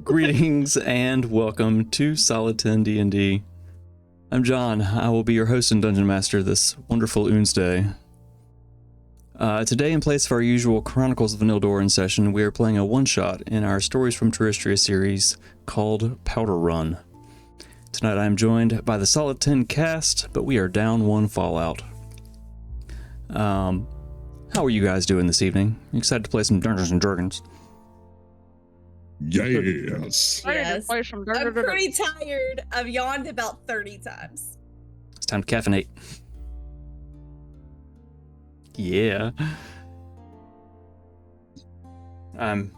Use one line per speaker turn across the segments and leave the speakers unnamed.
Greetings and welcome to Solid 10 D&D. I'm John. I will be your host and dungeon master this wonderful Oonsday. Today, in place of our usual Chronicles of the Nildoran session, we are playing a one-shot in our Stories from Truistria series called Powder Run. Tonight I am joined by the Solid 10 cast, but we are down one Fallout. How are you guys doing this evening? Excited to play some Dungeons and Dragons?
Yes.
Yes. I'm pretty tired. I've yawned about 30 times.
It's time to caffeinate. Yeah. I'm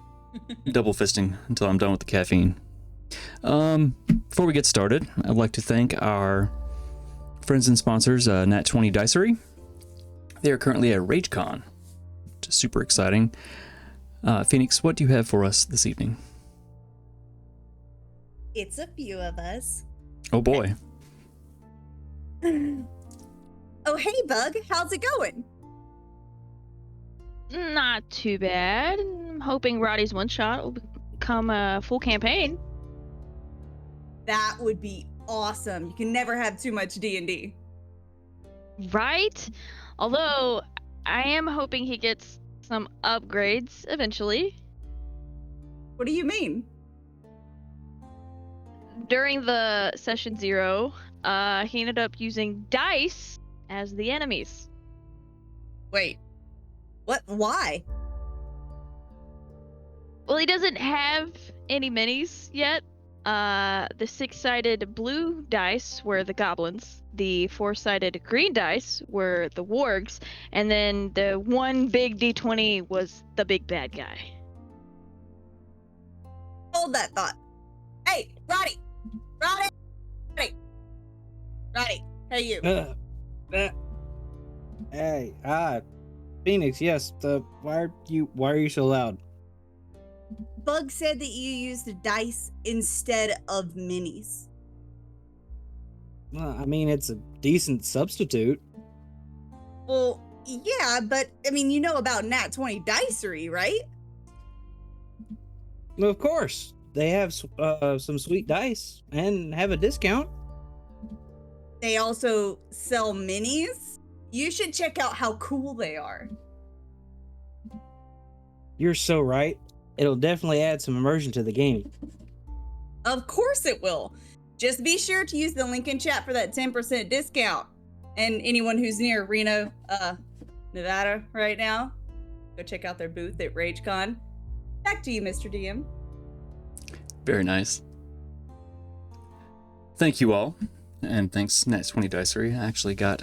double fisting until I'm done with the caffeine. Before we get started, I'd like to thank our friends and sponsors, Nat20 Dicery. They are currently at RageCon, which is super exciting. Phoenix, what do you have for us this evening?
It's a few of us.
Oh boy.
Oh, hey, Bug. How's it going?
Not too bad. I'm hoping Roddy's one shot will become a full campaign.
That would be awesome. You can never have too much D&D.
Right? Although, I am hoping he gets some upgrades eventually.
What do you mean?
During the session 0, he ended up using dice as the enemies.
Wait. What? Why?
Well, he doesn't have any minis yet. The 6-sided blue dice were the goblins. The 4-sided green dice were the wargs. And then the one big D20 was the big bad guy.
Hold that thought. Hey, Roddy! Roddy! Roddy! Roddy! Hey, you.
Hey, Phoenix, yes, why are you so loud?
Bug said that you used the dice instead of minis.
Well, I mean, it's a decent substitute.
Well, yeah, but, I mean, you know about Nat20 Dicery, right?
Well, of course, they have some sweet dice and have a discount.
They also sell minis. You should check out how cool they are.
You're so right. It'll definitely add some immersion to the game.
Of course it will. Just be sure to use the link in chat for that 10% discount. And anyone who's near Reno, Nevada right now, go check out their booth at RageCon. Back to you, Mr. DM.
Very nice. Thank you all. And thanks, Nat20 Dicery. I actually got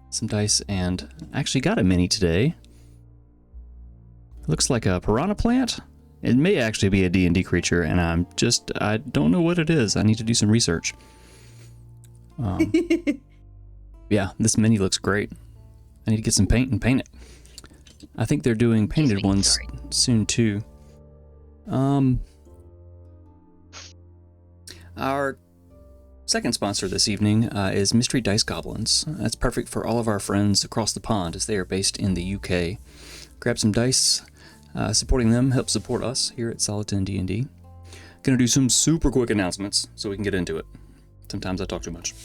some dice and actually got a mini today. It looks like a piranha plant. It may actually be a D&D creature, and I don't know what it is. I need to do some research. Yeah, this mini looks great. I need to get some paint and paint it. I think they're doing painted ones soon too. Our second sponsor this evening is Mystery Dice Goblins. That's perfect for all of our friends across the pond as they are based in the UK. Grab some dice. Supporting them helps support us here at Solid10 D&D. Gonna do some super quick announcements so we can get into it. Sometimes I talk too much.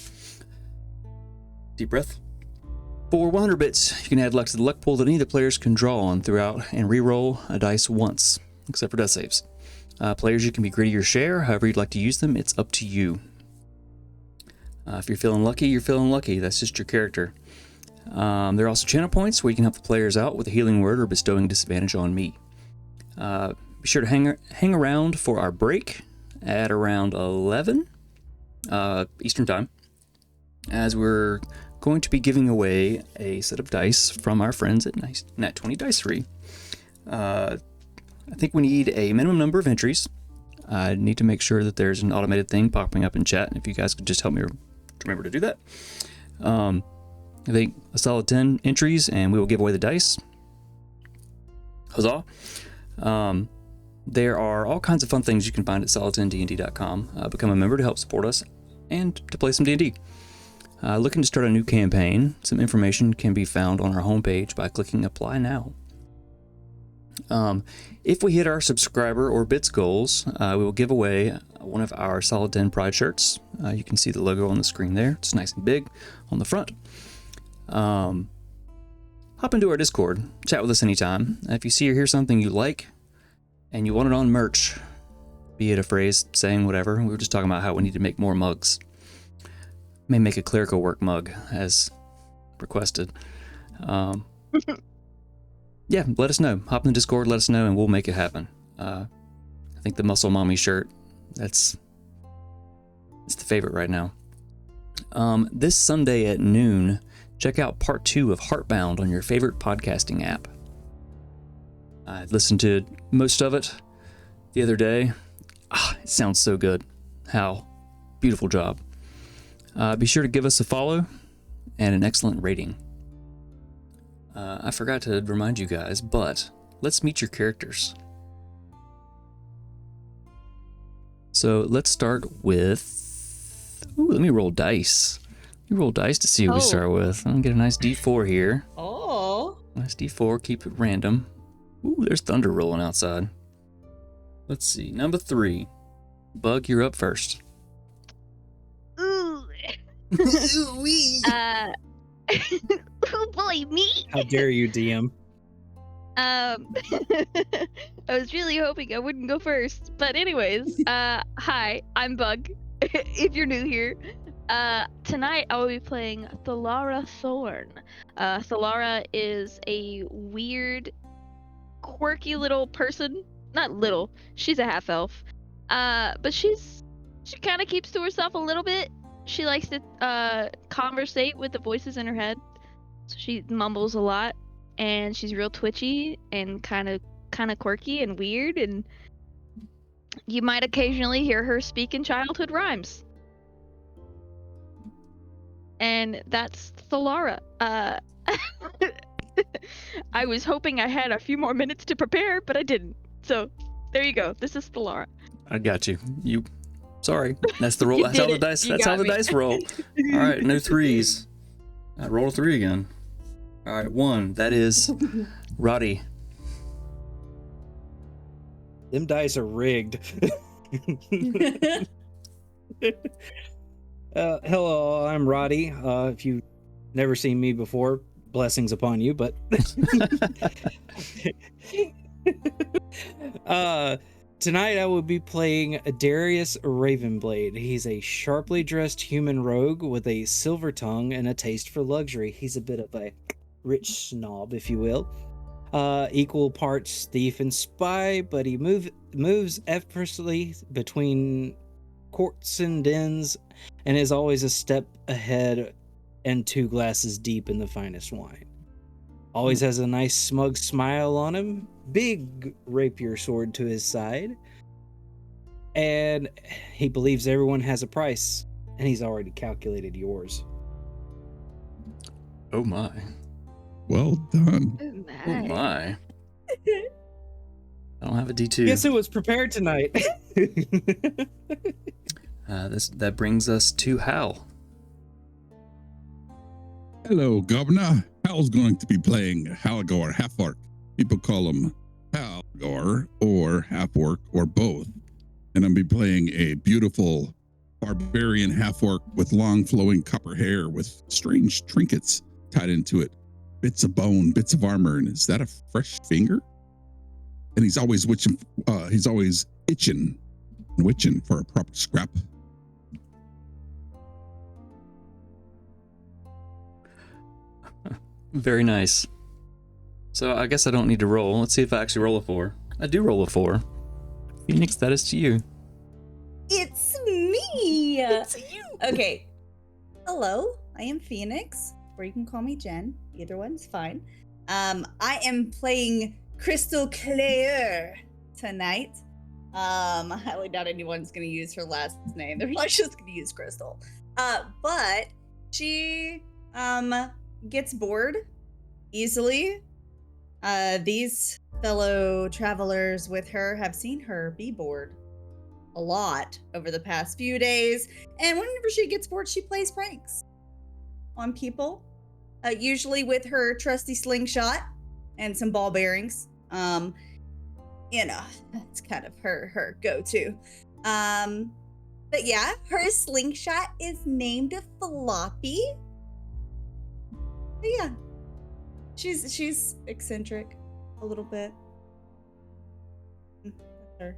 Deep breath. For 100 bits, you can add luck to the luck pool that any of the players can draw on throughout and re-roll a dice once, except for death saves. Players, you can be greedy or share, however you'd like to use them, it's up to you. If you're feeling lucky, you're feeling lucky. That's just your character. There are also channel points where you can help the players out with a healing word or bestowing disadvantage on me. Be sure to hang around for our break at around 11 Eastern Time, as we're going to be giving away a set of dice from our friends at Nat20 Dicery. I think we need a minimum number of entries. I need to make sure that there's an automated thing popping up in chat, and if you guys could just help me remember to do that. I think a solid 10 entries and we will give away the dice. Huzzah. There are all kinds of fun things you can find at solid10dnd.com. Become a member to help support us and to play some D&D. Looking to start a new campaign, some information can be found on our homepage by clicking Apply Now. If we hit our subscriber or bits goals, we will give away one of our Solid 10 Pride shirts. You can see the logo on the screen there. It's nice and big on the front. Hop into our Discord, chat with us anytime. If you see or hear something you like and you want it on merch, be it a phrase, saying, whatever, we were just talking about how we need to make more mugs. May make a clerical work mug as requested. Yeah, let us know. Hop in the Discord, let us know, and we'll make it happen. I think the Muscle Mommy shirt, it's the favorite right now. This Sunday at noon, check out part 2 of Heartbound on your favorite podcasting app. I listened to most of it the other day. It sounds so good. Hal, beautiful job. Be sure to give us a follow and an excellent rating. I forgot to remind you guys, but let's meet your characters. So let's start with... Ooh, let me roll dice. You roll dice to see what we start with. I'm gonna get a nice D4 here.
Oh.
Nice D4, keep it random. Ooh, there's thunder rolling outside. Let's see, number 3. Bug, you're up first.
Ooh. Oh boy, me?
How dare you, DM?
I was really hoping I wouldn't go first. But anyways, hi, I'm Bug. If you're new here. Tonight I will be playing Thalara Thorn. Thalara is a weird, quirky little person. Not little, she's a half-elf. But she kind of keeps to herself a little bit. She likes to conversate with the voices in her head. So she mumbles a lot, and she's real twitchy and kind of quirky and weird, and you might occasionally hear her speak in childhood rhymes. And that's Thalara. I was hoping I had a few more minutes to prepare, but I didn't. So there you go. This is Thalara.
I got you. Sorry. That's the roll. That's how the dice. That's how the dice roll. All right, no 3s. I roll a 3 again. All right, 1. That is Roddy.
Them dice are rigged. Hello, I'm Roddy. If you've never seen me before, blessings upon you, but tonight I will be playing Darius Ravenblade. He's a sharply dressed human rogue with a silver tongue and a taste for luxury. He's a bit of a rich snob, if you will. Equal parts thief and spy, but he moves effortlessly between courts and dens and is always a step ahead and 2 glasses deep in the finest wine. Always has a nice smug smile on him, big rapier sword to his side, and he believes everyone has a price, and he's already calculated yours.
Oh my.
Well done.
Oh my. I don't have a D2.
Guess who was prepared tonight?
That brings us to Hal.
Hello, Governor. Hal's going to be playing Halagor Half-Orc. People call him Halagor or Half-Orc or both. And I'll be playing a beautiful barbarian half-orc with long flowing copper hair with strange trinkets tied into it. Bits of bone, bits of armor. And is that a fresh finger? And he's always itching and witching for a proper scrap.
Very nice. So I guess I don't need to roll. Let's see if I actually roll a 4. I do roll a 4. Phoenix, that is to you.
It's me.
It's you.
Okay. Hello, I am Phoenix, or you can call me Jen. Either one's fine. I am playing Crystal Claire tonight. I highly doubt anyone's gonna use her last name. They're probably just gonna use Crystal. But she gets bored easily. These fellow travelers with her have seen her be bored a lot over the past few days, and whenever she gets bored, she plays pranks on people, usually with her trusty slingshot and some ball bearings. You know, that's kind of her go-to. But yeah, her slingshot is named Floppy. But yeah, she's eccentric a little bit. That's her.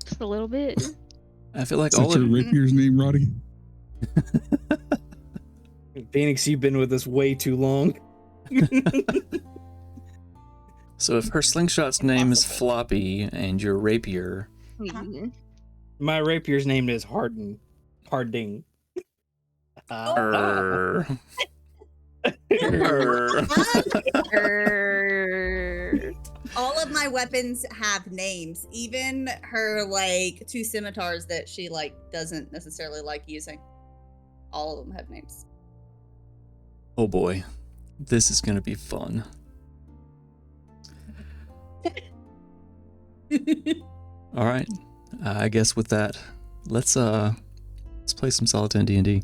Just a little bit.
I feel like
Is
all
that
of
your rapier's name, Roddy?
Phoenix, you've been with us way too long.
So if her slingshot's name is Floppy and your rapier,
Mhm.
My rapier's name is Harding.
Err. Err.
All of my weapons have names, even her like 2 scimitars that she like doesn't necessarily like using. All of them have names.
Oh boy, this is gonna be fun. All right, I guess with that, let's play some Solitaire D&D.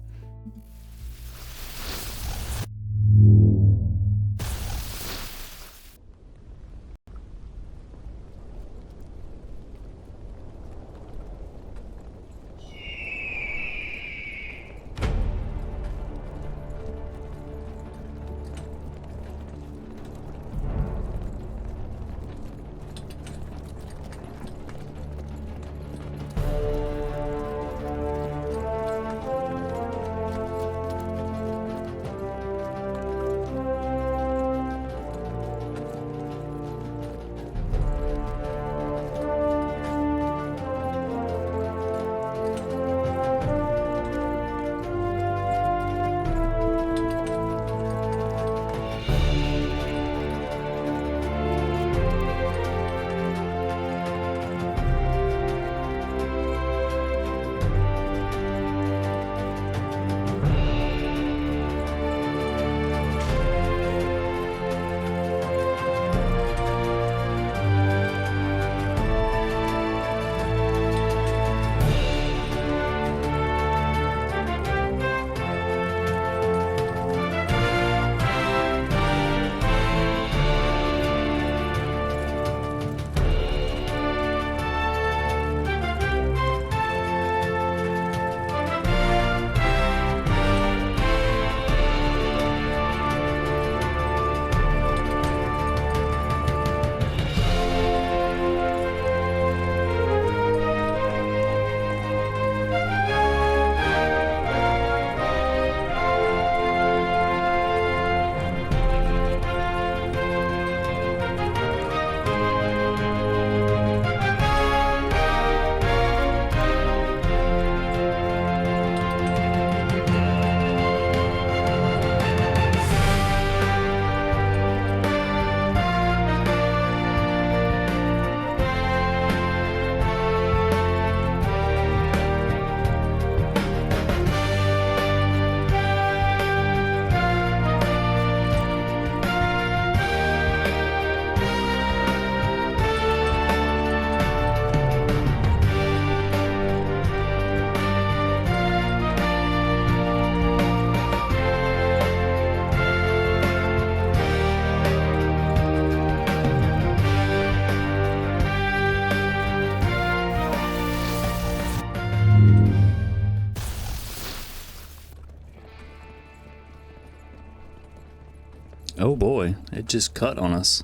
Oh boy, it just cut on us.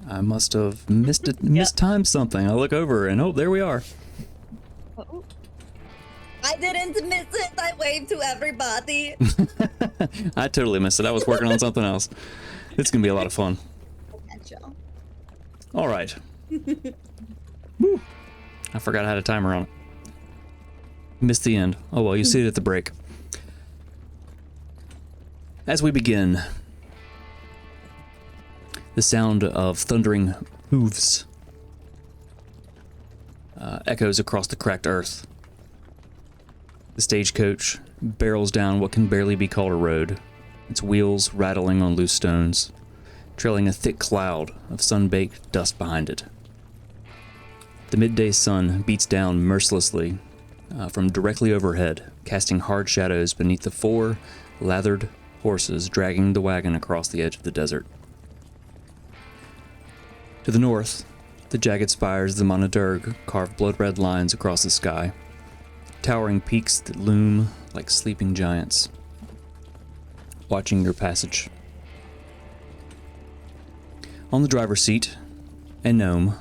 I must have mistimed something. I look over and oh, there we are.
I didn't miss it. I waved to everybody.
I totally missed it. I was working on something else. It's gonna be a lot of fun.
Potential.
All right. Woo. I forgot I had a timer on it. Missed the end. Oh well, you see it at the break. As we begin, the sound of thundering hooves echoes across the cracked earth. The stagecoach barrels down what can barely be called a road, its wheels rattling on loose stones, trailing a thick cloud of sun-baked dust behind it. The midday sun beats down mercilessly from directly overhead, casting hard shadows beneath the 4 lathered horses dragging the wagon across the edge of the desert. To the north, the jagged spires of the Monadurg carve blood-red lines across the sky, towering peaks that loom like sleeping giants, watching your passage. On the driver's seat, a gnome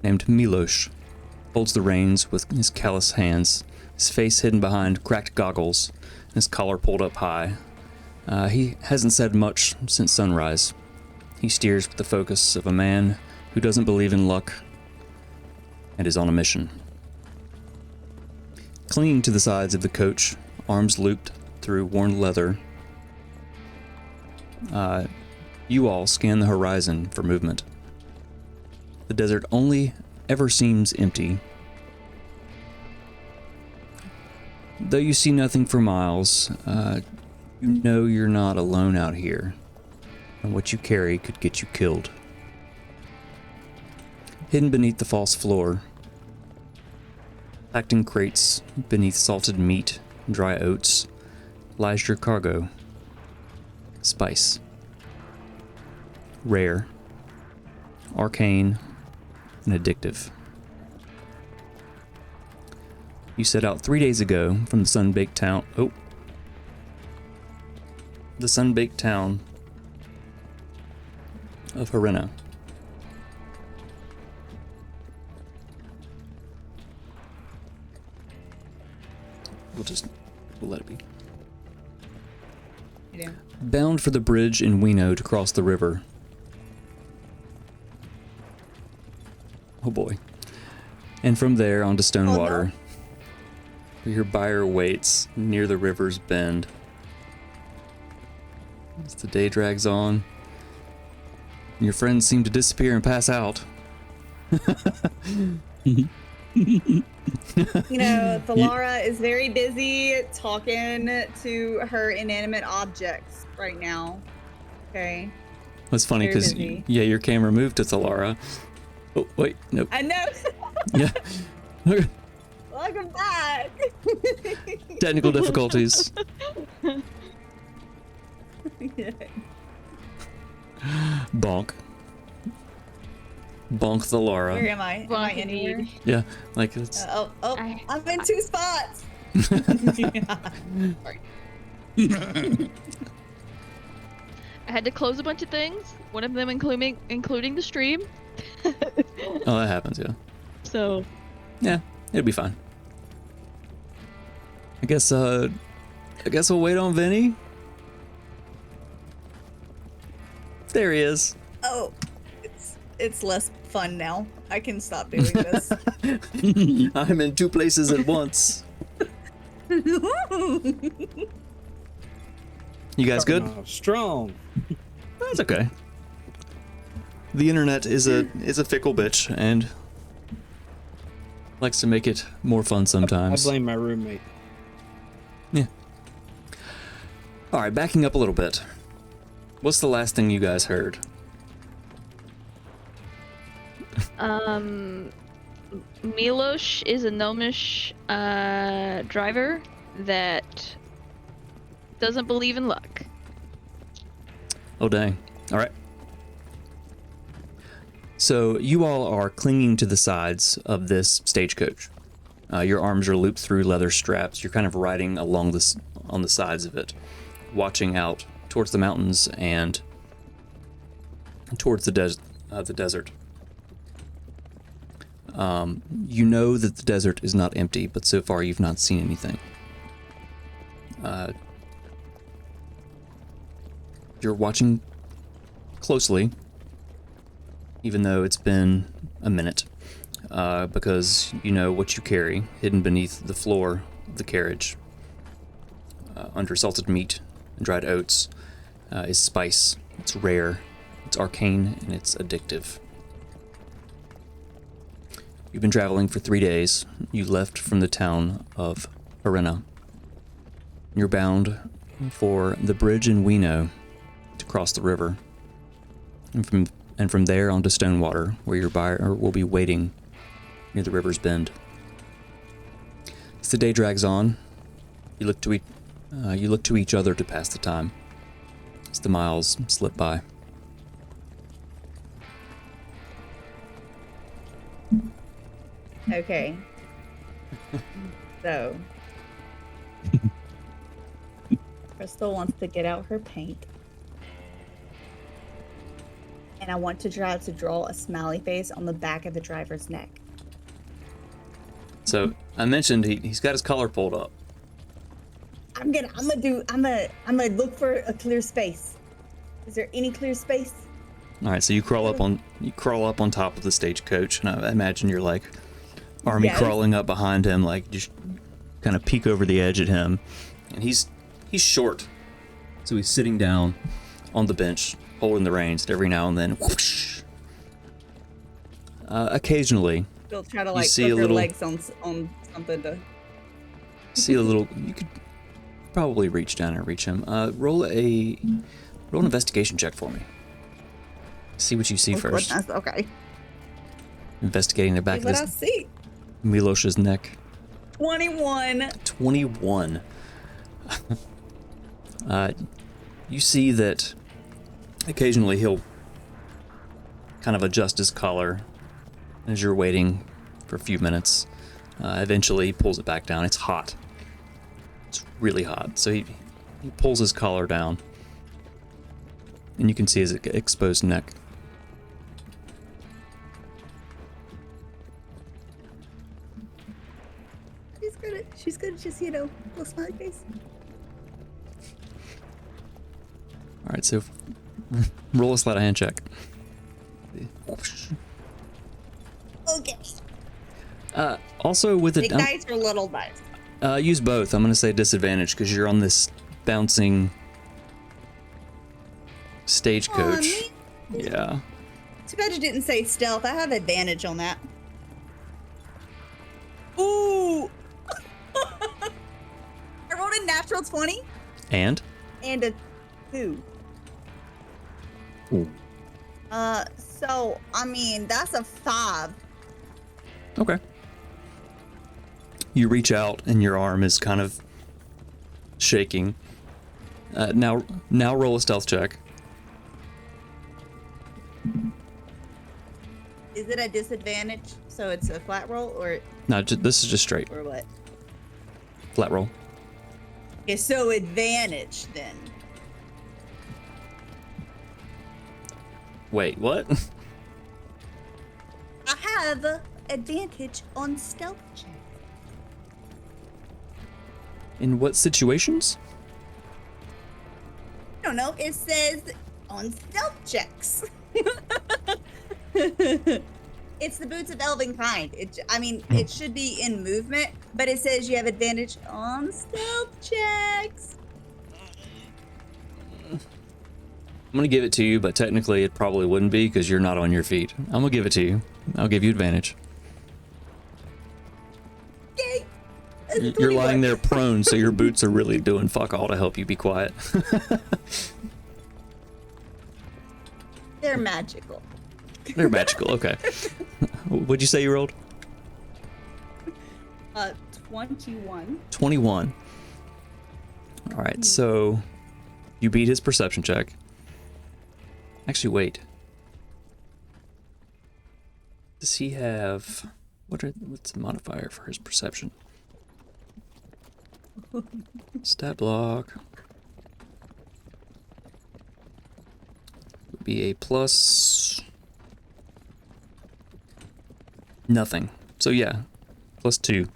named Milosh holds the reins with his callous hands, his face hidden behind cracked goggles, and his collar pulled up high. He hasn't said much since sunrise. He steers with the focus of a man who doesn't believe in luck and is on a mission. Clinging to the sides of the coach, arms looped, through worn leather. You all scan the horizon for movement. The desert only ever seems empty. Though you see nothing for miles, you know you're not alone out here, and what you carry could get you killed. Hidden beneath the false floor, packed in crates beneath salted meat and dry oats, lies your cargo. Spice. Rare, arcane, and addictive. You set out 3 days ago from the sun-baked town. The sun-baked town of Harena. We'll let it be.
Yeah.
Bound for the bridge in Weenoh to cross the river. Oh boy. And from there on to Stonewater. Where your buyer waits near the river's bend. As the day drags on, your friends seem to disappear and pass out.
Thalara is very busy talking to her inanimate objects right now. Okay.
That's funny
Very
because,
busy.
your camera moved to Thalara. Oh, wait, nope.
I know.
Yeah.
Welcome back.
Technical difficulties.
Yeah.
Bonk. Bonk Thalara.
Where am I? Am I in here?
Yeah, like it's.
I'm in 2 spots.
I had to close a bunch of things. One of them including the stream.
Oh, that happens, yeah.
So.
Yeah, it'll be fine. I guess we'll wait on Vinny. There he is.
Oh, it's less fun now. I can stop doing this.
I'm in 2 places at once. You guys good?
Strong.
That's okay. The internet is a fickle bitch and likes to make it more fun sometimes.
I blame my roommate.
Yeah. All right, backing up a little bit. What's the last thing you guys heard?
Milosh is a gnomish driver that doesn't believe in luck.
Oh, dang. All right. So you all are clinging to the sides of this stagecoach. Your arms are looped through leather straps. You're kind of riding along on the sides of it, watching out towards the mountains and towards the desert. You know that the desert is not empty, but so far you've not seen anything. You're watching closely, even though it's been a minute, because you know what you carry hidden beneath the floor of the carriage, under salted meat and dried oats, is spice. It's rare, it's arcane, and it's addictive. You've been traveling for 3 days. You left from the town of Harena. You're bound for the bridge in Weenoh to cross the river, and from there on to Stonewater, where your buyer will be waiting near the river's bend. As the day drags on, you look to each other to pass the time as the miles slip by.
Okay. So, Crystal wants to get out her paint. And I want to try to draw a smiley face on the back of the driver's neck.
So I mentioned he's got his collar pulled up.
I'm gonna look for a clear space. Is there any clear space?
All right, so you crawl up on top of the stagecoach, and I imagine you're like army
Yes.
crawling up behind him, like just kind of peek over the edge at him, and he's he's short, so he's sitting down on the bench, holding the reins. Every now and then, whoosh. Occasionally,
They'll try to
you
like
see
put
a
their
little-
legs on something to.
see a little. You could probably reach down and reach him. Roll an investigation check for me. See what you see first.
Goodness, okay.
Investigating the back
See what I
of this
see.
Milosh's neck.
21.
21. You see that occasionally he'll kind of adjust his collar as you're waiting for a few minutes. Eventually he pulls it back down. It's hot. It's really hot. So he pulls his collar down, and you can see his exposed neck.
She's good. Just, little smiley face.
All right, so roll a sleight of hand check.
Okay.
Also with a
Big dice or little dice?
use both. I'm gonna say disadvantage because you're on this bouncing stagecoach. Yeah.
Too bad you didn't say stealth. I have advantage on that. Ooh! I rolled a natural 20
And?
and a 2.
Oh,
So, I mean, that's a 5.
Okay. You reach out and your arm is kind of shaking. Now roll a stealth check.
Is it a disadvantage? So it's a flat roll or
No, this is just straight.
what?
Flat roll.
Okay, so advantage then.
Wait, what?
I have advantage on stealth check.
In what situations?
I don't know. It says on stealth checks. It's the boots of elven kind. It should be in movement, but it says you have advantage on stealth checks.
I'm gonna give it to you, but technically it probably wouldn't be because you're not on your feet. I'm gonna give it to you. I'll give you advantage.
Yay!
You're lying there prone, so your boots are really doing fuck all to help you be quiet.
They're magical.
They're magical, okay. What'd you say you rolled?
21.
21. Alright, so you beat his perception check. Actually, wait. Does he have... what's the modifier for his perception? Stat block. Would be a plus... nothing. So yeah, +2.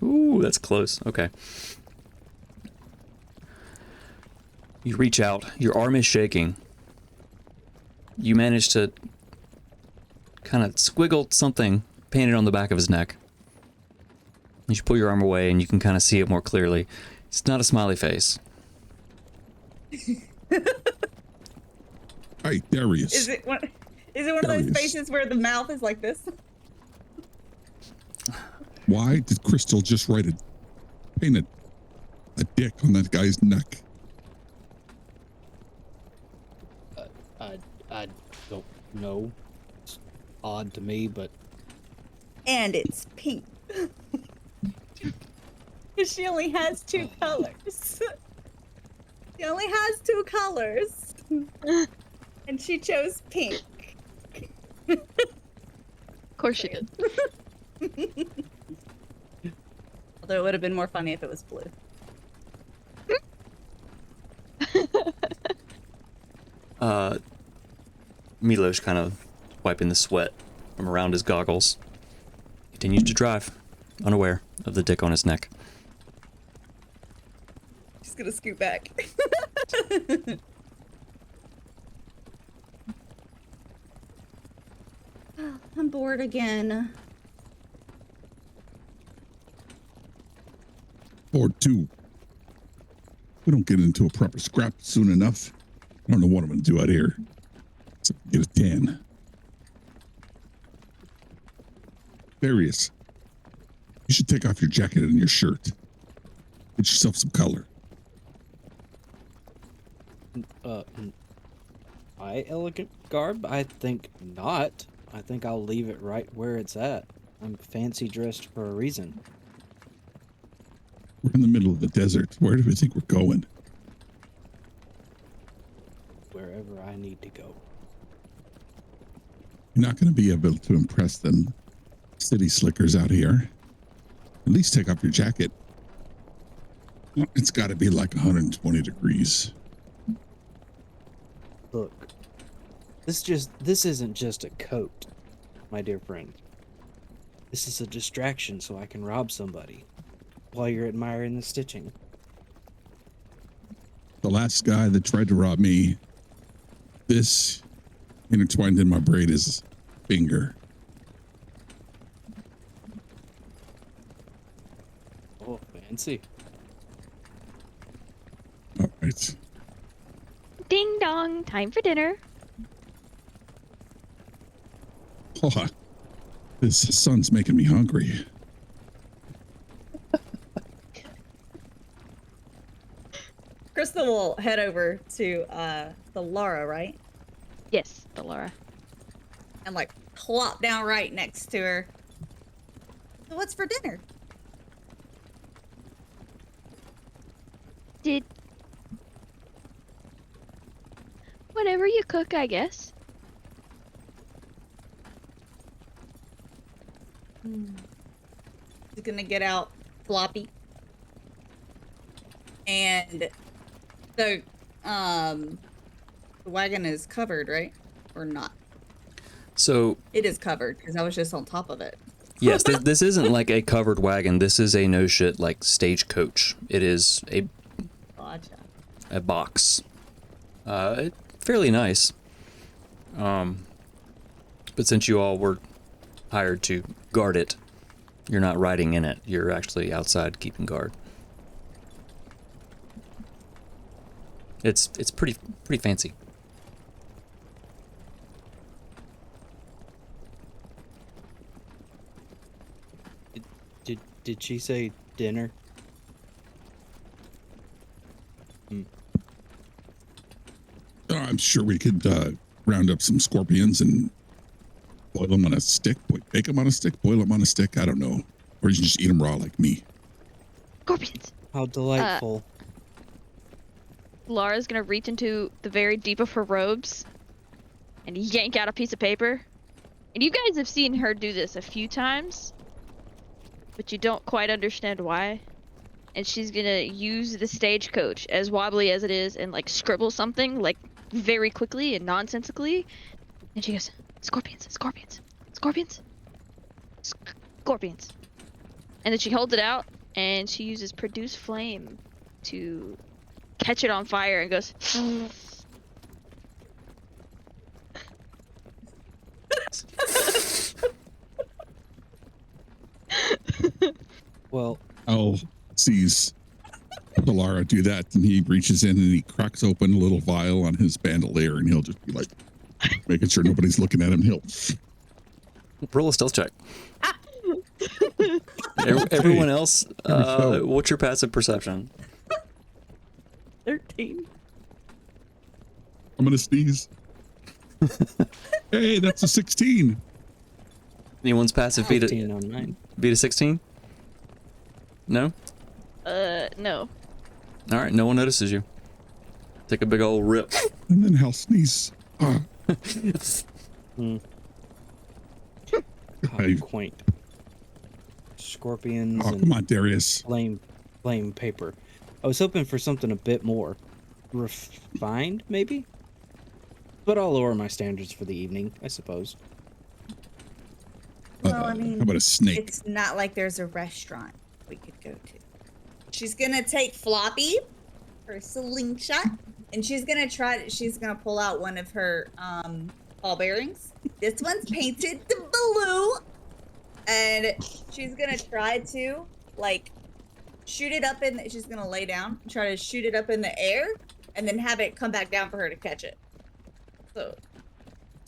Ooh, that's close. Okay. You reach out. Your arm is shaking. You manage to kind of squiggle something painted on the back of his neck. You pull your arm away and you can kind of see it more clearly. It's not a smiley face.
hi, Darius.
Is it one of those
Darius.
faces where the mouth is like this?
Why did Crystal just paint a dick on that guy's neck?
I don't know. It's odd to me, but
And it's pink. Because she only has 2 colors. She only has 2 colors. And she chose pink.
Of course she did.
Although it would have been more funny if it was blue.
Milosh kind of wiping the sweat from around his goggles. Continues to drive, unaware of the dick on his neck.
Just gonna scoot back. I'm bored again.
Or 2. We don't get into a proper scrap soon enough. I don't know what I'm going to do out here. Except get a tan. Darius, you should take off your jacket and your shirt. Get yourself some color.
My elegant garb? I think not. I think I'll leave it right where it's at. I'm fancy dressed for a reason.
We're in the middle of the desert. Where do we think we're going?
Wherever I need to go.
You're not going to be able to impress them city slickers out here. At least take off your jacket. It's got to be like 120 degrees.
Look, this isn't just a coat, my dear friend. This is a distraction so I can rob somebody while you're admiring the stitching.
The last guy that tried to rob me, this intertwined in my braid is finger.
Oh, fancy.
All right.
Ding dong, time for dinner.
Oh, this sun's making me hungry.
Crystal will head over to the Laura, right?
Yes, the Laura.
And like plop down right next to her. So what's for dinner?
Did whatever you cook, I guess.
She's gonna get out floppy. And the wagon is covered, right? Or not?
So
It is covered because I was just on top of it.
yes, this isn't like a covered wagon. This is a no shit like stagecoach. It is
Gotcha.
a box. Fairly nice. But since you all were hired to guard it, you're not riding in it. You're actually outside keeping guard. It's pretty fancy.
Did she say dinner?
I'm sure we could round up some scorpions and boil them on a stick, bake them on a stick, boil them on a stick. I don't know. Or you can just eat them raw like me.
Scorpions.
How delightful.
Laura's gonna reach into the very deep of her robes and yank out a piece of paper. And you guys have seen her do this a few times, but you don't quite understand why. And she's gonna use the stagecoach, as wobbly as it is, and like scribble something like very quickly and nonsensically. And she goes, "Scorpions, scorpions, scorpions, scorpions." And then she holds it out, and she uses produce flame to catch it on fire, and goes.
Well,
Al sees Solara do that, and he reaches in and he cracks open a little vial on his bandolier, and he'll just be like making sure nobody's looking at him. He'll
Roll a stealth check. Everyone else, what's your passive perception?
13.
I'm gonna sneeze. Hey, that's a 16.
Anyone's passive beat
15 on mine.
a 16? No?
No.
All right, no one notices you. Take a big old rip.
And then Hal sneezes.
How
Hey.
quaint. Scorpions
Oh,
and
come on, Darius.
flame paper. I was hoping for something a bit more refined, maybe? But I'll lower my standards for the evening, I suppose.
Well, I mean,
how about a snake?
It's not like there's a restaurant we could go to. She's gonna take Floppy, her slingshot, and she's gonna pull out one of her ball bearings. This one's painted the blue, and she's gonna try to like shoot it up in. She's gonna lay down and try to shoot it up in the air, and then have it come back down for her to catch it. So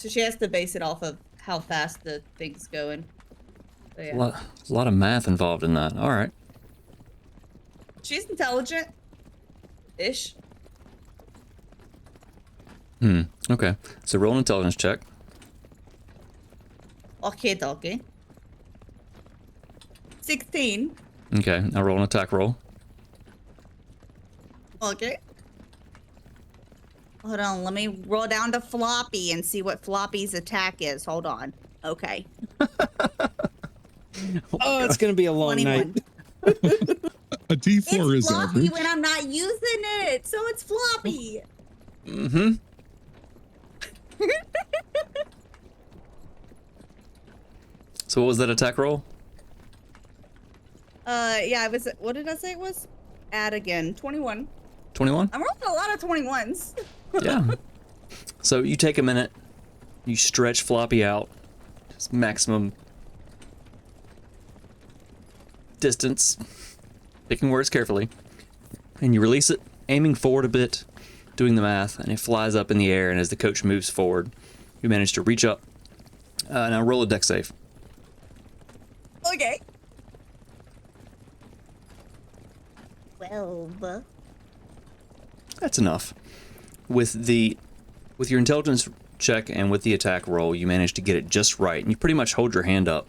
she has to base it off of how fast the thing's going. So, yeah.
A lot of math involved in that. All right.
She's intelligent-ish.
Okay. So roll an intelligence check.
Okay. 16.
Okay. Now roll an attack roll.
Okay. Hold on, let me roll down to Floppy and see what Floppy's attack is. Hold on. Okay.
Oh, it's gonna be a long
21.
night.
A D4
It's
is
Floppy
average.
when I'm not using it, so it's Floppy.
Mm-hmm. So what was that attack roll?
Yeah, it was. What did I say it was? Add again. 21.
21?
I'm rolling a lot of 21s.
Yeah. So you take a minute, you stretch Floppy out, just maximum distance, picking words carefully, and you release it, aiming forward a bit, doing the math, and it flies up in the air, and as the coach moves forward, you manage to reach up. Now roll a dex save.
Okay. 12.
That's enough. With your intelligence check and with the attack roll, you manage to get it just right, and you pretty much hold your hand up,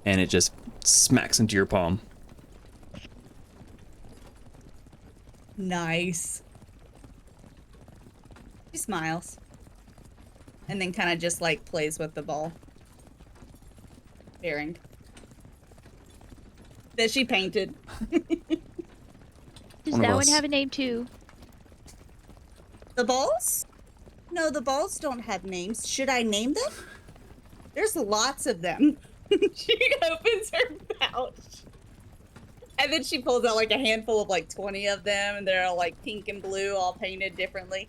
and it just smacks into your palm.
Nice. She smiles. And then kind of just like plays with the ball. Bearing. That she painted.
Does
One of
that one
us.
have a name too?
The balls? No, the balls don't have names. Should I name them? There's lots of them. She opens her pouch. And then she pulls out like a handful of like 20 of them, and they're all like pink and blue, all painted differently.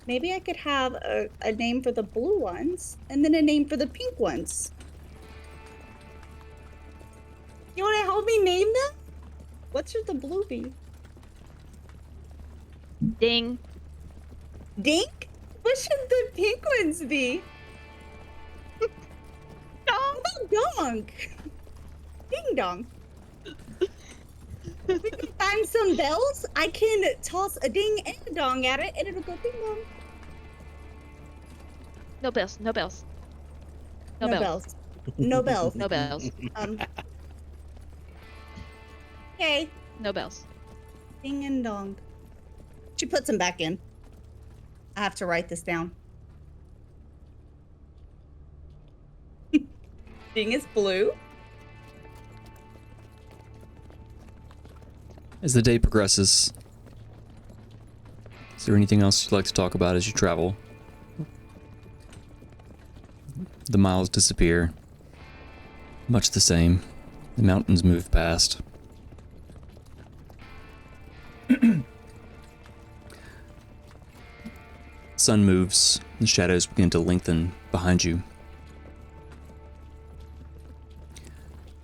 Maybe I could have a name for the blue ones, and then a name for the pink ones. You want to help me name them? What should the blue be?
Ding.
Dink? What should the pink ones be? How about donk? Ding dong. We can find some bells. I can toss a ding and a dong at it, and it'll go ding dong.
No bells. No bells. No,
No
bells.
bells. No bells.
No bells.
Okay.
No bells.
Ding and dong. She puts them back in. I have to write this down. Ding is blue.
As the day progresses, is there anything else you'd like to talk about as you travel? The miles disappear. Much the same. The mountains move past. Sun moves. The shadows begin to lengthen behind you.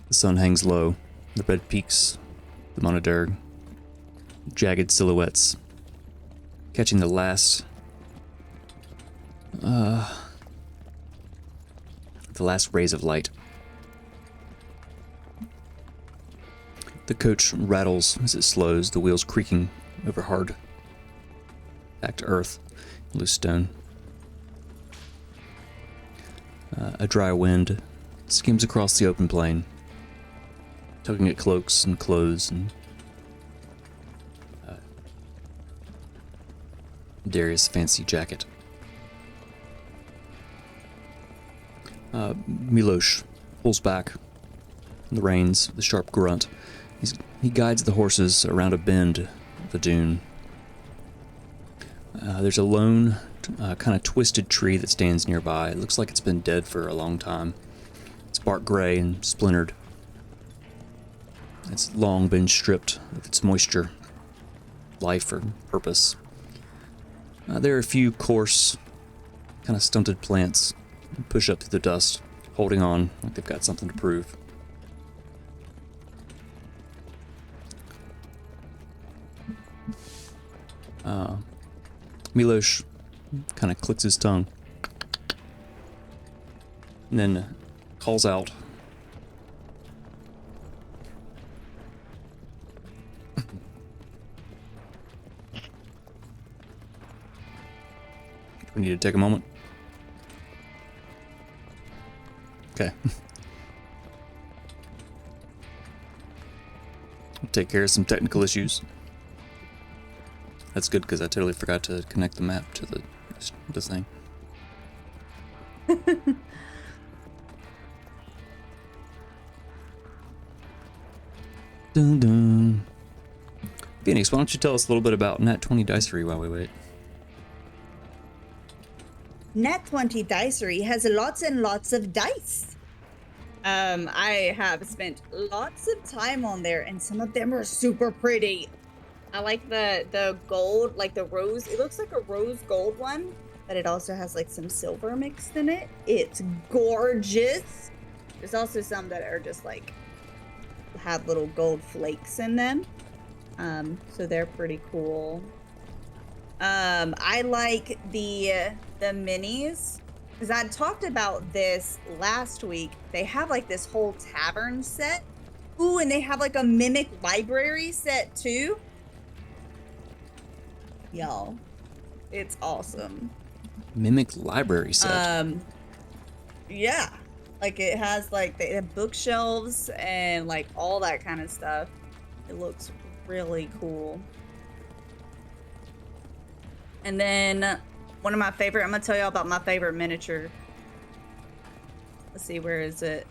The sun hangs low. The red peaks, the Monoderg, jagged silhouettes, catching the last rays of light. The coach rattles as it slows, the wheels creaking over hard packed earth, loose stone. A dry wind skims across the open plain, tugging at cloaks and clothes and Darius' fancy jacket. Milosh pulls back from the reins with a sharp grunt. He guides the horses around a bend of the dune. There's a lone, kind of twisted tree that stands nearby. It looks like it's been dead for a long time. It's bark gray and splintered. It's long been stripped of its moisture, life, or purpose. There are a few coarse, kind of stunted plants that push up through the dust, holding on like they've got something to prove. Milosh kind of clicks his tongue and then calls out. We need to take a moment. Okay. Take care of some technical issues. That's good because I totally forgot to connect the map to the thing. Dun dun. Phoenix, why don't you tell us a little bit about Nat 20 Dicery while we wait?
Nat 20 Dicery has lots and lots of dice. I have spent lots of time on there, and some of them are super pretty. I like the gold, like the rose. It looks like a rose gold one, but it also has like some silver mixed in it. It's gorgeous. There's also some that are just like have little gold flakes in them. So they're pretty cool. I like the minis because I talked about this last week. They have like this whole tavern set. Ooh, and they have like a mimic library set too. Y'all, it's awesome.
Mimic library set.
Yeah, like it has like they have bookshelves and like all that kind of stuff. It looks really cool. And then one of my favorite, I'm gonna tell y'all about my favorite miniature. Let's see, where is it?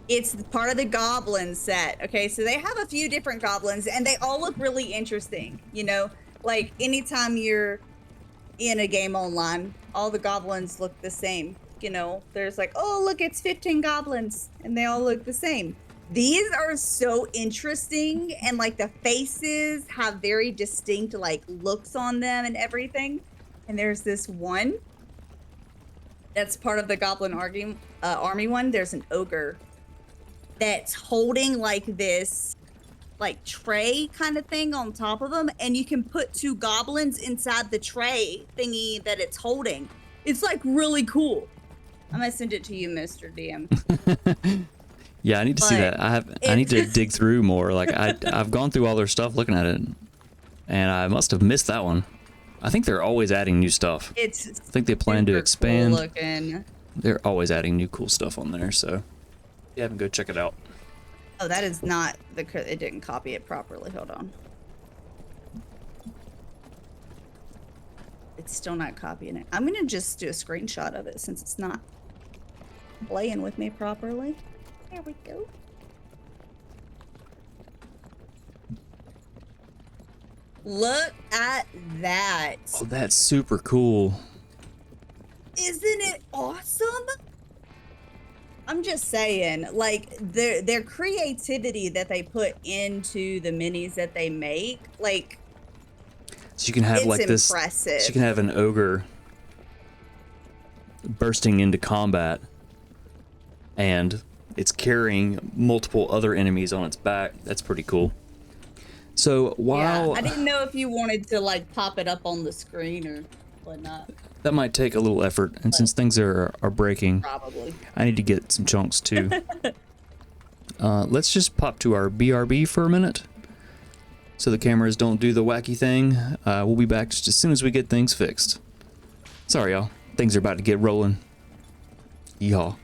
It's part of the goblin set. Okay, so they have a few different goblins and they all look really interesting. You know, like anytime you're in a game online, all the goblins look the same. You know, there's like, oh, look, it's 15 goblins and they all look the same. These are so interesting, and like the faces have very distinct like looks on them and everything. And there's this one that's part of the goblin army one. There's an ogre that's holding like this like tray kind of thing on top of them, and you can put two goblins inside the tray thingy that it's holding. It's like really cool. I'm gonna send it to you, Mr. DM.
Yeah, I need to see that. I need to dig through more. Like I've gone through all their stuff looking at it, and I must have missed that one. I think they're always adding new stuff. I think they plan to expand.
Cool looking.
They're always adding new cool stuff on there, so if you haven't, go check it out.
Oh, that is not it didn't copy it properly. Hold on. It's still not copying it. I'm gonna just do a screenshot of it since it's not playing with me properly. There we go. Look at that.
Oh, that's super cool.
Isn't it awesome? I'm just saying, like their creativity that they put into the minis that they make, like
So you can have
it's
like this.
impressive.
So you can have an ogre bursting into combat, and it's carrying multiple other enemies on its back. That's pretty cool. So while
Yeah, I didn't know if you wanted to like pop it up on the screen or whatnot.
that might take a little effort, and since things are breaking,
Probably.
I need to get some chunks too. Let's just pop to our BRB for a minute, so the cameras don't do the wacky thing. We'll be back just as soon as we get things fixed. Sorry, y'all. Things are about to get rolling. Yeehaw.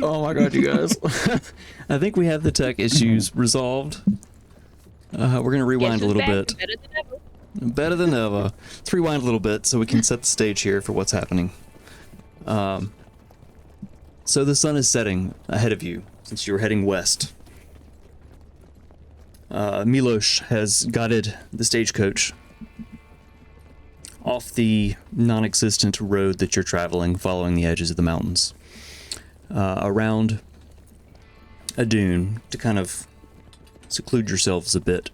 Oh my god, you guys. I think we have the tech issues resolved. We're going to rewind a little bit.
Better than ever.
Better than ever. Let's rewind a little bit so we can set the stage here for what's happening. So the sun is setting ahead of you since you're heading west. Milosh has guided the stagecoach off the non-existent road that you're traveling, following the edges of the mountains, around a dune to kind of seclude yourselves a bit.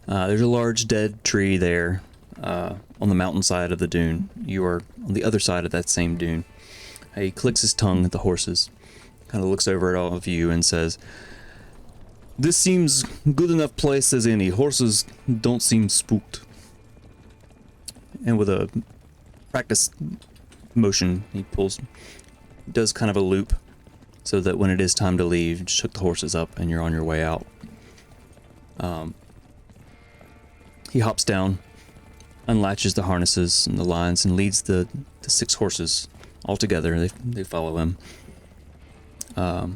There's a large dead tree there on the mountainside of the dune. You are on the other side of that same dune. He clicks his tongue at the horses, kind of looks over at all of you and says, "This seems good enough place as any. Horses don't seem spooked." And with a practice motion, he does kind of a loop so that when it is time to leave, you just hook the horses up and you're on your way out. He hops down, unlatches the harnesses and the lines, and leads the 6 horses all together. They follow him. Back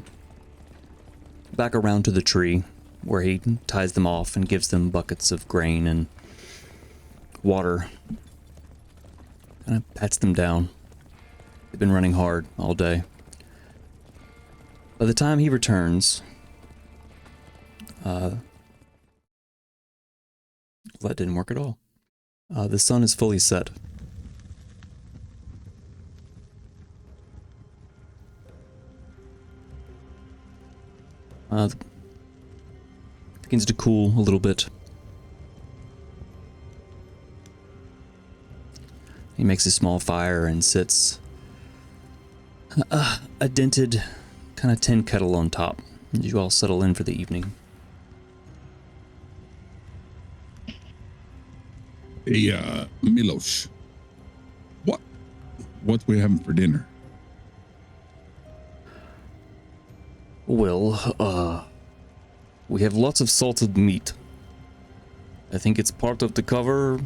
around to the tree where he ties them off and gives them buckets of grain and water. Kind of pats them down. They've been running hard all day. By the time he returns, that didn't work at all. The sun is fully set. Begins to cool a little bit. He makes a small fire and sits a dented kind of tin kettle on top. You all settle in for the evening.
Hey, Milosh, what we having for dinner?
Well, we have lots of salted meat. I think it's part of the cover,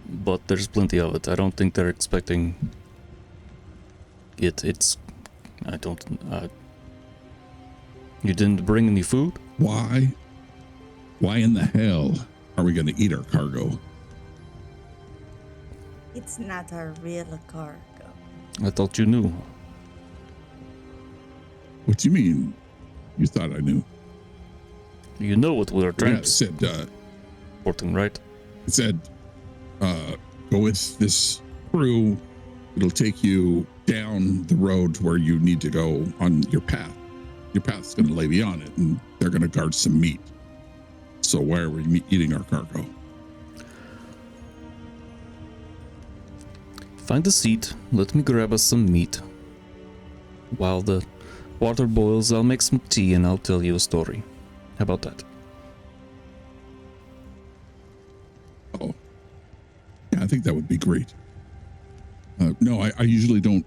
but there's plenty of it. I don't think they're expecting it. You didn't bring any food?
Why in the hell are we going to eat our cargo?
It's not our real cargo.
I thought you knew.
What do you mean? You thought I knew?
You know what we're
Yeah, it said,
transporting, right?
it said, go with this crew. It'll take you down the road where you need to go on your path. Your path's going to lay beyond it, and they're going to guard some meat. So why are we eating our cargo?
Find a seat. Let me grab us some meat. While the water boils, I'll make some tea and I'll tell you a story. How about that?
Oh, yeah, I think that would be great. No, I usually don't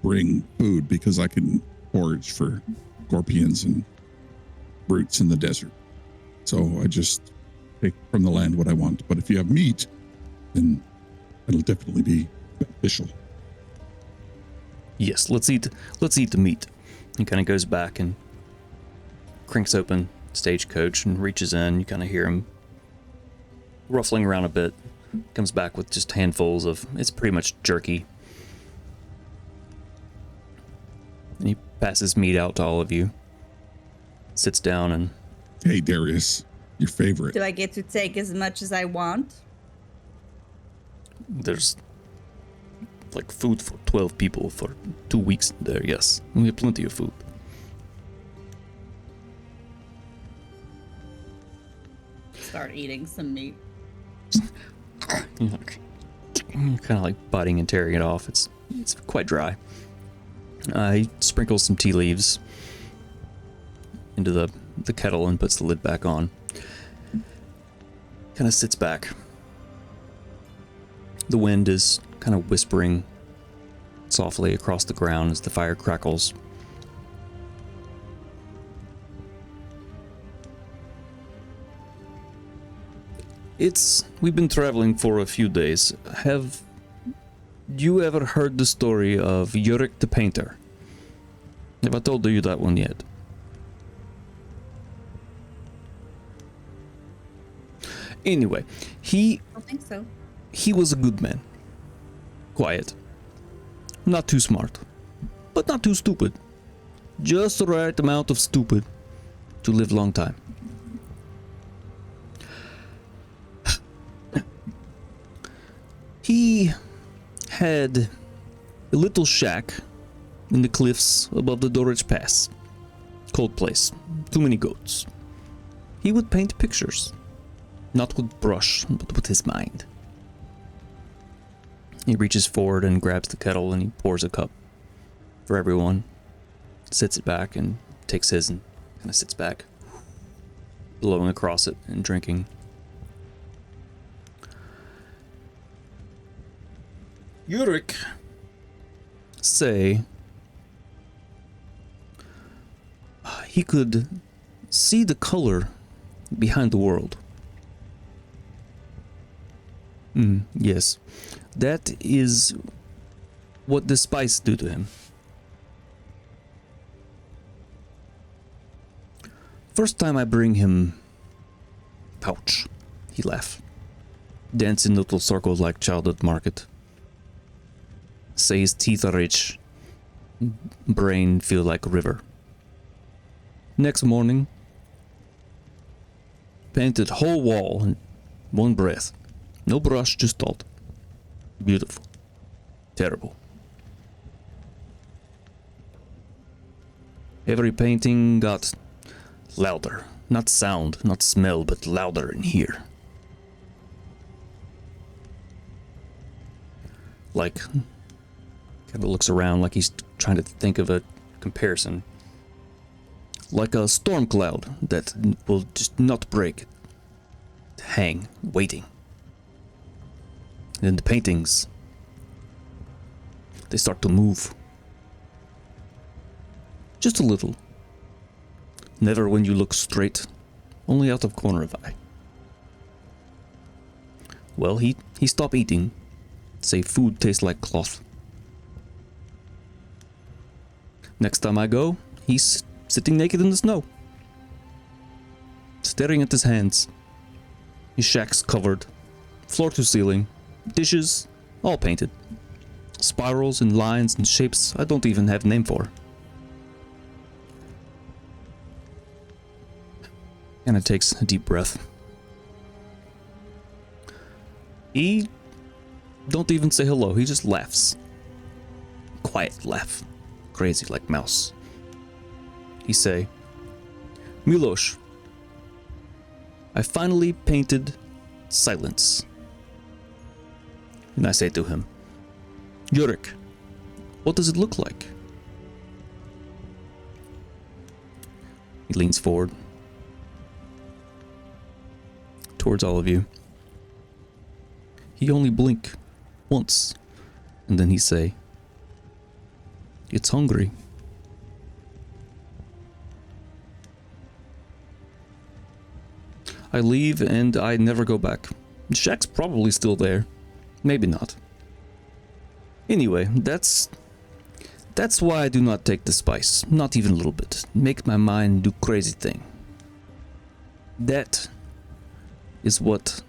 bring food because I can forage for scorpions and roots in the desert. So I just take from the land what I want. But if you have meat, then it'll definitely be beneficial.
Yes, let's eat the meat. He kind of goes back and cranks open stagecoach and reaches in. You kind of hear him ruffling around a bit. Comes back with just handfuls of, it's pretty much jerky. And he passes meat out to all of you. Sits down and...
Hey, Darius, your favorite.
Do I get to take as much as I want?
There's like food for 12 people for 2 weeks there, yes. We have plenty of food.
Start eating some meat.
Kind of like biting and tearing it off. It's quite dry. He sprinkles some tea leaves into the kettle and puts the lid back on. Kind of sits back. The wind is kind of whispering softly across the ground as the fire crackles. We've been traveling for a few days. you ever heard the story of Yurik the Painter? Have I told you that one yet? Anyway,
I don't think so.
he was a good man. Quiet. Not too smart. But not too stupid. Just the right amount of stupid to live long time. He had a little shack in the cliffs above the Dorich Pass. Cold place. Too many goats. He would paint pictures. Not with brush, but with his mind. He reaches forward and grabs the kettle and he pours a cup for everyone. Sits it back and takes his and kind of sits back, blowing across it and drinking. Yurik say he could see the color behind the world. Yes, that is what the spice do to him. First time I bring him pouch, he laugh. Dance in little circles like child at market. Say his teeth are rich, brain feel like a river. Next morning, painted whole wall in one breath. No brush, just thought. Beautiful. Terrible. Every painting got louder. Not sound, not smell, but louder in here. Like, kind of looks around like he's trying to think of a comparison. Like a storm cloud that will just not break. Hang, waiting. And the paintings, they start to move. Just a little. Never when you look straight, only out of corner of eye. Well, he stopped eating. Say food tastes like cloth. Next time I go, he's sitting naked in the snow. Staring at his hands. His shack's covered, floor to ceiling. Dishes, all painted. Spirals and lines and shapes I don't even have a name for. And it takes a deep breath. He don't even say hello, he just laughs. Quiet laugh. Crazy like mouse. He say, Milosh, I finally painted silence. And I say to him, Yurik, what does it look like? He leans forward towards all of you. He only blink once, and then he say, it's hungry. I leave and I never go back. The shack's probably still there. Maybe not. Anyway, that's why I do not take the spice. Not even a little bit. Make my mind do crazy thing. That is what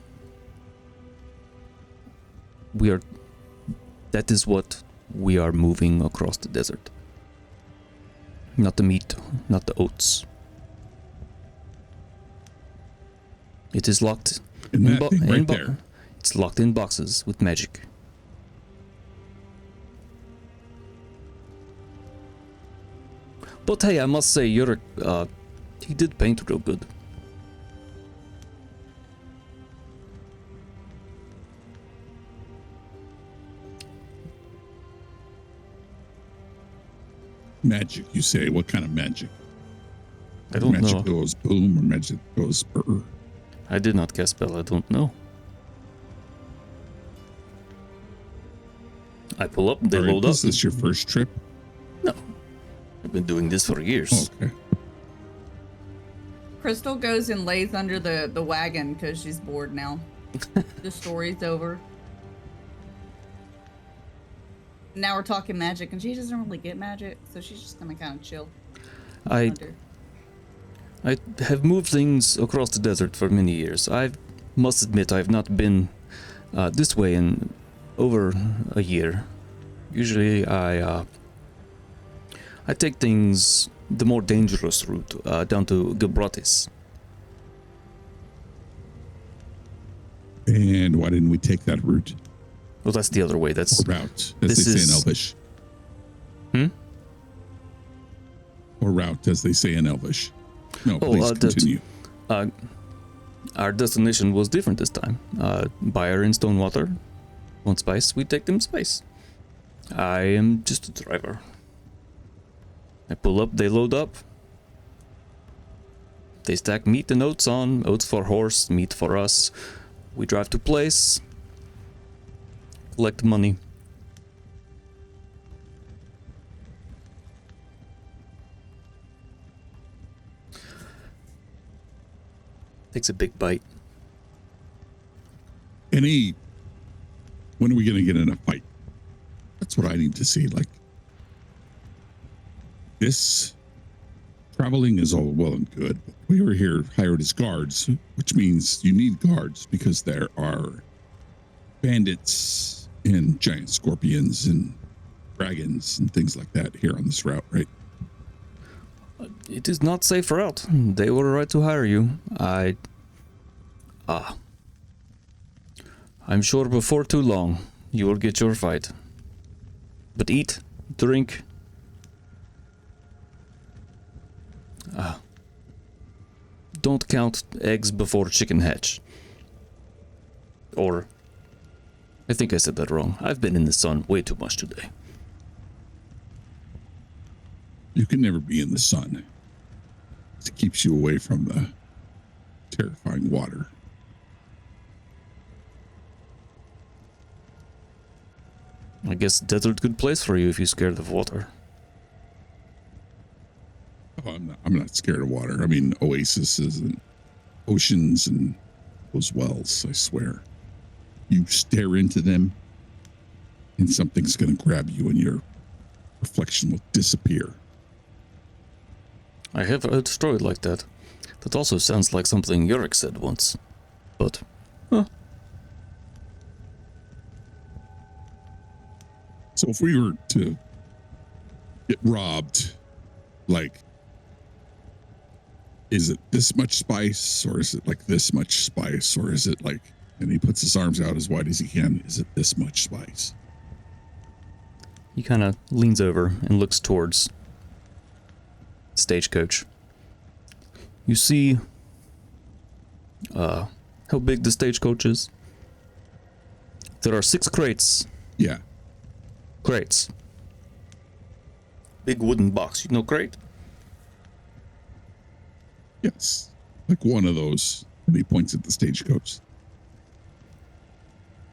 we are moving across the desert. Not the meat, not the oats. It is locked
And that thing right there.
It's locked in boxes with magic. But hey, I must say, Yurik, he did paint real good.
Magic, you say? What kind of magic?
I don't
magic
know.
goes boom or magic goes brr?
I did not cast spell, I don't know. I pull up, they load up.
Is this your first trip?
No. I've been doing this for years.
Okay.
Crystal goes and lays under the wagon because she's bored now. The story's over. Now we're talking magic, and she doesn't really get magic, so she's just gonna kind of chill.
I
Wonder.
I have moved things across the desert for many years. I must admit I've not been this way in over a year. Usually I take things the more dangerous route down to Gibratis.
And why didn't we take that route?
Well, that's the other way. That's
Or route, as
this
they say in
is-
Elvish.
Hmm?
Or route, as they say in Elvish. No,
Oh,
please
that-
continue.
our destination was different this time. Buyer in Stonewater. Want spice? We take them spice. I am just a driver. I pull up, they load up. They stack meat and oats on. Oats for horse, meat for us. We drive to place. Collect money. Takes a big bite.
When are we going to get in a fight? That's what I need to see. Like, this traveling is all well and good. But we were here hired as guards, which means you need guards because there are bandits and giant scorpions and dragons and things like that here on this route, right?
It is not safe route. They were right to hire you. I'm sure before too long you will get your fight. But eat, drink. Don't count eggs before chicken hatch. Or, I think I said that wrong. I've been in the sun way too much today.
You can never be in the sun. It keeps you away from the terrifying water.
I guess desert good place for you if you're scared of water.
Oh, I'm not scared of water. I mean, oases and oceans and those wells, I swear. You stare into them and something's going to grab you and your reflection will disappear.
I have heard a story like that. That also sounds like something Yorick said once. But,
So if we were to get robbed, like, is it this much spice or is it like this much spice or is it like, and he puts his arms out as wide as he can, is it this much spice?
he kind of leans over and looks towards stagecoach. You see how big the stagecoach is? There are 6 crates.
Yeah.
Crates. Big wooden box. You know crate?
Yes. Like one of those. And he points at the stagecoach.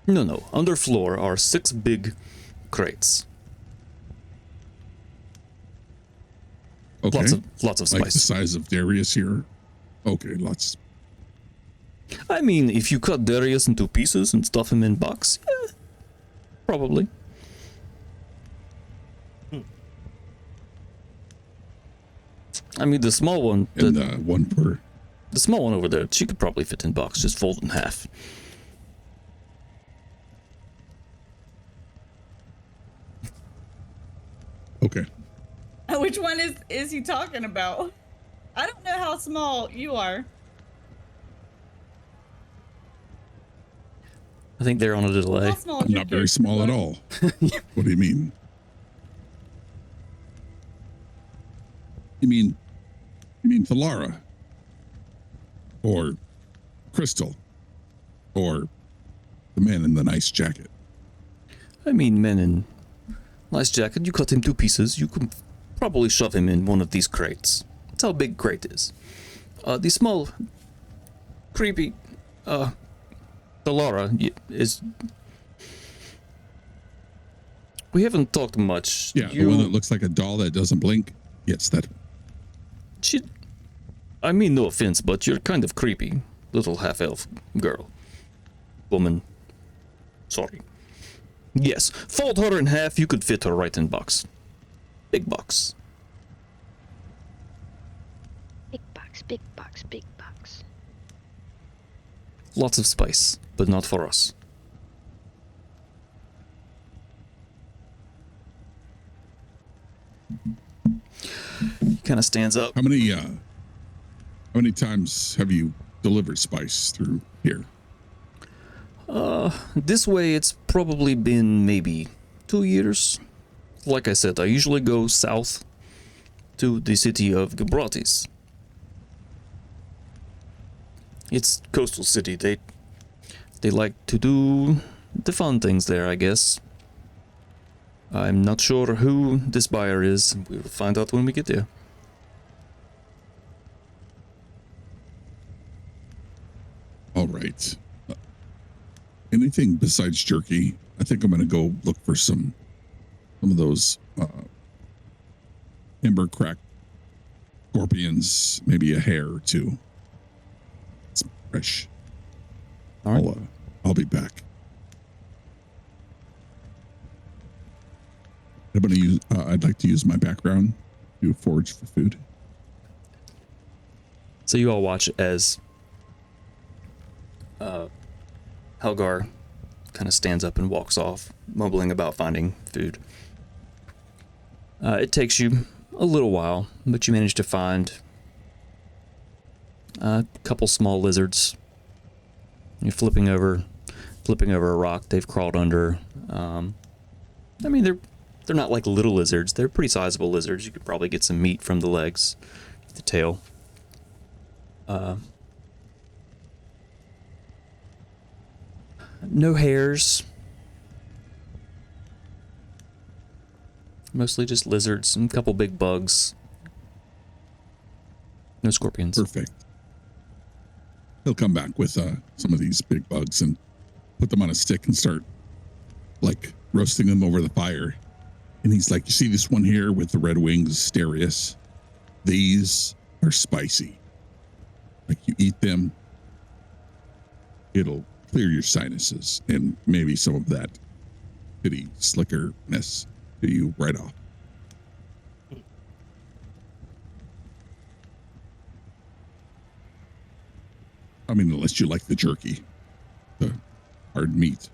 No. Underfloor are 6 big crates.
Okay.
Lots of
Like the
spice.
size of Darius here. Okay, lots.
I mean, if you cut Darius into pieces and stuff him in box, yeah, probably. I mean, the small one,
And
the
one per.
small one over there, she could probably fit in box, just fold in half.
Okay.
Which one is he talking about? I don't know how small you are.
I think they're on a delay.
How small is
I'm
your
not very
kid?
small at all. What do you mean? You mean Thalara? Or Crystal? Or the man in the nice jacket?
I mean, men in nice jacket, you cut him 2 pieces, you can probably shove him in one of these crates. That's how big crate is. The small, creepy, Thalara is... We haven't talked much.
Yeah, the one that looks like a doll that doesn't blink. Yes, that one.
I mean, no offense, but you're kind of creepy. Little half-elf girl. Woman. Sorry. Yes, fold her in half. You could fit her right in box. Big box.
Big box, big box, big box.
Lots of spice, but not for us. He kind of stands up.
How many times have you delivered spice through here?
This way it's probably been maybe 2 years. Like I said, I usually go south to the city of Gibratis. It's coastal city. They like to do the fun things there, I guess. I'm not sure who this buyer is. We will find out when we get there.
All right. Anything besides jerky? I think I'm going to go look for some of those amber crack scorpions, maybe a hair or two. It's fresh.
All right.
I'll be back. I'm going to use. I'd like to use my background to forage for food.
So you all watch as Helgar kind of stands up and walks off, mumbling about finding food. It takes you a little while, but you manage to find a couple small lizards. You're flipping over a rock they've crawled under. I mean, they're not like little lizards. They're pretty sizable lizards. You could probably get some meat from the legs, the tail. No hairs. Mostly just lizards and a couple big bugs. No scorpions.
Perfect. He'll come back with some of these big bugs and put them on a stick and start like roasting them over the fire. And he's like, you see this one here with the red wings, Asterius? These are spicy. Like you eat them, it'll clear your sinuses and maybe some of that pity slickerness to you right off. I mean, unless you like the jerky, the hard meat.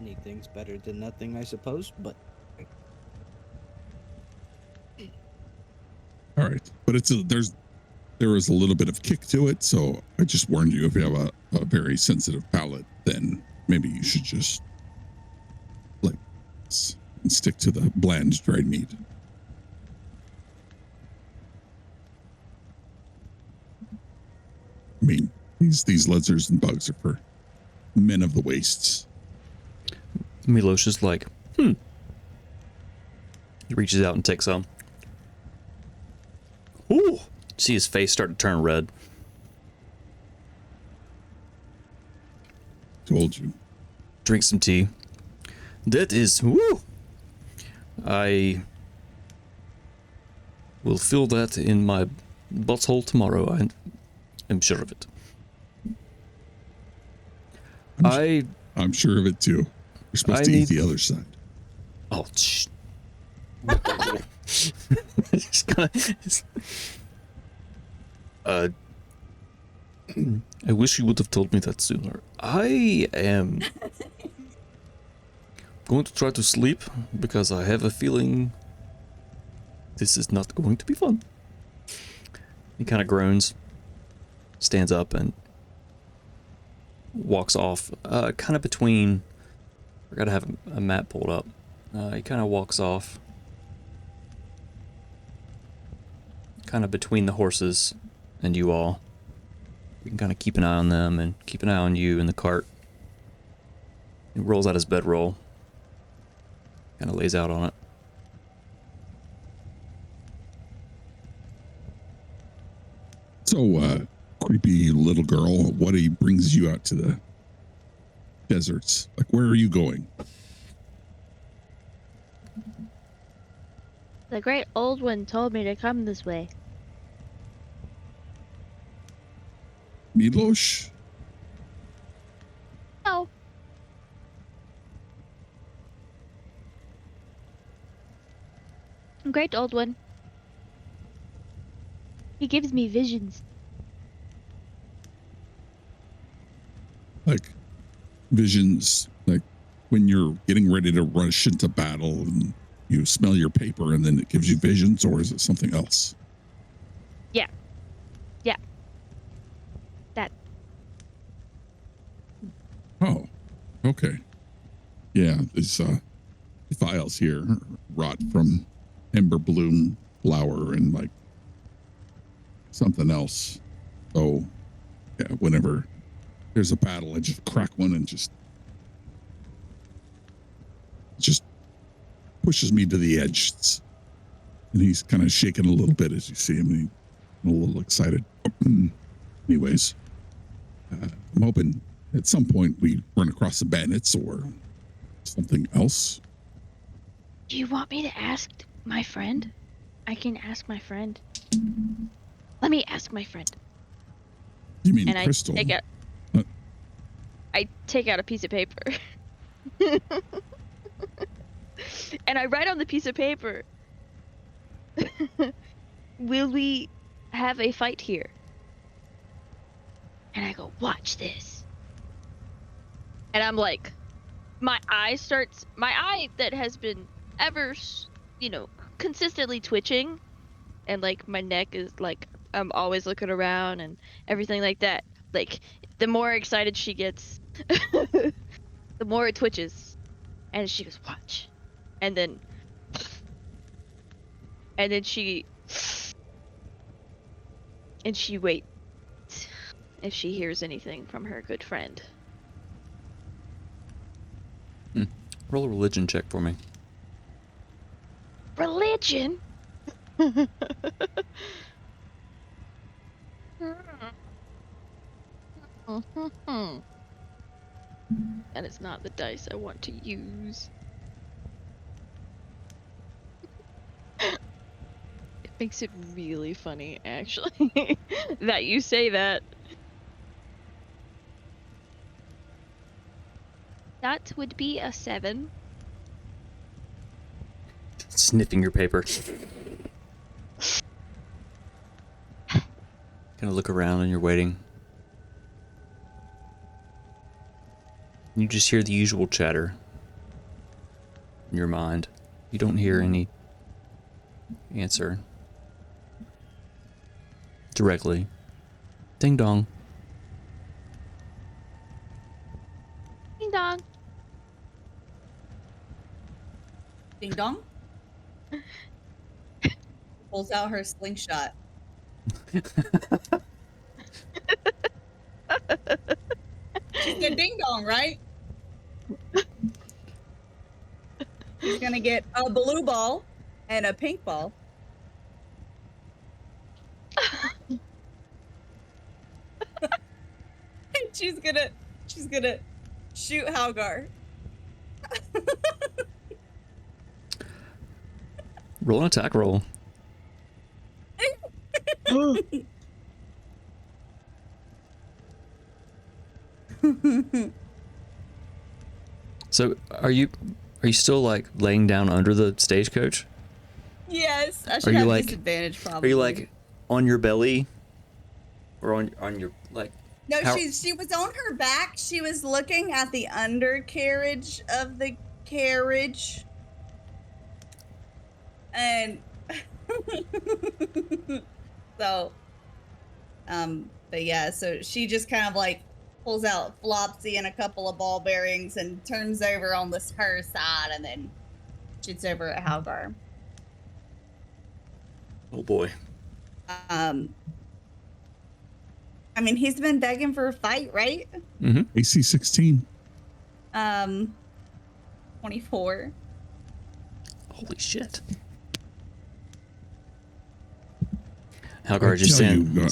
Anything's better than nothing, I suppose, but
All right, but there is a little bit of kick to it, so I just warned you, if you have a very sensitive palate, then maybe you should just stick to the bland dried meat. I mean, these lizards and bugs are for men of the wastes.
Milosh is like, He reaches out and takes some. Ooh! See his face start to turn red.
Told you.
Drink some tea. That is, woo! I will feel that in my butthole tomorrow. I am sure of it.
I'm sure of it too. You're supposed to eat the other side.
Oh, shh. Just kinda, I wish you would have told me that sooner. I am going to try to sleep because I have a feeling this is not going to be fun. He kind of groans, stands up, and walks off, kind of between. I gotta have a map pulled up. He kind of walks off, kind of between the horses and you all. You can kind of keep an eye on them and keep an eye on you in the cart. He rolls out his bedroll, kind of lays out on it.
So, creepy little girl, what brings you out to the deserts? Like, where are you going?
The great old one told me to come this way.
Milosh?
Great old one. He gives me visions.
Like visions, like when you're getting ready to rush into battle and you smell your paper and then it gives you visions, or is it something else?
Yeah. That.
Oh, okay. Yeah, these files here rot from ember bloom flower and like something else. So yeah, whenever there's a battle, I just crack one and just pushes me to the edge. And he's kind of shaking a little bit as you see him. And I'm a little excited. Anyways, I'm hoping at some point we run across the bandits or something else.
Do you want me to ask my friend? I can ask my friend. Let me ask my friend.
You mean
And
Crystal?
I take out a piece of paper. And I write on the piece of paper, will we have a fight here? And I go, watch this. And I'm like, my eye that has been ever, consistently twitching. And like my neck is like, I'm always looking around and everything like that. Like the more excited she gets, the more it twitches. And she goes, watch. And then she waits if she hears anything from her good friend.
Roll a religion check for me.
Religion? And it's not the dice I want to use. It makes it really funny, actually, that you say that. That would be a 7.
Sniffing your paper. Kind of look around and you're waiting. You just hear the usual chatter in your mind. You don't hear any answer directly. Ding dong.
Ding dong.
Ding dong. Pulls out her slingshot. She said ding dong, right? She's gonna get a blue ball and a pink ball. And she's gonna shoot Halgar.
Roll an attack roll. So are you still like laying down under the stagecoach?
Yes, I
Are
should
you
have
like-
disadvantage probably.
Are you like on your belly? Or on your like
No,
how-
she was on her back. She was looking at the undercarriage of the carriage. And so but yeah, so she just kind of like pulls out Flopsy and a couple of ball bearings and turns over on this her side and then shoots over at Halgar.
Oh boy.
I mean, he's been begging for a fight, right?
Mm-hmm.
AC 16.
24.
Holy shit. Halgar
I
just
tell
saying
you,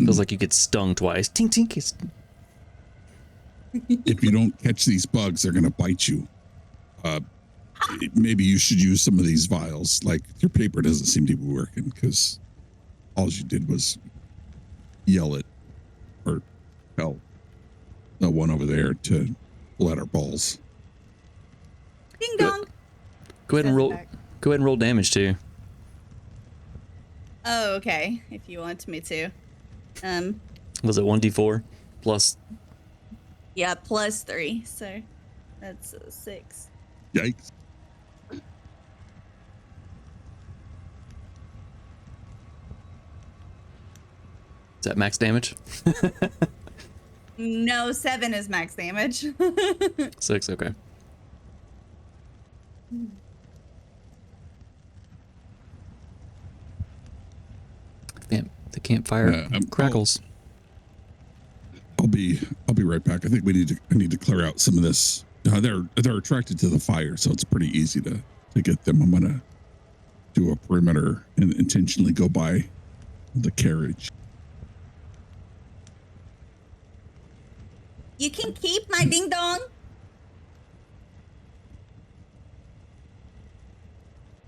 feels like you get stung twice. Tink tink.
If you don't catch these bugs, they're going to bite you. Maybe you should use some of these vials. Like, your paper doesn't seem to be working because all you did was yell at or tell the one over there to let our balls.
Ding dong.
Go ahead and roll. Go ahead and roll damage too.
Oh, okay. If you want me to.
Was it 1d4 plus?
Yeah, +3. So that's 6.
Yikes.
Is that max damage?
No, 7 is max damage.
6, okay. Damn, the campfire crackles.
I'll be right back. I think I need to clear out some of this. They're attracted to the fire, so it's pretty easy to get them. I'm gonna do a perimeter and intentionally go by the carriage.
You can keep my ding dong.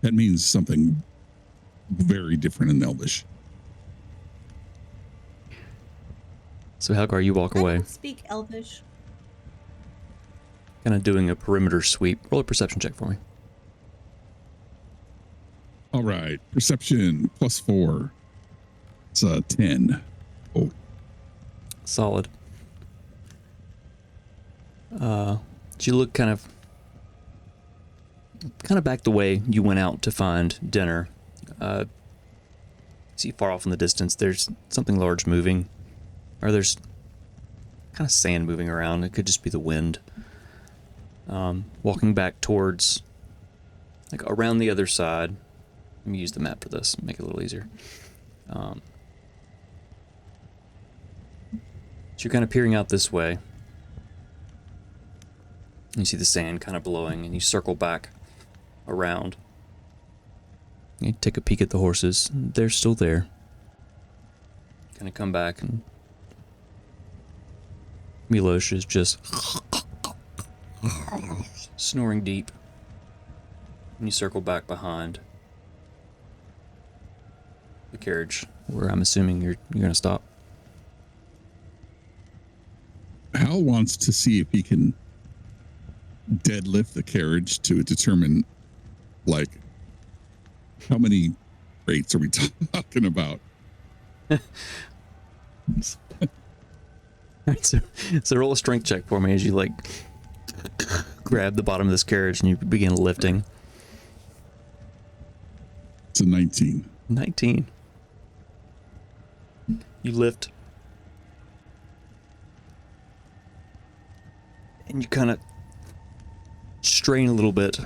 That means something very different in Elvish.
So Halgar, you walk
I
away,
don't speak Elvish.
kind of doing a perimeter sweep. Roll a perception check for me.
All right, perception +4. It's a 10. Oh,
Solid. You look kind of back the way you went out to find dinner. See far off in the distance, there's something large moving, or there's kind of sand moving around. It could just be the wind. Walking back towards, like around the other side. Let me use the map for this, make it a little easier. So you're kind of peering out this way. You see the sand kind of blowing, and you circle back around. You take a peek at the horses. They're still there. Kind of come back, and Milosh is just snoring deep. And you circle back behind the carriage, where I'm assuming you're gonna stop.
Hal wants to see if he can deadlift the carriage to determine, like, how many rates are we talking about?
So roll a strength check for me as you like grab the bottom of this carriage and you begin lifting.
It's a 19.
19. You lift. And you kind of strain a little bit.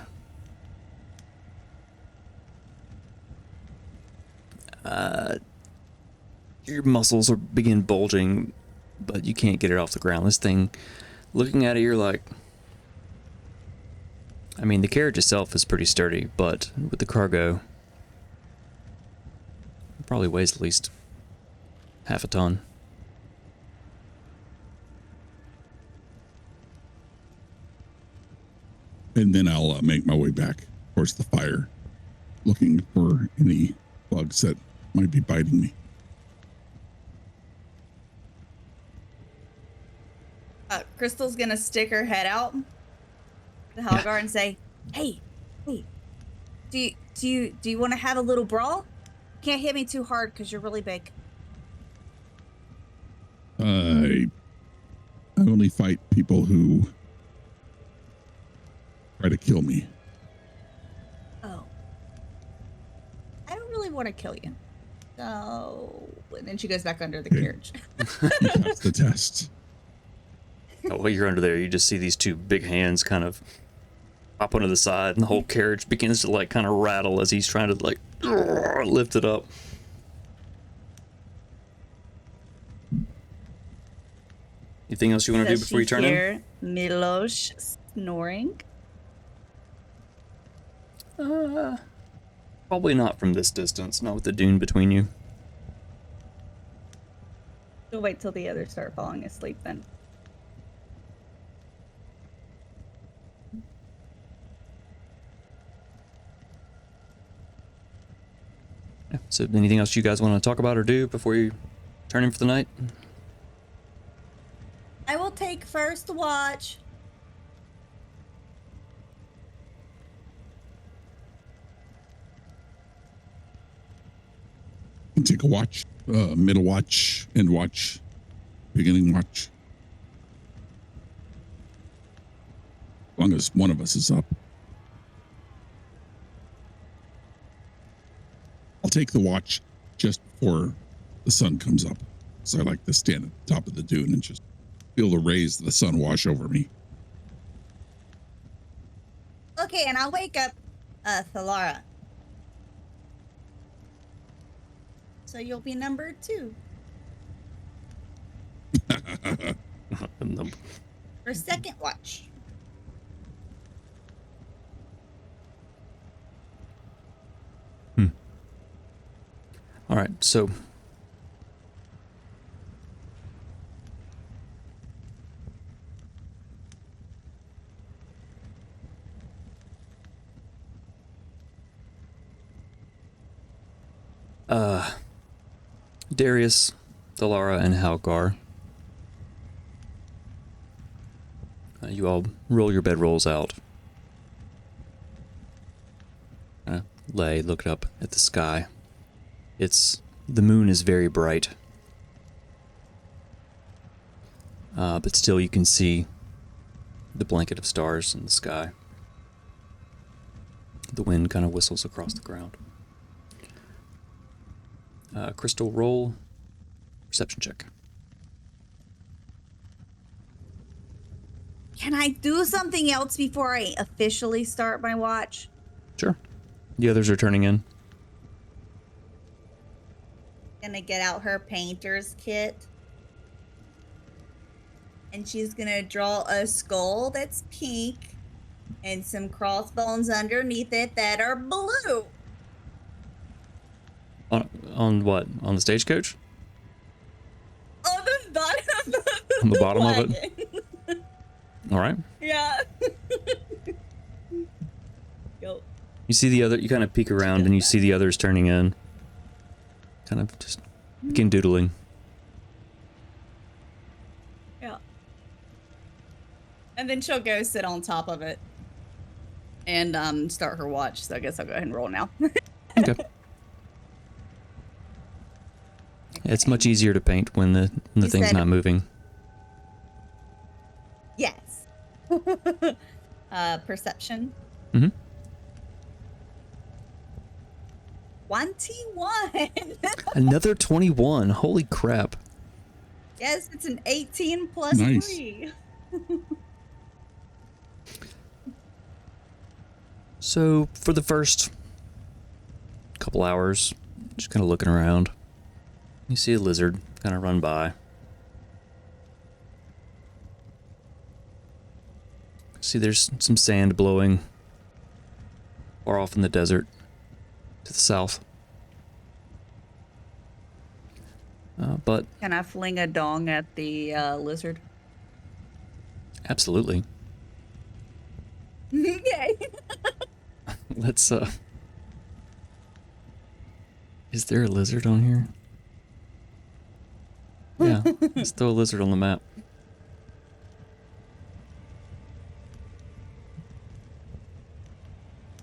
Your muscles begin bulging, but you can't get it off the ground. This thing, looking at it, you're like, I mean, the carriage itself is pretty sturdy, but with the cargo, it probably weighs at least half a ton.
And then I'll make my way back towards the fire, looking for any bugs that might be biting me.
Crystal's gonna stick her head out to Halgar and say, "Hey, do you want to have a little brawl? Can't hit me too hard because you're really big."
I only fight people who try to kill me.
Oh, I don't really want to kill you. So, and then she goes back under the carriage.
You pass the test.
While you're under there, you just see these two big hands kind of pop onto the side, and the whole carriage begins to like kind of rattle as he's trying to like lift it up. Anything else you want to do before you turn in?
Milosh snoring.
Probably not from this distance, not with the dune between you.
We'll wait till the others start falling asleep then.
Yeah. So anything else you guys want to talk about or do before you turn in for the night?
I will take first watch.
take a watch, middle watch, end watch, beginning watch. As long as one of us is up. I'll take the watch just before the sun comes up. So I like to stand at the top of the dune and just feel the rays of the sun wash over me.
Okay, and I'll wake up Thalara. So you'll be number 2. For second watch.
All right, so Darius, Thalara, and Halgar. You all roll your bedrolls out. Lay, look up at the sky. The moon is very bright. But still you can see the blanket of stars in the sky. The wind kind of whistles across the ground. Crystal, roll perception check.
Can I do something else before I officially start my watch?
Sure. The others are turning in.
Gonna get out her painter's kit. And she's gonna draw a skull that's pink and some crossbones underneath it that are blue.
On what? On the stagecoach?
On the bottom of
On the bottom of it?
wagon.
All right.
Yeah. Yo.
You see the other, you kind of peek around and you see the others turning in. Kind of just begin doodling.
Yeah. And then she'll go sit on top of it and start her watch. So I guess I'll go ahead and roll now.
Okay. It's much easier to paint when the thing's not moving.
Yes. Perception.
Mm-hmm.
21.
Another 21. Holy crap.
Yes, it's an 18 plus
Nice.
3.
So for the first couple hours, just kind of looking around, you see a lizard kind of run by. See there's some sand blowing far off in the desert to the south. But
Can I fling a dong at the lizard?
absolutely.
Okay.
Let's is there a lizard on here? Yeah, let's throw a lizard on the map.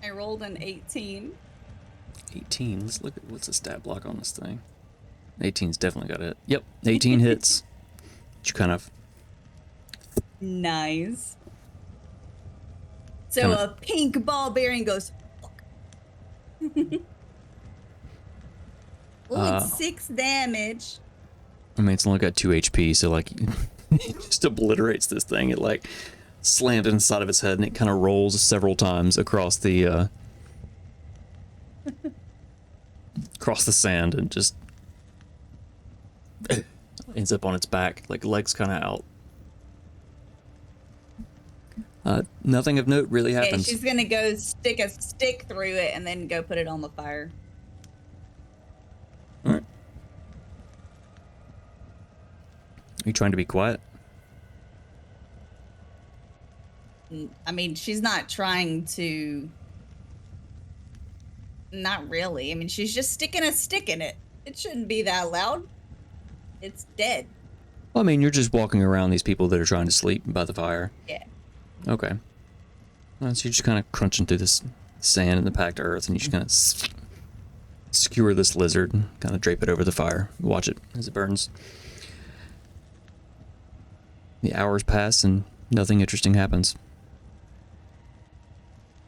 I rolled an 18.
18. Let's look at what's the stat block on this thing. 18's definitely got it. Yep, 18 hits. You kind of
Nice. So
Kinda-
a pink ball bearing goes. Fuck. Oh, it's 6 damage.
I mean, it's only got 2 HP, so like, it just obliterates this thing. It like slammed inside of its head, and it kind of rolls several times across the sand, and just ends up on its back, like legs kind of out. Nothing of note really
Yeah,
happens.
she's gonna go stick a stick through it and then go put it on the fire.
All right. Are you trying to be quiet?
I mean, she's not trying to. Not really. I mean, she's just sticking a stick in it. It shouldn't be that loud. It's dead.
Well, I mean, you're just walking around these people that are trying to sleep by the fire.
Yeah.
Okay. So you're just kind of crunching through this sand and the packed earth, and you just kind of skewer this lizard, kind of drape it over the fire, watch it as it burns. The hours pass and nothing interesting happens.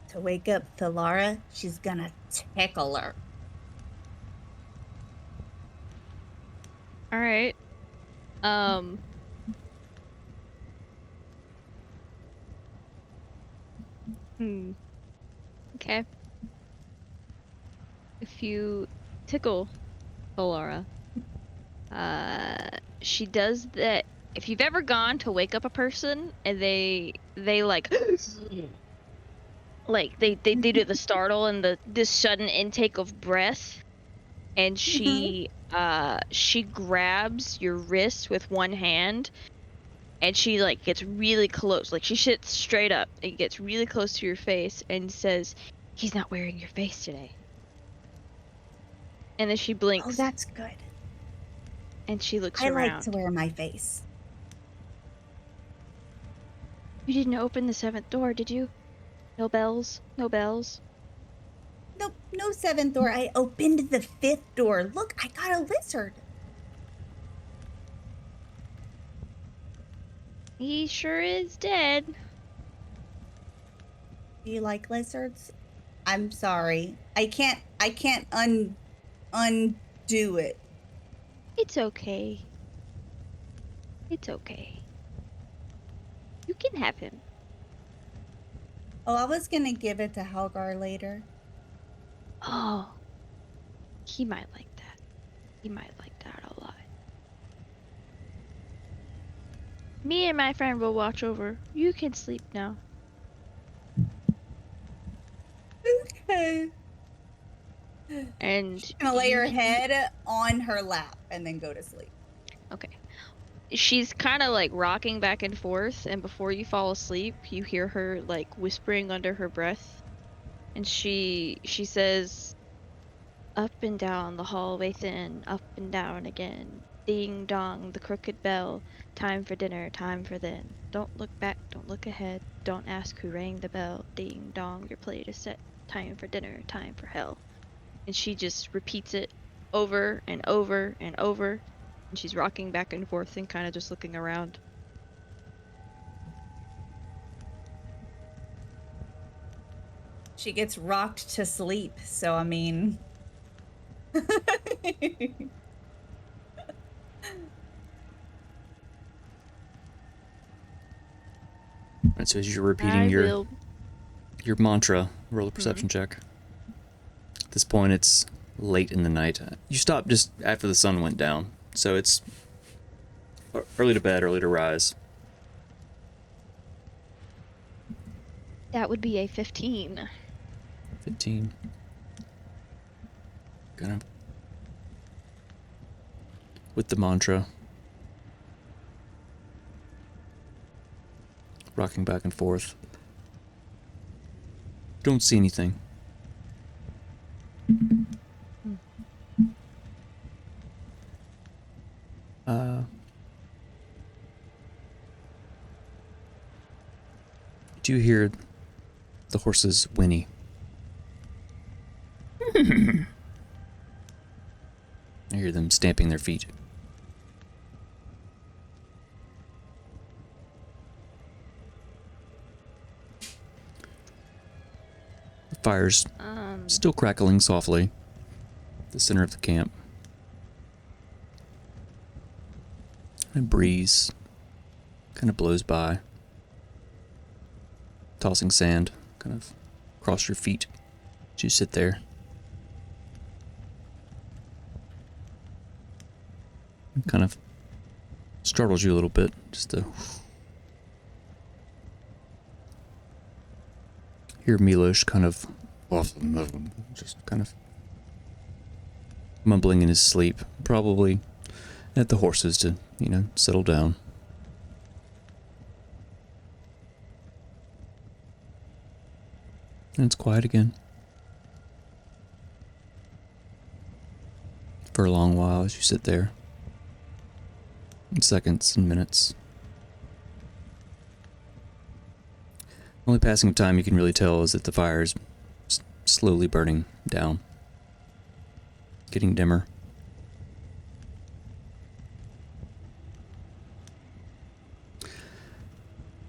To wake up Thalara, she's gonna tickle her.
All right. Okay. If you tickle Alara, she does that. If you've ever gone to wake up a person and they like they do the startle and this sudden intake of breath, and she grabs your wrist with one hand, and she like gets really close, like she sits straight up and gets really close to your face and says, "He's not wearing your face today." And then she blinks.
Oh, that's good.
And she looks
I
around.
like to wear my face.
You didn't open the 7th door, did you? No bells? No bells?
Nope, no 7th door. I opened the 5th door. Look, I got a lizard.
He sure is dead.
Do you like lizards? I'm sorry. I can't undo it.
It's okay. It's okay. You can have him.
Oh, I was gonna give it to Helgar later.
Oh. He might like that. He might like that a lot. Me and my friend will watch over. You can sleep now.
Okay.
And
She's gonna lay her head on her lap and then go to sleep.
Okay. She's kind of like rocking back and forth, and before you fall asleep, you hear her like whispering under her breath, and she says, "Up and down the hallway thin, up and down again. Ding dong, the crooked bell. Time for dinner, time for then. Don't look back, don't look ahead. Don't ask who rang the bell. Ding dong, your plate is set. Time for dinner, time for hell." And she just repeats it over and over and over. And she's rocking back and forth and kind of just looking around.
She gets rocked to sleep, so I mean...
And so as you're repeating your mantra, roll a perception check. At this point, it's late in the night. You stop just after the sun went down, so it's early to bed, early to rise.
That would be a 15.
15. Gonna with the mantra, rocking back and forth. Don't see anything. Do you hear the horses whinny? I hear them stamping their feet. The fire's still crackling softly at the center of the camp. And a breeze kind of blows by, tossing sand kind of across your feet as you sit there. It kind of startles you a little bit, just to hear Milosh kind of just kind of mumbling in his sleep, probably at the horses to, settle down. And it's quiet again. For a long while as you sit there. In seconds and minutes. Only passing of time you can really tell is that the fire is slowly burning down. getting dimmer.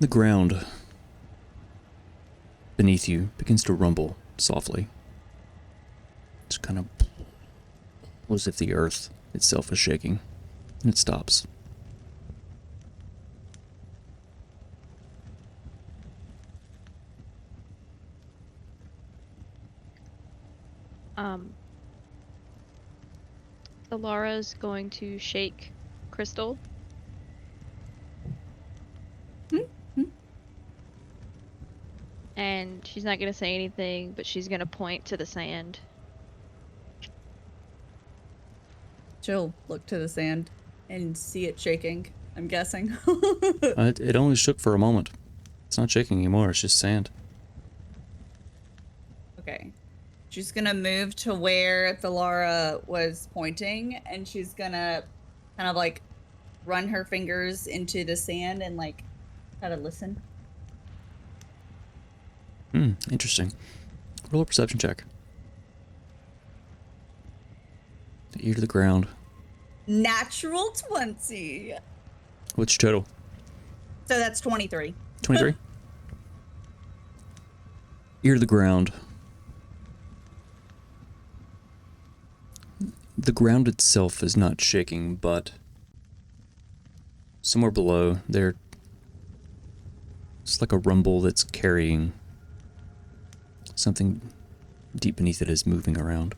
The ground beneath you begins to rumble softly. It's kind of as if the earth itself is shaking, and it stops.
Alara's going to shake Crystal. And she's not going to say anything, but she's going to point to the sand.
She'll look to the sand and see it shaking, I'm guessing.
It only shook for a moment. It's not shaking anymore, it's just sand.
Okay. She's gonna move to where Thalara was pointing, and she's gonna kind of like run her fingers into the sand and like try to listen.
Interesting. Roll a perception check. The ear to the ground.
Natural 20.
What's your total?
So that's 23.
23? Ear to the ground. The ground itself is not shaking, but somewhere below there, it's like a rumble that's carrying something deep beneath it is moving around.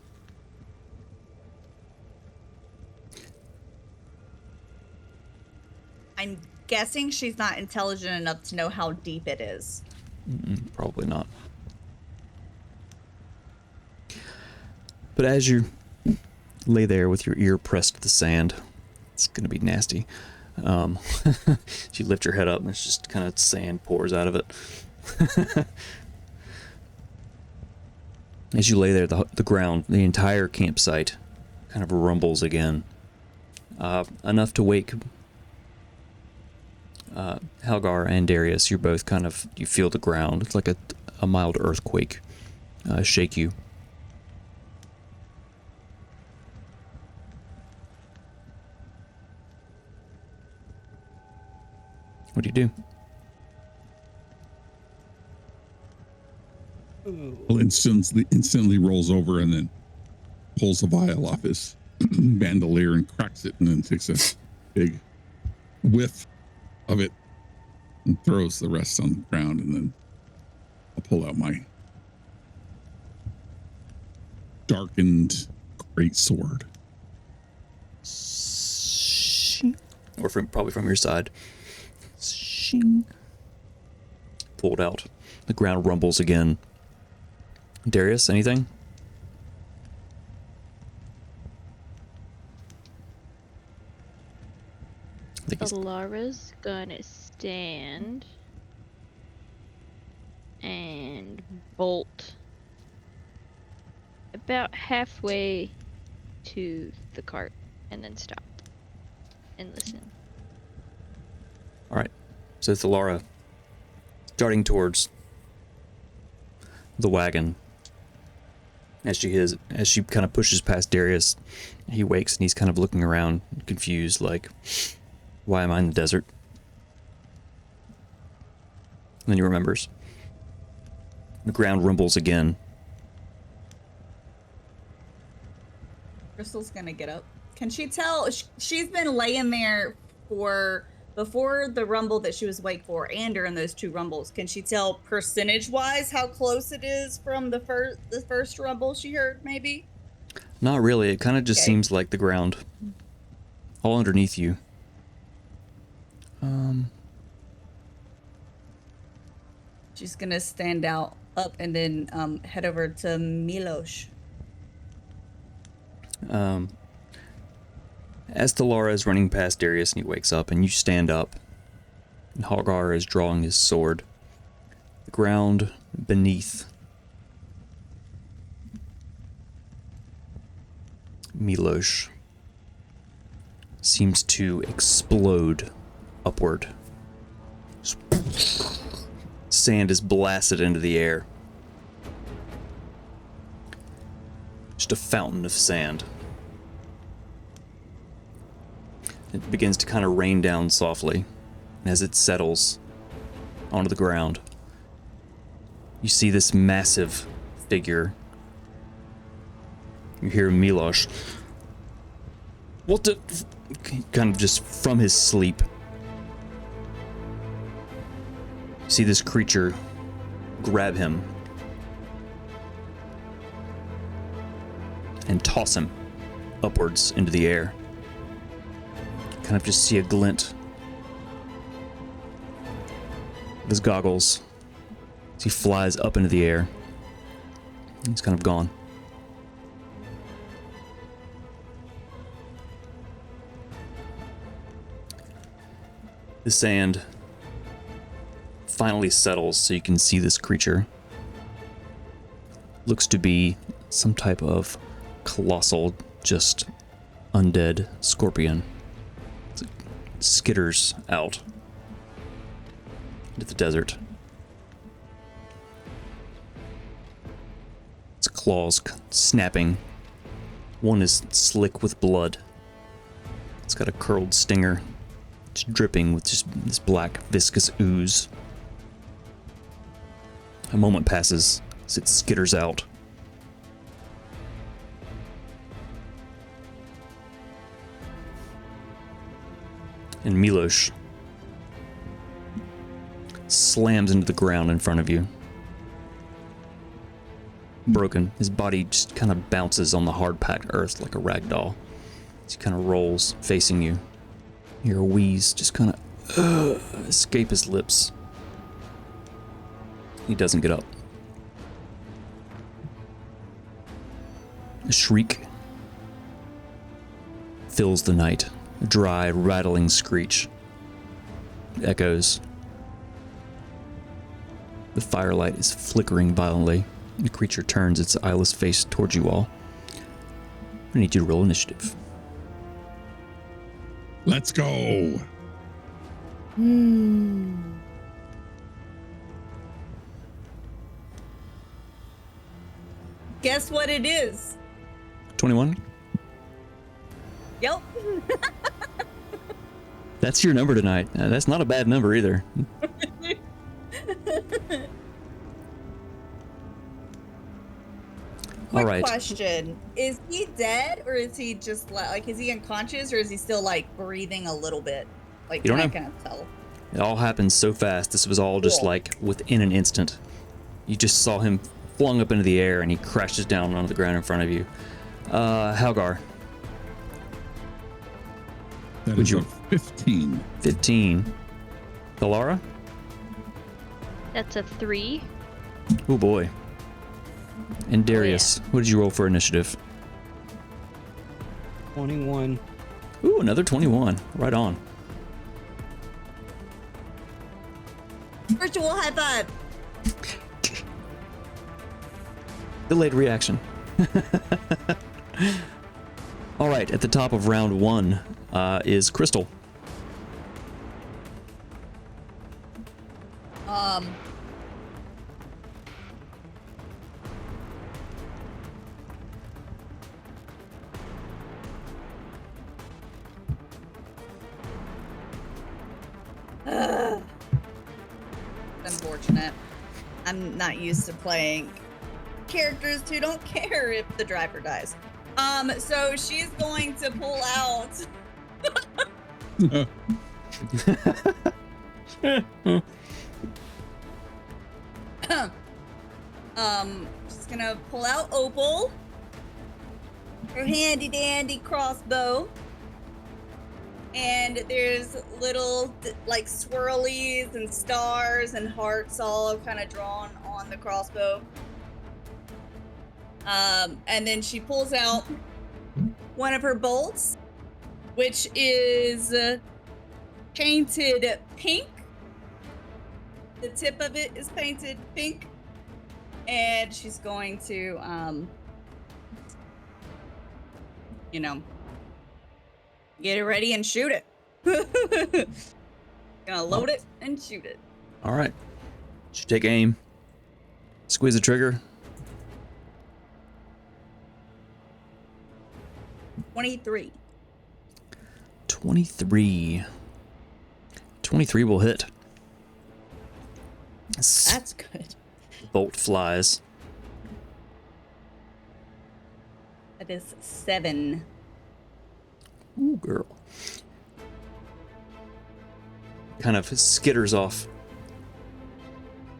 I'm guessing she's not intelligent enough to know how deep it is.
Probably not. But as you lay there with your ear pressed to the sand, it's going to be nasty. You lift your head up and it's just kind of sand pours out of it. As you lay there, the ground, the entire campsite kind of rumbles again. Enough to wake Halgar and Darius. You're both kind of, you feel the ground. It's like a mild earthquake shake you. What do you do?
Well, instantly rolls over and then pulls a vial off his bandolier and cracks it, and then takes a big whiff of it and throws the rest on the ground. And then I'll pull out my darkened great sword.
Or probably from your side. Shing. Pulled out. The ground rumbles again. Darius, anything?
Alara's gonna stand and bolt about halfway to the cart and then stop and listen.
All right. So Thalara, darting towards the wagon. As she kind of pushes past Darius, he wakes and he's kind of looking around, confused, like, why am I in the desert? And then he remembers. The ground rumbles again.
Crystal's gonna get up. Can she tell? She's been laying there for before the rumble that she was awake for, and during those two rumbles. Can she tell percentage-wise how close it is from the first rumble she heard? Maybe.
Not really. It kind of just seems like the ground, all underneath you.
She's gonna stand up and then head over to Milosh.
As Thalara is running past Darius and he wakes up and you stand up, and Halgar is drawing his sword, the ground beneath Milosh seems to explode upward. Sand is blasted into the air. Just a fountain of sand. It begins to kind of rain down softly. And as it settles onto the ground, you see this massive figure. You hear Milosh. What the? Kind of just from his sleep. You see this creature grab him and toss him upwards into the air. Kind of just see a glint of his goggles as he flies up into the air. He's kind of gone. The sand finally settles so you can see this creature. Looks to be some type of colossal, just undead scorpion. It skitters out into the desert. Its claws snapping. One is slick with blood. It's got a curled stinger. It's dripping with just this black, viscous ooze. A moment passes as it skitters out. And Milosh slams into the ground in front of you. Broken. His body just kind of bounces on the hard-packed earth like a rag doll. As he kind of rolls, facing you. Your wheeze just kind of escape his lips. He doesn't get up. A shriek fills the night. A dry, rattling screech echoes. The firelight is flickering violently. The creature turns its eyeless face towards you all. I need you to roll initiative.
Let's go.
Guess what it is?
21?
Yep.
That's your number tonight. That's not a bad number either.
Quick
All right.
question. Is he dead or is he just like, is he unconscious or is he still like breathing a little bit? Like,
You don't
I
know.
can't tell.
It all happened so fast. This was all just
Cool.
like within an instant. You just saw him flung up into the air and he crashes down onto the ground in front of you. Halgar,
That
Would
is
you-
a 15.
15. Thalara?
That's a 3.
Oh boy. And Darius, what did you roll for initiative?
21.
Ooh, another 21. Right on.
Virtual high five.
Delayed reaction. All right, at the top of round 1 is Crystal.
Unfortunate. I'm not used to playing characters who don't care if the driver dies. So she's going to pull out. She's gonna pull out Opal, her handy dandy crossbow, and there's little like swirlies and stars and hearts all kind of drawn on the crossbow. And then she pulls out one of her bolts, which is painted pink. The tip of it is painted pink. And she's going to, get it ready and shoot it. Gonna load it and shoot it.
All right. Should take aim. Squeeze the trigger.
23.
23. 23 will hit.
That's good.
Bolt flies.
That is 7.
Ooh, girl. Kind of skitters off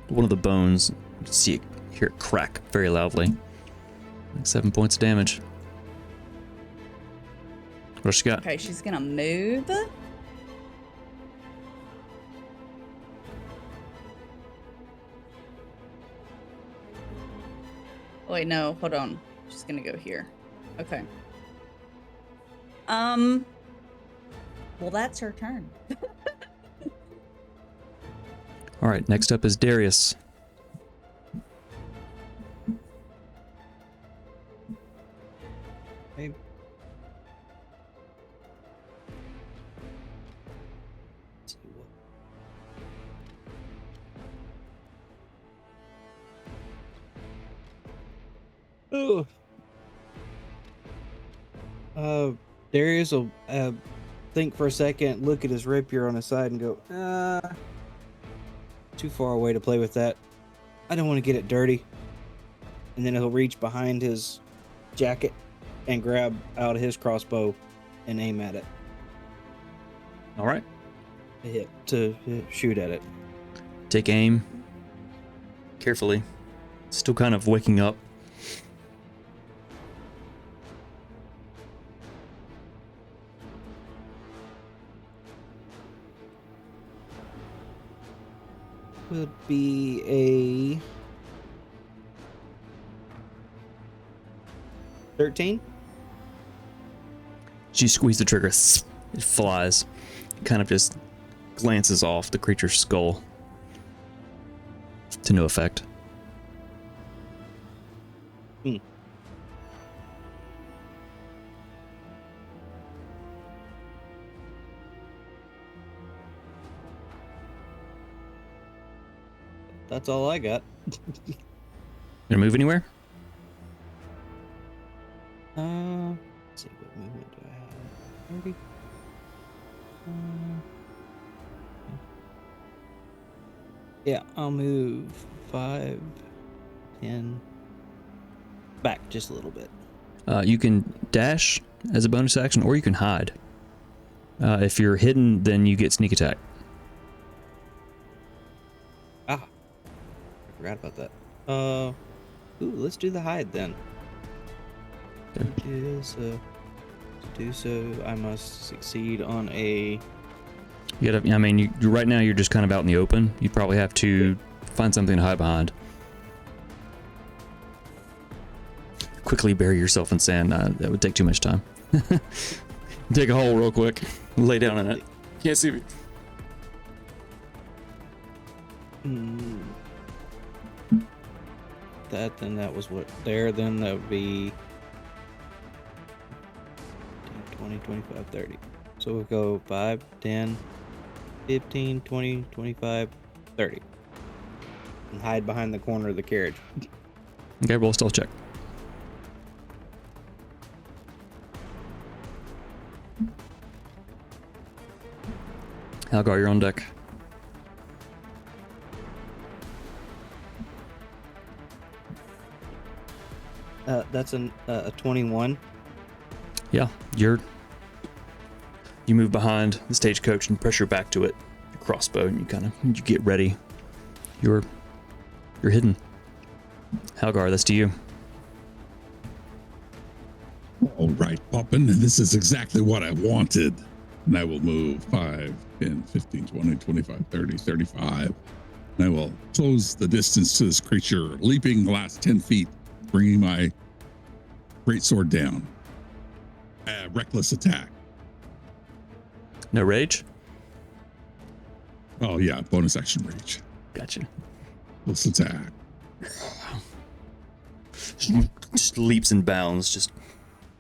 one of the bones. See it, hear it crack very loudly. Like 7 points of damage. What she got?
Okay, she's gonna move. Oh, wait, no, hold on. She's gonna go here. Okay. Well, that's her turn.
All right, next up is Darius.
Hey. Let's see what. Oh. Darius will think for a second, look at his rapier on his side, and go, too far away to play with that. I don't want to get it dirty. And then he'll reach behind his jacket and grab out his crossbow and aim at it.
All right.
To shoot at it.
Take aim. Carefully. Still kind of waking up.
Would be a 13.
She squeezed the trigger. It flies. It kind of just glances off the creature's skull. To no effect.
That's all I got.
Gonna move anywhere?
Let's see, what movement do I have? 30. Yeah, I'll move 5, 10, back just a little bit.
You can dash as a bonus action, or you can hide. If you're hidden, then you get sneak attack.
I forgot about that. Let's do the hide then.
Okay.
To do so, I must succeed on a.
You gotta, I mean, you right now you're just kind of out in the open. You probably have to find something to hide behind. Quickly bury yourself in sand. That would take too much time. Dig a hole real quick. Lay down in it. Can't see me.
That was what there. Then that would be 10, 20, 25, 30. So we'll go 5, 10, 15, 20, 25, 30. And hide behind the corner of the carriage.
Okay, roll a stealth check. Halgar, you're on deck.
That's a 21.
Yeah, you move behind the stagecoach and press your back to it, your crossbow, and you get ready. You're hidden. Halgar, that's to you.
All right, Poppin, this is exactly what I wanted. And I will move 5, 10, 15, 20, 25, 30, 35. And I will close the distance to this creature, leaping the last 10 feet, bringing my greatsword down. Reckless attack.
No rage?
Oh, yeah, bonus action rage.
Gotcha.
Reckless attack.
Just leaps and bounds, just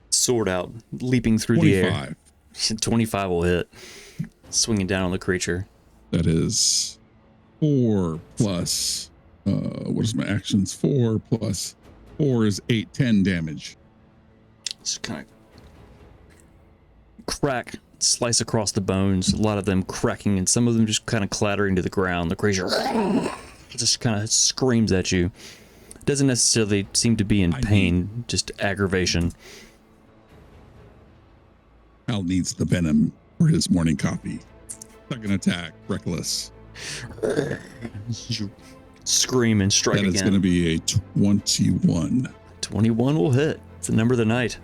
sword out, leaping through the air. 25 will hit. Swinging down on the creature.
That is 4 plus, what is my actions? 4 plus 4 is 8, 10 damage.
Just kind of crack. slice across the bones, a lot of them cracking and some of them just kind of clattering to the ground. The creature just kind of screams at you. Doesn't necessarily seem to be in pain, just aggravation.
Hal needs the venom for his morning coffee. Second attack, reckless.
You scream and strike
That
again.
is going to be a 21.
21 will hit. It's the number of the night.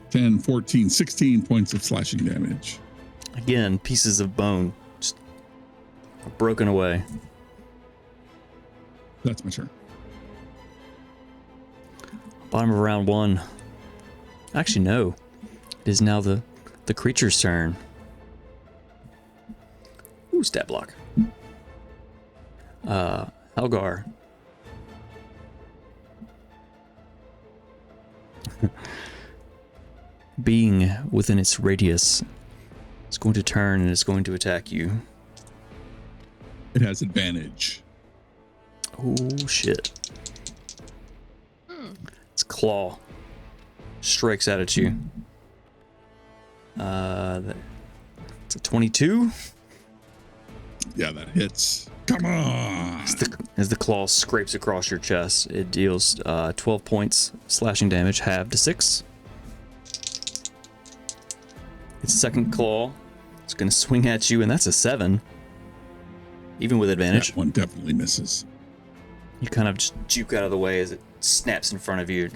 10, 14, 16 points of slashing damage.
Again, pieces of bone just broken away.
That's my turn.
Bottom of round 1. Actually, no. It is now the creature's turn. Ooh, stat block. Helgar. Being within its radius, it's going to turn and it's going to attack you.
It has advantage.
Oh, shit. Its claw strikes out at you. It's a 22.
Yeah, that hits. Come on.
As the claw scrapes across your chest, it deals 12 points slashing damage, halved to 6. Its second claw is going to swing at you, and that's a 7. Even with advantage.
That one definitely misses.
You kind of just juke out of the way as it snaps in front of you.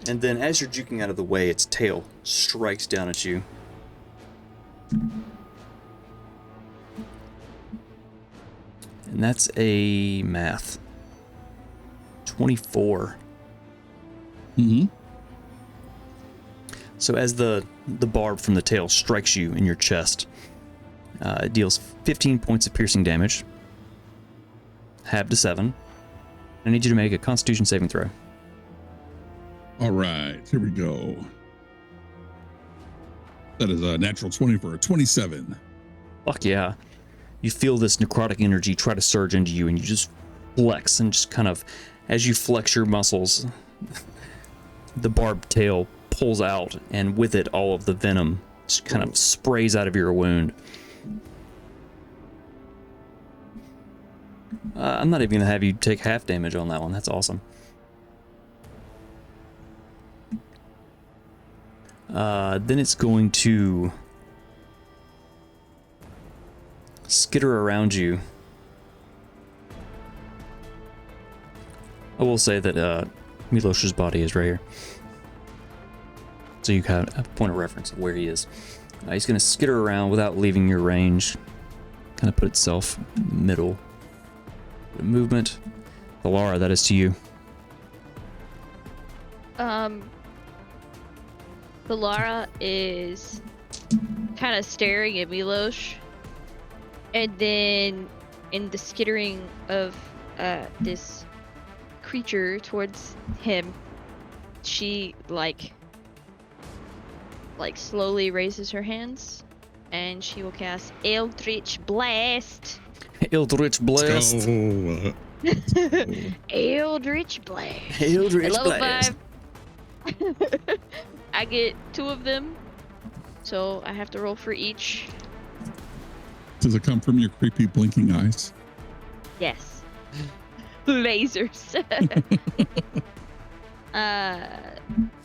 And then as you're juking out of the way, its tail strikes down at you. And that's a math. 24.
Mm-hmm.
So as the barb from the tail strikes you in your chest, it deals 15 points of piercing damage, halved to 7. I need you to make a Constitution saving throw.
All right, here we go. That is a natural 20 for a 27.
Fuck yeah. You feel this necrotic energy try to surge into you, and you just flex, and just kind of, as you flex your muscles, the barbed tail pulls out, and with it, all of the venom just kind of sprays out of your wound. I'm not even going to have you take half damage on that one. That's awesome. Then it's going to skitter around you. I will say that Milosh's body is right here, so you have a point of reference of where he is. He's going to skitter around without leaving your range, kind of put itself in the middle. Movement. Alara, that is to you.
Alara is kind of staring at Milosh, and then in the skittering of this creature towards him, she like slowly raises her hands, and she will cast Eldritch Blast.
Eldritch Blast.
Let's go.
Eldritch Blast.
Eldritch
At level
Blast.
5, I get 2 of them, so I have to roll for each.
Does it come from your creepy blinking eyes?
Yes. Lasers.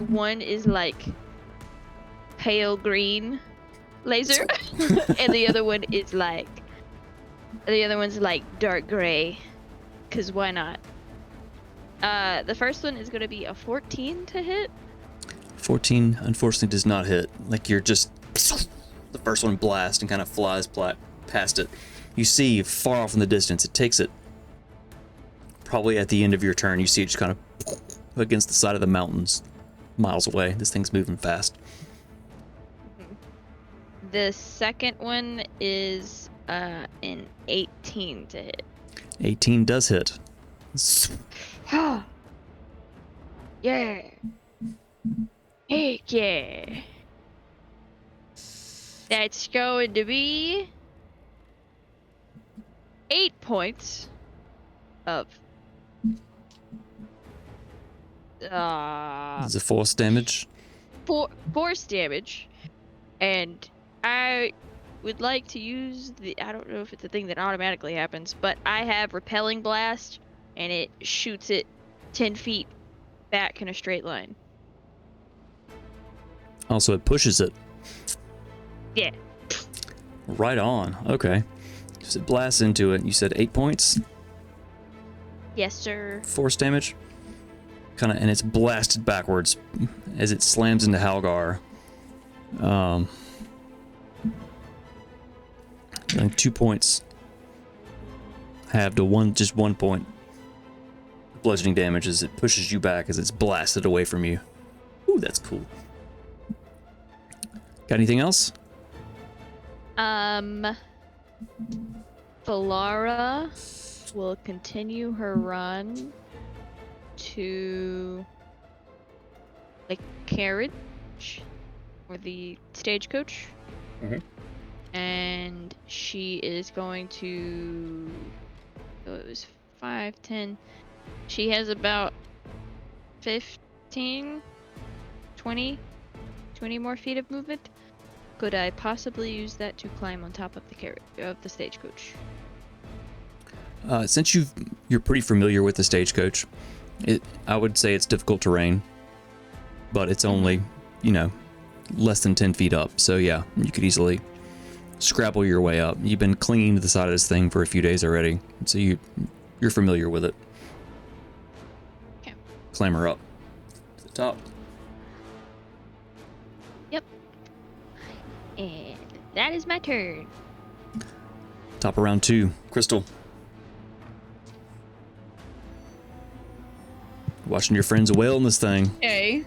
One is like pale green laser, and the other one is like dark gray. 'Cause why not? The first one is gonna be a 14 to hit.
14 unfortunately does not hit. Like you're just the first one blasts and kind of flies past it. You see far off in the distance, it takes it probably at the end of your turn. You see it just kind of against the side of the mountains miles away. This thing's moving fast.
The second one is an 18 to hit.
18 does hit.
Yeah. Heck yeah. That's going to be 8 points of
Is it force damage?
Force damage, and I would like to use the, I don't know if it's a thing that automatically happens, but I have repelling blast, and it shoots it 10 feet back in a straight line.
Also, it pushes it.
Yeah.
Right on. Okay. So it blasts into it. You said 8 points
Yes, sir.
force damage. And it's blasted backwards as it slams into Halgar. And 2 points. Halved to just 1 point. Bludgeoning damage as it pushes you back as it's blasted away from you. Ooh, that's cool. Got anything else?
Valara will continue her run to the carriage or the stagecoach.
Mhm.
And she is going to, so it was 5, 10. She has about 15, 20 more feet of movement. Could I possibly use that to climb on top of the carriage of the stagecoach?
Since you're pretty familiar with the stagecoach, I would say it's difficult terrain, but it's only, less than 10 feet up. So yeah, you could easily scrabble your way up. You've been clinging to the side of this thing for a few days already, so you're familiar with it.
Okay.
Clamber up to the top.
Yep. And that is my turn.
Top of round 2, Crystal. Watching your friends wail in this thing.
Okay.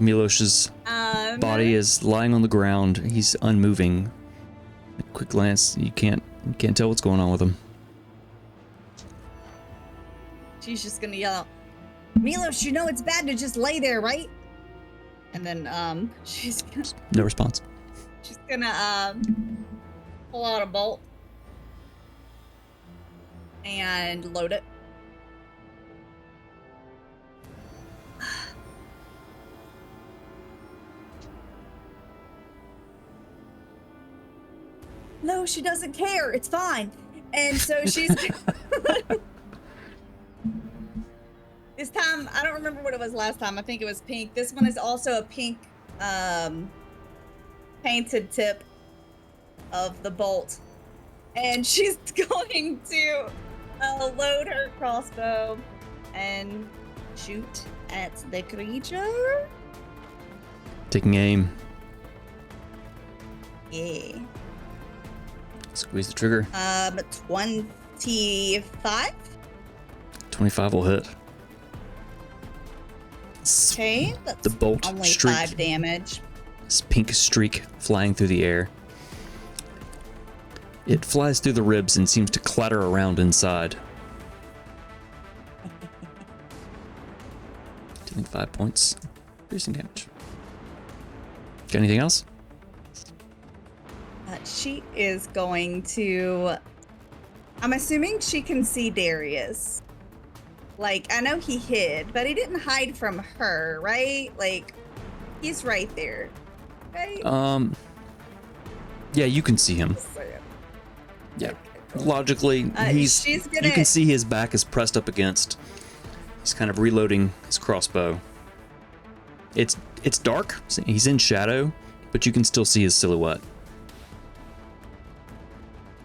Milosh's body is lying on the ground. He's unmoving. A quick glance, you can't tell what's going on with him.
She's just gonna yell out, Milosh, you know it's bad to just lay there, right? And then she's
No response.
gonna pull out a bolt and load it. No, she doesn't care. It's fine. And so she's this time, I don't remember what it was last time. I think it was pink. This one is also a pink painted tip of the bolt. And she's going to load her crossbow and shoot at the creature.
Taking aim.
Yeah.
Squeeze the trigger.
25.
25 will hit.
Okay, that's
The bolt
only
streak.
5 damage.
This pink streak flying through the air. It flies through the ribs and seems to clatter around inside. Dealing 5 points. Piercing damage. Got anything else?
She is going to. I'm assuming she can see Darius. Like, I know he hid, but he didn't hide from her, right? Like, he's right there, right?
Yeah, you can see him. Yeah. Logically, you can see his back is pressed up against. He's kind of reloading his crossbow. It's dark. He's in shadow, but you can still see his silhouette.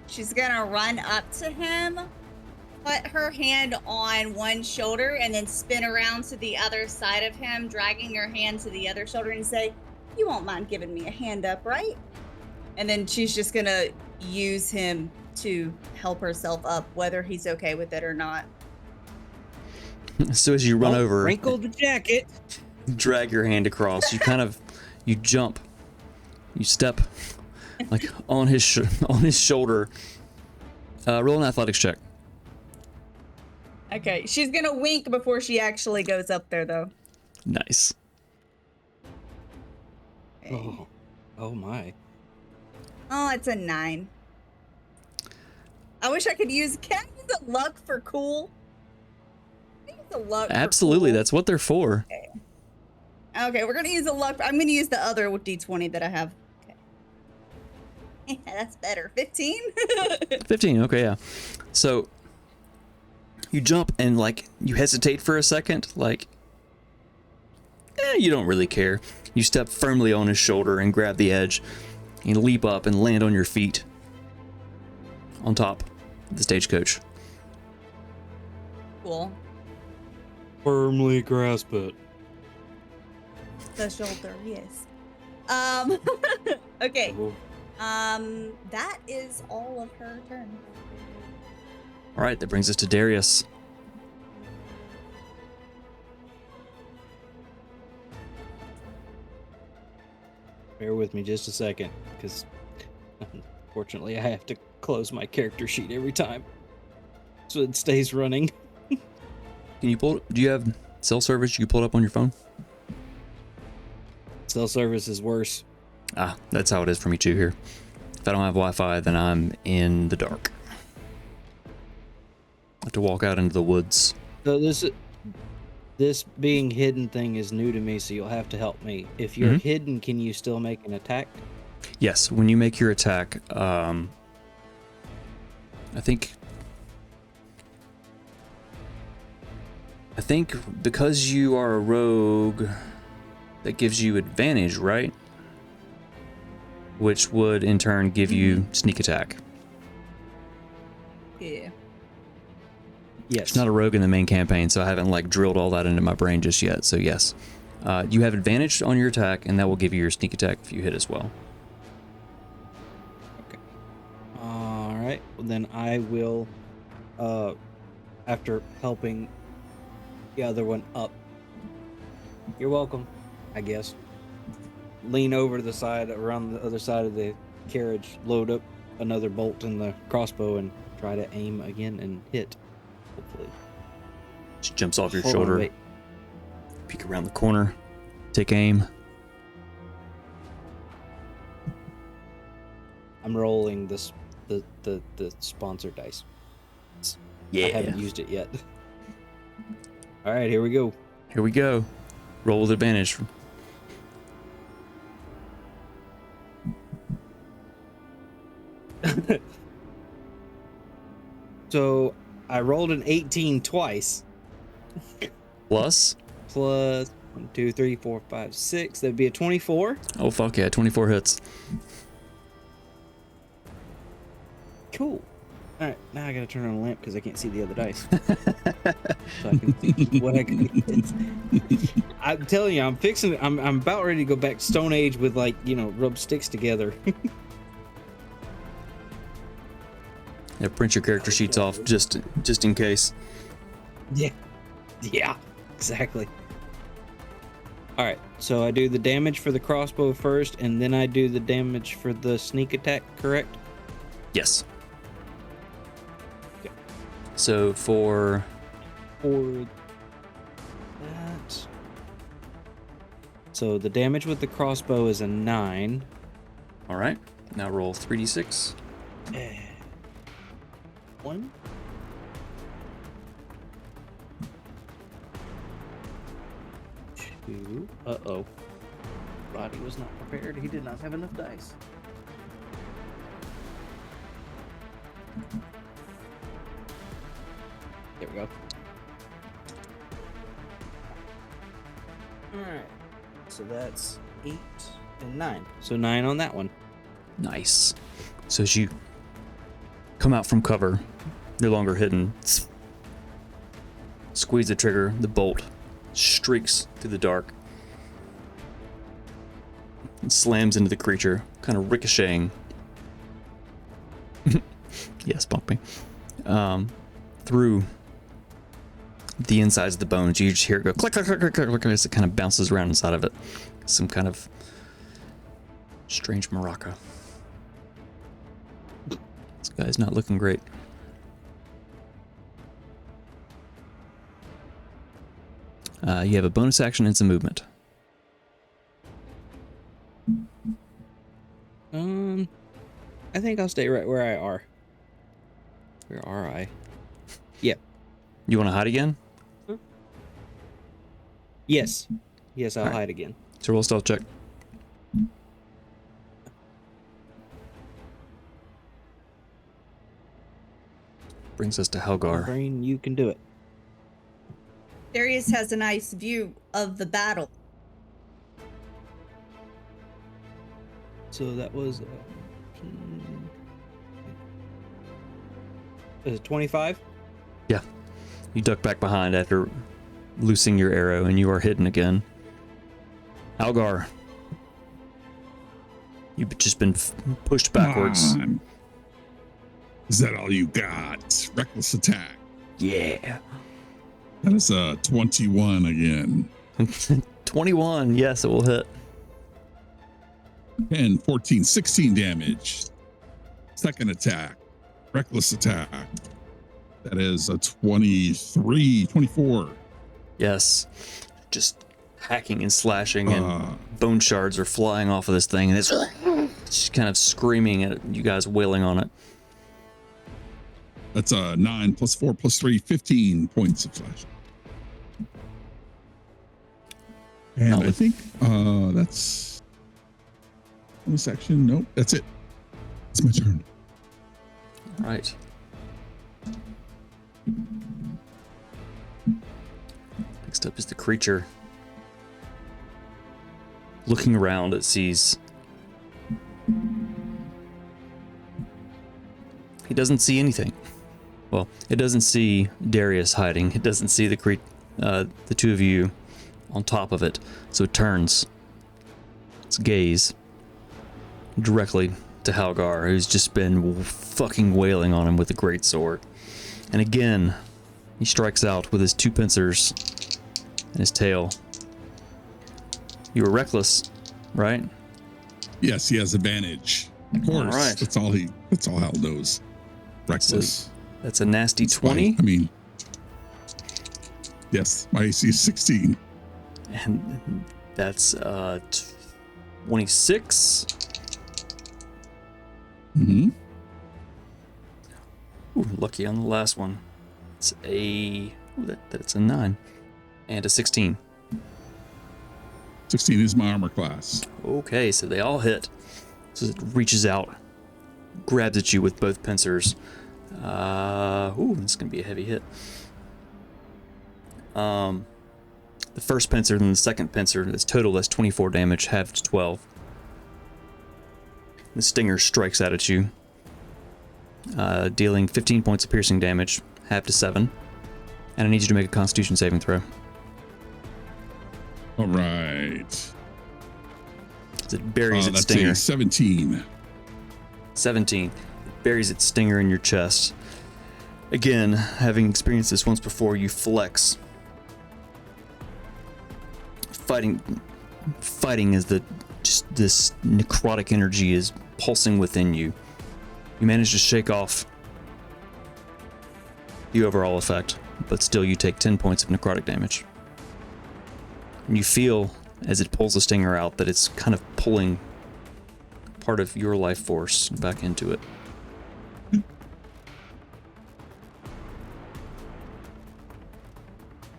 She's gonna run up to him, put her hand on one shoulder, and then spin around to the other side of him, dragging her hand to the other shoulder and say, "You won't mind giving me a hand up, right?" And then she's just gonna use him to help herself up, whether he's okay with it or not.
So as you run over,
wrinkle the jacket.
drag your hand across. You jump, you step like on his shoulder. Roll an athletics check.
Okay, she's gonna wink before she actually goes up there, though.
Nice.
Okay.
Oh my.
Oh, it's a 9. I wish I could use. Can I use a luck for cool? The luck. for
Absolutely,
cool.
that's what they're for.
Okay, we're gonna use the luck. I'm gonna use the other D20 that I have. Okay. That's better. 15.
15. Okay, yeah. So you jump and like you hesitate for a second, like you don't really care. You step firmly on his shoulder and grab the edge. You leap up and land on your feet on top of the stagecoach.
Cool.
Firmly grasp it.
The shoulder, yes. Okay. That is all of her turn.
All right, that brings us to Darius.
Bear with me just a second, because unfortunately I have to close my character sheet every time, so it stays running.
Can you pull? Do you have cell service you can pull it up on your phone?
Cell service is worse.
Ah, that's how it is for me too here. If I don't have Wi-Fi, then I'm in the dark. I have to walk out into the woods.
So this being hidden thing is new to me, so you'll have to help me. If you're hidden, can you still make an attack?
Yes, when you make your attack, I think because you are a rogue, that gives you advantage, right? Which would in turn give you sneak attack.
Yeah.
Yes.
It's not a rogue in the main campaign, so I haven't like drilled all that into my brain just yet. So yes, you have advantage on your attack, and that will give you your sneak attack if you hit as well.
Okay. All right. Well, then I will, after helping the other one up. You're welcome, I guess. Lean over to the side, around the other side of the carriage, load up another bolt in the crossbow, and try to aim again and hit. Hopefully.
Just jumps off your
Hold on,
shoulder.
wait.
Peek around the corner. Take aim.
I'm rolling this the sponsor dice.
Yeah.
I haven't used it yet. All right, here we go.
Here we go. Roll with advantage.
So I rolled an 18 twice.
Plus.
Plus 1, 2, 3, 4, 5, 6. That'd be a 24.
Oh fuck yeah! 24 hits.
Cool. All right, now I gotta turn on a lamp because I can't see the other dice. So I can see what I can hit. I'm telling you, I'm about ready to go back to Stone Age with, like, rub sticks together.
Yeah, print your character sheets off just in case.
Yeah, exactly. All right, so I do the damage for the crossbow first, and then I do the damage for the sneak attack, correct?
Yes. Okay. So for
that. So the damage with the crossbow is a 9.
all right, now roll 3d6.
1. 2. Uh-oh. Roddy was not prepared. He did not have enough dice. There we go. Alright. So that's 8 and 9. So 9 on that one.
Nice. So as you come out from cover, no longer hidden, squeeze the trigger, the bolt streaks through the dark and slams into the creature, kind of ricocheting. Yes, bump me. Through the insides of the bones. You just hear it go click, click, click, click, click, click, as it kind of bounces around inside of it. Some kind of strange maraca. This guy's not looking great. You have a bonus action and some movement.
I think I'll stay right where I are. Where are I? Yep.
You want to hide again?
Yes. Yes, I'll
Alright.
hide again.
So roll stealth check. Brings us to Helgar.
Brain, you can do it.
Darius has a nice view of the battle.
So that was 25?
You duck back behind after loosing your arrow, and you are hidden again. Algar, you've just been pushed backwards.
Come on. Is that all you got? Reckless attack.
Yeah.
That is a 21 again.
21. Yes, it will hit.
10, 14, 16 damage. Second attack. Reckless attack. That is a 23, 24.
Yes. Just hacking and slashing, and bone shards are flying off of this thing, and it's just kind of screaming at you guys, wailing on it.
That's a 9 plus 4 plus 3, 15 points of slashing. And I think that's bonus action. Nope, that's it. It's my turn.
All right. Next up is the creature. Looking around, it sees. He doesn't see anything. Well, it doesn't see Darius hiding. It doesn't see the two of you on top of it. So it turns its gaze directly to Halgar, who's just been fucking wailing on him with a greatsword. And again, he strikes out with his two pincers and his tail. You were reckless, right?
Yes, he has advantage. Of course.
All right.
That's all Hal knows. Reckless.
That's a nasty
That's why-
20.
I mean, yes, my AC is 16.
And that's 26.
Mm-hmm.
Ooh, lucky on the last one. It's that's a 9. And a 16.
16 is my armor class.
Okay, so they all hit. So it reaches out, grabs at you with both pincers. Ooh, this is gonna be a heavy hit. The first pincer and the second pincer, that's 24 damage, halved to 12. The stinger strikes out at you, dealing 15 points of piercing damage, halved to 7. And I need you to make a Constitution saving throw.
All right.
It buries its
that's
stinger.
a 17.
17. It buries its stinger in your chest. Again, having experienced this once before, you flex. Fighting as this necrotic energy is pulsing within you. You manage to shake off the overall effect, but still you take 10 points of necrotic damage. And you feel, as it pulls the stinger out, that it's kind of pulling part of your life force back into it.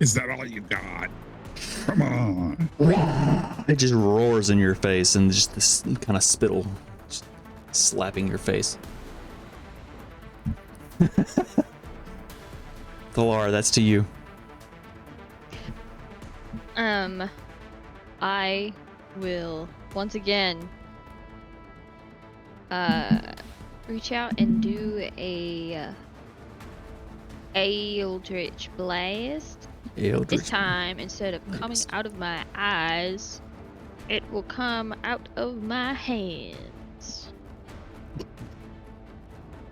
Is that all you got? Come on.
It just roars in your face, and just this kind of spittle just slapping your face. Thalar, that's to you.
I will once again reach out and do a Eldritch Blast. This time, instead of coming out of my eyes, it will come out of my hands.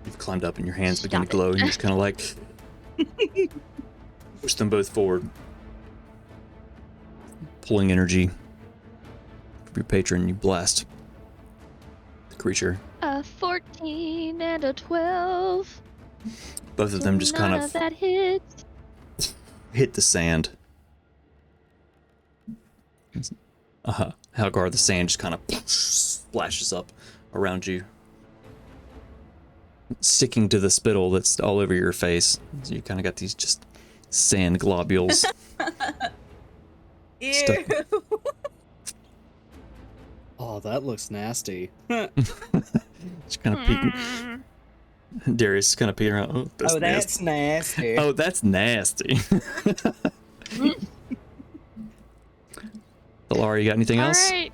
You've climbed up and your hands begin to
Stop it.
glow, and you're just kind of like push them both forward, pulling energy from your patron. You blast the creature.
A 14 and a 12.
Both of them just kind
None
of
that hits.
hit the sand. Halgar, the sand just kind of splashes up around you, sticking to the spittle that's all over your face. So you kind of got these just sand globules.
Ew.
Stuck.
Oh, that looks nasty.
Just kind of peeking. Darius is kind of peeking around. Oh, that's nasty.
nasty.
Oh, that's nasty. Laura, you got anything else?
All right.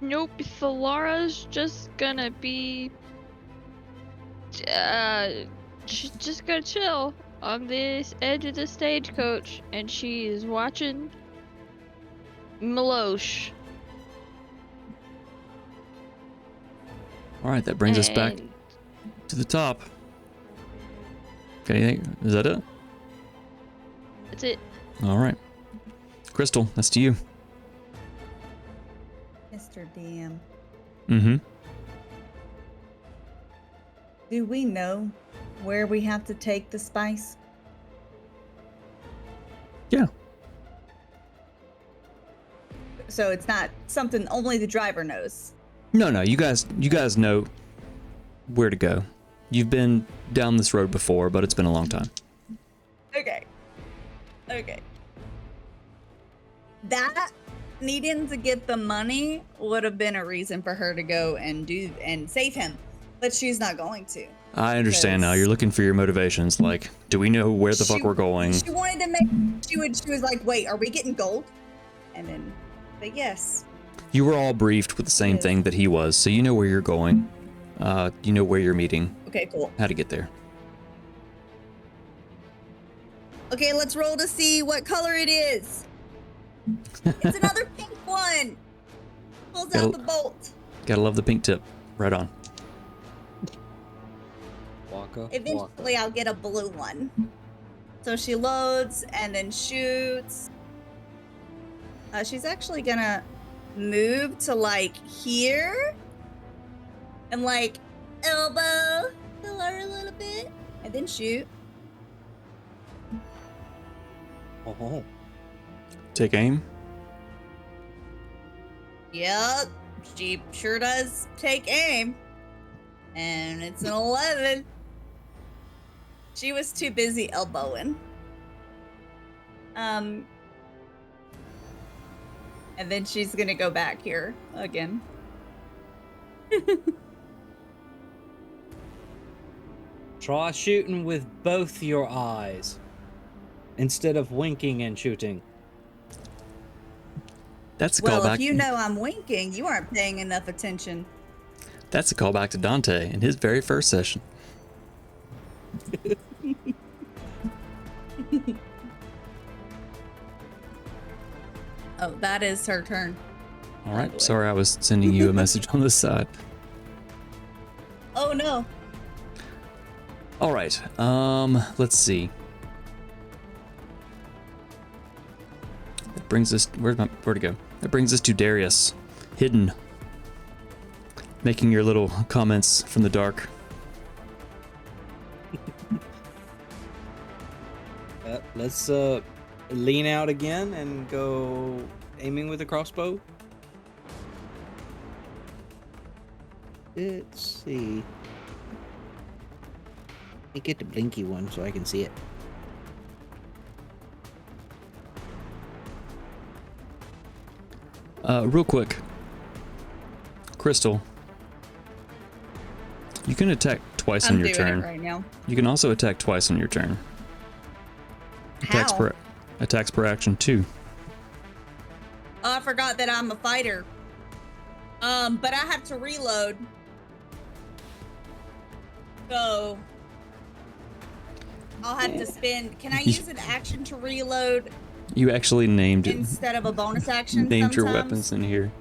Nope. So Laura's just gonna be, she's just gonna chill on this edge of the stagecoach, and she is watching Milosh.
All right, that brings us back
And
to the top. Got anything? Is that it?
that's it.
All right. Crystal, that's to you.
Mr. DM,
Mm-hmm.
do we know where we have to take the spice?
Yeah.
So it's not something only the driver knows.
No, you guys know where to go. You've been down this road before, but it's been a long time.
Okay. That needing to get the money would have been a reason for her to go and save him, but she's not going to.
I understand now. You're looking for your motivations. Like, do we know where the fuck we're going?
She wanted to make. She was like, "Wait, are we getting gold?" And then, but yes.
You were all briefed with the same thing that he was, so you know where you're going. You know where you're meeting.
Okay, cool.
How to get there.
Okay, let's roll to see what color it is. It's another pink one. Pulls out the bolt.
Gotta love the pink tip. Right on.
Waka,
Eventually, I'll get a blue one. So she loads and then shoots. She's actually gonna move to like here and like elbow the lower a little bit and then shoot.
Oh,
Take aim.
Yep, she sure does take aim. And it's an 11. She was too busy elbowing. And then she's gonna go back here again.
try shooting with both your eyes instead of winking and shooting.
That's a
Well,
callback.
if you know I'm winking, you aren't paying enough attention.
That's a callback to Dante in his very first session.
Oh, that is her turn.
All
By
right.
the way.
Sorry, I was sending you a message on the side.
Oh no.
All right. Let's see. That brings us. Where'd to go? That brings us to Darius, hidden, making your little comments from the dark.
Let's lean out again and go aiming with a crossbow. Let's see. Let me get the blinky one so I can see it.
Real quick, Crystal, you can attack twice
I'm
on your
doing
turn.
it right now.
You can also attack twice on your turn.
How?
Attacks per action too.
Oh, I forgot that I'm a fighter. But I have to reload. So I'll have to spend. Can I use an action to reload
You actually named
instead of a bonus action?
named your
sometimes?
weapons in here.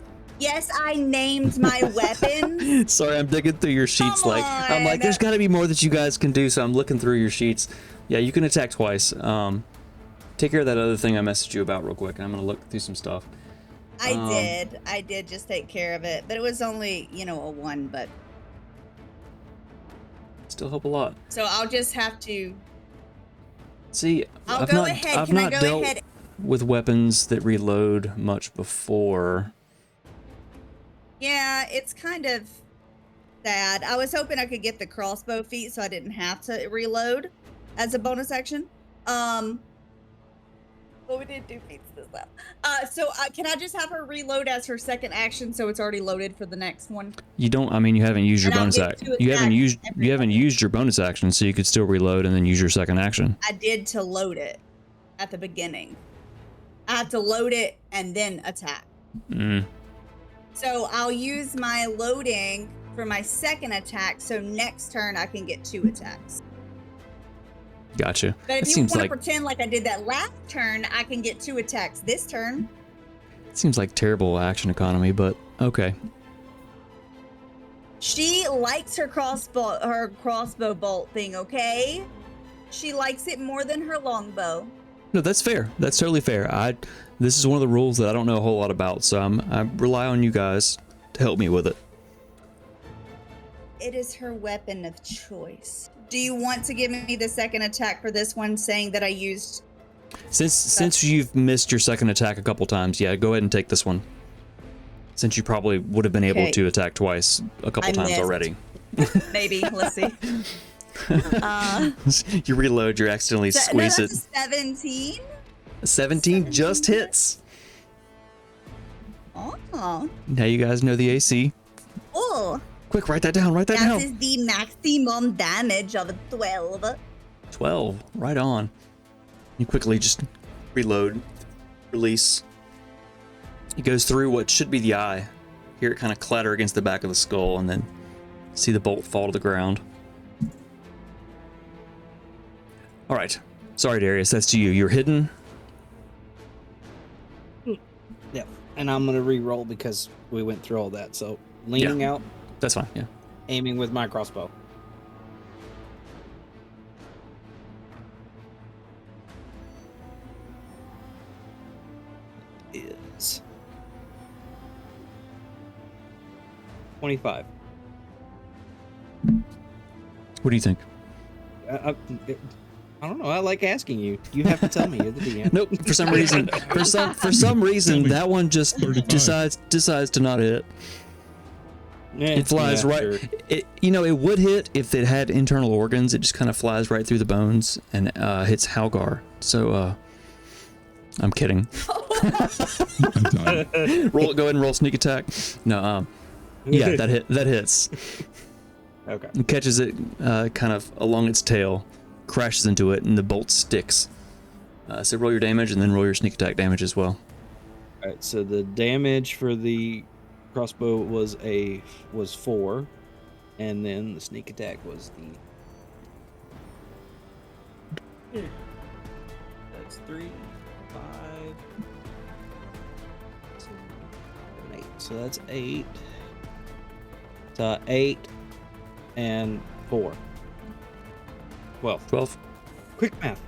Yes, I named my weapons.
Sorry, I'm digging through your sheets.
Come
I'm like,
on.
there's got to be more that you guys can do. So I'm looking through your sheets. Yeah, you can attack twice. Take care of that other thing I messaged you about real quick. I'm gonna look through some stuff.
I did just take care of it, but it was only, a 1, but
Still help a lot.
so I'll just have to.
See,
I'll
I've
go
not,
ahead.
I've
Can I
not
go
dealt
ahead?
with weapons that reload much before.
Yeah, it's kind of sad. I was hoping I could get the crossbow feat so I didn't have to reload as a bonus action. But But we did do beats this up. Can I just have her reload as her second action so it's already loaded for the next one?
You don't. I mean, you haven't used your
And I'll
bonus
get
action.
two
You haven't
attacks
used.
every
You haven't
time.
used your bonus action, so you could still reload and then use your second action.
I did to load it at the beginning. I have to load it and then attack.
Mm.
So I'll use my loading for my second attack, so next turn I can get 2 attacks.
Gotcha.
But if
It
you
seems
want to
like
pretend like I did that last turn, I can get 2 attacks this turn.
it seems like terrible action economy, but okay.
She likes her crossbow bolt thing, okay? She likes it more than her longbow.
No, that's fair. That's totally fair. This is one of the rules that I don't know a whole lot about, so I rely on you guys to help me with it.
It is her weapon of choice. Do you want to give me the second attack for this one, saying that I used...
Since you've missed your second attack a couple times, yeah, go ahead and take this one. Since you probably would have been able
Okay.
to attack twice a couple
I
times
missed.
already.
Maybe. Let's see.
You reload, you accidentally squeeze
no,
it.
that's a 17.
17 just hits.
Oh.
Now you guys know the AC.
Oh.
Quick, write that down. Write that
That
down.
is the maximum damage of a 12.
12. Right on. You quickly just reload, release. It goes through what should be the eye. Hear it kind of clatter against the back of the skull, and then see the bolt fall to the ground. All right. Sorry, Darius. That's to you. You're hidden.
Yep. And I'm gonna re-roll because we went through all that. So leaning out,
That's fine. Yeah.
aiming with my crossbow. Is 25.
What do you think?
I don't know. I like asking you. You have to tell me. You're the DM.
Nope. For some reason, for some reason, that one just
35.
decides to not hit. It flies
Yeah,
right.
sure.
It would hit if it had internal organs. It just kind of flies right through the bones and hits Halgar. So, I'm kidding.
I'm done.
Go ahead and roll sneak attack. No, yeah, that hits.
Okay.
It catches it kind of along its tail, crashes into it, and the bolt sticks. So roll your damage and then roll your sneak attack damage as well.
All right. So the damage for the crossbow was 4, and then the sneak attack was the. That's 3, 5, 6, 7, 8. So that's 8. So 8 and 4. 12.
12.
Quick math.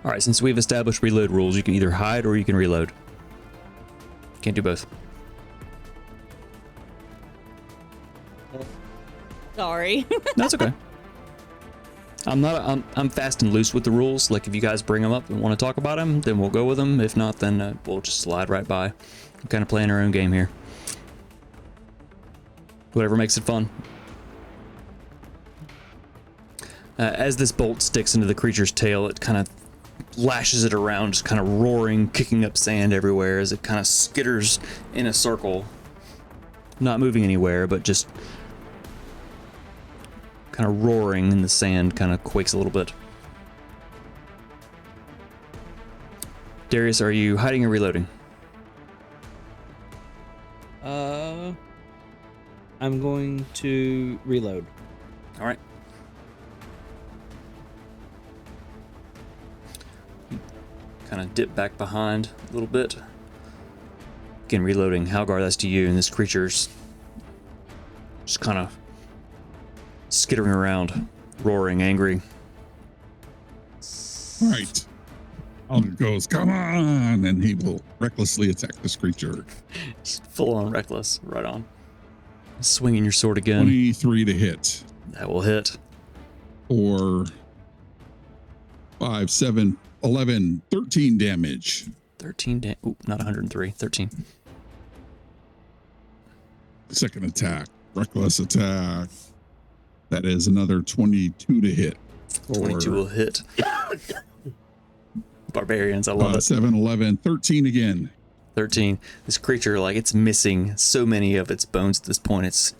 All right, since we've established reload rules, you can either hide or you can reload. Can't do both.
Sorry.
That's okay. I'm fast and loose with the rules. Like if you guys bring them up and want to talk about them, then we'll go with them. If not, then we'll just slide right by. I'm kind of playing our own game here. Whatever makes it fun. As this bolt sticks into the creature's tail, it kind of lashes it around, just kind of roaring, kicking up sand everywhere as it kind of skitters in a circle. Not moving anywhere, but just kind of roaring in the sand, kind of quakes a little bit. Darius, are you hiding or reloading?
I'm going to reload.
All right. Kind of dip back behind a little bit. Again, reloading. Halgar, that's to you, and this creature's just kind of skittering around, roaring, angry.
All right. Alder goes, come on, and he will recklessly attack this creature.
Just full on reckless. Right on. Swinging your sword again.
23 to hit,
That will hit.
or 5, 7, 11, 13 damage.
13 not 103. 13.
Second attack, reckless attack. That is another 22 to hit.
22 will hit. barbarians. I love it.
7, 11, 13 again.
13. This creature, like, it's missing so many of its bones at this point. It's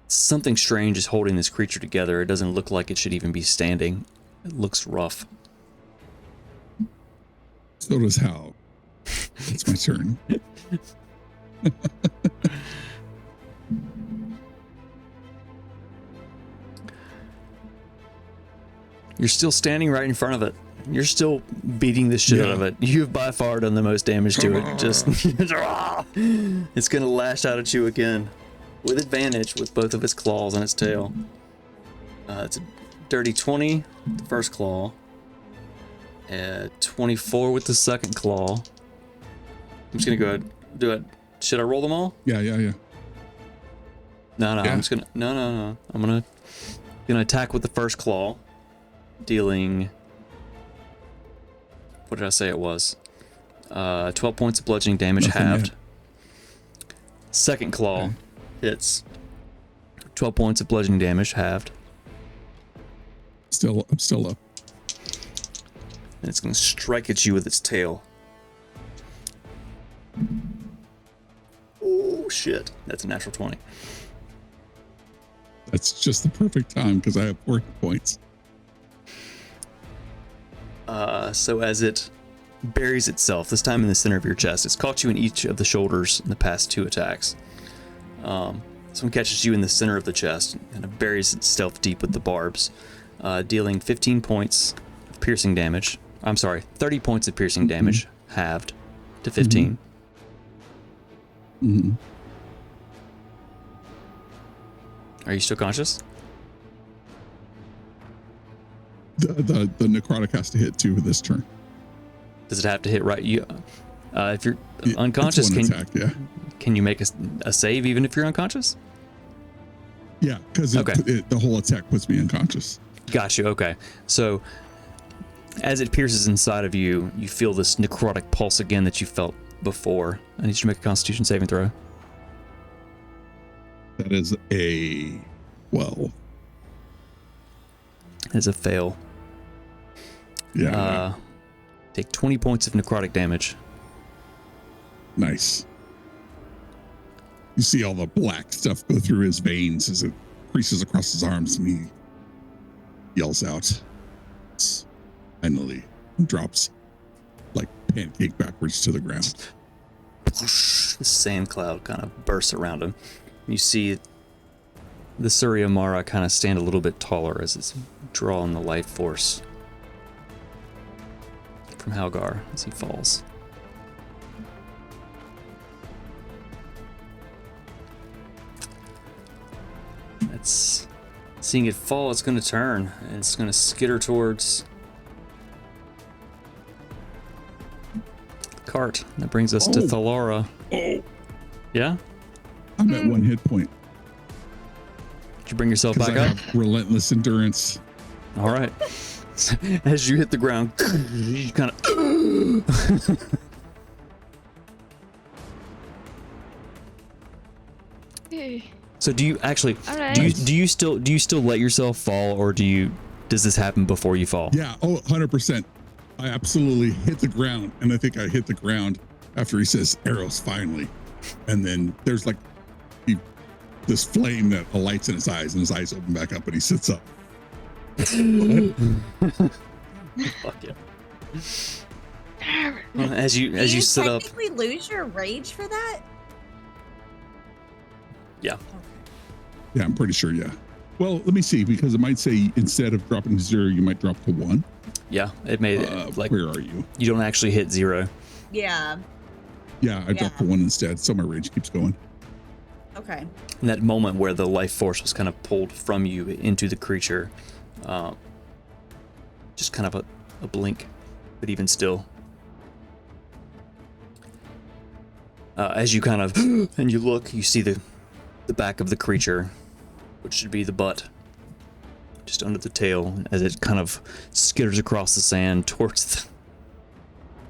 something strange is holding this creature together. It doesn't look like it should even be standing. It looks rough.
So does Hal. It's my turn.
You're still standing right in front of it. You're still beating the shit out of it. You've by far done the most damage to it. Just it's gonna lash out at you again with advantage with both of its claws and its tail. It's a dirty 20, the first claw. 24 with the second claw. I'm just gonna go ahead and do it. Should I roll them all?
Yeah.
No.
Yeah.
I'm just gonna no. I'm gonna attack with the first claw, dealing. What did I say it was? 12 points of bludgeoning damage halved.
Yet.
Second claw hits. 12 points of bludgeoning damage halved.
I'm still up.
And it's going to strike at you with its tail. Oh shit! That's a natural 20.
That's just the perfect time because I have 4 points.
So as it buries itself, this time in the center of your chest, it's caught you in each of the shoulders in the past 2 attacks. This one catches you in the center of the chest and it buries itself deep with the barbs, dealing 15 points of piercing damage. I'm sorry, 30 points of piercing damage, halved to 15.
Mm-hmm.
Are you still conscious?
The necrotic has to hit 2 this turn.
Does it have to hit right? You, if you're
It's
unconscious,
one attack,
can you make a save even if you're unconscious?
Yeah, because the whole attack puts me unconscious.
Got you. Okay. So as it pierces inside of you, you feel this necrotic pulse again that you felt before. I need you to make a Constitution saving throw.
That is a 12.
It's a fail.
Yeah.
Take 20 points of necrotic damage.
Nice. You see all the black stuff go through his veins as it creases across his arms, and he yells out. Finally, drops like pancake backwards to the ground.
The sand cloud kind of bursts around him. You see the Suryamara kind of stand a little bit taller as it's drawing the life force from Halgar as he falls. That's seeing it fall. It's going to turn and it's going to skitter towards Cart. That brings us to Thalara.
Oh,
Yeah?
I'm at 1 hit point.
Did you bring yourself back
I
up?
have relentless endurance.
All right. As you hit the ground, you kind of. So do you actually?
Alright.
Do you still let yourself fall, or does this happen before you fall?
Yeah, 100%. I absolutely hit the ground, and I think I hit the ground after he says arrows finally. And then there's like this flame that alights in his eyes, and his eyes open back up, and he sits up.
Fuck yeah. As you sit up.
Do you technically lose your rage for that?
Yeah.
Yeah, I'm pretty sure, yeah. Well, let me see, because it might say instead of dropping to 0, you might drop to 1.
Yeah, it made
where are you?
You don't actually hit 0.
Yeah.
Yeah, I dropped to 1 instead, so my rage keeps going.
Okay.
In that moment where the life force was kind of pulled from you into the creature, just kind of a blink, but even still. As you kind of, and you look, you see the back of the creature, which should be the butt, just under the tail, as it kind of skitters across the sand towards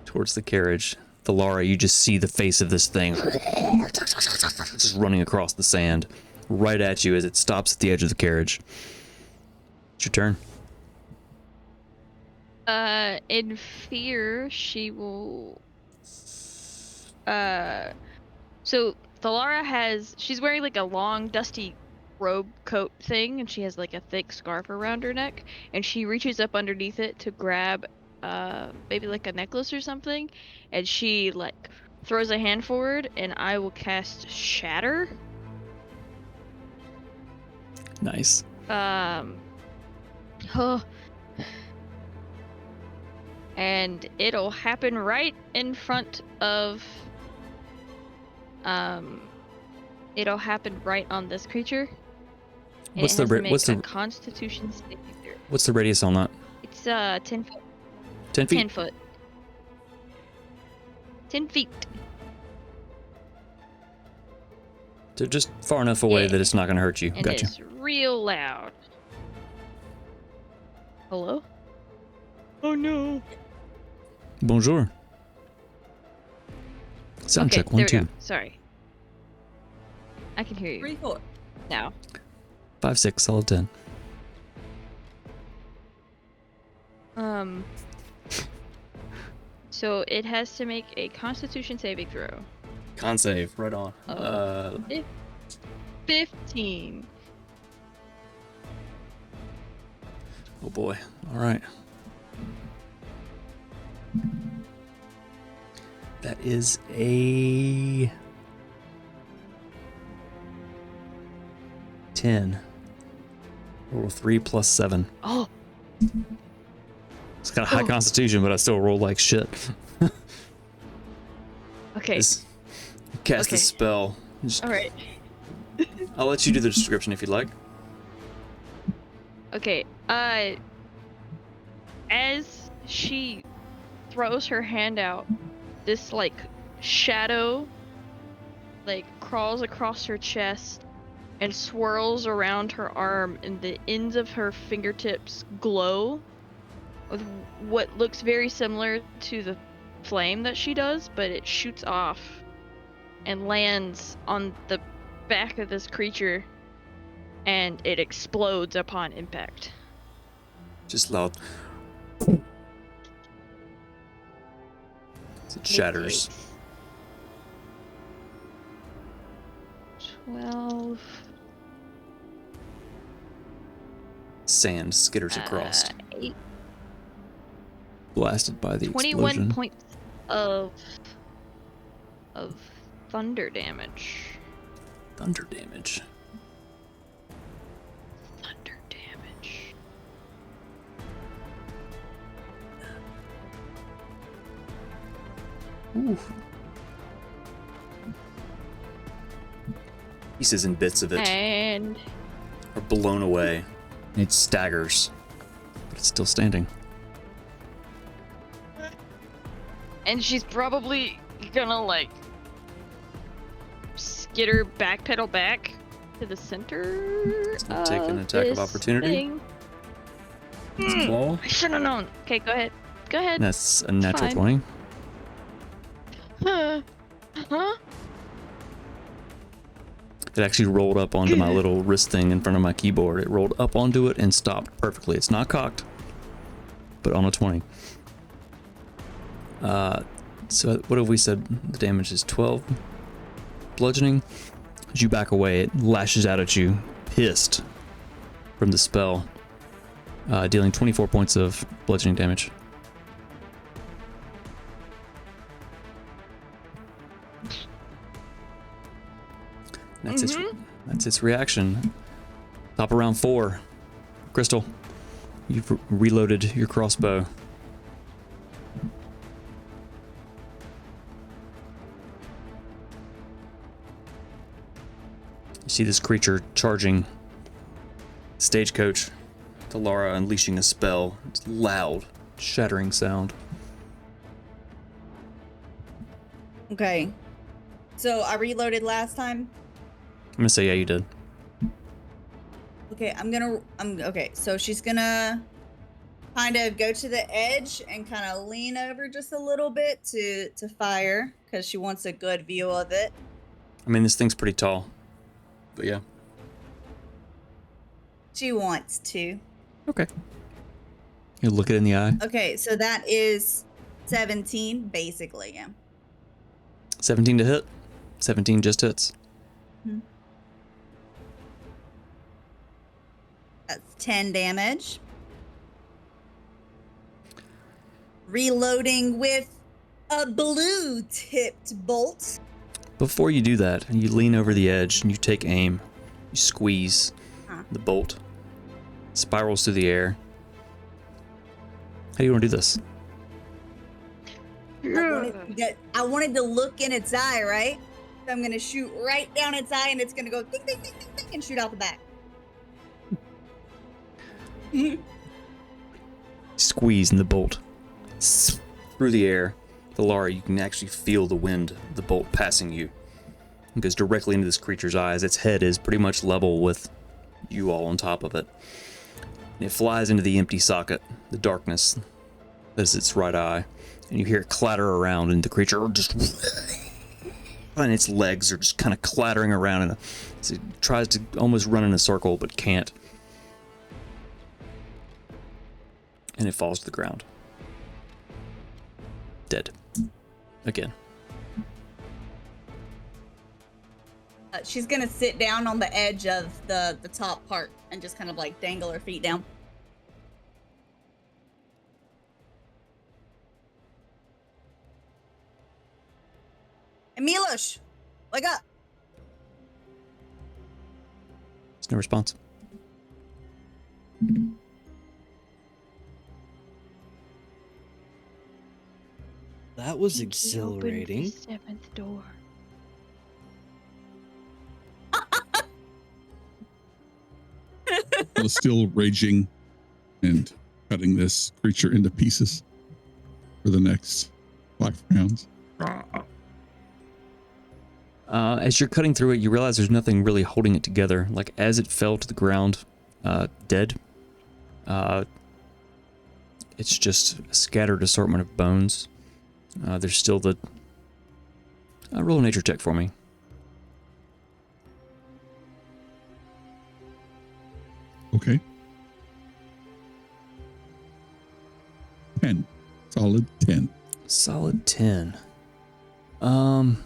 the carriage. Thalara, you just see the face of this thing just running across the sand right at you as it stops at the edge of the carriage. It's your turn.
In fear, she will. So Thalara she's wearing like a long, dusty robe coat thing, and she has like a thick scarf around her neck, and she reaches up underneath it to grab, maybe like a necklace or something, and she like throws a hand forward, and I will cast Shatter.
Nice.
Oh. And it'll happen right in front of, it'll happen right on this creature. And
What's
it
the
has to
ra-
make
what's
a
the
Constitution saving throw.
what's the radius on that?
It's 10 foot.
10 feet.
10 foot. 10 feet.
So just far enough away
Yeah.
that it's not going to hurt you.
And
Gotcha.
it's real loud. Hello? Oh no.
Bonjour. Sound
Okay,
check, 1,
there we
2.
go. Sorry. I can hear you
3, 4.
now.
5, 6, solid 10.
So it has to make a Constitution saving throw.
Con save, right on.
15.
Oh boy. All right. That is a 10. Roll 3 plus 7.
Oh,
It's got a high constitution, but I still roll like shit.
okay.
Cast
Okay.
the spell.
All right.
I'll let you do the description if you'd like.
Okay. As she throws her hand out, this like shadow like crawls across her chest and swirls around her arm, and the ends of her fingertips glow with what looks very similar to the flame that she does, but it shoots off and lands on the back of this creature, and it explodes upon impact.
Just loud. It shatters.
12.
Sand skitters across.
8.
Blasted by the
21
explosion.
points of thunder damage.
Thunder damage.
Thunder damage.
Ooh. Pieces and bits of it
And
are blown away. It staggers, but it's still standing.
she's probably gonna like skitter backpedal back to the center.
Still take an attack of
this
opportunity.
thing.
It's a ball.
I should have known. Okay, go ahead. Go ahead.
That's a natural
fine.
20.
Huh?
It actually rolled up onto my little wrist thing in front of my keyboard. It rolled up onto it and stopped perfectly. It's not cocked, but on a 20. So what have we said? The damage is 12 bludgeoning. As you back away, it lashes out at you, pissed from the spell, dealing 24 points of bludgeoning damage. That's its reaction. Top of round 4. Crystal, you've reloaded your crossbow. You see this creature charging stagecoach. Thalara unleashing a spell. It's loud, shattering sound.
Okay. So I reloaded last time.
I'm gonna say yeah, you did.
Okay, okay, so she's gonna kind of go to the edge and kind of lean over just a little bit to fire because she wants a good view of it.
I mean, this thing's pretty tall, but yeah.
She wants to.
Okay. You look it in the eye.
Okay, so that is 17, basically, yeah.
17 to hit. 17 just hits.
That's 10 damage. Reloading with a blue-tipped bolt.
Before you do that, you lean over the edge and you take aim. You squeeze the bolt. Spirals through the air. How do you want to do this?
I wanted to look in its eye, right? So I'm going to shoot right down its eye, and it's going to go ding, ding, ding, ding, ding, and shoot out the back.
Squeeze in the bolt. Through the air. Laura, you can actually feel the wind, the bolt passing you. It goes directly into this creature's eyes. Its head is pretty much level with you all on top of it. And it flies into the empty socket, the darkness. That is its right eye. And you hear it clatter around, and the creature just... and its legs are just kind of clattering around, and it tries to almost run in a circle, but can't. And it falls to the ground. Dead. Again.
She's gonna sit down on the edge of the top part and just kind of like dangle her feet down. Hey, Milosh, wake up.
There's no response.
That was
He opened
exhilarating.
the seventh door.
I was still raging and cutting this creature into pieces for the next 5 rounds.
As you're cutting through it, you realize there's nothing really holding it together. Like, as it fell to the ground, dead, it's just a scattered assortment of bones. There's still the... roll a nature check for me.
Okay. 10. Solid 10.
Solid 10. Kind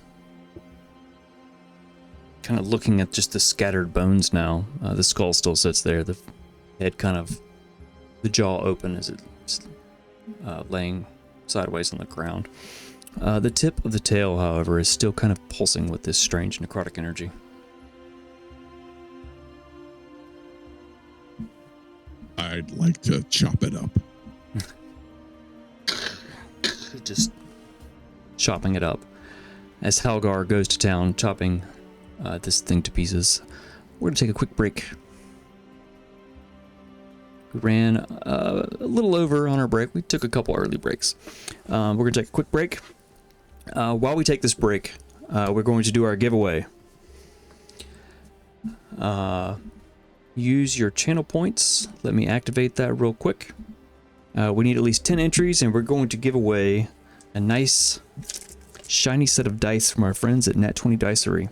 of looking at just the scattered bones now. The skull still sits there. The head kind of... the jaw open as it's laying sideways on the ground. The tip of the tail, however, is still kind of pulsing with this strange necrotic energy.
I'd like to chop it up.
Just chopping it up. As Halgar goes to town, chopping this thing to pieces. We're going to take a quick break. We ran a little over on our break. We took a couple early breaks. We're going to take a quick break. While we take this break, we're going to do our giveaway. Use your channel points. Let me activate that real quick. We need at least 10 entries, and we're going to give away a nice shiny set of dice from our friends at Nat20 Dicery.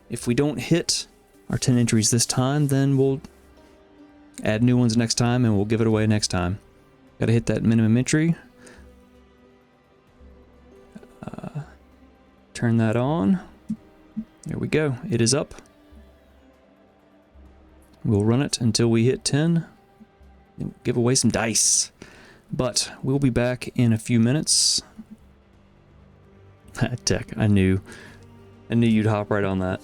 If we don't hit our 10 entries this time, then we'll add new ones next time, and we'll give it away next time. Gotta hit that minimum entry. Turn that on. There we go. It is up. We'll run it until we hit 10. And give away some dice. But we'll be back in a few minutes. Tech, I knew you'd hop right on that.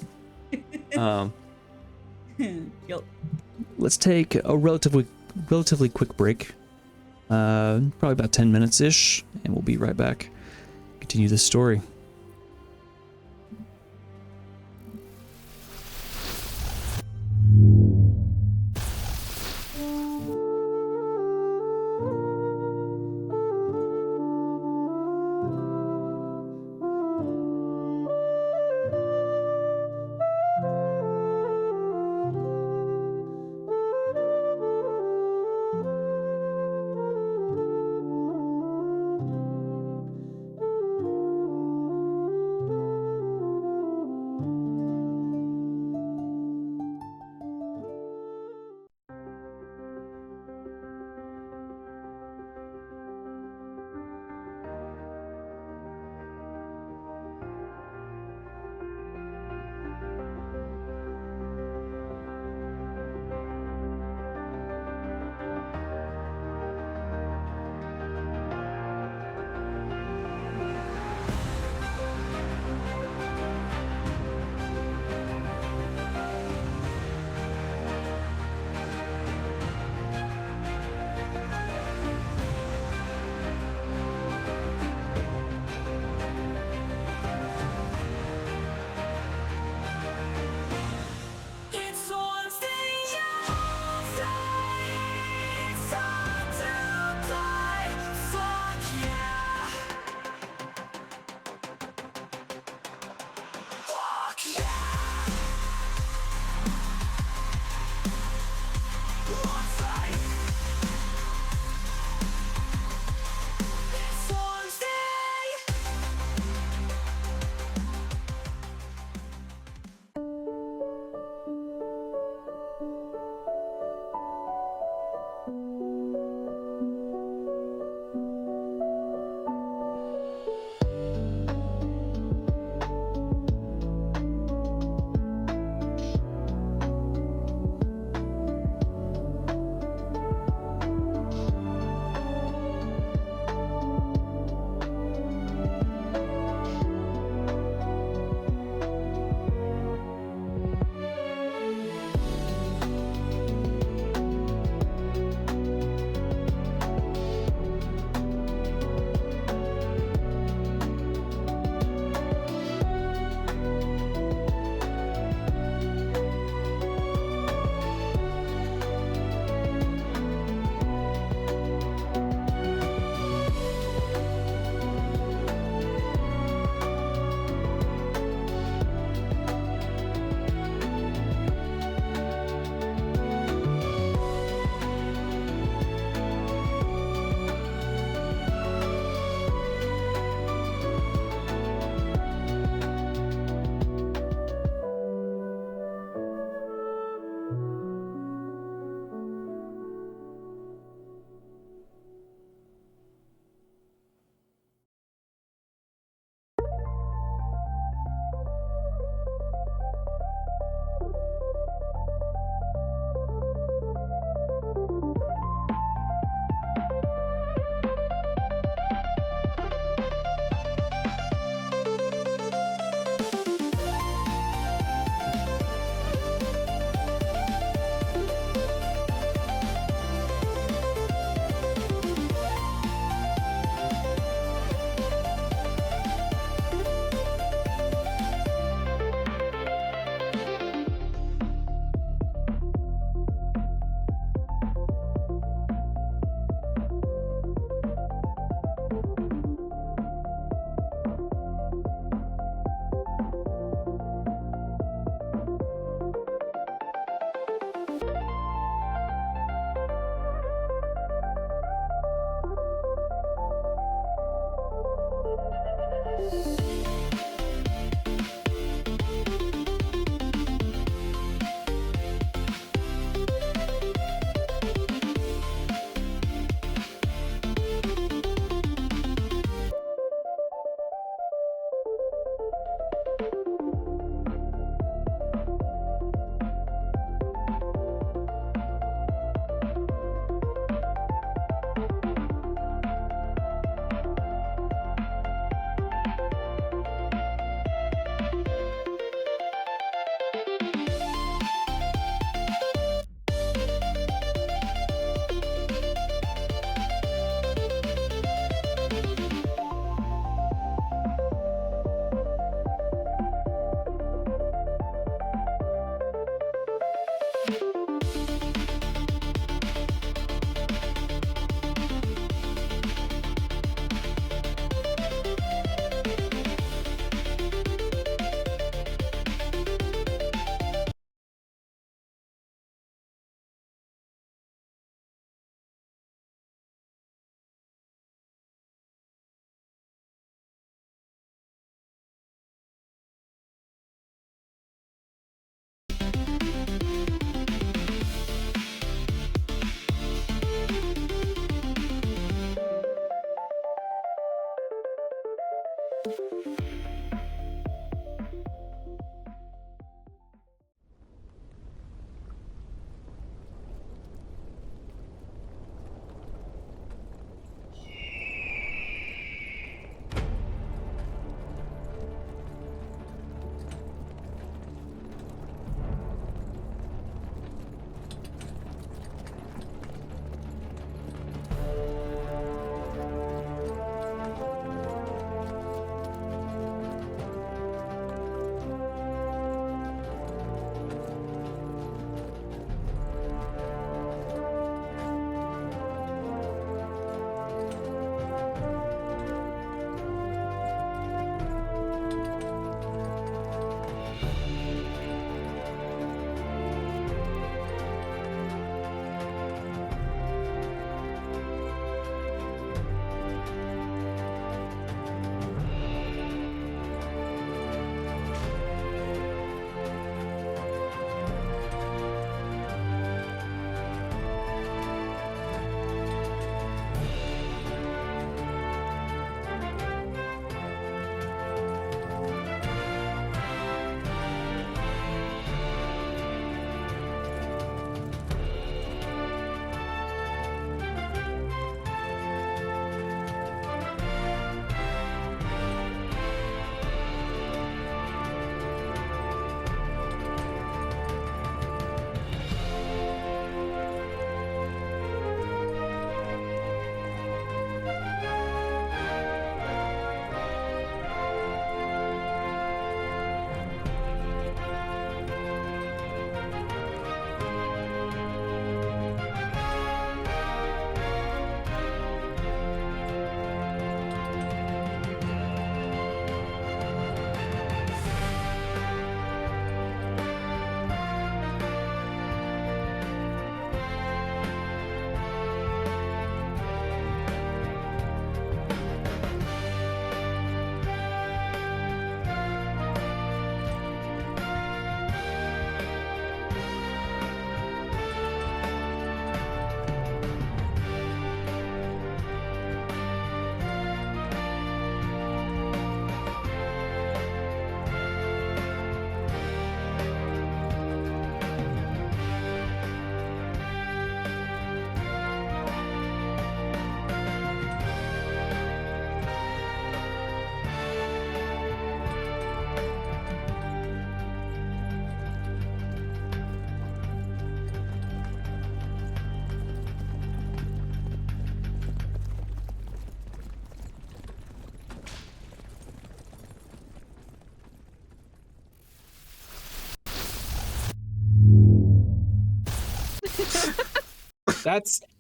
Let's take a relatively quick break. Probably about 10 minutes ish, and we'll be right back. Continue this story.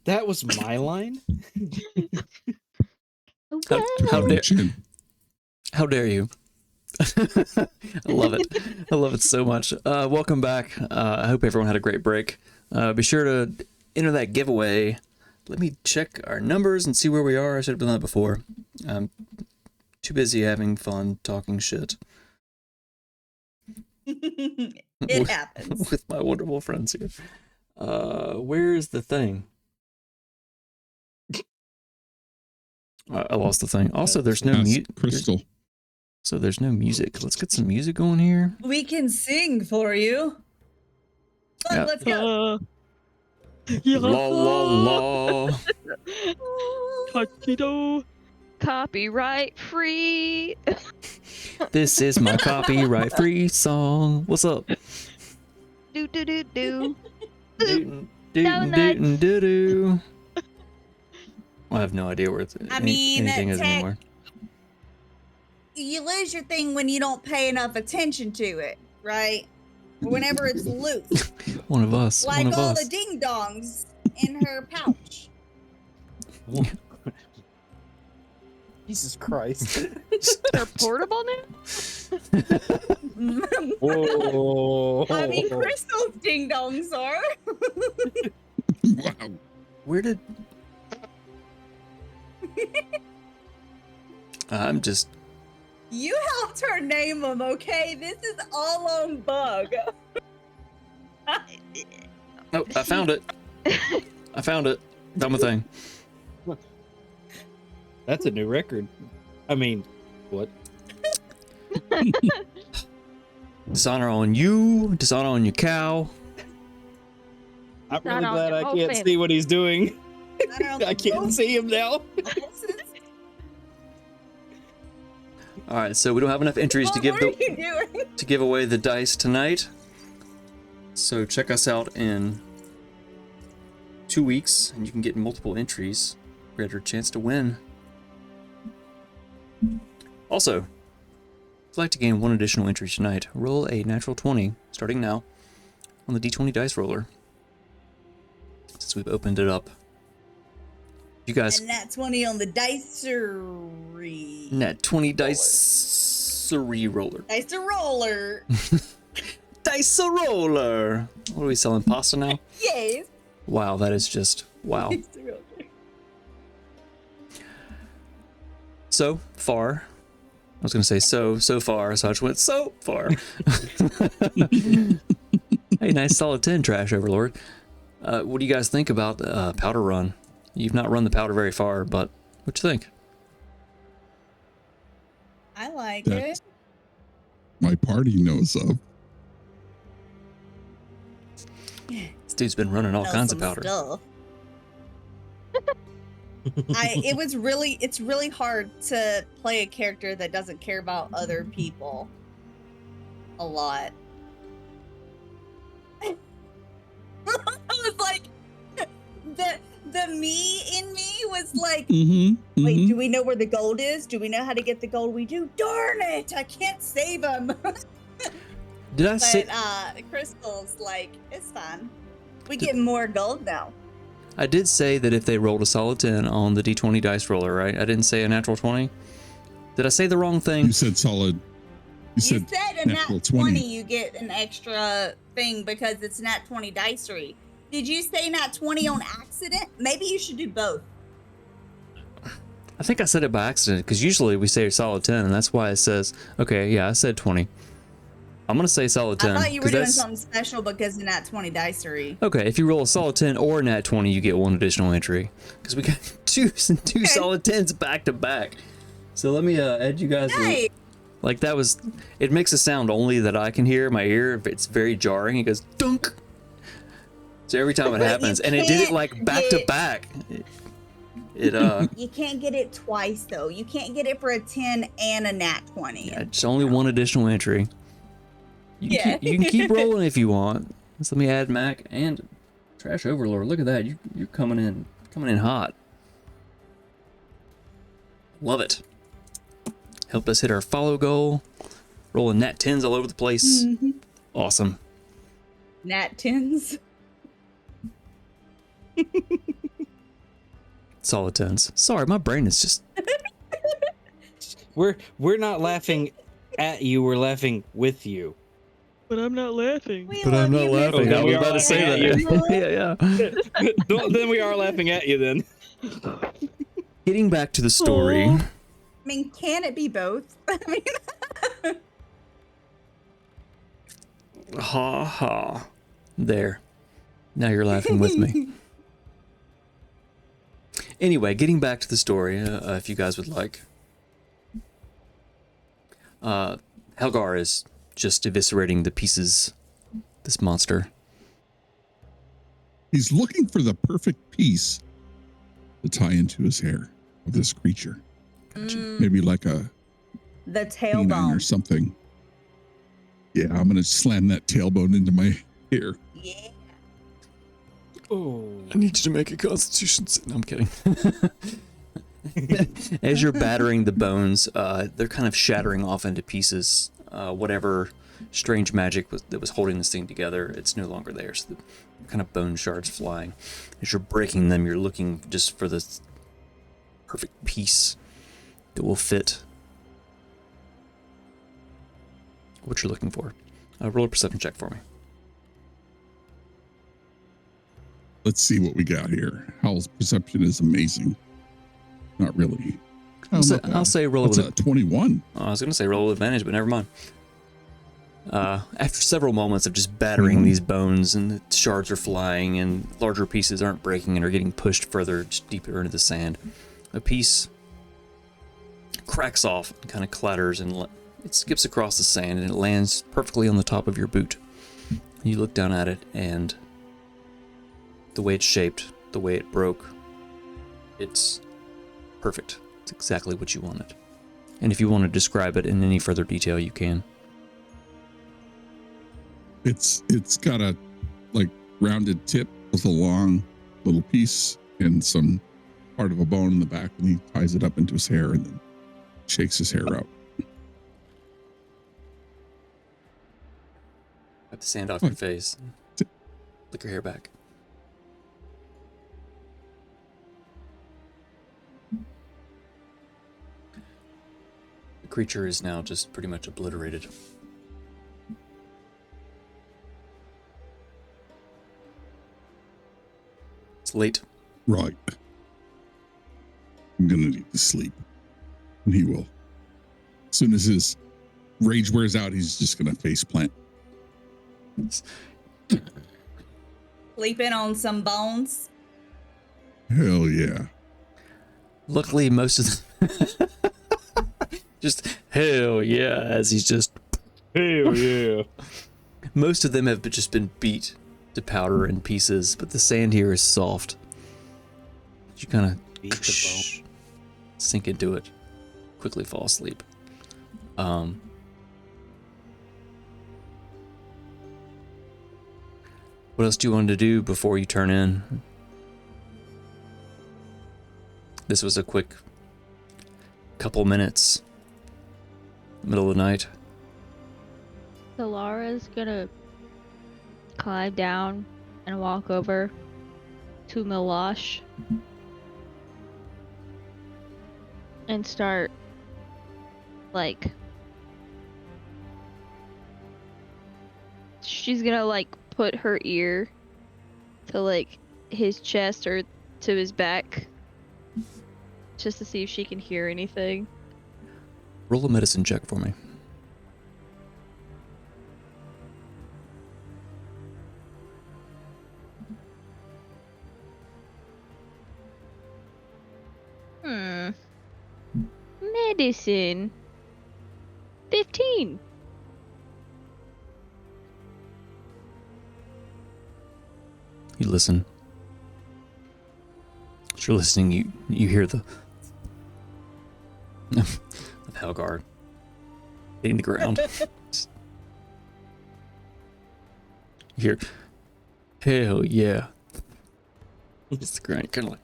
That was my line.
How dare you? I love it. I love it so much. Welcome back. I hope everyone had a great break. Be sure to enter that giveaway. Let me check our numbers and see where we are. I should have done that before. I'm too busy having fun talking shit.
It happens.
With my wonderful friends here. Where is the thing? I lost the thing. Also, there's no music.
Crystal.
So there's no music. Let's get some music going here.
We can sing for you.
Yeah.
Let's go.
La la la.
Copyright free.
This is my copyright free song. What's up?
Do do do do.
Dootin' dootin' doo doo. I have no idea where anything is anymore.
You lose your thing when you don't pay enough attention to it, right? Or whenever it's loose.
One of us.
Like
one of
all
us.
the ding dongs in her pouch.
Jesus Christ.
They're portable now?
Whoa.
I mean, Crystal's ding dongs are.
Wow.
Where did... I'm just...
You helped her name them, okay? This is all on Bug.
Oh, I found it. I found it. Found my thing.
That's a new record. I mean, what?
Dishonor on you, dishonor on your cow.
I'm
Not
really
on
glad
your
I
whole
can't
family.
see what he's doing. I can't
Horses.
see him now.
All right, so we don't have enough entries to give
What are you doing?
to give away the dice tonight. So check us out in 2 weeks, and you can get multiple entries. Greater chance to win. Also, if you'd like to gain one additional entry tonight, roll a natural 20, starting now, on the D20 dice roller. Since we've opened it up. You guys,
And that's 20 on the dicery.
nat 20 dice roller.
Dice roller.
Dice roller! What are we selling, pasta now?
Yes.
Wow, that is just, wow.
Dice roller.
So far, I was going to say so far, so I just went so far. Hey, nice solid 10, Trash Overlord. What do you guys think about the powder run? You've not run the powder very far, but what you think?
I like
That-
it.
My party knows of.
This dude's been running all
Know
kinds of
some
powder.
stuff. It's really hard to play a character that doesn't care about other people a lot. I was like, the me in me was like,
Mm-hmm.
wait, do we know where the gold is? Do we know how to get the gold? We do. Darn it! I can't save him.
Did I say?
But Crystal's like, it's fine. We get more gold now.
I did say that if they rolled a solid 10 on the D20 dice roller, right? I didn't say a natural 20. Did I say the wrong thing?
You said solid. You
You
said
said a nat
natural
20.
20.
You get an extra thing because it's nat 20 dicery. Did you say nat 20 on accident? Maybe you should do both.
I think I said it by accident, because usually we say a solid 10, and that's why it says, okay, yeah, I said 20. I'm going to say solid 10.
I thought you were
'cause
doing
that's-
something special because of nat 20 dicery.
Okay, if you roll a solid 10 or a nat 20, you get one additional entry. Because we got two solid 10s back to back. So let me add you guys.
Nice.
Like that was, it makes a sound only that I can hear in my ear. It's very jarring. It goes dunk. So every time it
But you
happens, and it did it
can't
like back to
get-
back.
You can't get it twice though. You can't get it for a 10 and a nat 20.
Yeah, it's only one additional entry. You can,
Yeah.
you can keep rolling if you want. So let me add Mac and Trash Overlord. Look at that. You're coming in hot. Love it. Help us hit our follow goal. Rolling nat 10s all over the place. Awesome.
Nat 10s.
Solid 10s. Sorry, my brain is just...
We're not laughing at you. We're laughing with you.
But I'm not laughing.
We
But I'm
love
not
you,
laughing.
Mr.
I was about to say that. Yeah.
Well, then we are laughing at you. Then.
Getting back to the story.
I mean, can it be both? I mean,
Ha ha. There. Now you're laughing with me. Anyway, getting back to the story, if you guys would like. Helgar is just eviscerating the pieces. This monster.
He's looking for the perfect piece to tie into his hair of this creature. Maybe like a
the
canine or
tailbone.
something. Yeah, I'm gonna slam that tailbone into my hair.
Yeah.
Oh.
I need you to make a constitution save. No, I'm kidding. As you're battering the bones, they're kind of shattering off into pieces. Whatever strange magic that was holding this thing together, it's no longer there. So the kind of bone shards flying. As you're breaking them, you're looking just for this perfect piece that will fit what you're looking for. Roll a perception check for me.
Let's see what we got here. Howl's perception is amazing. Not really. Oh, not bad.
I'll say roll
What's
with
that? 21.
I was going to say roll with advantage, but never mind. After several moments of just battering these bones and the shards are flying and larger pieces aren't breaking and are getting pushed further, just deeper into the sand, a piece cracks off and kind of clatters and It skips across the sand and it lands perfectly on the top of your boot. You look down at it, and the way it's shaped, the way it broke, it's perfect. It's exactly what you wanted. And if you want to describe it in any further detail, you can.
It's got a like rounded tip with a long little piece and some part of a bone in the back, and he ties it up into his hair and then shakes his hair out.
Wipe the sand off your face. Flick your hair back. The creature is now just pretty much obliterated. It's late.
Right. I'm gonna need to sleep. And he will. As soon as his rage wears out, he's just gonna face plant.
Sleeping on some bones.
Hell yeah.
Luckily, most of the just hell yeah, as he's just
Hell yeah.
most of them have just been beat to powder and pieces, but the sand here is soft. You kind of
Beat the bone.
sink into it, quickly fall asleep. What else do you want to do before you turn in? This was a quick couple minutes, middle of the night.
So Laura's gonna climb down and walk over to Milosh and start like she's gonna like put her ear to like his chest or to his back just to see if she can hear anything.
Roll a medicine check for me.
Medicine. 15.
You listen. As you're listening, you hear the of Helgard hitting the ground. You hear, hell yeah. It's the ground. You kind of like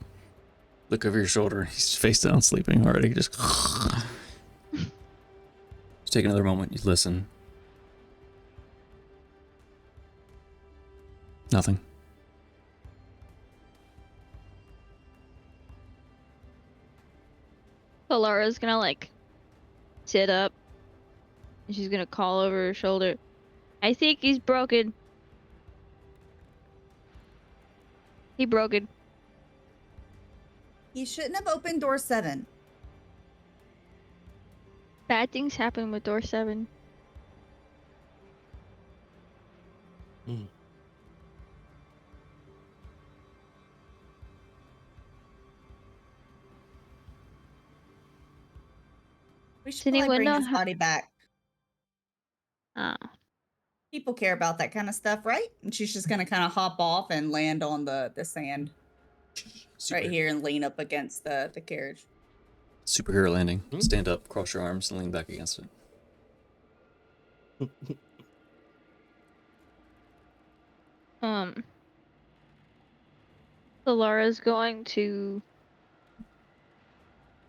look over your shoulder. He's face down, sleeping already. Just take another moment. You listen. Nothing.
So Laura's gonna like sit up and she's gonna call over her shoulder. I think he's broken. He broken.
He shouldn't have opened door 7.
Bad things happen with door 7.
We should
Does
probably
anyone
bring
know
his
how-
body back.
Ah.
People care about that kind of stuff, right? And she's just gonna kind of hop off and land on the sand right here and lean up against the carriage.
Superhero landing. Stand up, cross your arms, and lean back against it.
So Laura's going to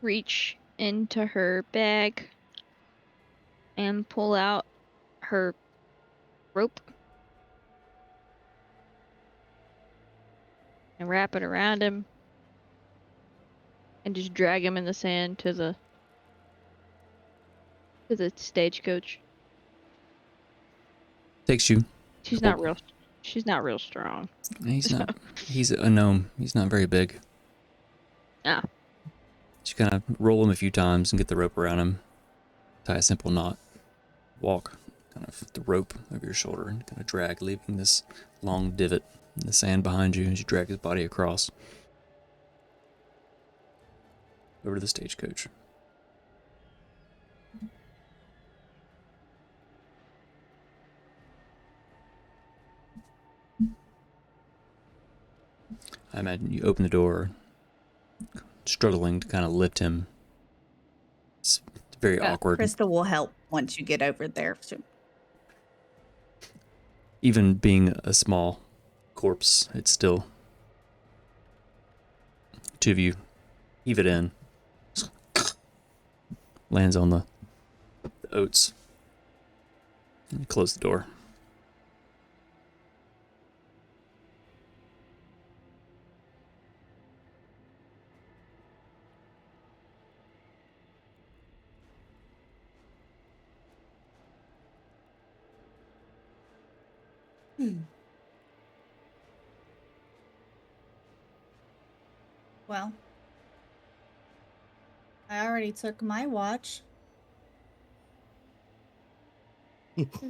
reach into her bag and pull out her rope and wrap it around him and just drag him in the sand to the stagecoach.
Takes you.
She's not real strong.
He's not. He's a gnome. He's not very big.
Ah.
Just kind of roll him a few times and get the rope around him. Tie a simple knot. Walk kind of the rope over your shoulder and kind of drag, leaving this long divot in the sand behind you as you drag his body across. Over to the stagecoach. imagine you open the door, struggling to kind of lift him. It's very awkward.
Krista will help once you get over there. So.
Even being a small corpse, it's still... Two of you heave it in. Lands on the oats. And close the door.
Well, I already took my watch.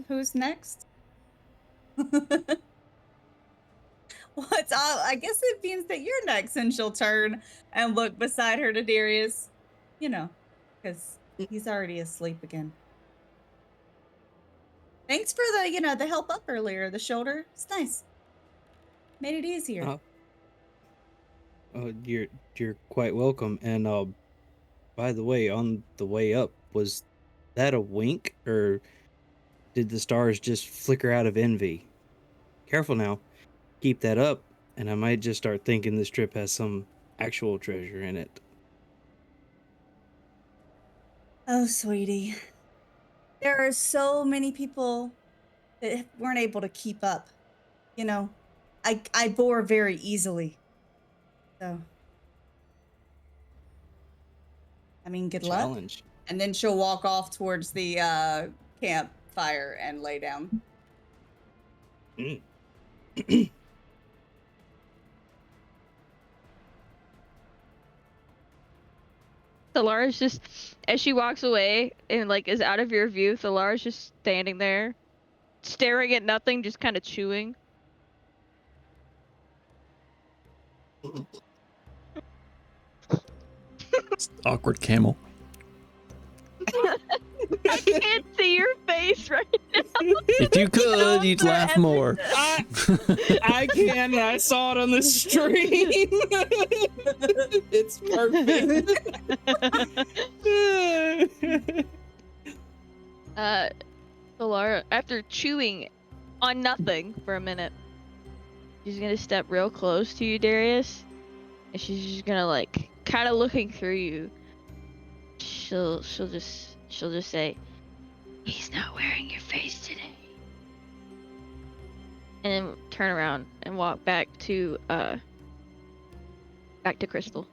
Who's next? What's all? I guess it means that you're next, and she'll turn and look beside her to Darius. You know, because he's already asleep again. Thanks for the help up earlier. The shoulder, it's nice. Made it easier.
You're quite welcome. And by the way, on the way up, was that a wink, or did the stars just flicker out of envy? Careful now. Keep that up, and I might just start thinking this trip has some actual treasure in it.
Oh, sweetie. There are so many people that weren't able to keep up. You know, I bore very easily. So, I mean, good luck.
Challenge.
And then she'll walk off towards the campfire and lay down.
Thalara's just, as she walks away and like is out of your view, Thalara's just standing there, staring at nothing, just kind of chewing.
Awkward camel.
I can't see your face right now.
If you could, you'd laugh more.
I can. I saw it on the stream. It's perfect.
Thalara, after chewing on nothing for a minute, she's gonna step real close to you, Darius, and she's just gonna like kind of looking through you. She'll just say, "He's not wearing your face today," and then turn around and walk back to Crystal.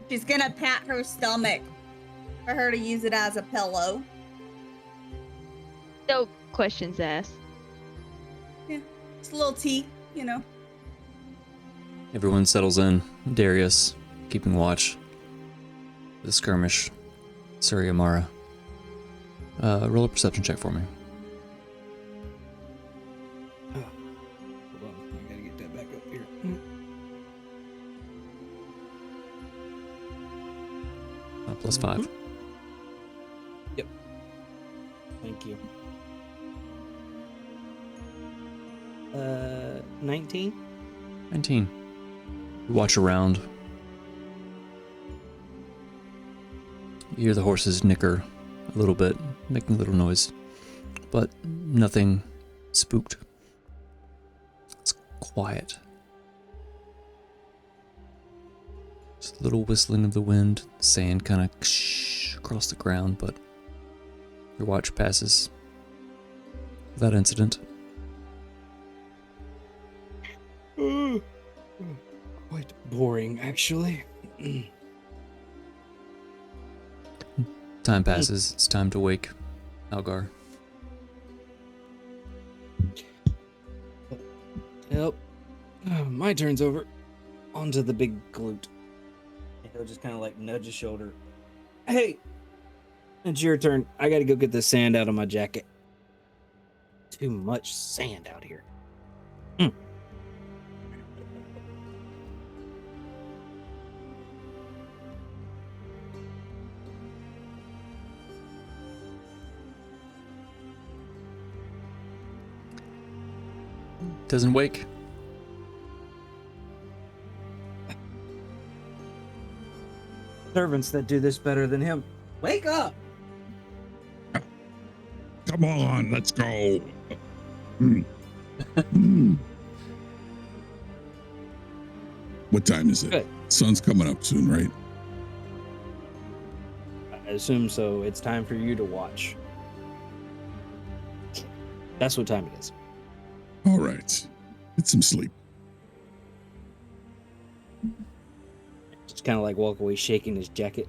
She's gonna pat her stomach for her to use it as a pillow.
No questions asked.
Yeah, it's a little tea, you know.
Everyone settles in. Darius, keeping watch. The skirmish. Suryamara. Roll a perception check for me.
Hold on, I gotta get that back up here.
Plus 5.
Yep. Thank you. 19?
19. You watch around. You hear the horses nicker a little bit, making a little noise, but nothing spooked. It's quiet. Just a little whistling of the wind, sand kind of across the ground, but your watch passes without incident.
Quite boring, actually.
Time passes. It's time to wake Algar.
Yep. My turn's over. Onto the big glute. And he'll just kind of like nudge his shoulder. Hey! It's your turn. I gotta go get the sand out of my jacket. Too much sand out here.
Doesn't wake.
servants that do this better than him. Wake up!
Come on, let's go. Mm. Mm. What time is it?
Good.
Sun's coming up soon, right?
I assume so. It's time for you to watch. That's what time it is.
All right. Get some sleep.
Just kind of like walk away shaking his jacket.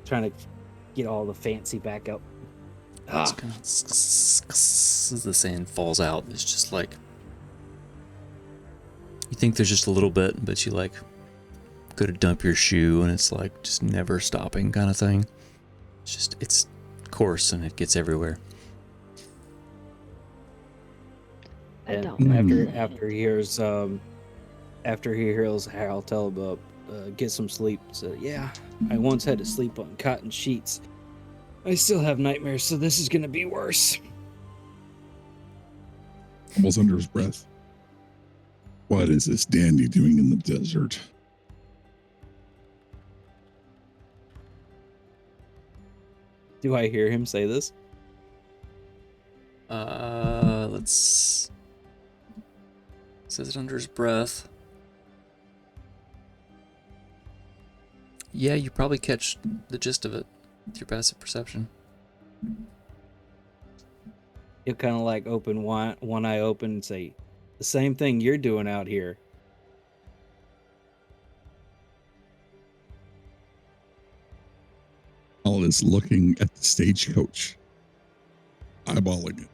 Trying to get all the fancy back up.
It's kind of as the sand falls out. It's just like you think there's just a little bit, but you like go to dump your shoe and it's like just never stopping kind of thing. It's coarse and it gets everywhere.
And
don't
after he hears Hal tell him get some sleep. So yeah, I once had to sleep on cotton sheets. I still have nightmares, so this is gonna be worse.
Almost under his breath. What is this dandy doing in the desert?
Do I hear him say this?
Let's says it under his breath. Yeah, you probably catch the gist of it with your passive perception.
He'll kind of like open one eye open and say, the same thing you're doing out here.
All is looking at the stagecoach, eyeballing it.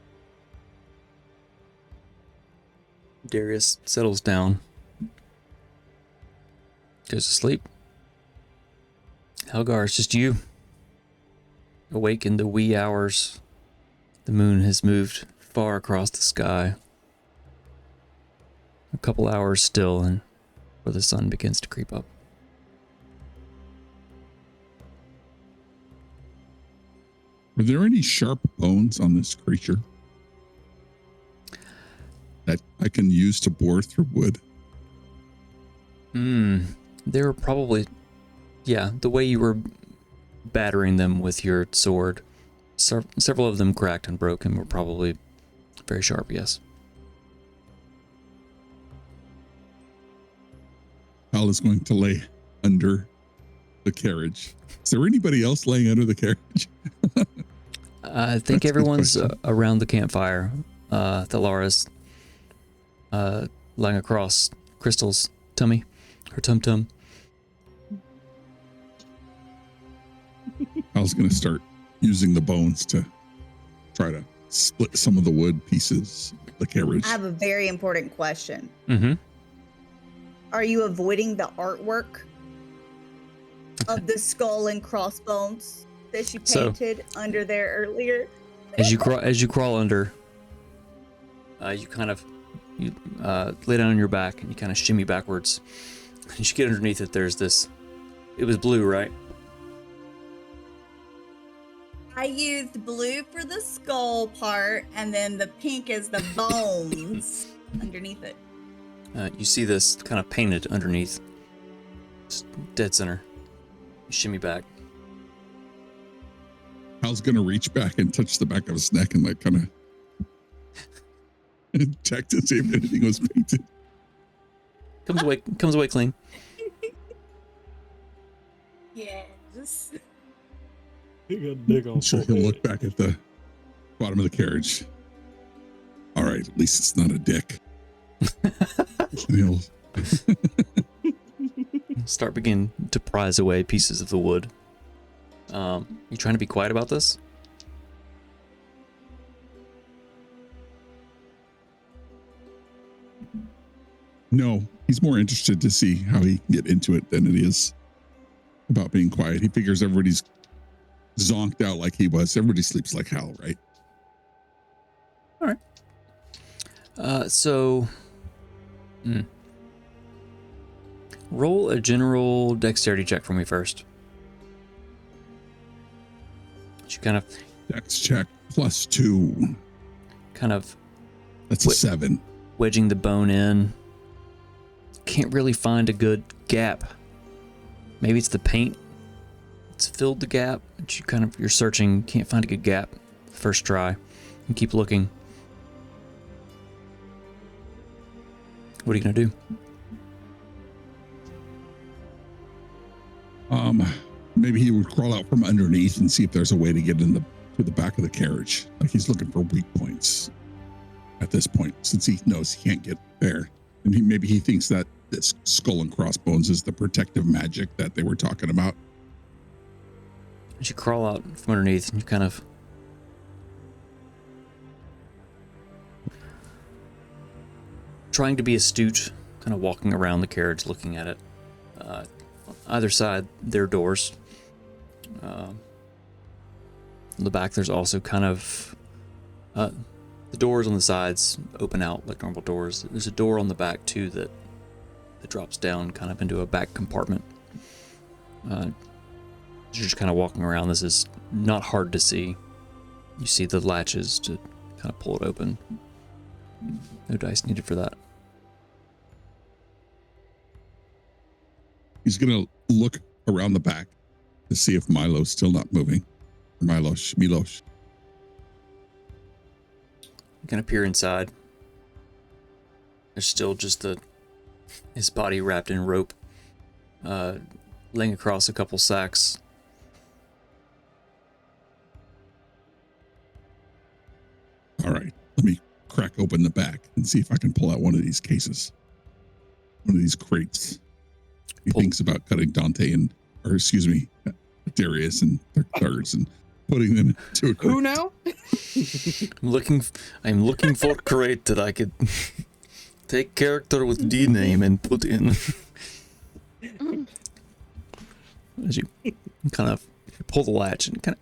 Darius settles down, goes to sleep. Helgar, it's just you. Awake in the wee hours. The moon has moved far across the sky. A couple hours still, and where the sun begins to creep up.
Are there any sharp bones on this creature that I can use to bore through wood?
They were probably, yeah, the way you were battering them with your sword, several of them cracked and broken were probably very sharp, yes.
Hal is going to lay under the carriage. Is there anybody else laying under the carriage?
I think
That's a good
everyone's
question.
around the campfire. Thalara's lying across Crystal's tummy, her tum-tum.
Hal's going to start using the bones to try to split some of the wood pieces of the carriage.
I have a very important question.
Mm-hmm.
Are you avoiding the artwork of the skull and crossbones that she
So-
painted under there earlier?
As you crawl under, you kind of lay down on your back and you kind of shimmy backwards. As you get underneath it, there's this. It was blue, right?
I used blue for the skull part, and then the pink is the bones underneath it.
You see this kind of painted underneath. Just dead center. You shimmy back.
Hal's going to reach back and touch the back of his neck and like kind of check to see if anything was painted.
Comes away clean.
Yes.
I'm sure he'll look back at the bottom of the carriage. All right, at least it's not a dick. And he'll
Start begin to prize away pieces of the wood. You trying to be quiet about this?
No, he's more interested to see how he can get into it than it is about being quiet. He figures everybody's zonked out like he was. Everybody sleeps like Hal, right?
Roll a general dexterity check for me first. You kind of
Dex check +2. That's a
Wait.
7.
wedging the bone in. Can't really find a good gap Maybe it's the paint. It's filled the gap. But you're searching, can't find a good gap. First try. You keep looking. What are you gonna do?
Maybe he would crawl out from underneath and see if there's a way to get to the back of the carriage. Like he's looking for weak points at this point, since he knows he can't get there. And maybe he thinks that this skull and crossbones is the protective magic that they were talking about.
As you crawl out from underneath, and you kind of trying to be astute, kind of walking around the carriage, looking at it. Either side, there are doors. On the back, there's also kind of the doors on the sides open out like normal doors. There's a door on the back too that drops down kind of into a back compartment. You're just kind of walking around. This is not hard to see. You see the latches to kind of pull it open. No dice needed for that.
He's gonna look around the back to see if Milo's still not moving. Milosh.
You can peer inside. There's still just his body wrapped in rope, laying across a couple sacks.
All right, let me crack open the back and see if I can pull out one of these cases, one of these crates. He thinks about cutting Darius and their thirds and putting them into a crate.
Who now?
I'm looking for a crate that I could take character with D name and put in. As you kind of pull the latch and kind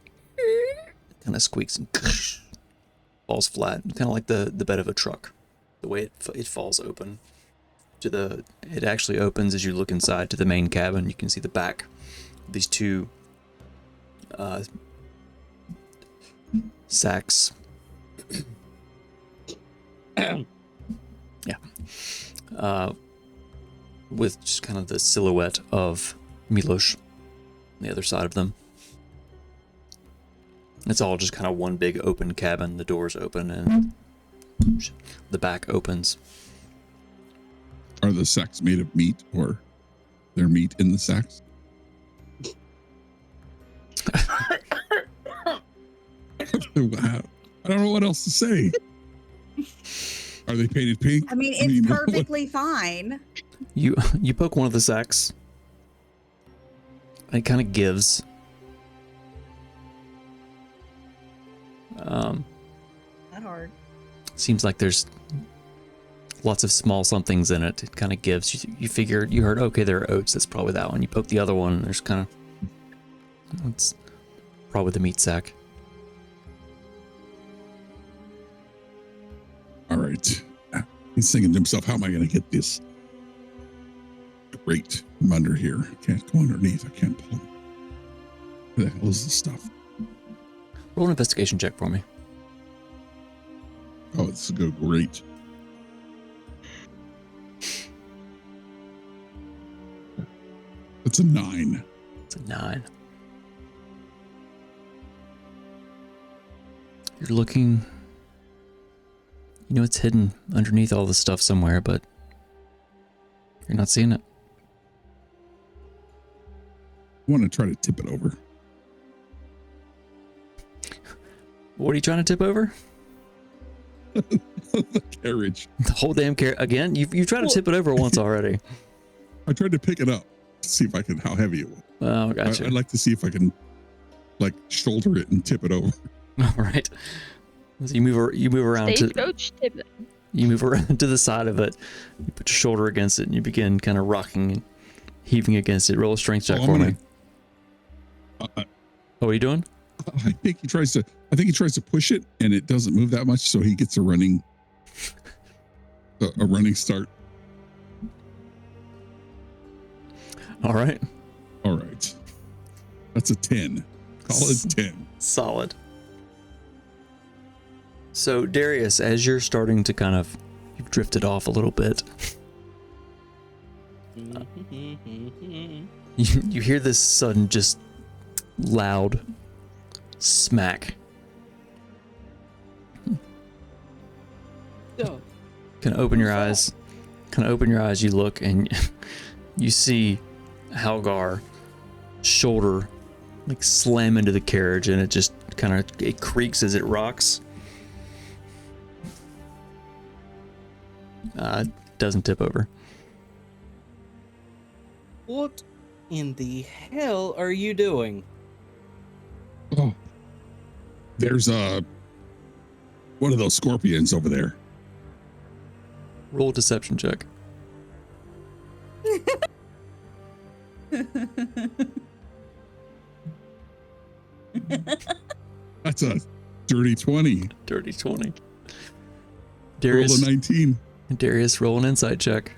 of squeaks and falls flat, kind of like the bed of a truck. The way it falls open it actually opens as you look inside to the main cabin. You can see the back of these two sacks. With just kind of the silhouette of Milosh on the other side of them. It's all just kind of one big open cabin. The doors open and the back opens.
Are the sacks made of meat, or there meat in the sacks? I don't know what else to say. Are they painted pink?
I mean, it's perfectly fine.
You poke one of the sacks. It kind of gives.
Not hard.
Seems like there's lots of small somethings in it. It kind of gives. You figure, you heard, okay, there are oats. That's probably that one. You poke the other one, and there's kind of, it's probably the meat sack.
All right. He's thinking to himself, how am I going to get this crate from under here? I can't go underneath. I can't pull it. Where the hell is this stuff?
Roll an investigation check for me.
Oh, it's a good great. It's a 9.
It's a 9. You're looking. You know it's hidden underneath all the stuff somewhere, but you're not seeing it.
I want to try to tip it over.
What are you trying to tip over?
The carriage.
The whole damn carriage. Again? You've tried to tip it over once already.
I tried to pick it up to see if I can, how heavy it was.
Oh, gotcha.
I'd like to see if I can, like, shoulder it and tip it over.
All right. So you move around
Stagecoach tip it.
You move around to the side of it. You put your shoulder against it, and you begin kind of rocking and heaving against it. Roll a strength check for me. What are you doing?
I think he tries to push it, and it doesn't move that much, so he gets a running start.
All right.
All right. That's a 10. Solid 10.
Solid. So, Darius, as you're starting to you've drifted off a little bit. You hear this sudden, just loud smack.
So,
Kind of open your eyes. You look, and you see Halgar shoulder like slam into the carriage, and it just it creaks as it rocks. Doesn't tip over.
what in the hell are you doing?
Oh, there's one of those scorpions over there.
Roll a deception check.
That's a dirty 20.
Dirty 20.
Roll
Darius,
a 19.
Darius, roll an insight check.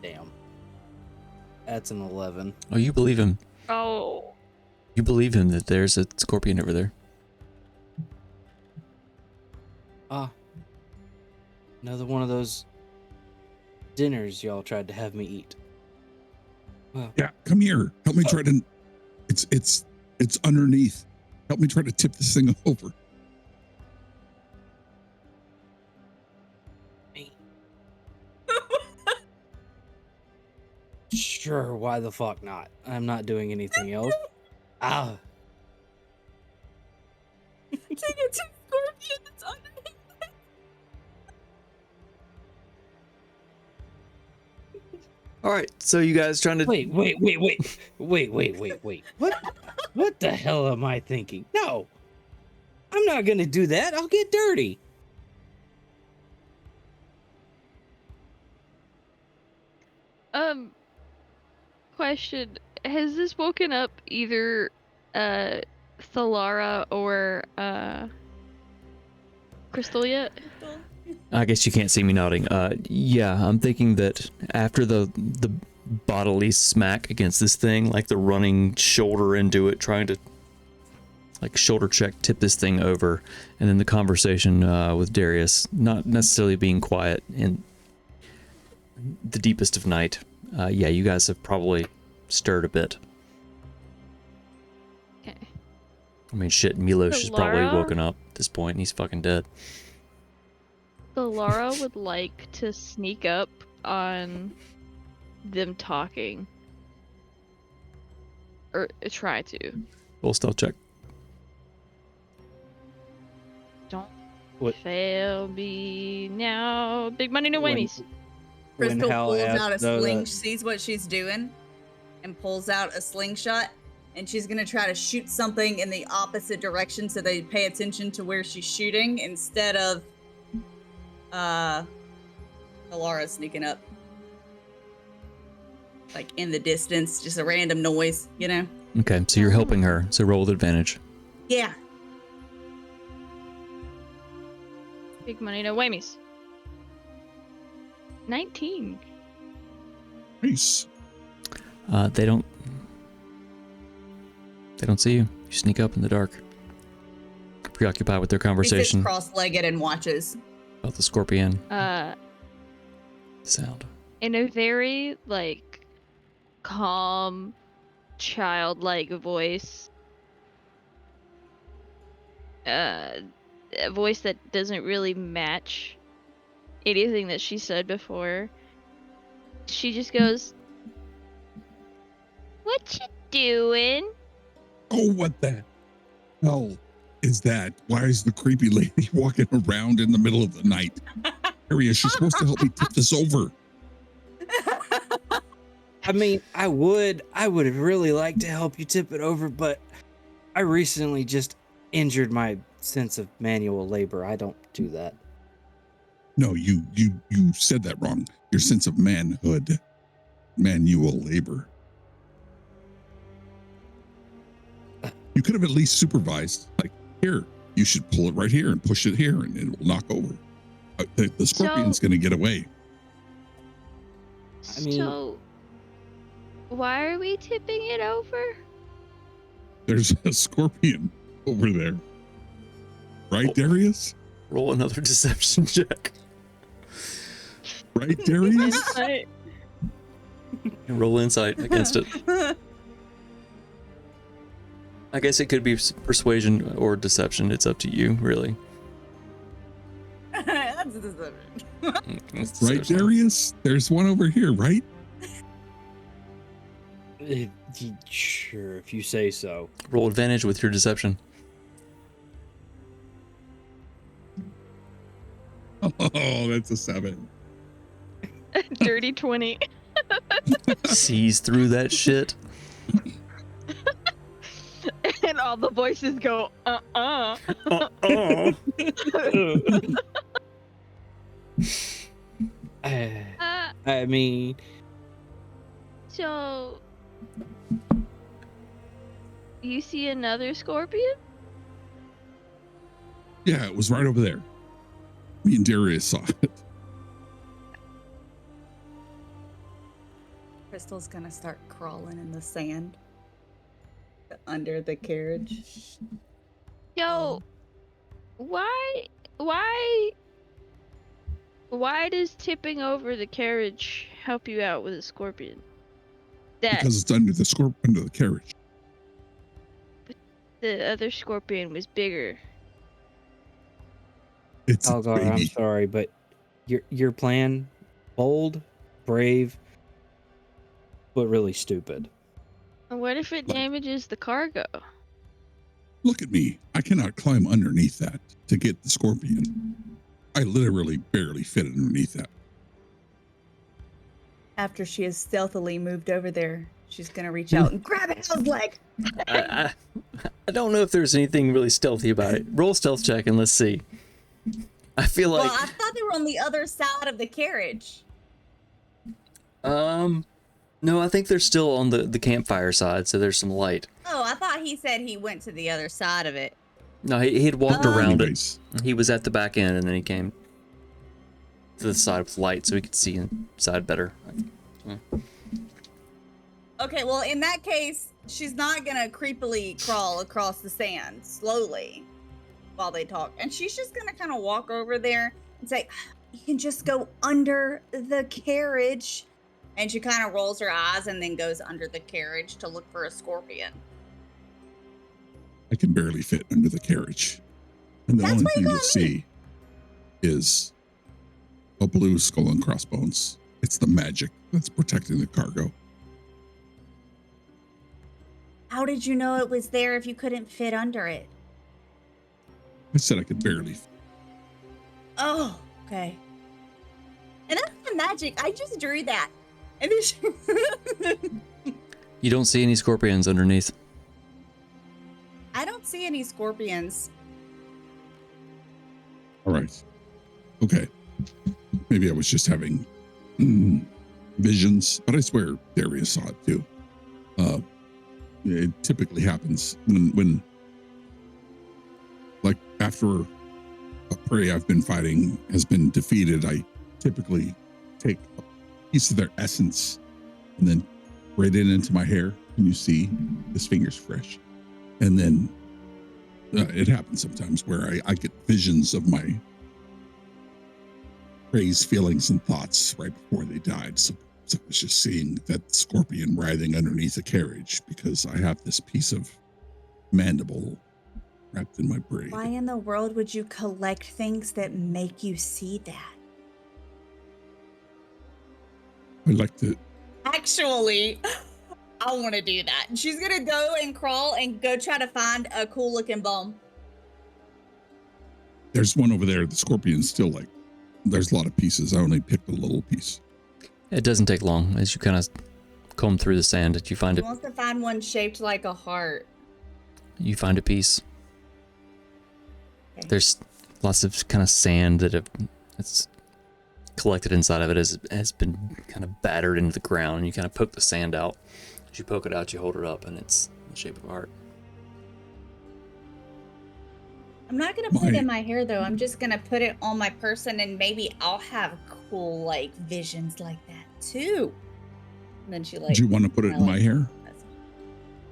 Damn. That's an 11.
Oh, you believe him.
Oh.
You believe him that there's a scorpion over there.
Ah. Another one of those dinners y'all tried to have me eat. Well,
Yeah, come here. Help me try to. It's underneath. Help me try to tip this thing over.
sure, why the fuck not? I'm not doing anything else. Ah.
Take it to Scorpion that's underneath.
All right, so you guys trying to
Wait. What the hell am I thinking? No. I'm not gonna do that. I'll get dirty.
Question. Has this woken up either Thalara or Crystal yet?
I guess you can't see me nodding. Yeah, I'm thinking that after the bodily smack against this thing, like the running shoulder into it, trying to like shoulder check, tip this thing over, and then the conversation with Darius, not necessarily being quiet in the deepest of night. Yeah, you guys have probably stirred a bit.
Okay.
I mean, shit, Milosh is probably
Lara?
woken up at this point, and he's fucking dead.
Thalara would like to sneak up on them talking. Or try to.
Roll stealth check.
Don't
What?
fail me now. Big money, no whammies.
Crystal
Hal
pulls
asked-
out a
no, no.
sling, sees what she's doing, and pulls out a slingshot, and she's gonna try to shoot something in the opposite direction so they pay attention to where she's shooting instead of Alara sneaking up. Like in the distance, just a random noise, you know?
Okay, so you're helping her, so roll with advantage.
Yeah.
Big money, no whammies. 19.
Nice.
They don't see you. You sneak up in the dark, preoccupied with their
He sits
conversation
cross-legged and watches.
about the scorpion
Uh,
sound.
in a very, like, calm, childlike voice. A voice that doesn't really match anything that she said before. She just goes, "What you doing?"
Oh, what the hell is that? Why is the creepy lady walking around in the middle of the night? Harena, she's supposed to help me tip this over.
I mean, I would have really liked to help you tip it over, but I recently just injured my sense of manual labor. I don't do that.
No, you said that wrong. Your sense of manhood, manual labor. You could have at least supervised, like, here, you should pull it right here and push it here and it will knock over. The scorpion's going to get away.
I mean-
So, why are we tipping it over?
There's a scorpion over there. Right, Darius?
Roll another deception check.
Right, Darius?
Insight.
And roll insight against it. I guess it could be persuasion or deception. It's up to you, really.
That's a deception.
It's
Right,
deception.
Darius? There's one over here, right?
Sure, if you say so.
Roll advantage with your deception.
Oh, that's a 7.
Dirty 20.
Sees through that shit.
And all the voices go,
Uh-uh.
I mean,
So, you see another scorpion?
Yeah, it was right over there. Me and Darius saw it.
Crystal's gonna start crawling in the sand under the carriage.
Yo, why does tipping over the carriage help you out with a scorpion? That
Because it's under the carriage.
the other scorpion was bigger.
It's a
Algar, I'm
baby.
sorry, but your plan, bold, brave, but really stupid.
And what if it
Like-
damages the cargo?
Look at me. I cannot climb underneath that to get the scorpion. I literally barely fit underneath that.
After she has stealthily moved over there, she's gonna reach out and grab Hal's leg.
I don't know if there's anything really stealthy about it. Roll a stealth check and let's see. I feel like
Well, I thought they were on the other side of the carriage.
no, I think they're still on the campfire side, so there's some light.
Oh, I thought he said he went to the other side of it.
No, he had walked
Oh.
around
Anyways,
it. He was at the back end and then he came to the side with light so he could see inside better.
Okay, well, in that case, she's not gonna creepily crawl across the sand slowly while they talk. And she's just gonna kind of walk over there and say, "You can just go under the carriage." And she kind of rolls her eyes and then goes under the carriage to look for a scorpion.
I can barely fit under the carriage. And the
That's
only
what you
thing you'll
got
see is a blue skull and crossbones. It's the magic that's protecting the cargo.
How did you know it was there if you couldn't fit under it?
I said I could barely fit.
Oh, okay. And that's the magic. I just drew that. And then she...
You don't see any scorpions underneath.
I don't see any scorpions.
All right. Okay. Maybe I was just having visions, but I swear Darius saw it too. It typically happens when like after a prey I've been fighting has been defeated, I typically take a piece of their essence and then braid it into my hair. And you see this finger's fresh. And then it happens sometimes where I get visions of my prey's feelings and thoughts right before they died. So I was just seeing that scorpion writhing underneath a carriage because I have this piece of mandible wrapped in my braid.
Why in the world would you collect things that make you see that?
I like to.
Actually, I want to do that. She's going to go and crawl and go try to find a cool looking bone.
There's one over there. The scorpion's still like. There's a lot of pieces. I only picked a little piece.
It doesn't take long as you kind of comb through the sand that you find
She
it.
wants to find one shaped like a heart.
You find a piece.
Okay.
There's lots of kind of sand it's collected inside of it has been kind of battered into the ground, and you kind of poke the sand out. As you poke it out, you hold it up, and it's in the shape of a heart.
I'm not going to put it
My-
in my hair though. I'm just going to put it on my person and maybe I'll have cool like visions like that too. And then she like,
Do you want to put it in my hair?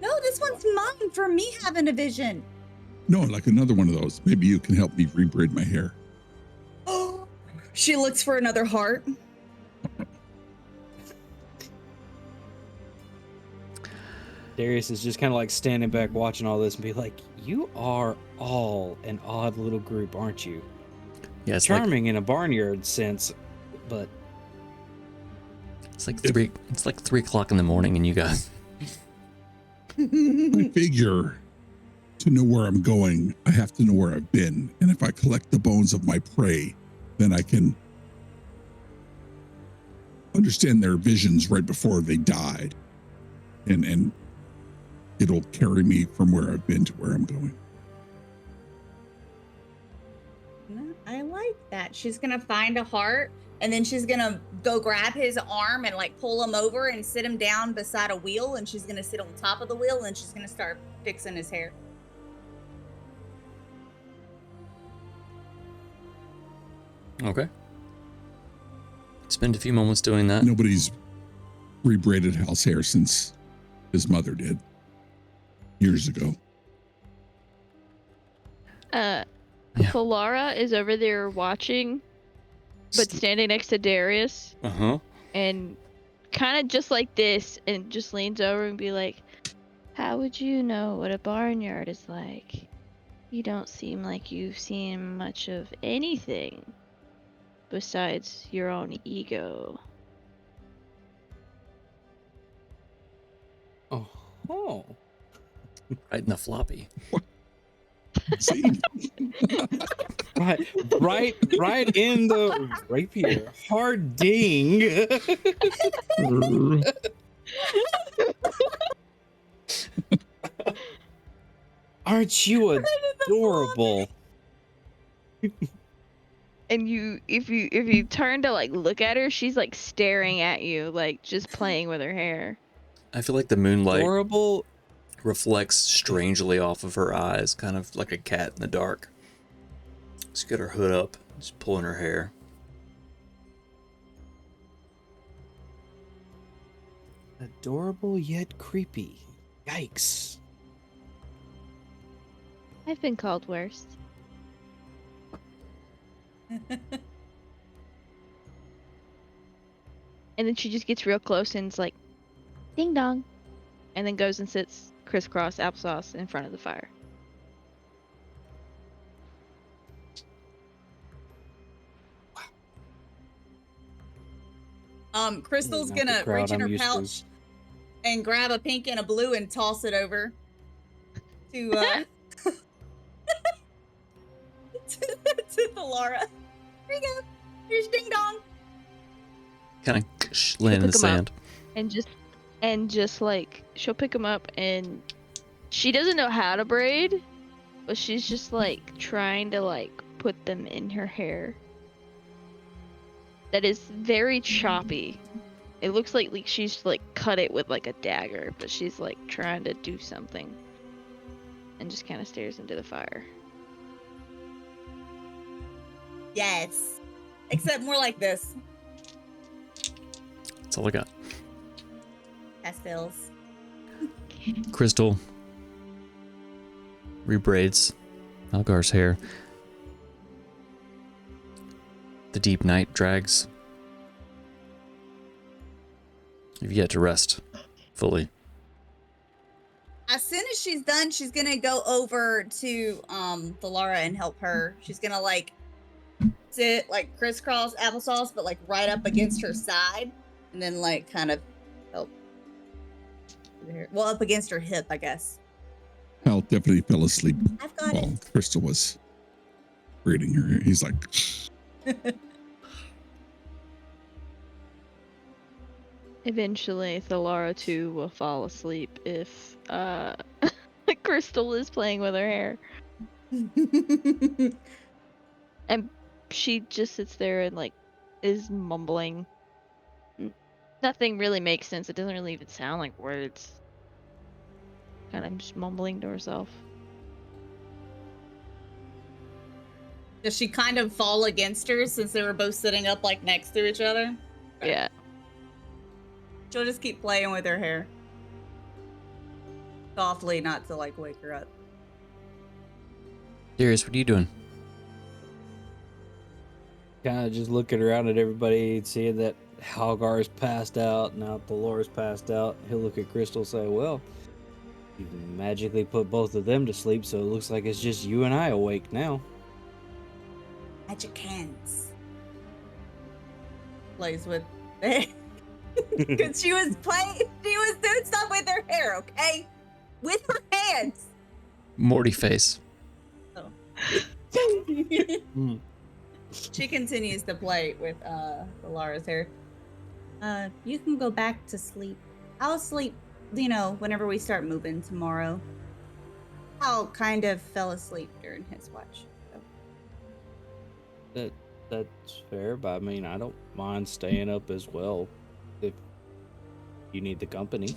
no, this one's mine for me having a vision.
No, like another one of those. Maybe you can help me rebraid my hair.
Oh, she looks for another heart.
Darius is just kind of like standing back watching all this and be like, you are all an odd little group, aren't you?
Yeah, it's
Charming in a barnyard sense, but
like 3 o'clock in the morning, and you guys.
I figure to know where I'm going, I have to know where I've been. And if I collect the bones of my prey, then I can understand their visions right before they died. And it'll carry me from where I've been to where I'm going.
I like that. She's gonna find a heart, and then she's gonna go grab his arm and like pull him over and sit him down beside a wheel, and she's gonna sit on top of the wheel, and she's gonna start fixing his hair.
Okay. Spend a few moments doing that.
Nobody's rebraided Hal's hair since his mother did years ago.
Falara is over there watching, but standing next to Darius, and kind of just like this, and just leans over and be like, how would you know what a barnyard is like? You don't seem like you've seen much of anything besides your own ego.
oh.
Right in the floppy.
See?
right in the rapier. Hard ding. Aren't you adorable?
And if you turn to like look at her, she's like staring at you, like just playing with her hair.
I feel like the moonlight
Adorable.
reflects strangely off of her eyes, kind of like a cat in the dark. She's got her hood up, just pulling her hair.
Adorable yet creepy. Yikes.
I've been called worse. And then she just gets real close and is like, ding dong. And then goes and sits crisscross applesauce in front of the fire.
Crystal's
Not the
gonna
crowd
reach in
I'm
her
used to.
pouch and grab a pink and a blue and toss it over to to Falara. Here you go. Here's ding dong.
Kind of land in the
pick 'em up.
sand.
And just like, she'll pick him up, and she doesn't know how to braid, but she's just like trying to like put them in her hair. That is very choppy. It looks like she's like cut it with like a dagger, but she's like trying to do something. And just kind of stares into the fire.
Yes. Except more like this.
That's all I got.
Pastels.
Crystal rebraids Algar's hair. The deep night drags. You've yet to rest fully.
As soon as she's done, she's gonna go over to Falara and help her. She's gonna like sit like crisscross applesauce, but like right up against her side, and then like kind of help. Well, up against her hip, I guess.
Hal definitely fell asleep
I've got
while
it.
Crystal was braiding her hair. He's like,
Eventually, Thalara too will fall asleep if Crystal is playing with her hair. And she just sits there and like is mumbling. Nothing really makes sense. It doesn't really even sound like words. Kind of just mumbling to herself.
Does she kind of fall against her since they were both sitting up like next to each other?
Yeah.
She'll just keep playing with her hair. Softly, not to like wake her up.
Darius, what are you doing?
Kind of just looking around at everybody, seeing that Halgar's passed out, now Dolores passed out. He'll look at Crystal and say, well, you magically put both of them to sleep, so it looks like it's just you and I awake now.
Magic hands. Plays with because she was doing stuff with her hair, okay? With her hands.
Morty face.
Oh. She continues to play with Lara's hair. You can go back to sleep. I'll sleep, whenever we start moving tomorrow. Al kind of fell asleep during his watch. So.
That's fair, but I mean, I don't mind staying up as well if you need the company.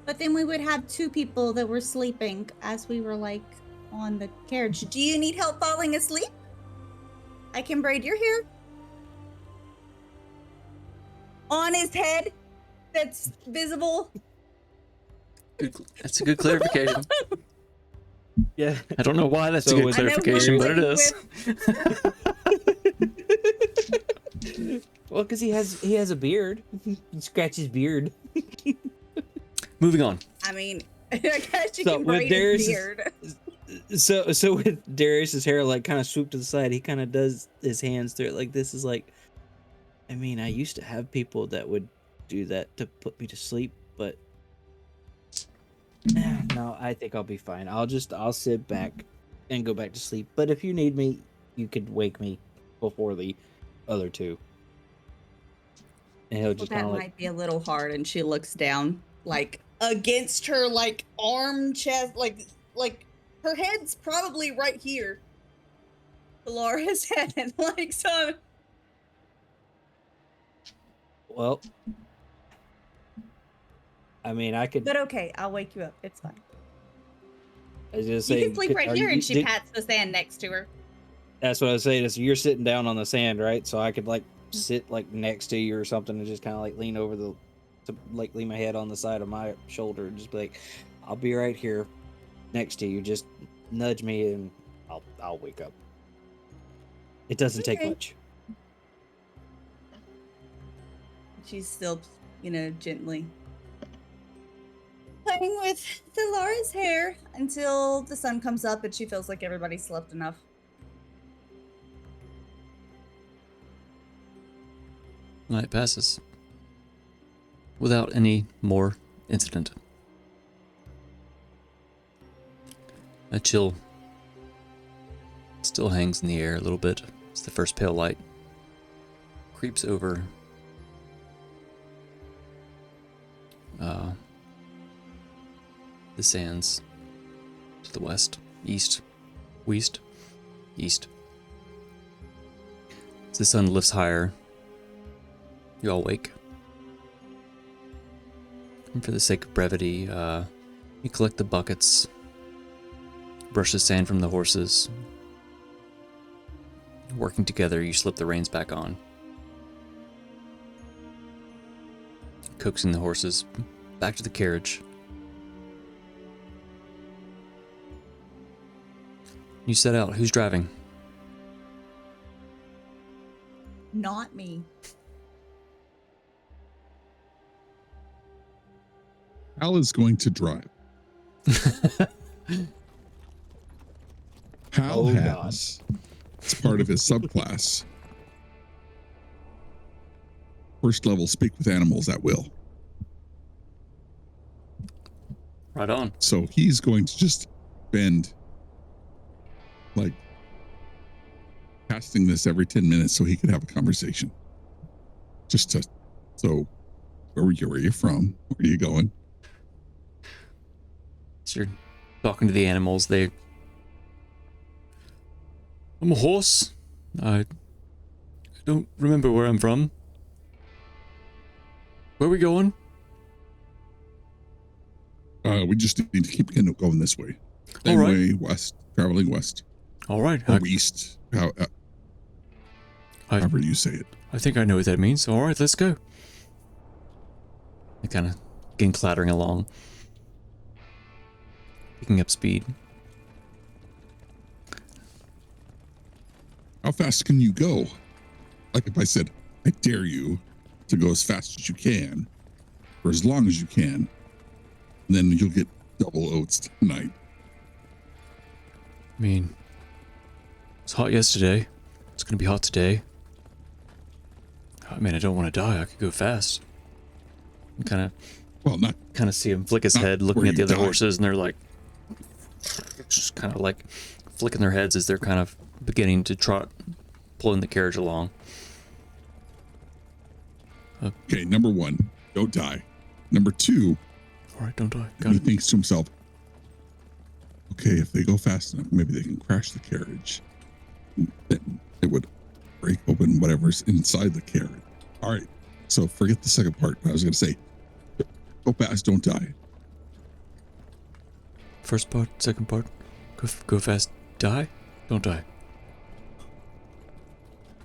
But then we would have two people that were sleeping as we were like on the carriage. Do you need help falling asleep? I can braid your hair. On his head that's visible.
That's a good clarification.
Yeah.
I don't know why that's
So
a good
with-
clarification, but it is.
Well, because he has a beard. He scratches beard.
Moving on.
I mean, I guess you
So
can
with
braid his
Darius's-
beard.
So with Darius's hair like kind of swooped to the side, he kind of does his hands through it like this. Is like, I mean, I used to have people that would do that to put me to sleep, but no, I think I'll be fine. I'll sit back and go back to sleep. But if you need me, you could wake me before the other two. And he'll
Well,
just
that
kind of
might
like,
be a little hard, and she looks down, like against her, like arm, chest, like her head's probably right here. Laura's head, like so.
well, I mean, I could.
But okay, I'll wake you up. It's fine.
I was just
You
saying,
can sleep right
are
here,
you-
and she
did-
pats the sand next to her.
That's what I was saying. Is you're sitting down on the sand, right? So I could like sit like next to you or something, and just kind of like lean over to like lean my head on the side of my shoulder, and just be like, "I'll be right here, next to you. Just nudge me, and I'll wake up." It doesn't take
Okay.
much.
She's still, gently playing with Laura's hair until the sun comes up and she feels like everybody slept enough.
Night passes without any more incident. A chill still hangs in the air a little bit as the first pale light creeps over the sands to the west, east. As the sun lifts higher, you all wake. And for the sake of brevity, you collect the buckets, brush the sand from the horses. Working together, you slip the reins back on, coaxing the horses back to the carriage. You set out. Who's driving?
Not me.
Al is going to drive. Hal
Oh,
has, as part of his subclass, first level speak with animals at will.
Right on.
So he's going to just spend like casting this every 10 minutes so he could have a conversation. So where are you from? Where are you going?
So you're talking to the animals. I'm a horse. I don't remember where I'm from. Where are we going?
We just need to keep going this way.
All
Same
right.
way west, traveling west
All right.
or east. However you say it.
I think I know what that means. All right, let's go. They kind of begin clattering along. picking up speed.
How fast can you go? Like if I said, I dare you to go as fast as you can, for as long as you can, and then you'll get double oats tonight.
I mean, it's hot yesterday. It's gonna be hot today. I mean, I don't want to die. I could go fast. Kind of see him flick his head, looking at the other horses, and they're like, just kind of like flicking their heads as they're kind of beginning to trot, pulling the carriage along.
Okay, number one, don't die. Number two,
all right, don't die. Got
he
it.
thinks to himself, okay, if they go fast enough, maybe they can crash the carriage. Then it would break open whatever's inside the carriage. All right, so forget the second part. I was going to say, go fast, don't die.
First part, second part. Go fast, die, don't die.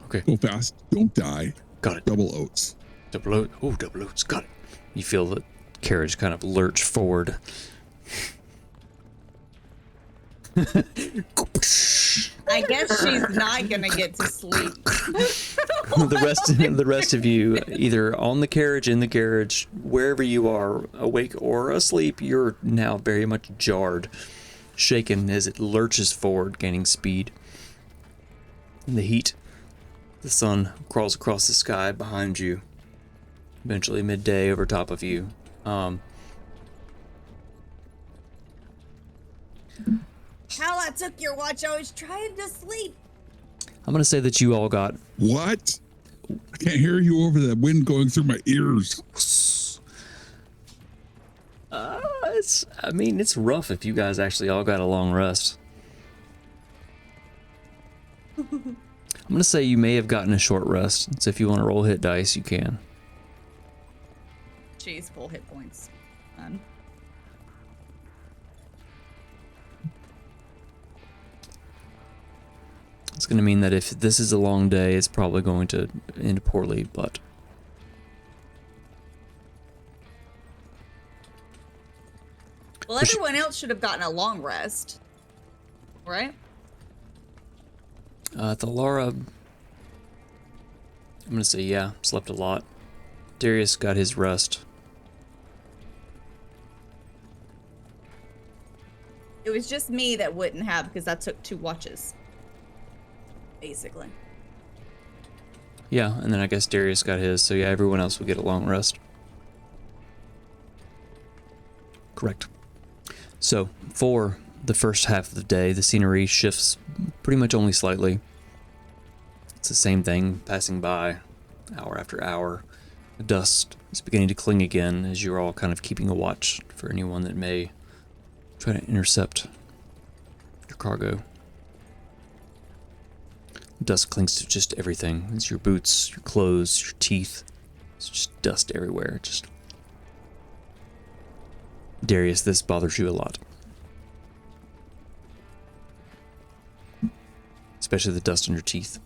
Okay.
Go fast, don't die.
Got it.
Double oats.
Double oats. Oh, double oats. Got it. You feel the carriage kind of lurch forward.
I guess she's not gonna get to sleep.
The rest of you, either on the carriage, in the carriage, wherever you are, awake or asleep, you're now very much jarred, shaken as it lurches forward, gaining speed. In the heat, the sun crawls across the sky behind you, eventually midday over top of you.
Hal, I took your watch. I was trying to sleep.
I'm going to say that you all got...
What? I can't hear you over the wind going through my ears.
It's rough if you guys actually all got a long rest. I'm going to say you may have gotten a short rest. So if you want to roll hit dice, you can.
Jeez, full hit points. Fun.
It's going to mean that if this is a long day, it's probably going to end poorly, but...
Well, everyone else should have gotten a long rest. Right?
Thalara... I'm going to say, yeah, slept a lot. Darius got his rest.
It was just me that wouldn't have because I took 2 watches. Basically.
Yeah, and then I guess Darius got his, so yeah, everyone else will get a long rest. Correct. So, for the first half of the day, the scenery shifts pretty much only slightly. It's the same thing, passing by hour after hour. The dust is beginning to cling again as you're all kind of keeping a watch for anyone that may try to intercept your cargo. Dust clings to just everything. It's your boots, your clothes, your teeth. It's just dust everywhere. Just Darius, this bothers you a lot. Especially the dust on your teeth.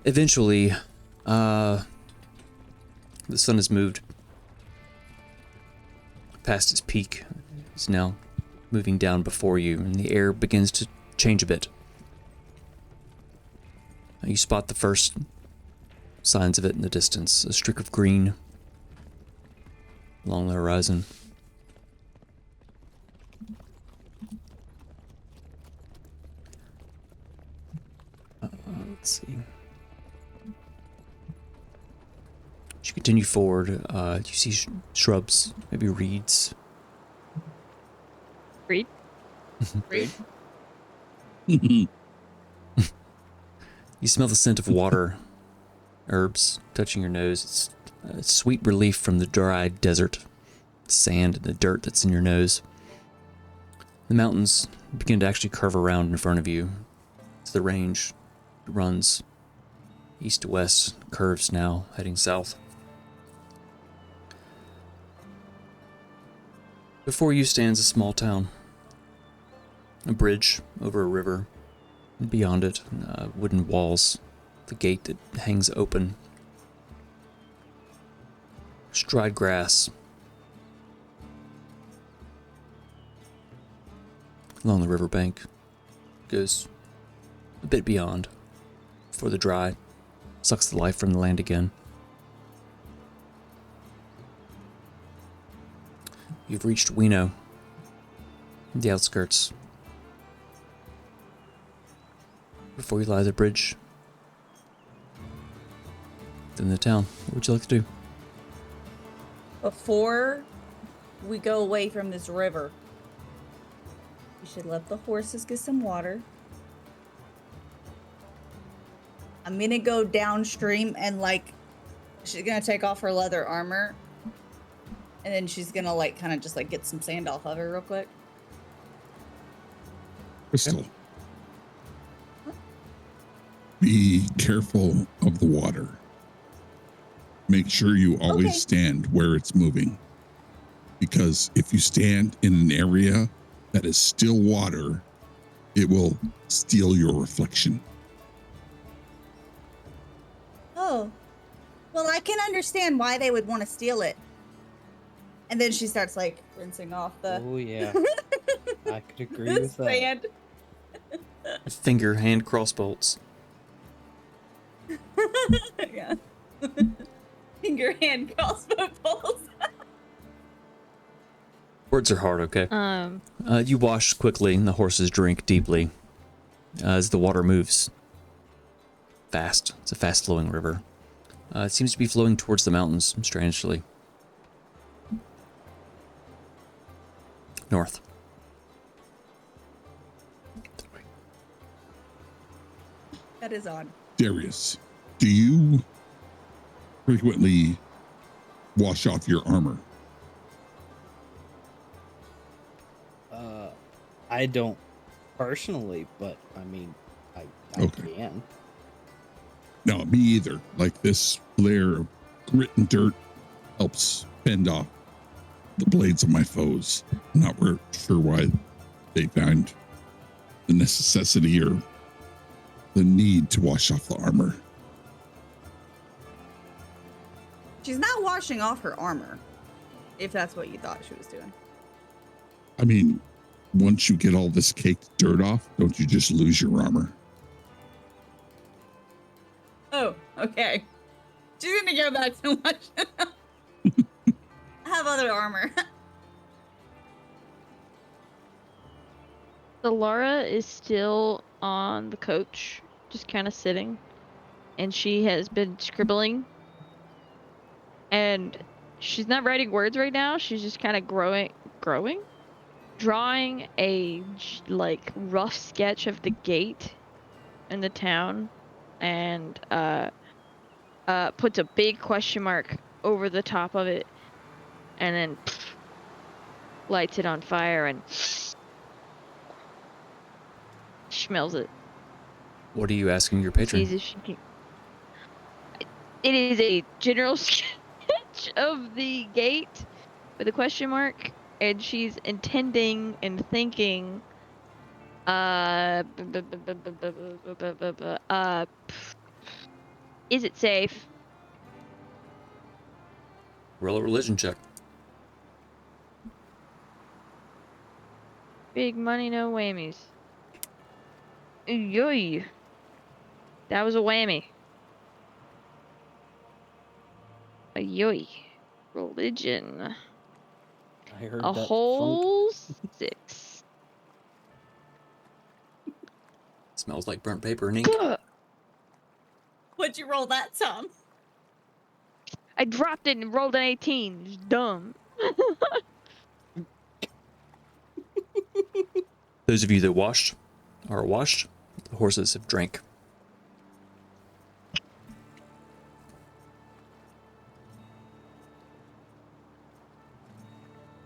Eventually, the sun has moved past its peak. It's now moving down before you, and the air begins to change a bit. You spot the first signs of it in the distance, a streak of green along the horizon. Let's see. As you continue forward, you see shrubs, maybe reeds.
Reed?
Reed?
You smell the scent of water, herbs touching your nose. It's a sweet relief from the dry desert, sand and the dirt that's in your nose. The mountains begin to actually curve around in front of you. It's the range. It runs east to west, curves now, heading south. Before you stands a small town. A bridge over a river. And beyond it, wooden walls. The gate that hangs open. Dried grass. along the riverbank. Goes a bit beyond before the dry sucks the life from the land again. You've reached Weenoh, the outskirts. Before you lie the bridge, then the town. What would you like to do?
Before we go away from this river, we should let the horses get some water. I'm gonna go downstream and she's gonna take off her leather armor. And then she's gonna kind of just get some sand off of her real quick.
Crystal. Be careful of the water. Make sure you always stand where it's moving. Because if you stand in an area that is still water, it will steal your reflection.
Oh. Well, I can understand why they would want to steal it. And then she starts rinsing off the
Oh yeah, I could agree with that.
sand.
Finger hand crossbolts.
Yeah. Finger hand crossbow bolts.
Words are hard, okay? You wash quickly and the horses drink deeply as the water moves fast. It's a fast flowing river. It seems to be flowing towards the mountains, strangely. North.
That is odd.
Darius, do you frequently wash off your armor?
I don't personally, but I mean, I
Okay.
can.
No, me either. Like this layer of grit and dirt helps fend off the blades of my foes. I'm not sure why they find the necessity or the need to wash off the armor.
She's not washing off her armor, if that's what you thought she was doing.
I mean, once you get all this caked dirt off, don't you just lose your armor?
Oh, okay. She didn't go back so much. I have other armor.
So Laura is still on the coach, just kind of sitting, and she has been scribbling. And she's not writing words right now. She's just kind of drawing a rough sketch of the gate in the town, and puts a big question mark over the top of it, and then lights it on fire and smells it.
What are you asking your patron?
Sees if she can... It is a general sketch of the gate with a question mark, and she's intending and thinking, is it safe?
Roll a religion check.
Big money, no whammies. Yoy. That was a whammy. A yoy. Religion.
I heard
A
that
whole 6.
Smells like burnt paper and ink.
What'd you roll that time?
I dropped it and rolled an 18. Just dumb.
Those of you that are washed, the horses have drank.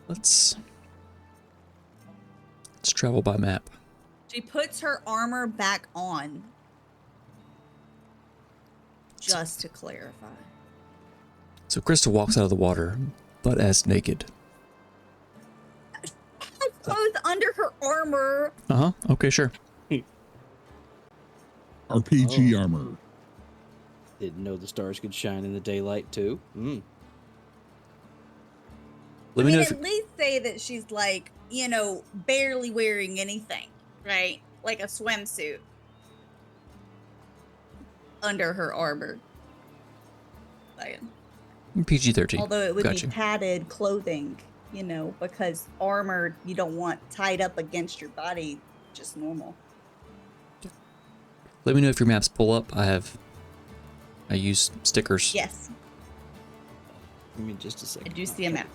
Let's travel by map.
She puts her armor back on. Just to clarify.
So Krista walks out of the water, butt ass naked.
Clothes under her armor.
Uh-huh. Okay, sure.
RPG armor.
Didn't know the stars could shine in the daylight too.
Let me know if
at least say that she's like, barely wearing anything, right? Like a swimsuit under her armor. Like,
PG-13.
although it would
Gotcha.
be padded clothing, because armor you don't want tied up against your body, just normal.
Let me know if your maps pull up. I use stickers.
Yes,
Give me just a
I
second.
do see a map.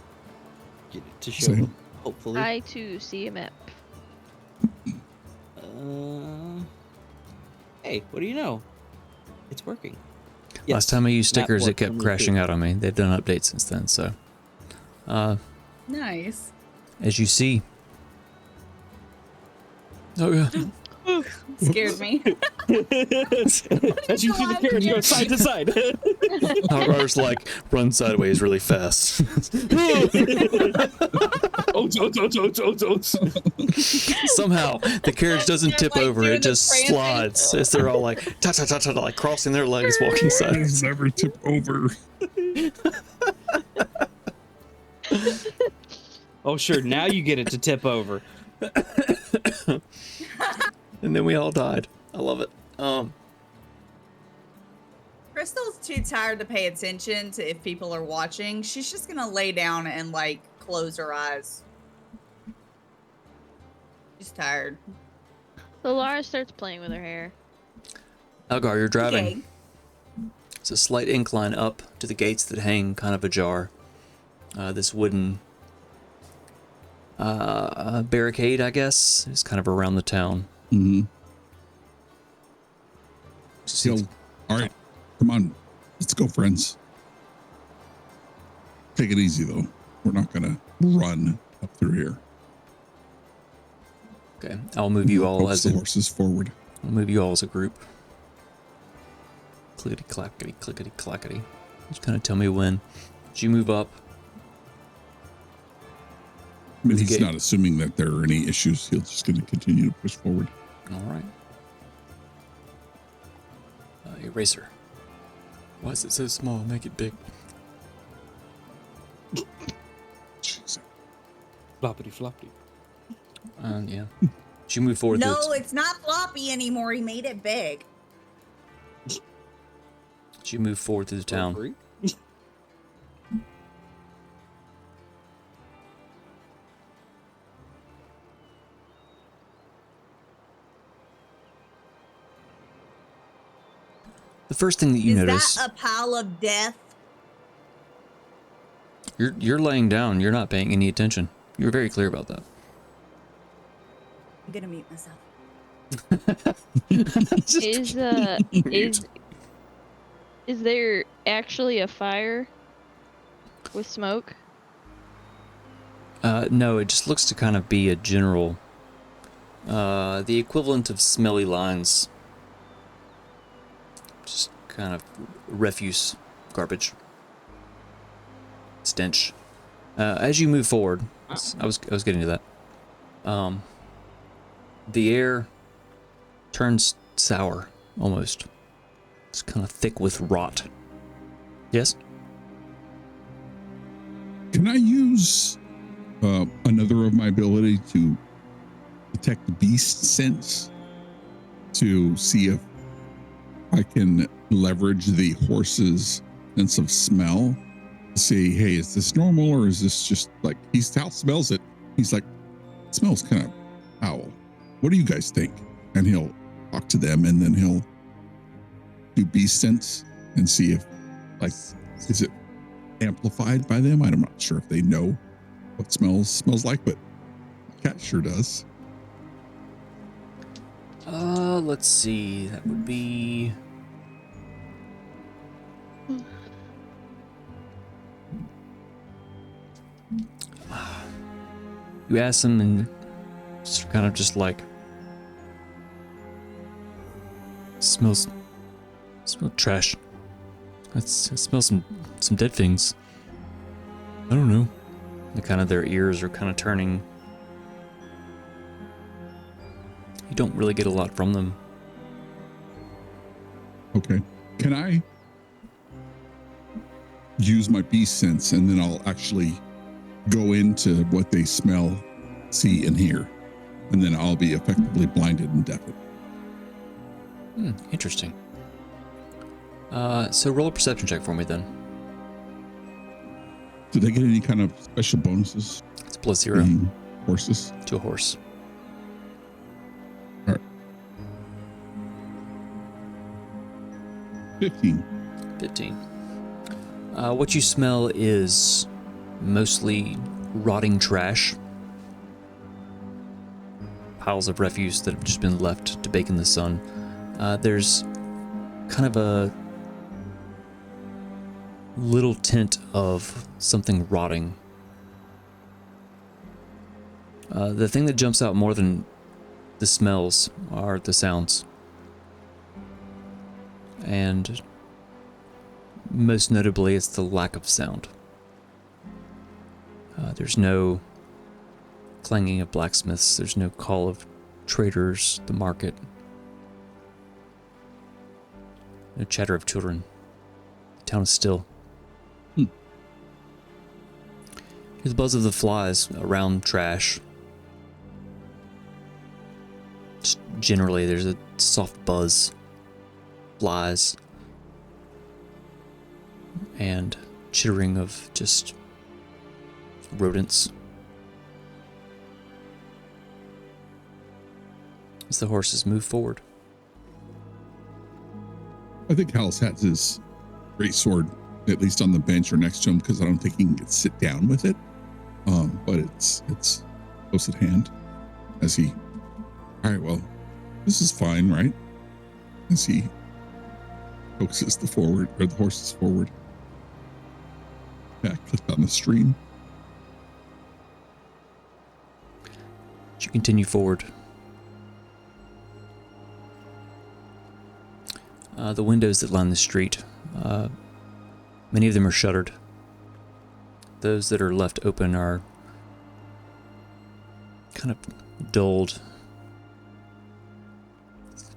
Get it to show
Same.
them, hopefully.
I too see a map.
Hey, what do you know? It's working.
Last time I used
map
stickers, it
worked
kept
on the
crashing
feed.
out on me. They've done updates since then, so.
Nice.
As you see. Oh, yeah.
Scared me.
As you see the carriage go side to side.
Outrider's like, run sideways really fast. Somehow, the carriage doesn't
They're,
tip
like,
over,
doing
it
the
just
prancing.
slides as they're all like, ta-ta-ta-ta, like crossing their legs, walking
Please
sideways.
never tip over.
Oh, sure. Now you get it to tip over.
And then we all died. I love it.
Crystal's too tired to pay attention to if people are watching. She's just gonna lay down and close her eyes. She's tired.
So Lara starts playing with her hair.
Algar, you're driving.
Okay.
It's a slight incline up to the gates that hang kind of ajar. This wooden barricade, I guess, is kind of around the town.
Mm-hmm.
See-
So, all right, come on, let's go, friends. Take it easy, though. We're not gonna run up through here.
Okay, I'll move you all
Coax
as
the
a
horses forward.
group. Clickety clackety, clickety clackety. Just kind of tell me when. As you move up,
I mean,
With the
he's
gate.
not assuming that there are any issues. He's just going to continue to push forward.
all right. Eraser. Why is it so small? Make it big.
Jeez.
Floppity floppity.
Yeah. As you move forward,
No,
through
it's not floppy anymore. He made it big.
as you move forward through the town,
Free?
the first thing that you
Is
notice,
that a pile of death?
you're laying down. You're not paying any attention. You're very clear about that.
I'm gonna mute myself.
Is there actually a fire with smoke?
No, it just looks to kind of be a general, the equivalent of smelly lines. Just kind of refuse, garbage, stench. As you move forward, I was getting to that. The air turns sour, almost. It's kind of thick with rot. Yes?
Can I use another of my ability to detect the beast sense to see if I can leverage the horse's sense of smell to see, hey, is this normal or is this just like Hal smells it? He's like, it smells kind of foul. What do you guys think? And he'll talk to them and then he'll do beast sense and see if is it amplified by them? I'm not sure if they know what smells like, but cat sure does.
Let's see. That would be. You ask them and it's kind of just like smells trash. It smells some dead things. I don't know. And kind of their ears are kind of turning. You don't really get a lot from them.
Okay. Can I use my beast sense and then I'll actually go into what they smell, see, and hear. And then I'll be effectively blinded and deafened.
Interesting. So roll a perception check for me then.
Do they get any kind of special bonuses?
It's +0
being horses?
to a horse.
15.
15. What you smell is mostly rotting trash. Piles of refuse that have just been left to bake in the sun. There's kind of a little tint of something rotting. The thing that jumps out more than the smells are the sounds. And most notably, it's the lack of sound. There's no clanging of blacksmiths. There's no call of traders, the market. No chatter of children. The town is still. Hear the buzz of the flies around trash. Just generally, there's a soft buzz. Flies. And chittering of just rodents. As the horses move forward.
I think Hal's has his great sword, at least on the bench or next to him, because I don't think he can sit down with it. But it's close at hand. As he, all right, well, this is fine, right? As he coaxes the horses forward. Yeah, click on the stream.
As you continue forward. The windows that line the street, many of them are shuttered. Those that are left open are kind of dulled,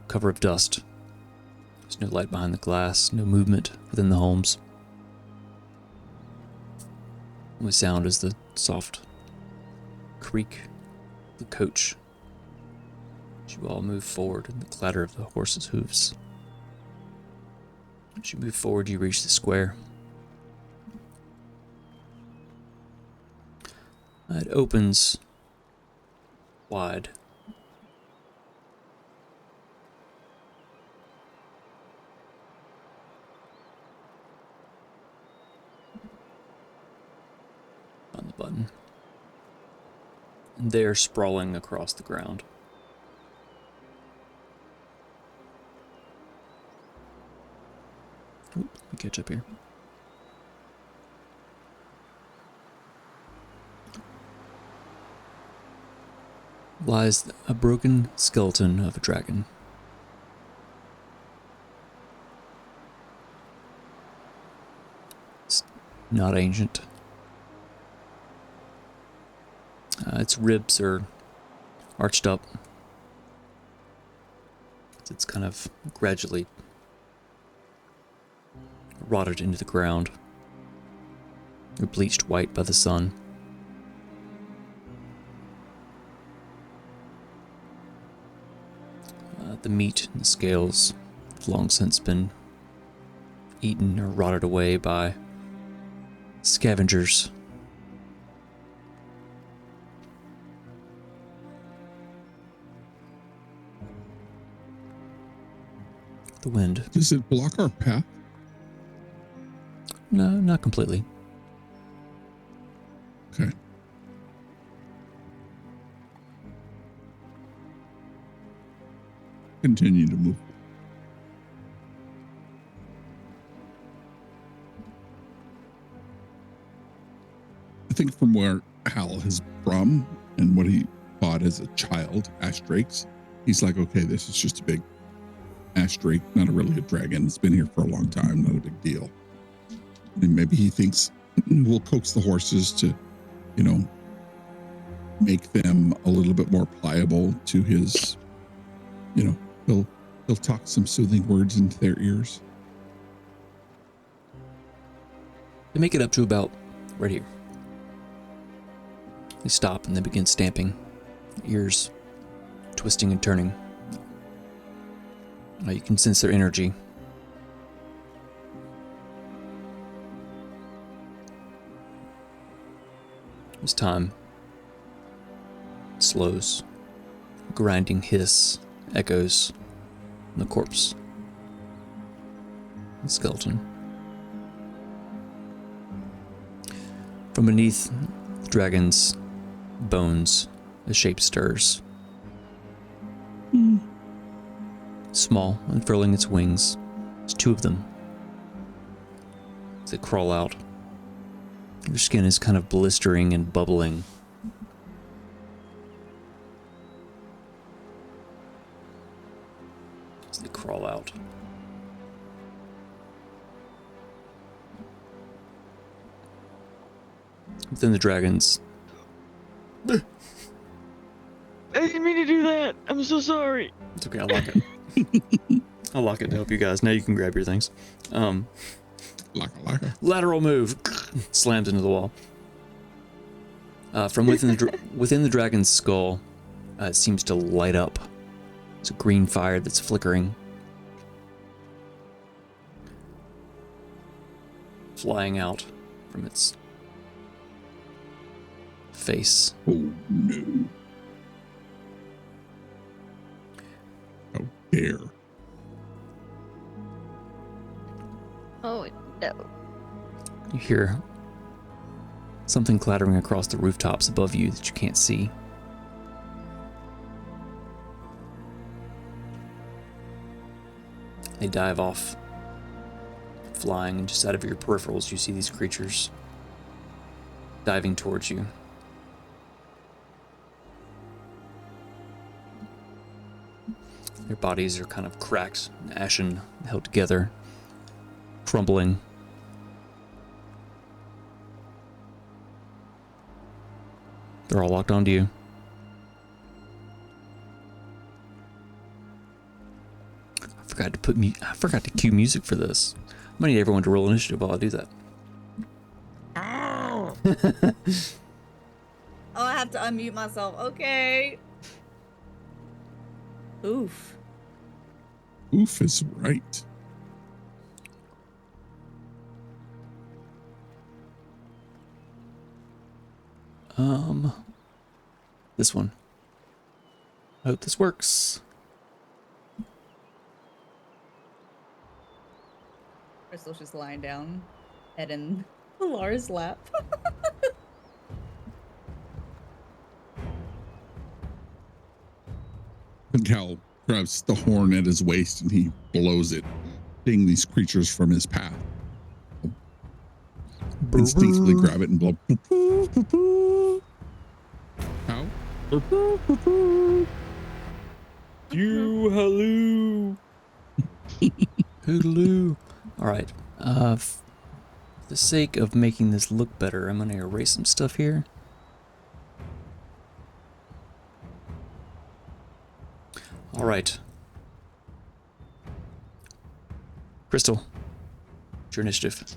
cover of dust. There's no light behind the glass, no movement within the homes. The only sound is the soft creak of the coach as you all move forward and the clatter of the horses' hooves. As you move forward, you reach the square. It opens wide. On the button. And they're sprawling across the ground. Oop, let me catch up here. Lies a broken skeleton of a dragon. It's not ancient. Its ribs are arched up. It's kind of gradually rotted into the ground. They're bleached white by the sun. The meat and the scales have long since been eaten or rotted away by scavengers. The wind.
Does it block our path?
No, not completely.
Okay. Continue to move. I think from where Hal is from and what he fought as a child, ash drakes, he's like, okay, this is just a big ash drake, not really a dragon. It's been here for a long time, not a big deal. And maybe he thinks we'll coax the horses to, make them a little bit more pliable to his, he'll talk some soothing words into their ears.
They make it up to about right here. They stop and they begin stamping, ears twisting and turning. You can sense their energy. This time slows. A grinding hiss echoes from the corpse. The skeleton. From beneath the dragon's bones, a shape stirs. Small, unfurling its wings. There's two of them. As they crawl out. Their skin is kind of blistering and bubbling. As they crawl out. Within the dragons.
I didn't mean to do that. I'm so sorry.
It's okay, I'll lock it. I'll lock it to help you guys. Now you can grab your things.
Laka.
Lateral move. Slams into the wall. From within the dragon's skull, it seems to light up. It's a green fire that's flickering. Flying out from its face.
Oh no. How dare.
Oh no.
You hear something clattering across the rooftops above you that you can't see. They dive off, flying, and just out of your peripherals you see these creatures diving towards you. Their bodies are kind of cracked and ashen, held together, crumbling. They're all locked onto you. I forgot to cue music for this. I'm gonna need everyone to roll initiative while I do that.
Oh, I have to unmute myself. Okay. Oof.
Oof is right.
This one. I hope this works.
Crystal's just lying down, head in Lara's lap.
And Cal grabs the horn at his waist and he blows it, seeing these creatures from his path. Instinctively grab it and blow. How?
You halloo.
Hootaloo. All right. For the sake of making this look better, I'm going to erase some stuff here. All right. Crystal, it's your initiative.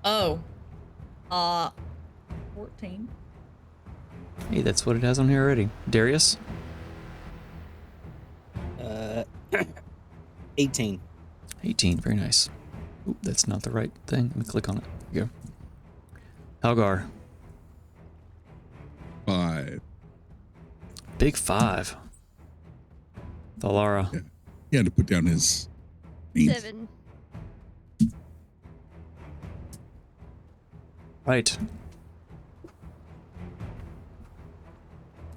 Oh. 14.
Hey, that's what it has on here already. Darius?
18.
18, very nice. Oop, that's not the right thing. Let me click on it. There you go. Halgar,
5.
big 5. Thalara,
Yeah. He had to put down his names.
7.
right.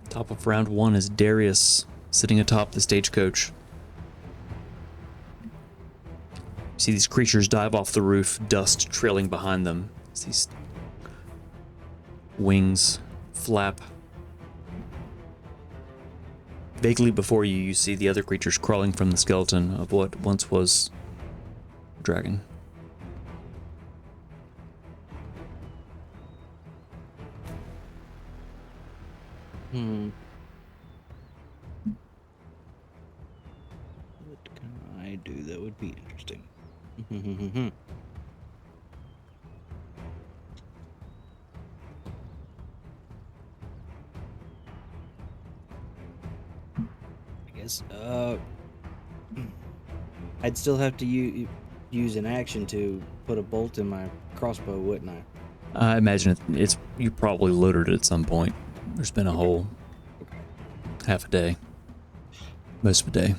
Top of round 1 is Darius, sitting atop the stagecoach. You see these creatures dive off the roof, dust trailing behind them. As these wings flap. Vaguely before you, you see the other creatures crawling from the skeleton of what once was a dragon.
What can I do that would be interesting? Yes. I'd still have to use an action to put a bolt in my crossbow, wouldn't I?
I imagine it's you probably loaded it at some point. There's been a whole half a day, most of a day.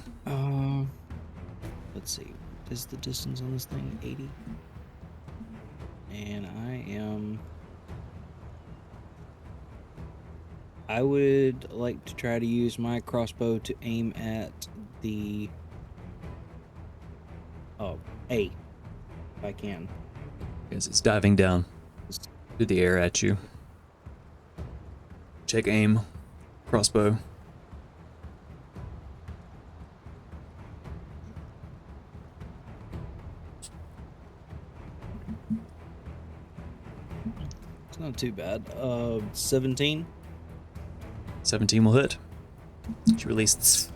Let's see. Is the distance on this thing 80? And I would like to try to use my crossbow to aim at the A, if I can.
As it's diving down through the air at you. Check aim, crossbow.
It's not too bad. 17.
17 will hit. She released.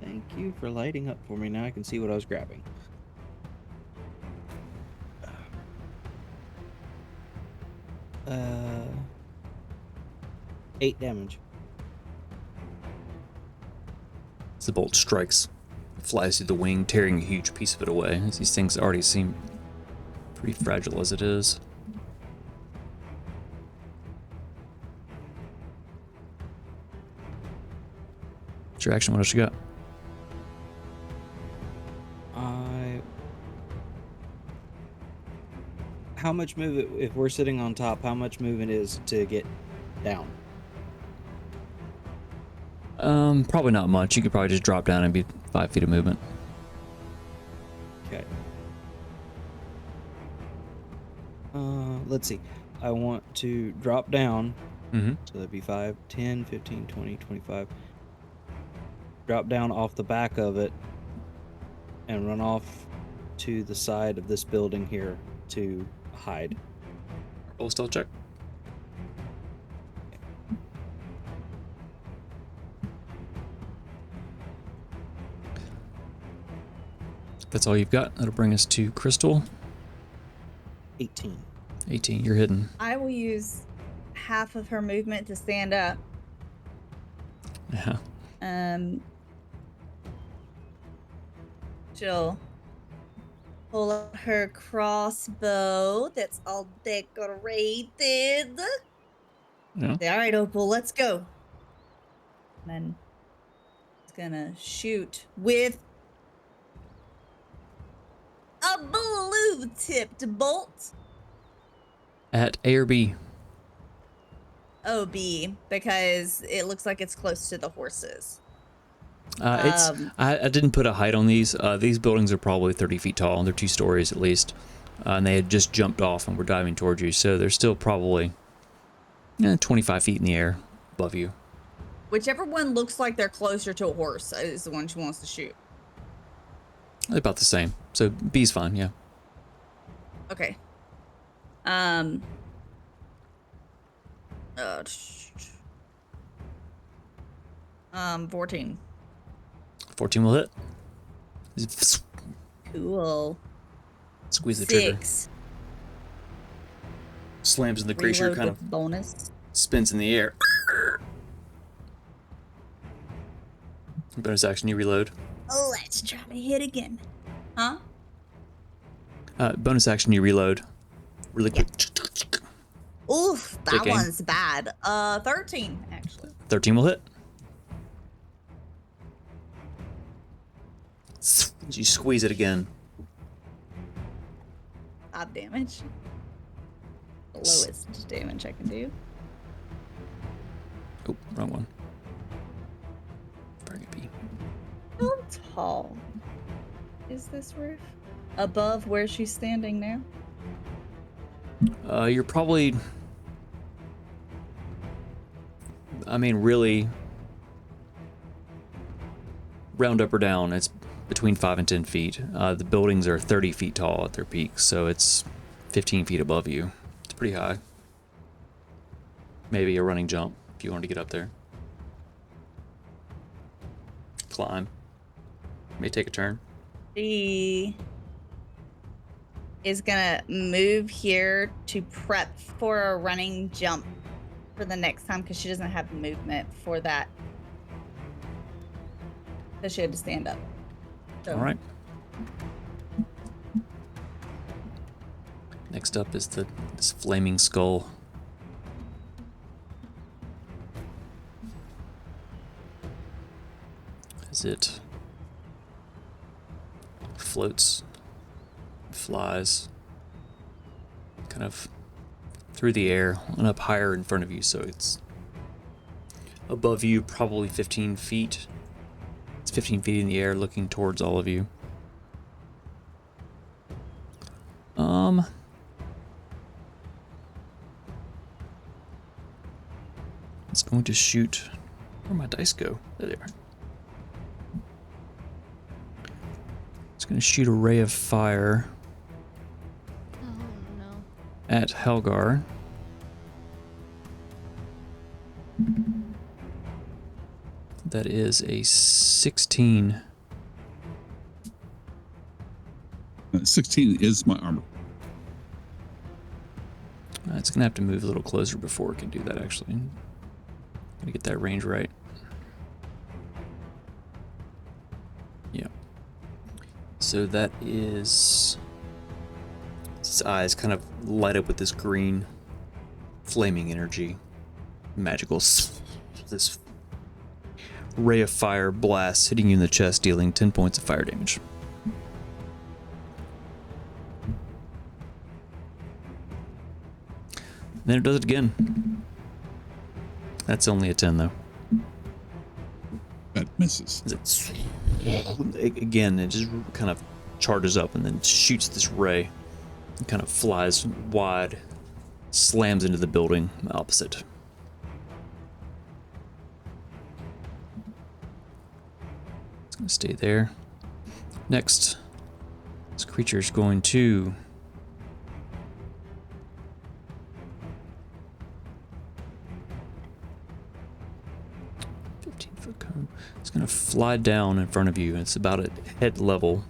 Thank you for lighting up for me. Now I can see what I was grabbing. Uh, 8 damage.
As the bolt strikes, it flies through the wing, tearing a huge piece of it away. As these things already seem pretty fragile as it is. What's your action? What else you got?
How much movement, if we're sitting on top, how much movement is to get down?
Probably not much. You could probably just drop down and be 5 feet of movement.
Okay. Let's see. I want to drop down.
Mm-hmm.
So that'd be 5, 10, 15, 20, 25. Drop down off the back of it and run off to the side of this building here to hide.
Roll stealth check. That's all you've got. That'll bring us to Crystal.
18.
18. You're hidden.
I will use half of her movement to stand up.
Yeah.
She'll pull out her crossbow that's all decorated.
Yeah.
Say, all right, Opal, let's go. And then it's gonna shoot with a blue-tipped bolt.
At A or B?
Oh, B, because it looks like it's close to the horses.
I didn't put a height on these. These buildings are probably 30 feet tall. They're 2 stories at least. And they had just jumped off and were diving towards you. So they're still probably 25 feet in the air above you.
Whichever one looks like they're closer to a horse is the one she wants to shoot.
They're about the same. So B's fine, yeah.
Okay. 14.
14 will hit.
Cool.
Squeeze the trigger.
6.
Slams in the creature,
Reload
kind
with
of
bonus.
spins in the air. Bonus action, you reload.
Let's try to hit again. Huh?
Bonus action, you reload. Really quick.
Oof, that
Take aim.
one's bad. 13, actually.
13 will hit. You squeeze it again.
5 damage. The lowest damage I can do.
Oh, wrong one. Bring it B.
How tall is this roof? Above where she's standing now?
You're probably, really, round up or down, it's between 5 and 10 feet. The buildings are 30 feet tall at their peaks, so it's 15 feet above you. It's pretty high. Maybe a running jump if you wanted to get up there. Climb. May take a turn.
She is gonna move here to prep for a running jump for the next time because she doesn't have movement for that. So she had to stand up. So.
All right. Next up is this flaming skull. As it floats, flies, kind of through the air and up higher in front of you, so it's above you, probably 15 feet. It's 15 feet in the air, looking towards all of you. It's going to shoot. Where'd my dice go? There they are. It's going to shoot a ray of fire
Oh no.
at Helgar. That is a 16.
16 is my armor.
It's going to have to move a little closer before it can do that, actually. Gotta get that range right. Yeah. So that is... Its eyes kind of light up with this green flaming energy. Magical. This ray of fire blasts, hitting you in the chest, dealing 10 points of fire damage. Then it does it again. That's only a 10, though.
That misses.
Again, it just kind of charges up and then shoots this ray. It kind of flies wide, slams into the building opposite. It's going to stay there. Next, this creature is going to... It's going to fly down in front of you. It's about at head level.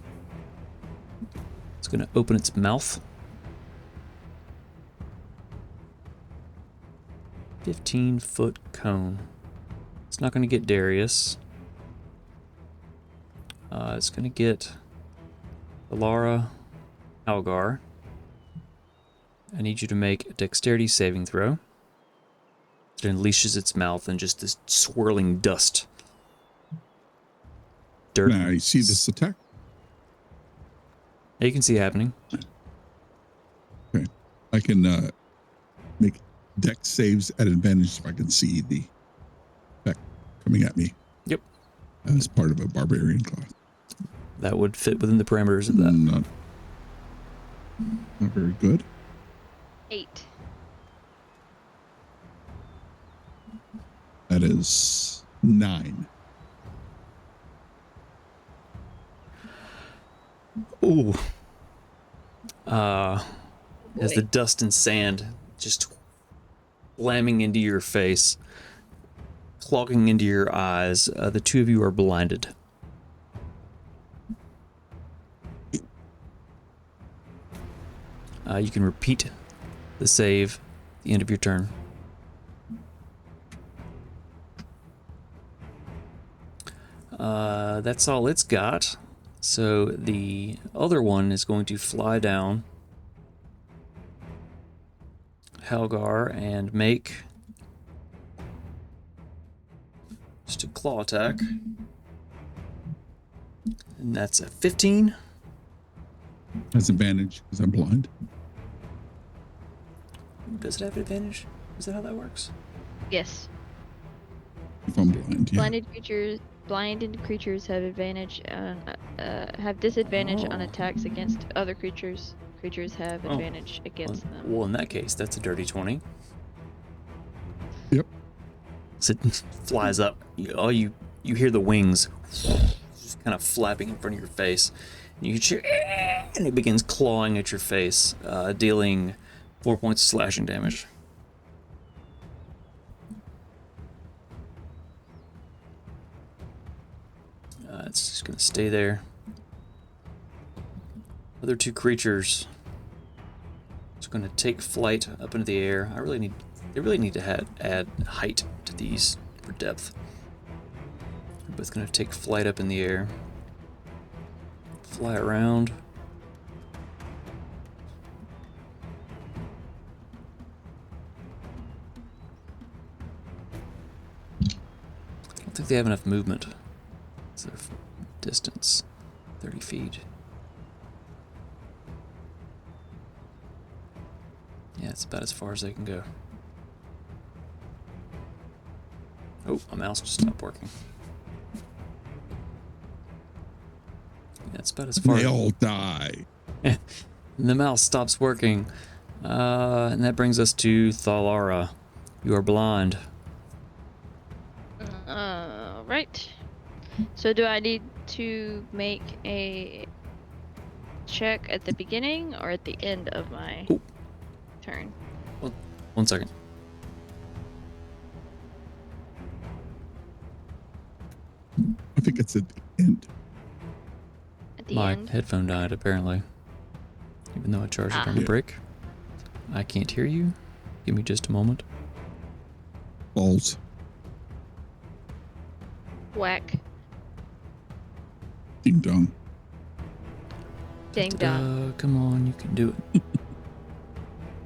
It's going to open its mouth. 15-foot cone. It's not going to get Darius. It's going to get Alara, Algar. I need you to make a dexterity saving throw. It unleashes its mouth and just this swirling dust. Dirt.
Now you see this attack?
Yeah, you can see it happening.
Okay. I can make dex saves at advantage if I can see the effect coming at me.
Yep.
As part of a barbarian class.
That would fit within the parameters of that.
Not very good.
8.
That is 9.
Ooh. As the dust and sand just slamming into your face, clogging into your eyes, the two of you are blinded. You can repeat the save at the end of your turn. That's all it's got. So the other one is going to fly down Helgar and make just a claw attack. And that's a 15.
Has advantage because I'm blind.
Does it have advantage? Is that how that works?
Yes.
If I'm blind, yeah.
Blinded creatures have advantage have disadvantage on
Oh.
attacks against other creatures. Creatures have
Oh.
advantage against them.
Well, in that case, that's a dirty 20.
Yep.
So it flies up. You hear the wings just kind of flapping in front of your face. And you hear, and it begins clawing at your face, dealing 4 points of slashing damage. It's just gonna stay there. Other two creatures Just going to take flight up into the air. They really need to add height to these for depth. We're both going to take flight up in the air. Fly around. I don't think they have enough movement. It's their distance, 30 feet. Yeah, it's about as far as they can go. Oh, my mouse just stopped working. That's about as far.
They all die.
And the mouse stops working. And that brings us to Thalara. You are blind.
Right. So do I need to make a check at the beginning or at the end of my turn?
Well, 1 second.
I think it's at the end.
At the
My
end?
headphone died, apparently. Even though I charged it on the brick. I can't hear you. Give me just a moment.
Balls.
Whack.
Ding dong.
Ding dong.
Come on, you can do it.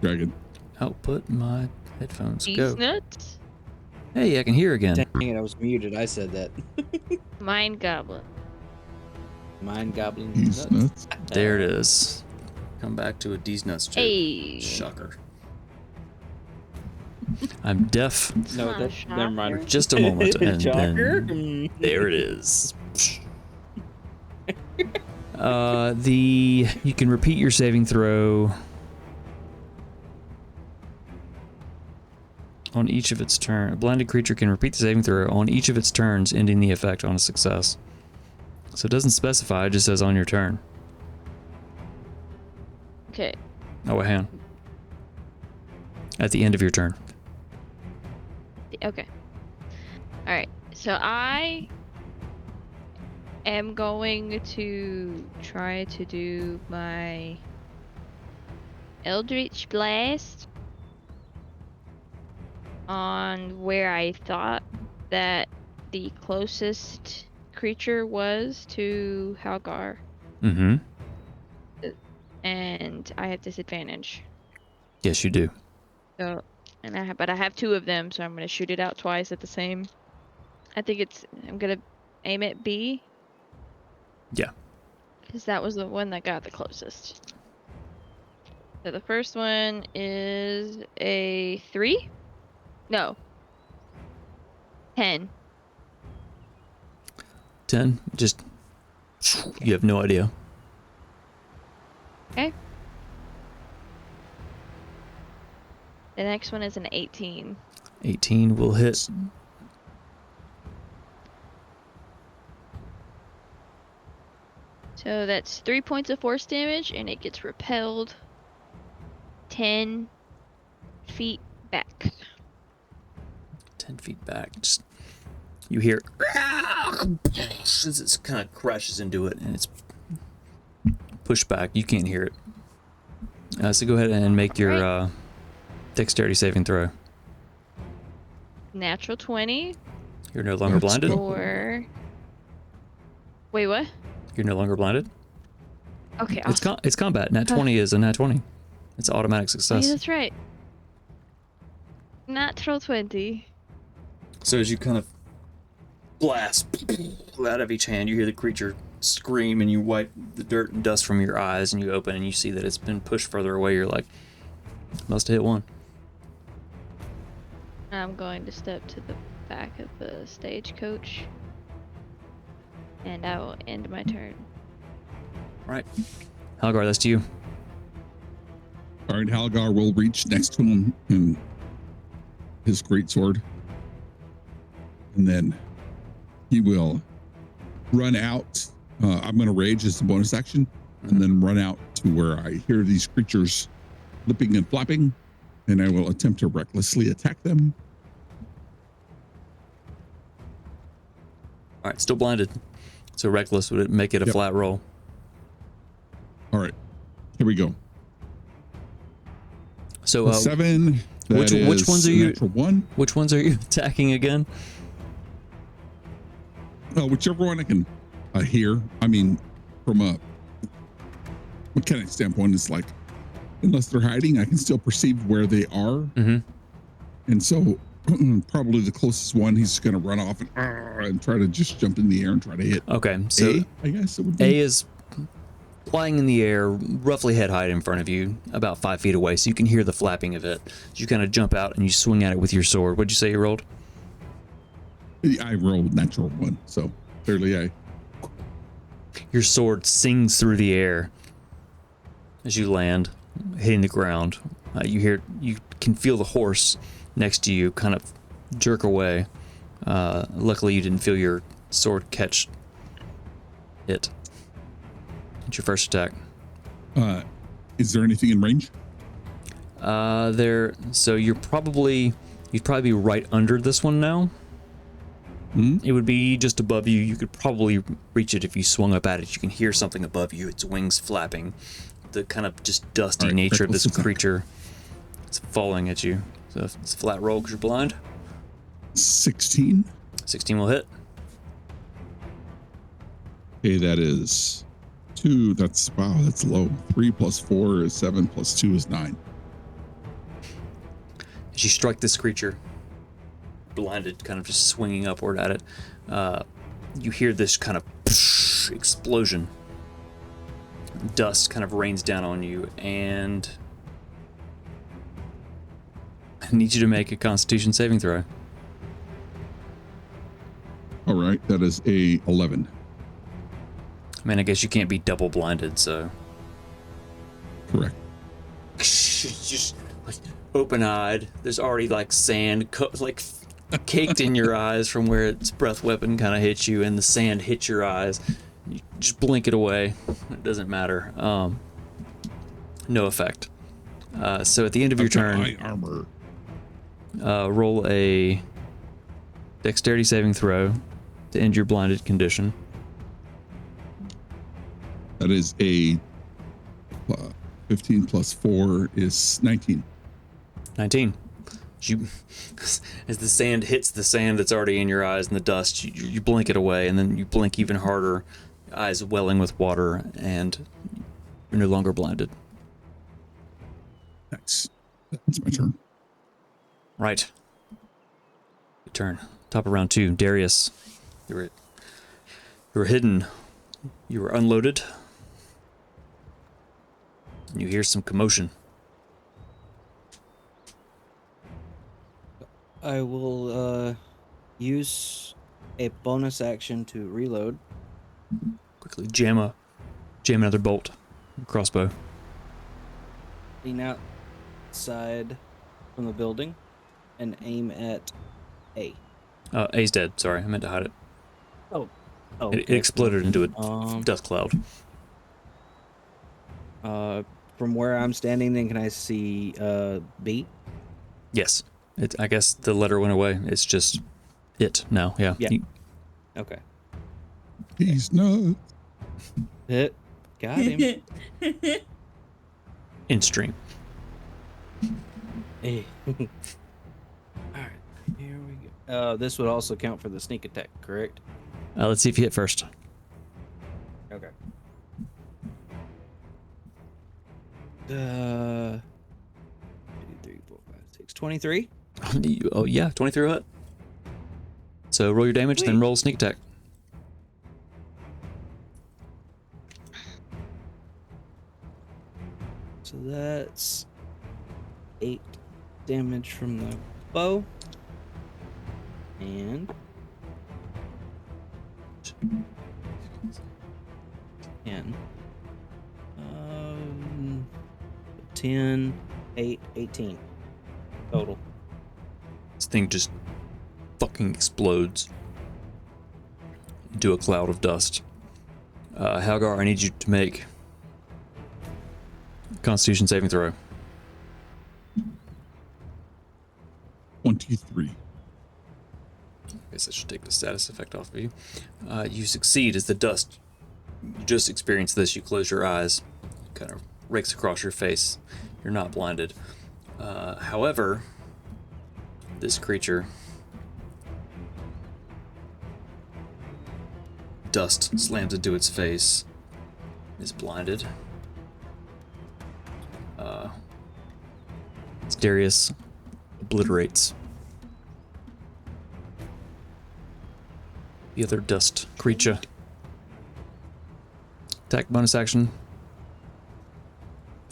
Dragon.
Output my headphones.
Cheese
Go.
nuts?
Hey, I can hear again.
Dang it, I was muted. I said that.
Mind goblin.
Mind goblin
He's
nuts.
nuts.
There it is. Come back to a D's nuts joke.
Hey.
Shocker. I'm deaf.
No,
Not a
that, never mind.
shocker.
Just a moment, and
Shocker?
then there it is. You can repeat your saving throw on each of its turn. A blinded creature can repeat the saving throw on each of its turns, ending the effect on a success. So it doesn't specify; it just says on your turn.
Okay.
Oh, hang on. At the end of your turn.
Okay. Alright. So I am going to try to do my Eldritch Blast on where I thought that the closest creature was to Halgar.
Mm-hmm.
And I have disadvantage.
Yes, you do.
So, but I have two of them, so I'm gonna shoot it out twice at the same. I'm gonna aim at B.
Yeah.
Because that was the one that got the closest. So the first one is a 3? No. 10.
10. Just you have no idea.
Okay. The next one is an 18.
18 will hit.
So that's 3 points of force damage, and it gets repelled 10 feet back.
10 feet back. Just you hear as it kind of crashes into it, and it's pushed back. You can't hear it. So go ahead and make your dexterity saving throw.
Natural 20.
You're no longer blinded.
Or wait, what?
You're no longer blinded.
Okay,
It's combat. Nat 20 is a nat 20. It's automatic
Oh, yeah,
success.
that's right. Natural 20.
So as you kind of blast out of each hand, you hear the creature scream, and you wipe the dirt and dust from your eyes, and you open and you see that it's been pushed further away. You're like, must have hit one.
I'm going to step to the back of the stagecoach, and I will end my turn.
All right, Halgar, that's to you.
All right, Halgar will reach next to him and his greatsword. And then he will run out. I'm going to rage as the bonus action, and then run out to where I hear these creatures flipping and flapping, and I will attempt to recklessly attack them.
All right, still blinded. So reckless would it make it a
Yep.
flat roll?
All right, here we go.
So,
A 7.
which ones are you?
Natural 1.
Which ones are you attacking again?
Whichever one I can hear. I mean, from a mechanic standpoint, it's like, unless they're hiding, I can still perceive where they are.
Mm-hmm.
And so probably the closest one, he's going to run off and try to just jump in the air and try to hit
Okay, so
A, I guess it would be.
A is flying in the air, roughly head height in front of you, about 5 feet away, so you can hear the flapping of it. You kind of jump out and you swing at it with your sword. What'd you say you rolled?
I rolled natural 1, so clearly I.
Your sword sings through the air as you land, hitting the ground. You can feel the horse next to you kind of jerk away. Luckily, you didn't feel your sword catch it. It's your first attack.
Is there anything in range?
So you'd probably be right under this one now. It would be just above you. You could probably reach it if you swung up at it. You can hear something above you. Its wings flapping. The kind of just dusty nature of this creature. It's falling at you. So it's a flat roll because you're blind.
16.
16 will hit.
Okay, that is 2. That's low. 3 plus 4 is 7 plus 2 is 9.
As you strike this creature, blinded, kind of just swinging upward at it, you hear this kind of explosion. Dust kind of rains down on you, and I need you to make a Constitution saving throw.
All right, that is a 11.
I mean, I guess you can't be double blinded, so.
Correct.
Just like open-eyed. There's already like sand, like caked in your eyes from where its breath weapon kind of hits you, and the sand hits your eyes. You just blink it away. It doesn't matter. No effect. So at the end of your turn,
My armor.
roll a dexterity saving throw to end your blinded condition.
That is a 15 plus 4 is 19.
19. As the sand hits the sand that's already in your eyes and the dust, you blink it away, and then you blink even harder, eyes welling with water, and you're no longer blinded.
That's my turn.
Right. Good turn. Top of round 2. Darius, you were hidden. You were unloaded. And you hear some commotion.
I will use a bonus action to reload.
Quickly jam another bolt. Crossbow.
Lean outside from the building and aim at A.
A's dead. Sorry, I meant to hide it.
Oh.
It exploded into a dust cloud.
From where I'm standing, then can I see B?
Yes. I guess the letter went away. It's just it now. Yeah.
Yeah. Okay.
He's nuts.
Hit. Got him.
In stream.
Hey. Alright, here we go. This would also count for the sneak attack, correct?
Let's see if you hit first.
Okay. 2, 3, 4, 5, 6, 23.
Oh yeah, 23 hit. So roll your damage, then roll sneak attack.
So that's 8 damage from the bow. And 10. 10, 8, 18 total.
This thing just fucking explodes into a cloud of dust. Halgar, I need you to make a Constitution saving throw.
23.
I guess I should take the status effect off of you. You succeed as the dust. You just experienced this. You close your eyes, kind of rakes across your face. You're not blinded. However, this creature, dust slams into its face, is blinded. Darius obliterates the other dust creature. Attack bonus action.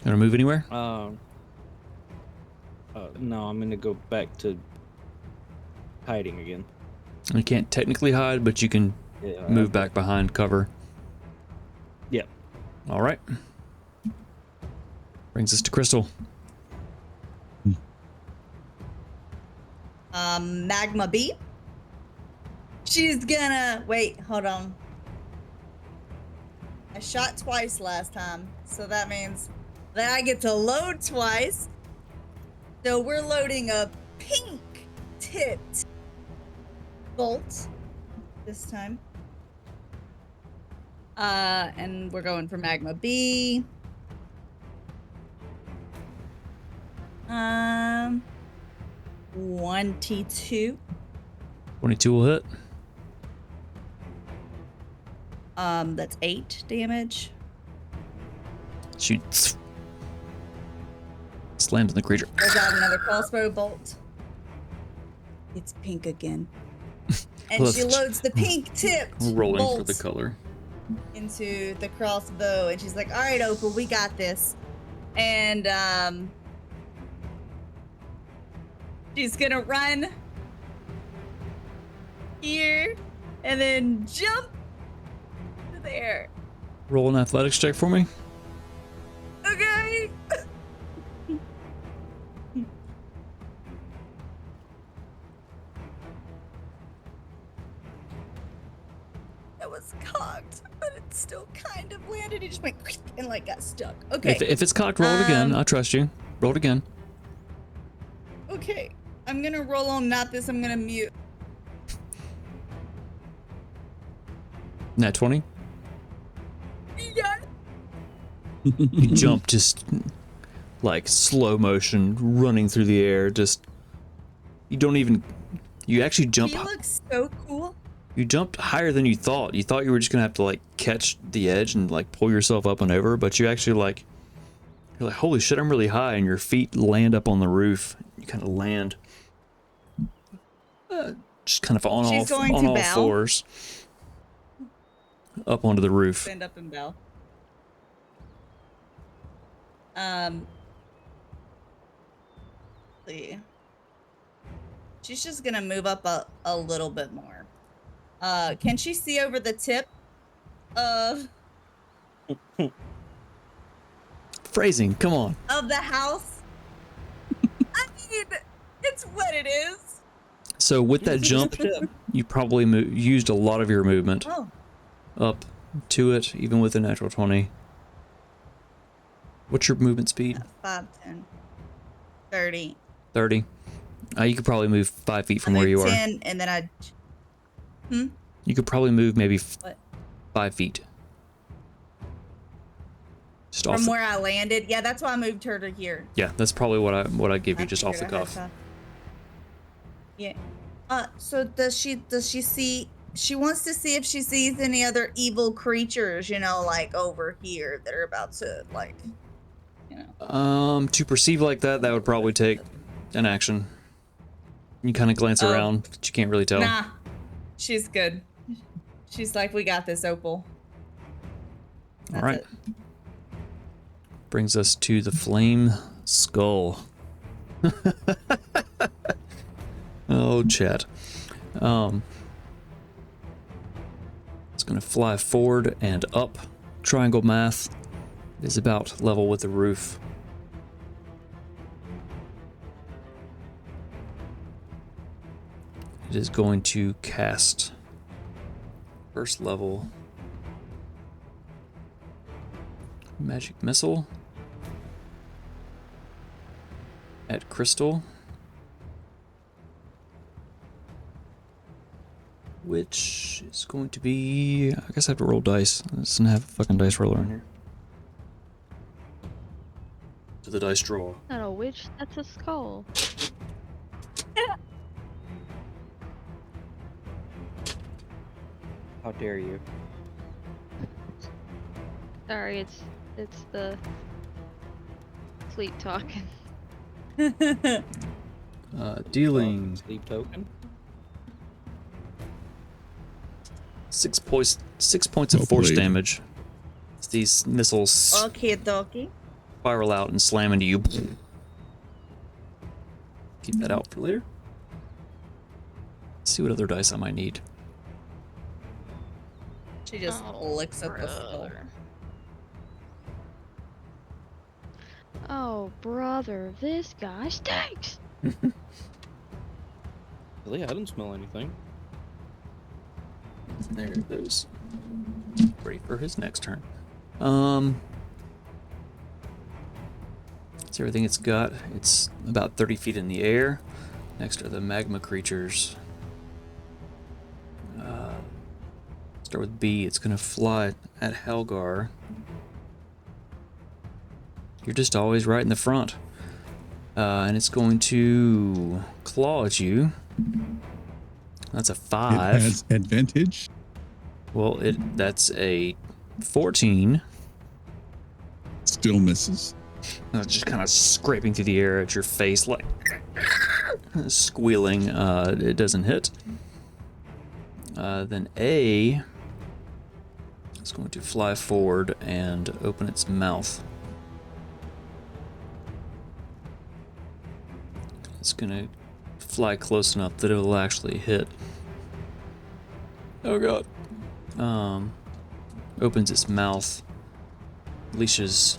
Gonna move anywhere?
No, I'm gonna go back to hiding again.
You can't technically hide, but you can move back behind cover.
Yep.
All right. Brings us to Crystal.
Magma B. She's gonna wait. Hold on. I shot twice last time, so that means that I get to load twice. So we're loading a pink tipped bolt this time. And we're going for Magma B. 22.
22 will hit.
That's 8 damage.
Shoots. Slams in the creature.
I got another crossbow bolt. It's pink again. And she loads the pink tipped
Rolling
bolt
for the color.
into the crossbow, and she's like, "All right, Opal, we got this." And she's gonna run here and then jump to there.
Roll an athletics check for me.
Okay. That was cocked, but it still kind of landed. It just went and like got stuck. Okay.
If it's cocked, roll it again. I trust you. Roll it again.
Okay. I'm gonna roll on not this. I'm gonna mute.
Nat 20.
Yeah.
You jump just like slow motion, running through the air. Just you actually jump.
He looks so cool.
You jumped higher than you thought. You thought you were just gonna have to like catch the edge and like pull yourself up and over, but you actually you're like, holy shit, I'm really high, and your feet land up on the roof. You kind of land, just kind of on all fours, up onto the roof.
Stand up and bow. See. She's just gonna move up a little bit more. Can she see over the tip of
Phrasing, come on.
the house? I mean, it's what it is.
So with that jump, you probably used a lot of your movement up to it, even with a natural 20. What's your movement speed?
5, 10, 30.
30. You could probably move 5 feet from where you are.
10, and then
You could probably move maybe
What?
5 feet. Just
from
off.
where I landed. Yeah, that's why I moved her to here.
Yeah, that's probably what I give you just off the
figured
cuff.
ahead, Yeah. So does she see? She wants to see if she sees any other evil creatures, like over here that are about to
To perceive like that would probably take an action. You kind of glance around, but you can't really tell.
Nah, she's good. She's like, we got this, Opal.
All right. Brings us to the flame skull. Oh, chat. It's gonna fly forward and up. Triangle math is about level with the roof. It is going to cast first level magic missile at Crystal, which is going to be, I guess I have to roll dice. Let's have a fucking dice roller in here. To the dice drawer.
Not a witch, that's a skull.
How dare you?
Sorry, it's the sleep talking.
Dealing
Sleep token.
6 points of force
played.
damage. As these missiles
Okay, dokie.
spiral out and slam into you. Keep that out for later. Let's see what other dice I might need.
She just licks at the skull.
brother. Oh, brother, this guy stinks.
Really, I didn't smell anything.
There it goes. Ready for his next turn. That's everything it's got. It's about 30 feet in the air. Next are the magma creatures. Start with B. It's gonna fly at Helgar. You're just always right in the front. And it's going to claw at you. That's a 5.
It has advantage.
Well, that's a 14.
Still misses.
Just kind of scraping through the air at your face, like squealing. It doesn't hit. Then A is going to fly forward and open its mouth. It's gonna fly close enough that it'll actually hit. Oh god. Opens its mouth, unleashes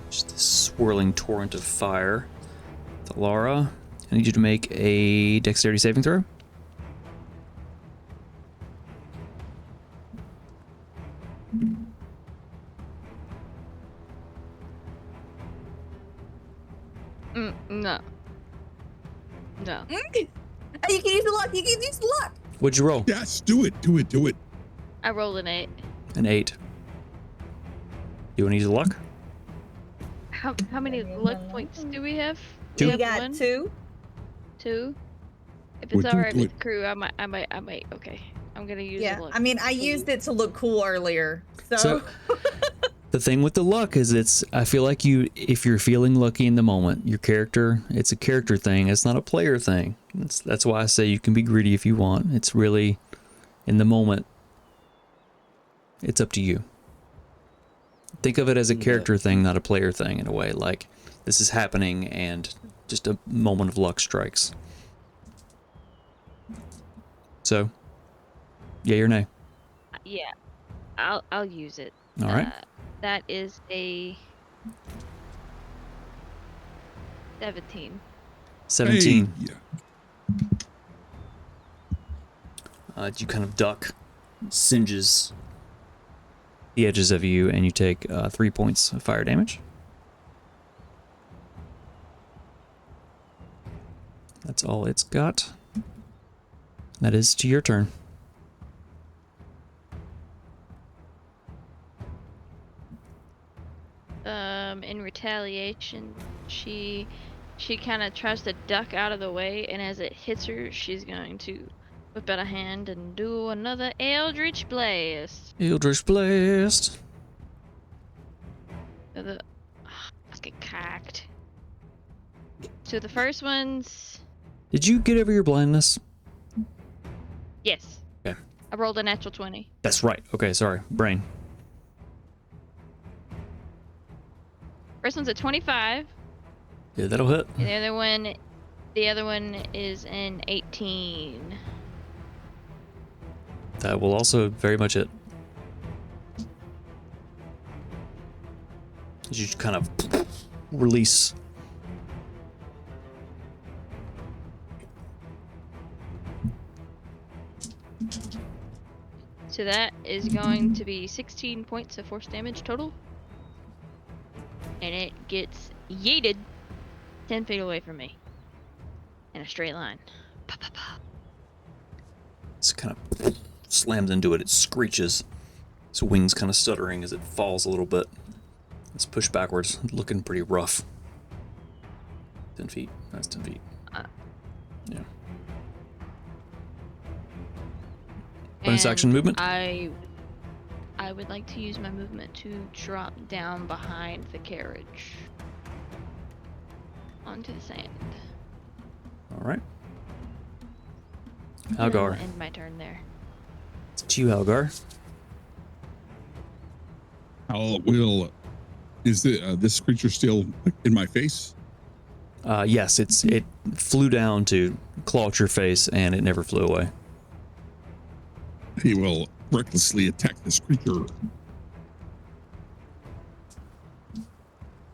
just this swirling torrent of fire. Thalara, I need you to make a dexterity saving throw.
No. No.
You can use the luck. You can use the luck.
What'd you roll?
Yes, do it.
I rolled an 8.
An 8. You want to use the luck?
How many luck points do we have?
Two.
We
have
got
one?
2.
2. If
Wait,
it's
do-
alright with
wait.
the crew, I might. Okay, I'm gonna use
Yeah,
the luck.
I mean, I used it to look cool earlier.
So, the thing with the luck is I feel like if you're feeling lucky in the moment, your character, it's a character thing. It's not a player thing. That's why I say you can be greedy if you want. It's really, in the moment, it's up to you. Think of it as a character thing, not a player thing in a way. Like, this is happening and just a moment of luck strikes. So, yay or nay?
Yeah, I'll use it.
All right.
That is a 17.
17.
Hey, yeah.
You kind of duck, singes the edges of you, and you take 3 points of fire damage. That's all it's got. That is to your turn.
In retaliation, she kind of tries to duck out of the way, and as it hits her, she's going to whip out a hand and do another Eldritch Blast.
Eldritch Blast.
So let's get cocked. So the first one's
Did you get over your blindness?
yes.
Okay.
I rolled a natural 20.
That's right. Okay, sorry. Brain.
First one's a 25.
Yeah, that'll hit.
And the other one is an 18.
That will also very much hit. As you kind of release.
So that is going to be 16 points of force damage total. And it gets yeeted 10 feet away from me. In a straight line. Pa, pa, pa.
It's kind of slams into it. It screeches. Its wings kind of stuttering as it falls a little bit. Let's push backwards. Looking pretty rough. 10 feet. That's 10 feet. Yeah. Bonus action
And
movement?
I would like to use my movement to drop down behind the carriage onto the sand.
All right.
And then I'll
Algar.
end my turn there.
It's you, Algar.
Is this creature still in my face?
Yes, it flew down to claw at your face, and it never flew away.
He will recklessly attack this creature.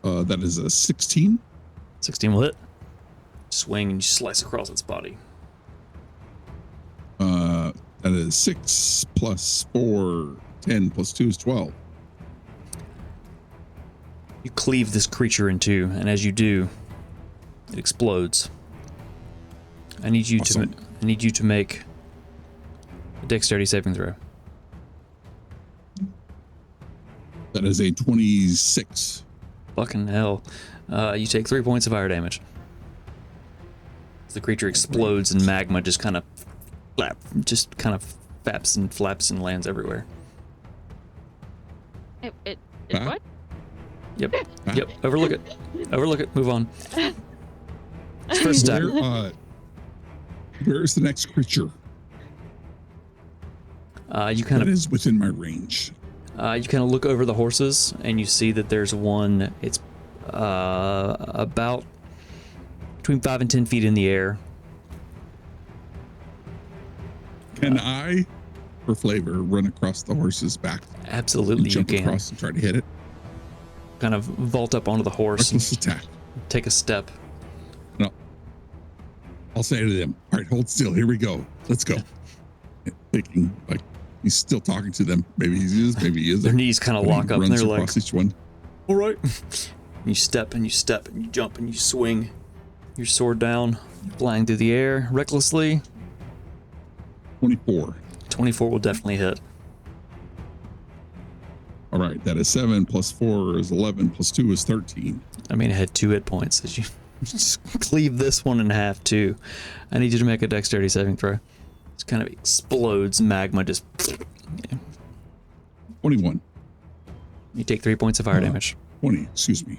That is a 16.
16 will hit. Swing and you slice across its body.
That is 6 plus 4, 10 plus 2 is 12.
You cleave this creature in two, and as you do, it explodes. I need you
Awesome.
to make a dexterity saving throw.
That is a 26.
Fucking hell. You take 3 points of fire damage. The creature explodes and magma just kind of faps and flaps and lands everywhere.
It
Huh?
what?
Yep. Yep. Overlook it. Overlook it. Move on. First step.
Where is the next creature
You kind
that
of
is within my range?
look over the horses and you see that there's one. It's about between 5 and 10 feet in the air.
Can I, for flavor, run across the horse's back
Absolutely,
and
you
jump
can.
across and try to hit it?
Kind of vault up onto the horse and
Reckless attack.
take a step.
No. I'll say to them, all right, hold still. Here we go. Let's go. Thinking like he's still talking to them. Maybe he is, maybe he isn't.
Their knees kind of
But he
lock up and
runs
they're like,
across each one.
all right. You step and you step and you jump and you swing your sword down, flying through the air recklessly.
24.
24 will definitely hit.
All right, that is 7 plus 4 is 11 plus 2 is 13.
I mean, it had 2 hit points as you just cleave this one in half too. I need you to make a dexterity saving throw. It kind of explodes, magma just.
21.
You take 3 points of fire damage.
20, excuse me.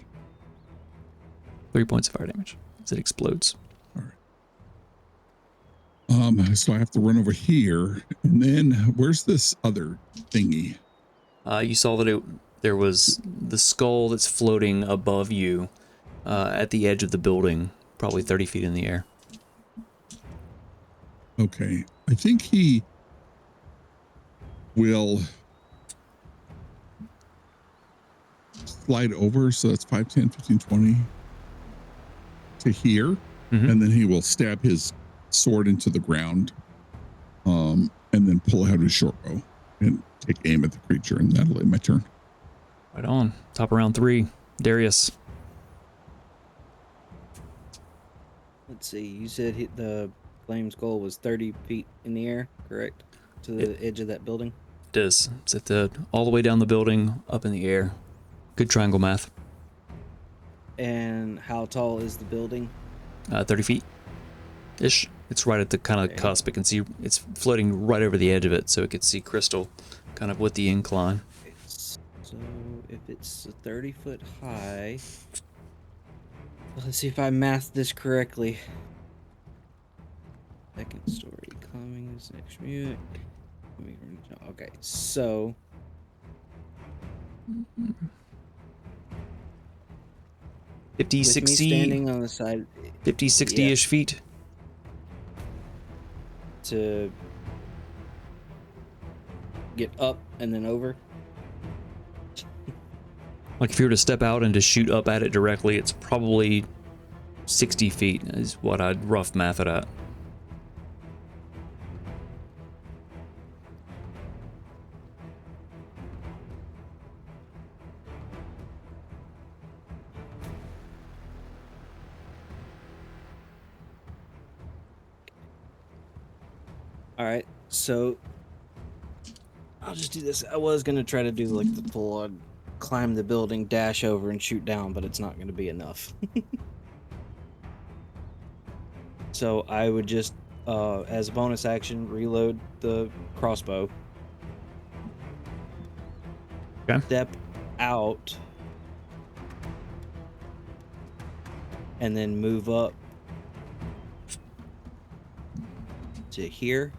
3 points of fire damage as it explodes.
All right. So I have to run over here, and then where's this other thingy?
You saw that there was the skull that's floating above you at the edge of the building, probably 30 feet in the air.
Okay, I think he will slide over, so that's 5, 10, 15, 20 to here, and then he will stab his sword into the ground, and then pull out his short bow and take aim at the creature, and that'll end my turn.
Right on. Top of round 3. Darius.
Let's see. You said the flame's goal was 30 feet in the air, correct? To the edge of that building?
It is. It's at all the way down the building, up in the air. Good triangle math.
And how tall is the building?
30 feet ish. It's right at the kind of
Okay.
cusp. It can see it's floating right over the edge of it, so it could see crystal kind of with the incline.
So if it's 30 foot high, let's see if I mathed this correctly. Second story, climbing is next mute. Okay, so
50,
with
60,
me standing on the side
50, 60-ish feet.
to get up and then over.
Like if you were to step out and to shoot up at it directly, it's probably 60 feet is what I'd rough math it at.
All right, so I'll just do this. I was gonna try to do like the full on climb the building, dash over, and shoot down, but it's not going to be enough. So I would just, as a bonus action, reload the crossbow.
Okay.
Step out. And then move up to here.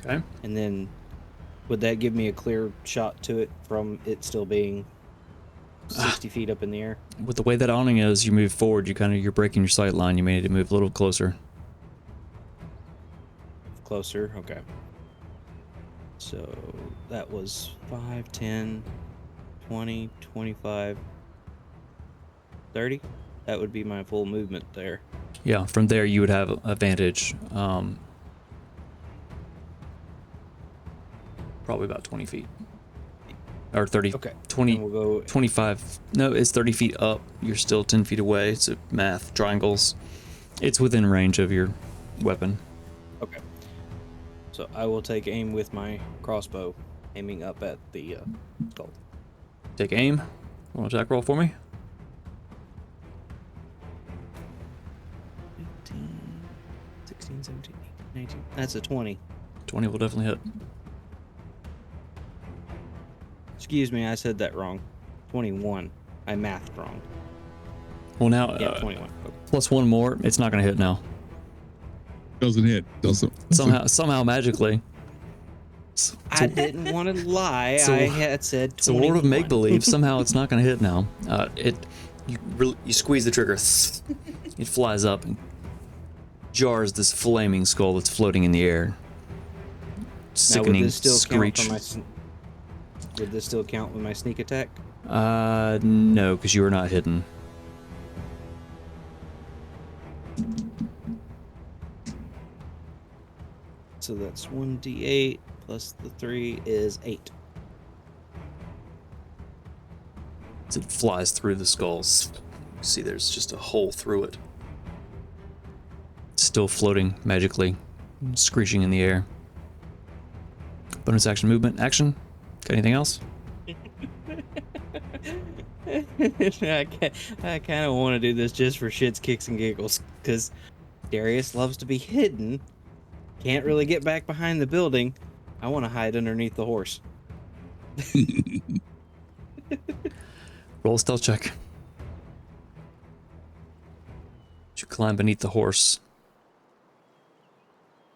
Okay.
And then would that give me a clear shot to it from it still being 60 feet up in the air?
With the way that awning is, you move forward, you're breaking your sight line. You may need to move a little closer.
Closer, okay. So that was 5, 10, 20, 25, 30. That would be my full movement there.
Yeah, from there you would have advantage. Probably about 20 feet. Or 30,
Okay.
20,
And we'll go
25. No, it's 30 feet up. You're still 10 feet away. It's a math, triangles. It's within range of your weapon.
Okay. So I will take aim with my crossbow, aiming up at the skull.
Take aim. Roll an attack roll for me.
15, 16, 17, 18, 19. That's a 20.
20 will definitely hit.
Excuse me, I said that wrong. 21. I mathed wrong.
Well, now,
Yeah, 21. Okay.
plus one more. It's not going to hit now.
Doesn't hit. Doesn't.
Somehow, magically.
I didn't want to lie.
So-
I had said 21.
It's a world of make believe. Somehow, it's not going to hit now. You squeeze the trigger. It flies up and jars this flaming skull that's floating in the air.
Now,
Sickening
would this still
screech.
Count for would this still count with my sneak attack?
No, because you are not hidden.
So that's 1d8 plus the 3 is 8.
As it flies through the skulls, you see there's just a hole through it. It's still floating magically, screeching in the air. Bonus action movement. Action. Got anything else?
I kind of want to do this just for shits, kicks, and giggles, because Darius loves to be hidden. Can't really get back behind the building. I want to hide underneath the horse.
Roll a stealth check. As you climb beneath the horse.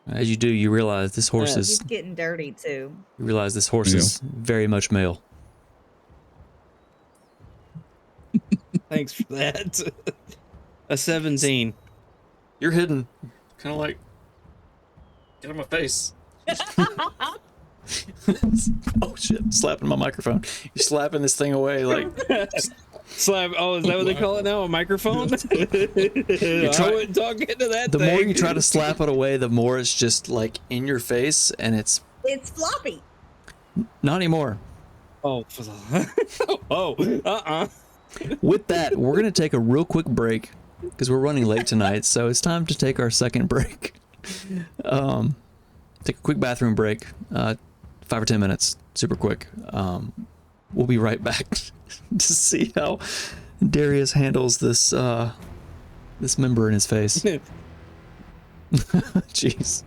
As you do, you realize this horse
He's
is.
getting dirty too.
You realize this horse
Yeah.
is very much male.
Thanks for that. A 17.
You're hidden. Kind of like. Get on my face. Oh shit! Slapping my microphone. You're slapping this thing away like.
Slap. Oh, is that what they call it now? A microphone? I wouldn't talk into that
The
thing.
more you try to slap it away, the more it's just like in your face, and it's
It's floppy.
not anymore.
Oh. Oh.
With that, we're gonna take a real quick break because we're running late tonight. So it's time to take our second break. Take a quick bathroom break, 5 or 10 minutes, super quick. We'll be right back to see how Darius handles this this member in his face. Jeez,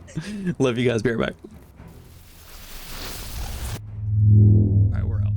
love you guys. Be right back. All right, we're out.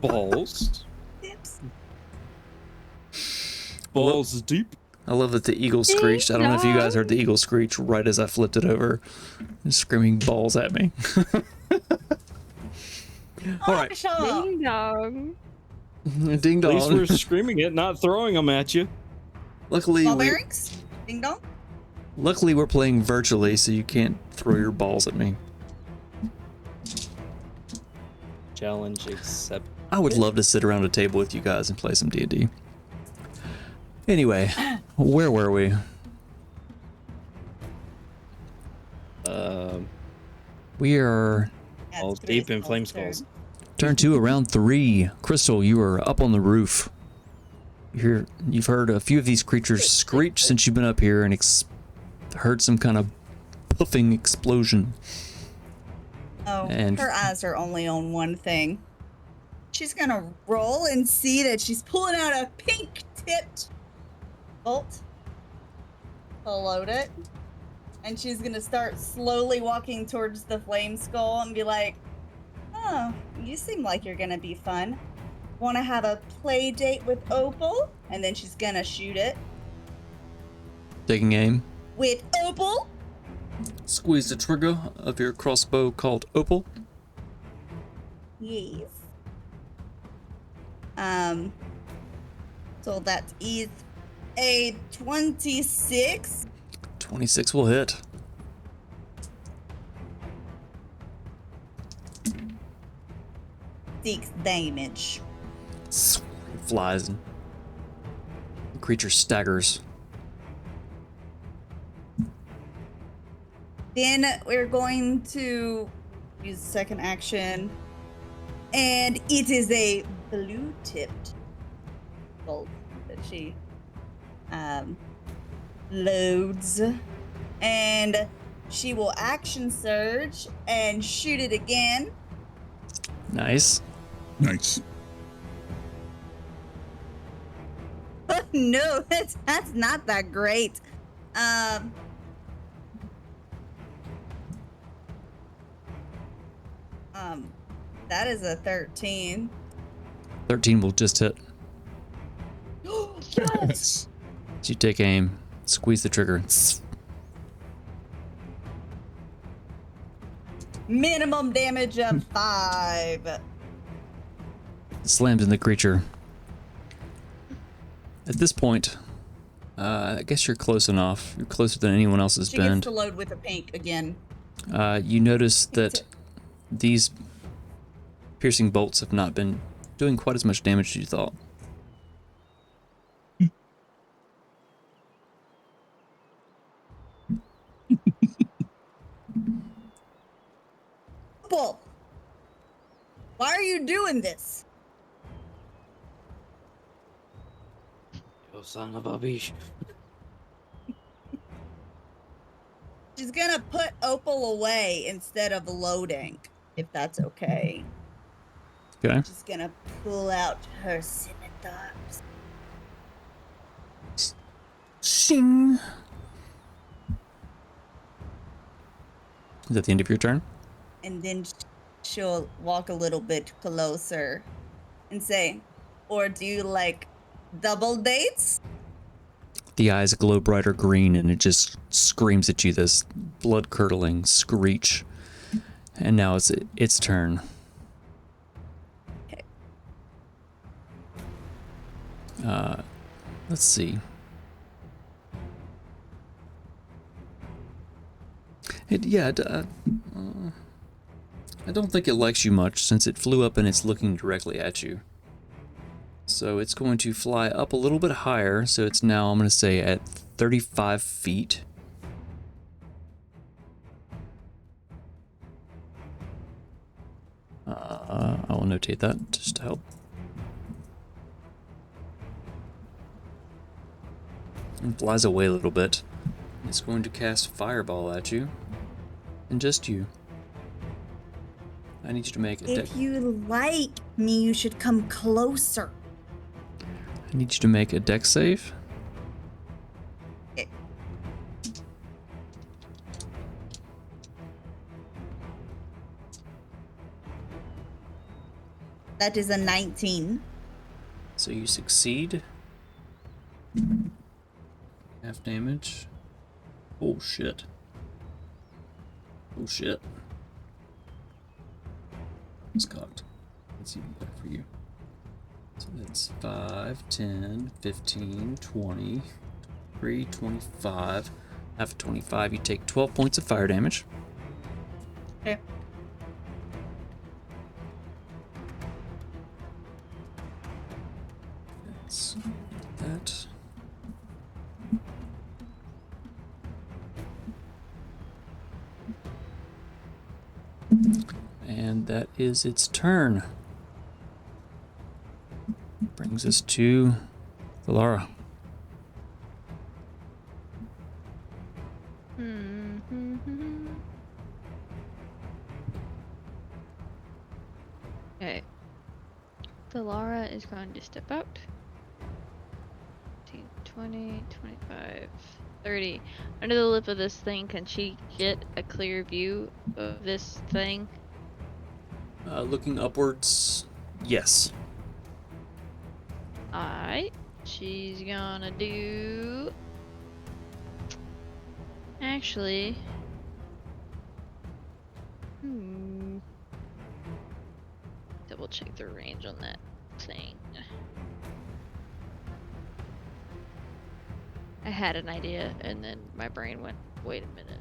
Balls.
Tips.
Balls deep.
I love that the eagle screeched. I don't know if you guys heard the eagle screech right as I flipped it over, screaming balls at me. All right.
Awesome.
Ding dong.
Ding
At least
dong.
we're screaming it, not throwing them at you.
Luckily,
Ball bearings? Ding dong.
luckily we're playing virtually, so you can't throw your balls at me.
Challenge accepted.
I would love to sit around a table with you guys and play some D&D. Anyway, where were we? We are
All
That's
deep in
Crystal's
flame
turn.
skulls.
turn 2 around 3. Crystal, you are up on the roof. You've heard a few of these creatures screech since you've been up here and heard some kind of puffing explosion.
Oh,
And-
her eyes are only on one thing. She's gonna roll and see that she's pulling out a pink-tipped bolt to load it. And she's gonna start slowly walking towards the flame skull and be like, "Oh, you seem like you're gonna be fun. Wanna have a play date with Opal?" And then she's gonna shoot it
Taking aim.
with Opal.
Squeeze the trigger of your crossbow called Opal.
Yes. So that is a 26.
26 will hit.
Six damage.
Flies and the creature staggers.
Then we're going to use the second action. And it is a blue-tipped bolt that she loads. And she will action surge and shoot it again.
Nice.
Nice.
No, that's not that great. That is a 13.
13 will just hit.
Yes.
So you take aim, squeeze the trigger.
Minimum damage of 5.
Slams in the creature. At this point, I guess you're close enough. You're closer than anyone else has
She gets
been.
to load with a pink again.
You notice that these piercing bolts have not been doing quite as much damage as you thought.
Opal, why are you doing this?
You son of a bitch.
She's gonna put Opal away instead of loading, if that's okay.
Okay.
She's gonna pull out her scimitars.
Shing. Is that the end of your turn?
And then she'll walk a little bit closer and say, "Or do you like double dates?"
The eyes glow brighter green and it just screams at you this blood-curdling screech. And now it's its turn.
Okay.
Let's see. I don't think it likes you much since it flew up and it's looking directly at you. So it's going to fly up a little bit higher. So it's now, I'm going to say, at 35 feet. I will notate that just to help. And flies away a little bit. It's going to cast Fireball at you. And just you. I need you to make a deck.
If you like me, you should come closer.
I need you to make a dex save.
That is a 19.
So you succeed. Half damage. Oh shit. Oh shit. It's cocked. That's even better for you. So that's 5, 10, 15, 20, 3, 25. After 25, you take 12 points of fire damage.
Okay.
Let's get that. And that is its turn. Brings us to Valara.
Okay. Valara is going to step out. 15, 20, 25, 30. Under the lip of this thing, can she get a clear view of this thing?
Looking upwards, yes.
Alright. She's gonna do... Actually... Double check the range on that thing. I had an idea, and then my brain went, wait a minute.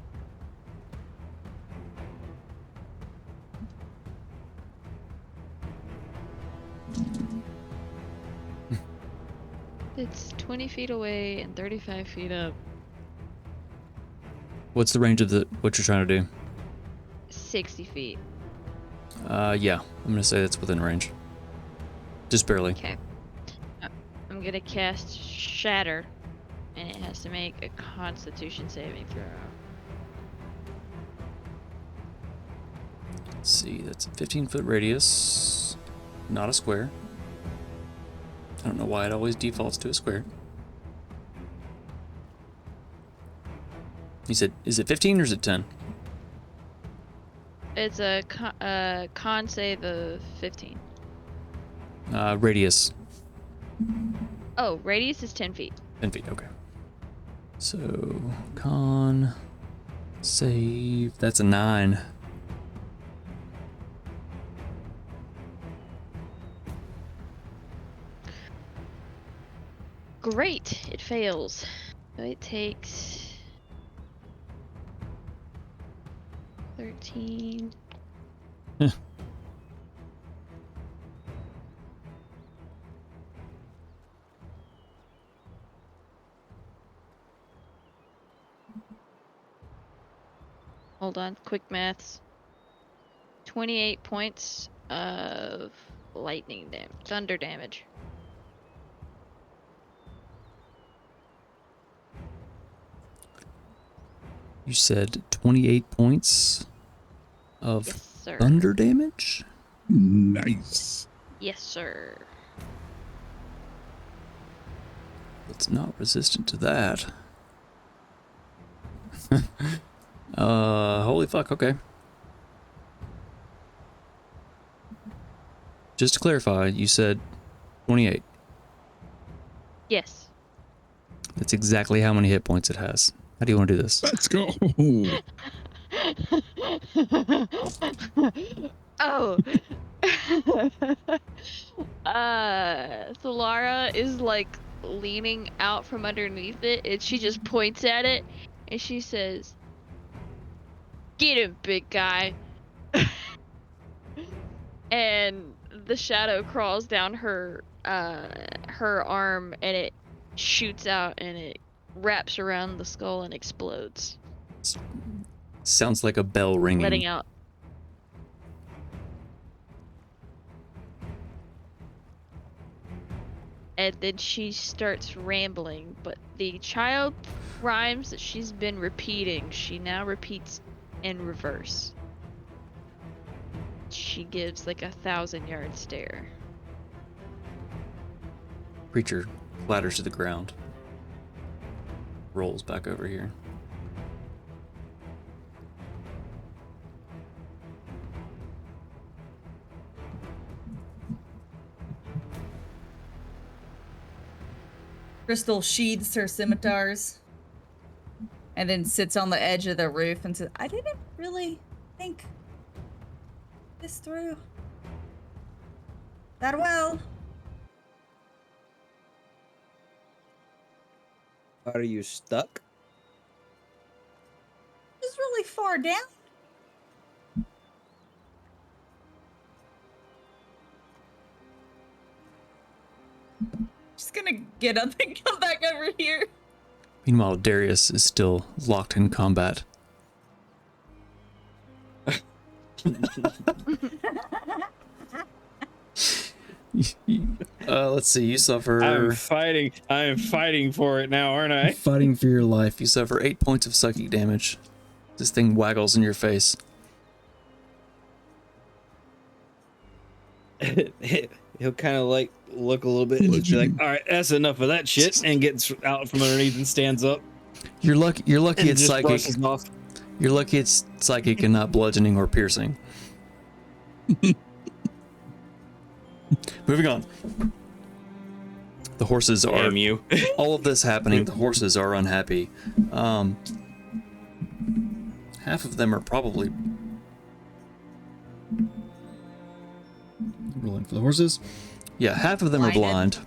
It's 20 feet away and 35 feet up.
What's the range of what you're trying to do?
60 feet.
Yeah, I'm gonna say that's within range. Just barely.
Okay. I'm gonna cast Shatter, and it has to make a Constitution saving throw.
Let's see, that's a 15-foot radius, not a square. I don't know why it always defaults to a square. You said, is it 15 or is it 10?
It's a con save of 15.
Radius.
Oh, radius is 10 feet.
10 feet, okay. So, con, save, that's a 9.
Great, it fails. So it takes 13. Hold on, quick maths. 28 points of lightning damage, thunder damage.
You said 28 points of
Yes, sir.
thunder damage?
Nice.
Yes, sir.
It's not resistant to that. Holy fuck, okay. Just to clarify, you said 28.
Yes.
That's exactly how many hit points it has. How do you want to do this?
Let's go.
Oh. Solara is like leaning out from underneath it, and she just points at it, and she says, "Get him, big guy." And the shadow crawls down her arm, and it shoots out, and it wraps around the skull and explodes,
Sounds like a bell ringing.
letting out. And then she starts rambling, but the child rhymes that she's been repeating, she now repeats in reverse. She gives like a 1,000-yard stare.
Creature clatters to the ground. Rolls back over here.
Crystal sheathes her scimitars and then sits on the edge of the roof and says, I didn't really think this through that well.
Are you stuck?
Just really far down. Just gonna get up and come back over here.
Meanwhile, Darius is still locked in combat. Let's see. You suffer.
I am fighting for it now, aren't I?
Fighting for your life. You suffer 8 points of psychic damage. This thing waggles in your face.
He'll kind of like look a little bit and just be like, "All right, that's enough of that shit," and gets out from underneath and stands up.
You're lucky
And
it's
just
psychic.
brushes off.
You're lucky it's psychic and not bludgeoning or piercing. Moving on. The horses are.
Damn you!
All of this happening, the horses are unhappy. Half of them are probably rolling for the horses. Yeah, half of them are
Blinded.
blind.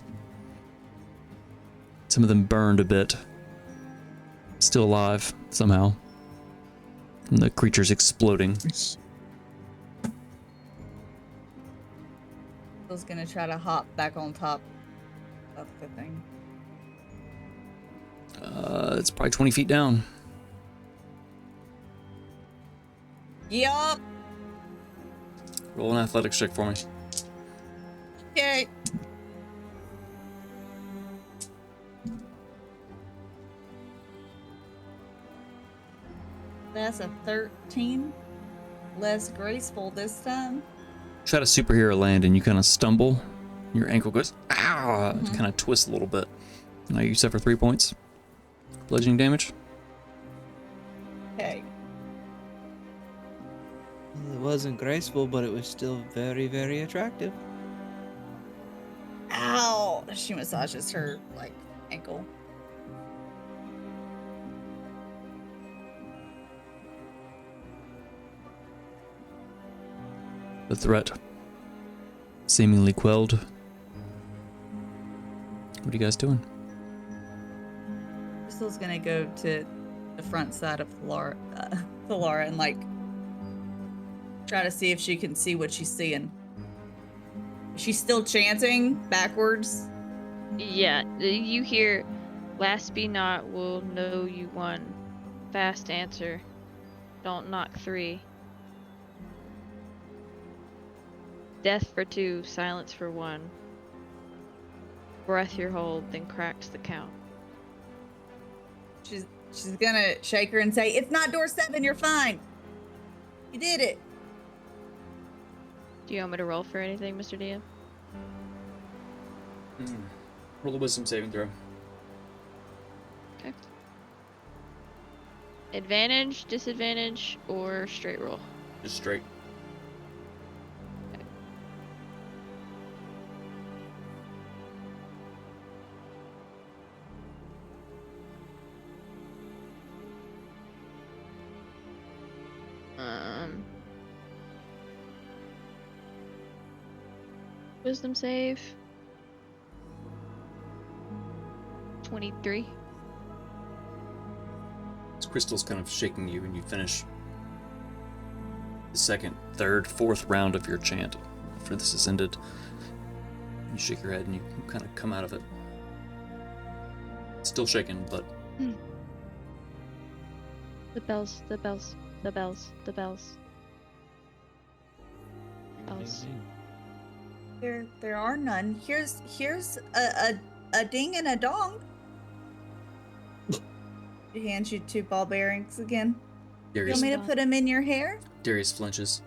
Some of them burned a bit. Still alive somehow. From the creatures exploding.
Nice.
Crystal's gonna try to hop back on top of the thing.
It's probably 20 feet down.
Yup.
Roll an athletics check for me.
Okay. That's a 13. Less graceful this time.
Try to superhero land and you kind of stumble. Your ankle goes, ah, it kind of twists a little bit. Now you suffer 3 points. Bludgeoning damage.
Okay.
It wasn't graceful, but it was still very, very attractive.
Ow! She massages her like ankle.
The threat seemingly quelled. What are you guys doing?
Crystal's gonna go to the front side of Laura, and like try to see if she can see what she's seeing. Is she still chanting backwards?
Yeah, you hear, last be not will know you won. Fast answer. Don't knock 3. Death for 2, silence for 1. Breath your hold, then cracks the count.
She's gonna shake her and say, "It's not door 7. You're fine. You did it."
Do you want me to roll for anything, Mr. DM?
Roll a wisdom saving throw.
Okay. Advantage, disadvantage, or straight roll?
Just straight.
Wisdom save. 23.
This crystal's kind of shaking you, and you finish the second, third, fourth round of your chant. After this is ended, you shake your head and you kind of come out of it. Still shaking, but
The bells, the bells, the bells, the bells. Bells.
There are none. Here's a ding and a dong. She hands you 2 ball bearings again. You
Darius,
want me to put them in your hair?
Darius flinches.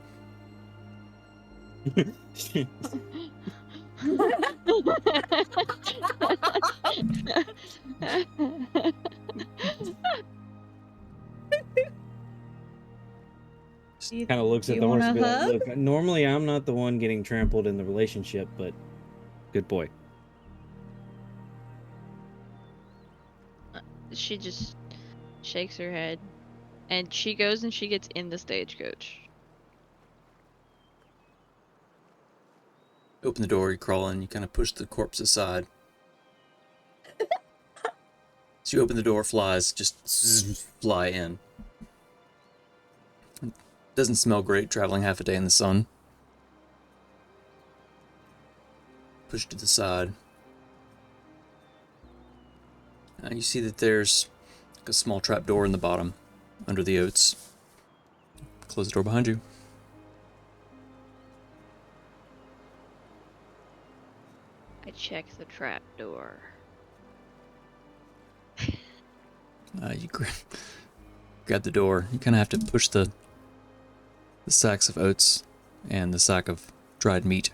looks at
You
the horse and
want
be
a
like, look, normally I'm not the one getting trampled in the relationship, but good boy.
She just shakes her head, and she goes and she gets in the stagecoach.
Open the door, you crawl in, you kind of push the corpse aside. So you open the door, flies just fly in. Doesn't smell great traveling half a day in the sun. Push to the side. You see that there's a small trap door in the bottom, under the oats. Close the door behind you.
I check the trap door.
You grab the door. You kind of have to push the sacks of oats and the sack of dried meat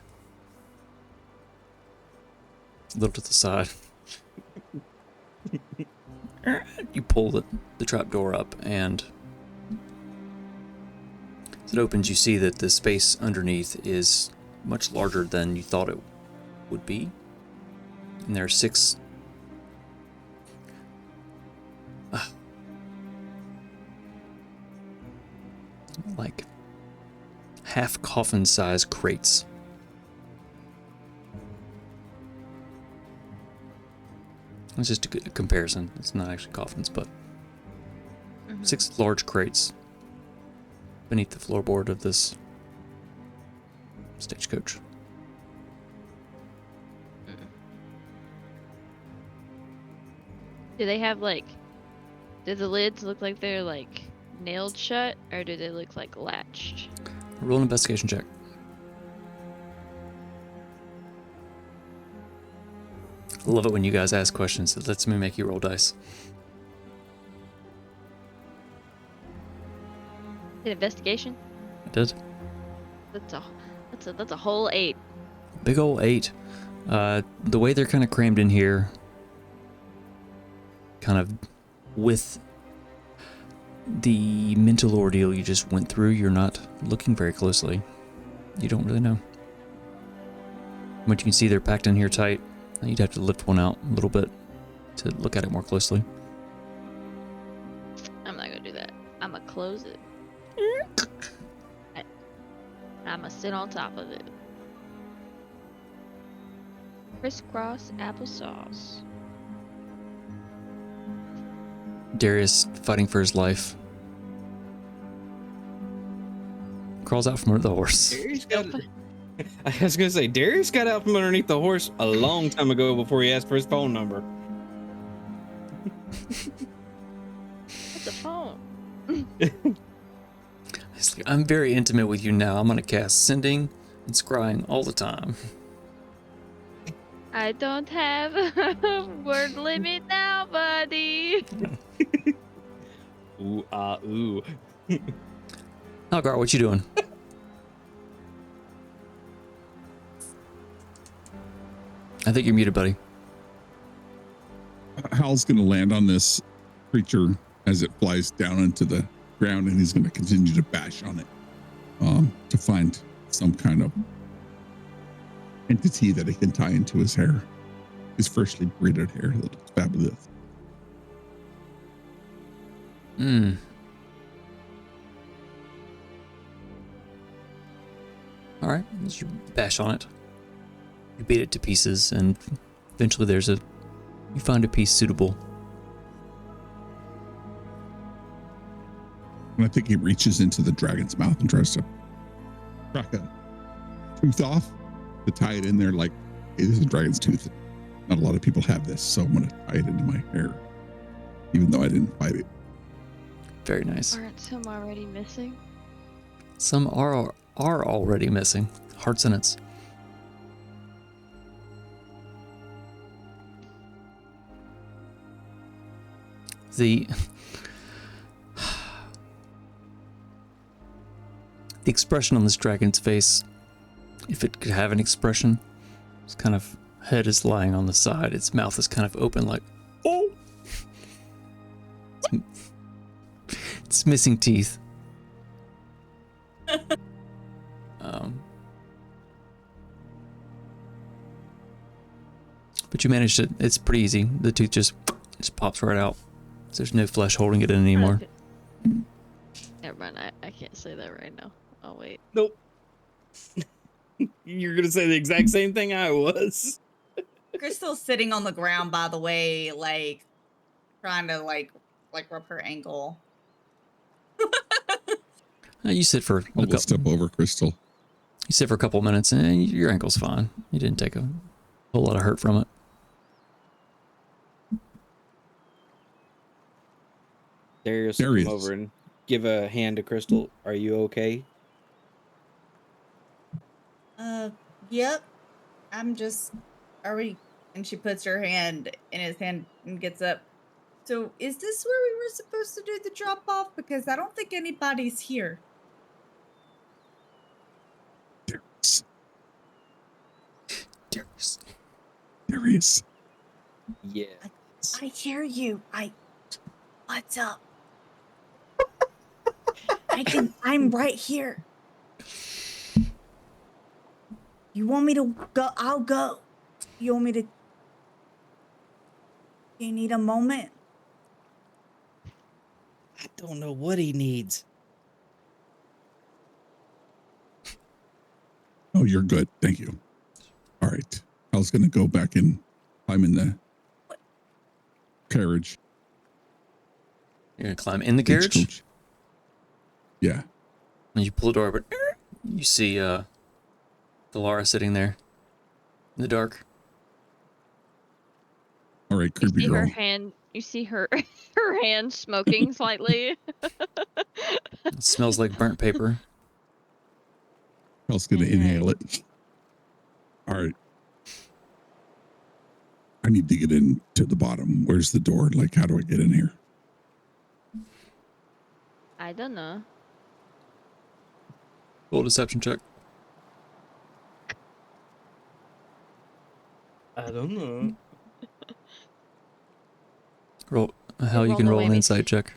a little to the side. You pull the trap door up, and as it opens, you see that the space underneath is much larger than you thought it would be. And there are 6 like half coffin size crates. It's just a good comparison. It's not actually coffins, but 6 large crates beneath the floorboard of this stagecoach.
Do they have do the lids look like they're nailed shut, or do they look like latched?
Roll an investigation check. I love it when you guys ask questions. It lets me make you roll dice.
An investigation?
I did.
That's a whole 8.
Big ol' 8. The way they're kind of crammed in here, kind of with the mental ordeal you just went through, you're not looking very closely. You don't really know. But you can see they're packed in here tight. You'd have to lift one out a little bit to look at it more closely.
I'm not gonna do that. I'm gonna close it. I'm gonna sit on top of it. Crisscross applesauce.
Darius, fighting for his life, crawls out from under the horse.
I was gonna say, Darius got out from underneath the horse a long time ago before he asked for his phone number.
What's a phone?
It's like, I'm very intimate with you now. I'm gonna cast sending and scrying all the time.
I don't have a word limit now, buddy.
Ooh, ooh.
Algar, what you doing? I think you're muted, buddy.
Hal's going to land on this creature as it flies down into the ground, and he's going to continue to bash on it to find some kind of entity that he can tie into his hair, his freshly braided hair. That looks fabulous.
All right, as you bash on it, you beat it to pieces, and eventually you find a piece suitable.
And I think he reaches into the dragon's mouth and tries to crack a tooth off to tie it in there. Like, hey, this is a dragon's tooth. Not a lot of people have this, so I'm going to tie it into my hair, even though I didn't fight it.
Very nice.
Aren't some already missing?
Some are already missing. Hard sentence. The expression on this dragon's face, if it could have an expression, its kind of head is lying on the side. Its mouth is kind of open, like, oh! It's missing teeth. But you managed it. It's pretty easy. The tooth just pops right out. So there's no flesh holding it in anymore.
Never mind. I can't say that right now. I'll wait.
Nope. You're gonna say the exact same thing I was.
Crystal's sitting on the ground, by the way, like trying to like rub her ankle.
You sit for
I'll step over Crystal.
You sit for a couple minutes and your ankle's fine. You didn't take a whole lot of hurt from it.
Darius will come over and give a hand to Crystal. Are you okay?
Yep. I'm just, are we? And she puts her hand in his hand and gets up. So is this where we were supposed to do the drop off? Because I don't think anybody's here.
Darius.
Yeah.
I hear you. What's up? I'm right here. You want me to go? I'll go. You want me to? You need a moment?
I don't know what he needs.
Oh, you're good. Thank you. All right. I was going to go back and climb in the carriage.
You're going to climb in the carriage?
Stagecoach. Yeah.
And you pull the door, but you see Delara sitting there in the dark.
All right,
You
creepy
see
girl.
her hand. You see her her hand smoking slightly.
It smells like burnt paper.
I was going to inhale it. All right. I need to get in to the bottom. Where's the door? Like, how do I get in here?
I don't know.
Roll a deception check.
I don't know.
Roll. Hell, you
roll
can
the
roll an
whammy.
insight check.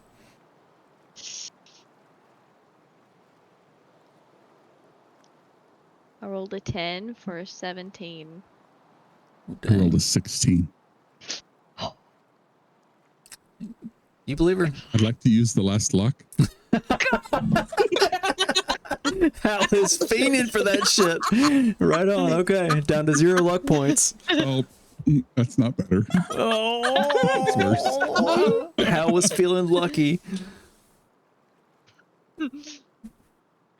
I rolled a 10 for a 17.
I rolled a 16.
You believe her?
I'd like to use the last luck.
Hal is fiending for that shit. Right on. Okay. Down to 0 luck points.
Oh, that's not better.
Oh,
It's worse.
Hal was feeling lucky.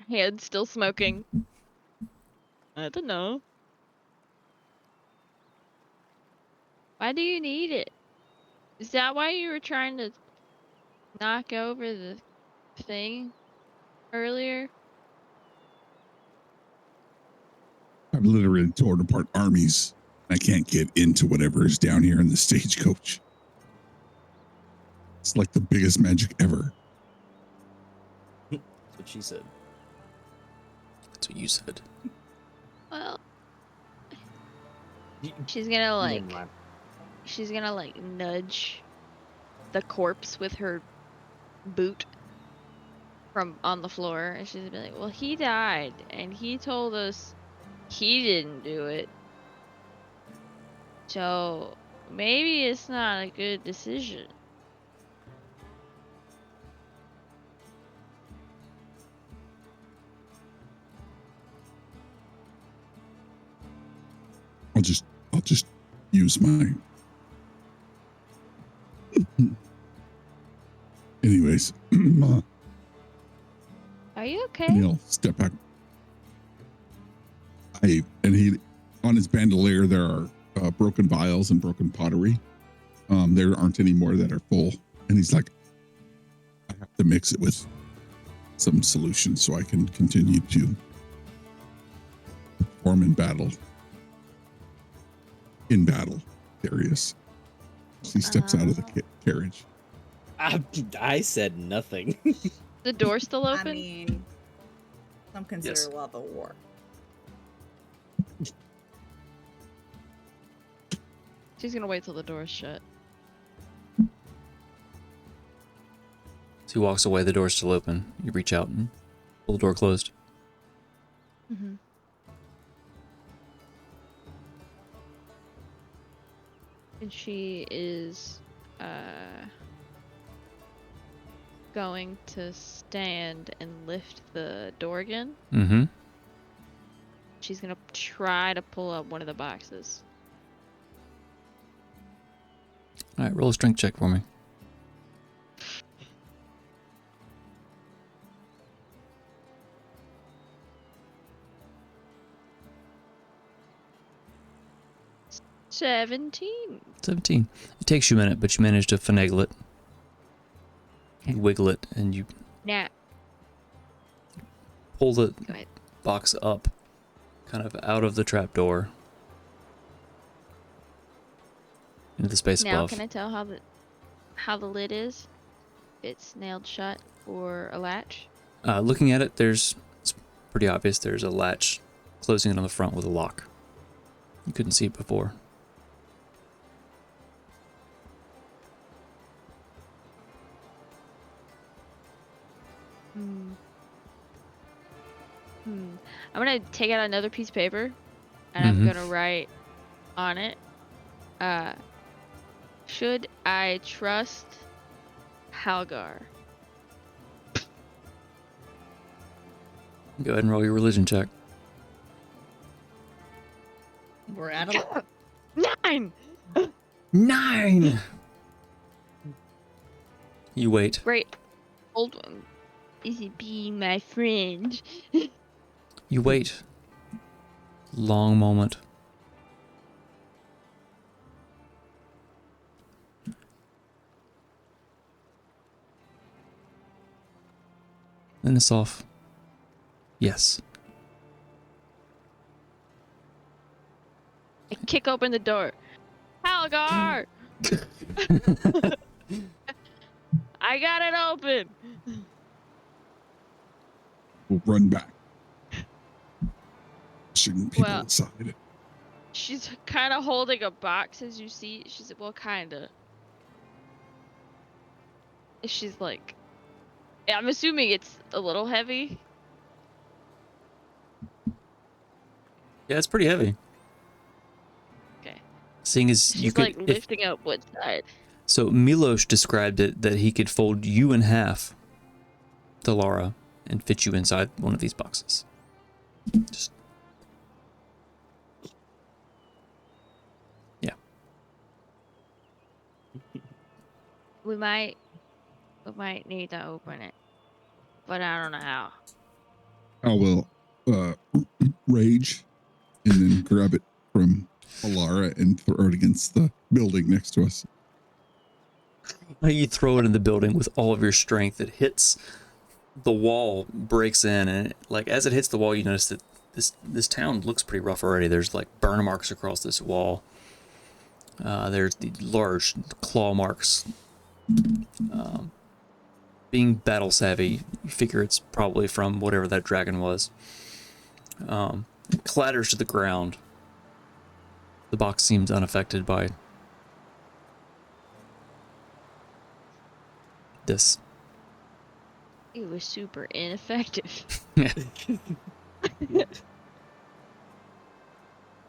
Hand still smoking. I don't know. Why do you need it? Is that why you were trying to knock over the thing earlier?
I've literally torn apart armies. I can't get into whatever is down here in the stagecoach. It's like the biggest magic ever.
That's what she said.
That's what you said.
Well,
Y-
she's gonna like,
Never mind.
she's gonna like nudge the corpse with her boot from on the floor, and she's gonna be like, well, he died, and he told us he didn't do it. So maybe it's not a good decision.
I'll just use my. Anyways,
Are you okay?
and he'll step back. And he, on his bandolier, there are broken vials and broken pottery. There aren't any more that are full. And he's like, I have to mix it with some solution so I can continue to perform in battle. In battle, Darius. He steps out of the carriage.
I said nothing.
The door still
I
open?
mean, some consider
Yes.
love a war.
She's gonna wait till the door's shut.
So he walks away, the door's still open. You reach out and pull the door closed.
Mm-hmm. And she is going to stand and lift the door again.
Mm-hmm.
She's gonna try to pull up one of the boxes.
All right, roll a strength check for me.
$17.
17. It takes you a minute, but you manage to finagle it. You wiggle it, and you
Now,
pull the
go ahead.
box up, kind of out of the trapdoor, into the space
Now,
above.
can I tell how the lid is? If it's nailed shut or a latch?
Looking at it, it's pretty obvious. There's a latch closing it on the front with a lock. You couldn't see it before.
I'm gonna take out another piece of paper, and I'm gonna write on it. Should I trust Halgar?
Go ahead and roll your religion check.
We're at a
9.
9! You wait.
Great. Old one. Is it being my friend?
You wait. Long moment. Then it's off. Yes.
I kick open the door. Halgar! I got it open.
We'll run back. Pushing people
Well-
aside.
She's kind of holding a box, as you see. She's well, kind of. She's like, I'm assuming it's a little heavy.
Yeah, it's pretty heavy.
Okay.
Seeing as you
She's
could,
like lifting up one side.
so Milosh described it that he could fold you in half, Delara, and fit you inside one of these boxes. Just, yeah.
We might need to open it, but I don't know how.
I will rage and then grab it from Alara and throw it against the building next to us.
You throw it in the building with all of your strength. It hits the wall, breaks in, and like as it hits the wall, you notice that this town looks pretty rough already. There's like burn marks across this wall. There's the large claw marks. Being battle savvy, you figure it's probably from whatever that dragon was. It clatters to the ground. The box seems unaffected by this.
It was super ineffective.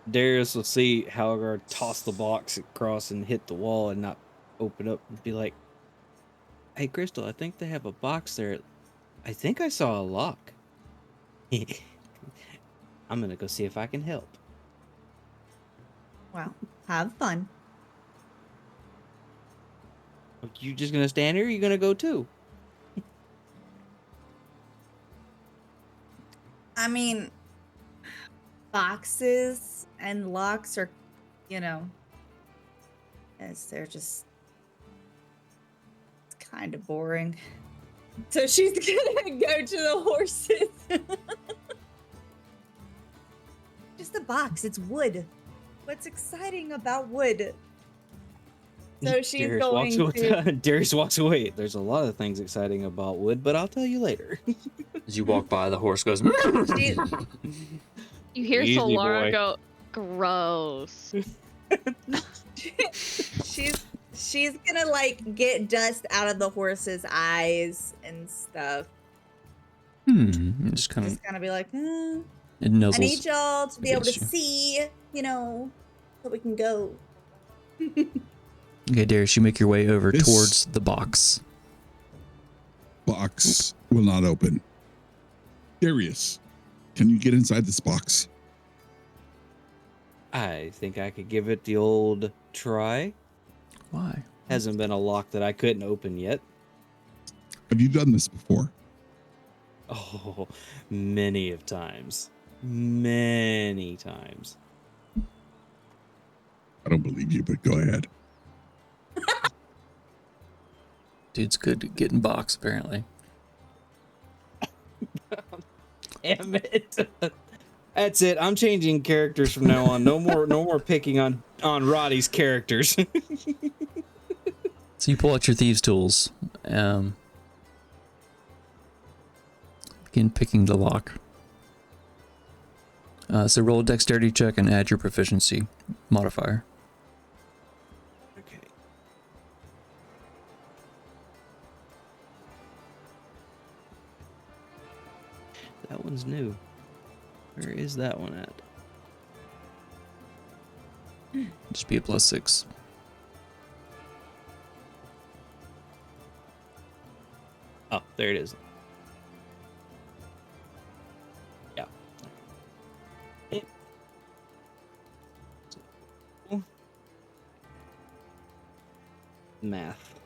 Darius will see Halgar toss the box across and hit the wall and not open up and be like, "Hey, Crystal, I think they have a box there. I think I saw a lock." I'm gonna go see if I can help.
Wow. Have fun.
You just gonna stand here? Or you gonna go too?
I mean, boxes and locks are, they're just kind of boring. So she's gonna go to the horses. Just a box. It's wood. What's exciting about wood? So she's going to.
Darius walks away. There's a lot of things exciting about wood, but I'll tell you later.
As you walk by, the horse goes.
She-
You hear
Easy,
Solara
boy.
go, gross.
she's gonna like get dust out of the horse's eyes and stuff.
Just kind of.
Just kind of be like,
It nuzzles.
I need y'all to be able to
against you.
see, so we can go.
Okay, Darius, you make your way over
This-
towards the box.
Box will not open. Darius, can you get inside this box?
I think I could give it the old try.
Why?
Hasn't been a lock that I couldn't open yet.
Have you done this before?
Oh, many of times. Many times.
I don't believe you, but go ahead.
Dude's good at getting box, apparently.
Damn it. That's it. I'm changing characters from now on. No more picking on Roddy's characters.
So you pull out your thieves' tools. Begin picking the lock. So roll a dexterity check and add your proficiency modifier.
Okay. That one's new. Where is that one at?
Just be a +6.
Oh, there it is. Yeah. Math.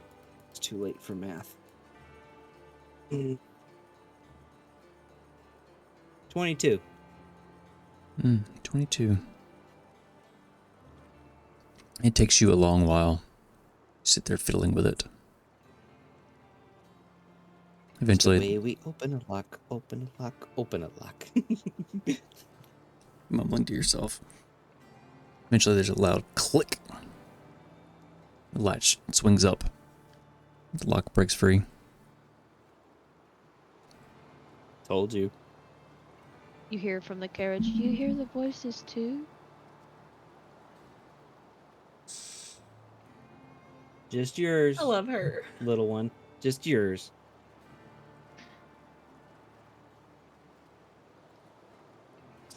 It's too late for math. 22.
22. It takes you a long while. You sit there fiddling with it. Eventually,
The way we open a lock, open a lock, open a lock.
mumbling to yourself. Eventually, there's a loud click. The latch swings up. The lock breaks free.
Told you.
You hear from the carriage. You hear the voices too?
Just yours,
I love her.
little one. Just yours.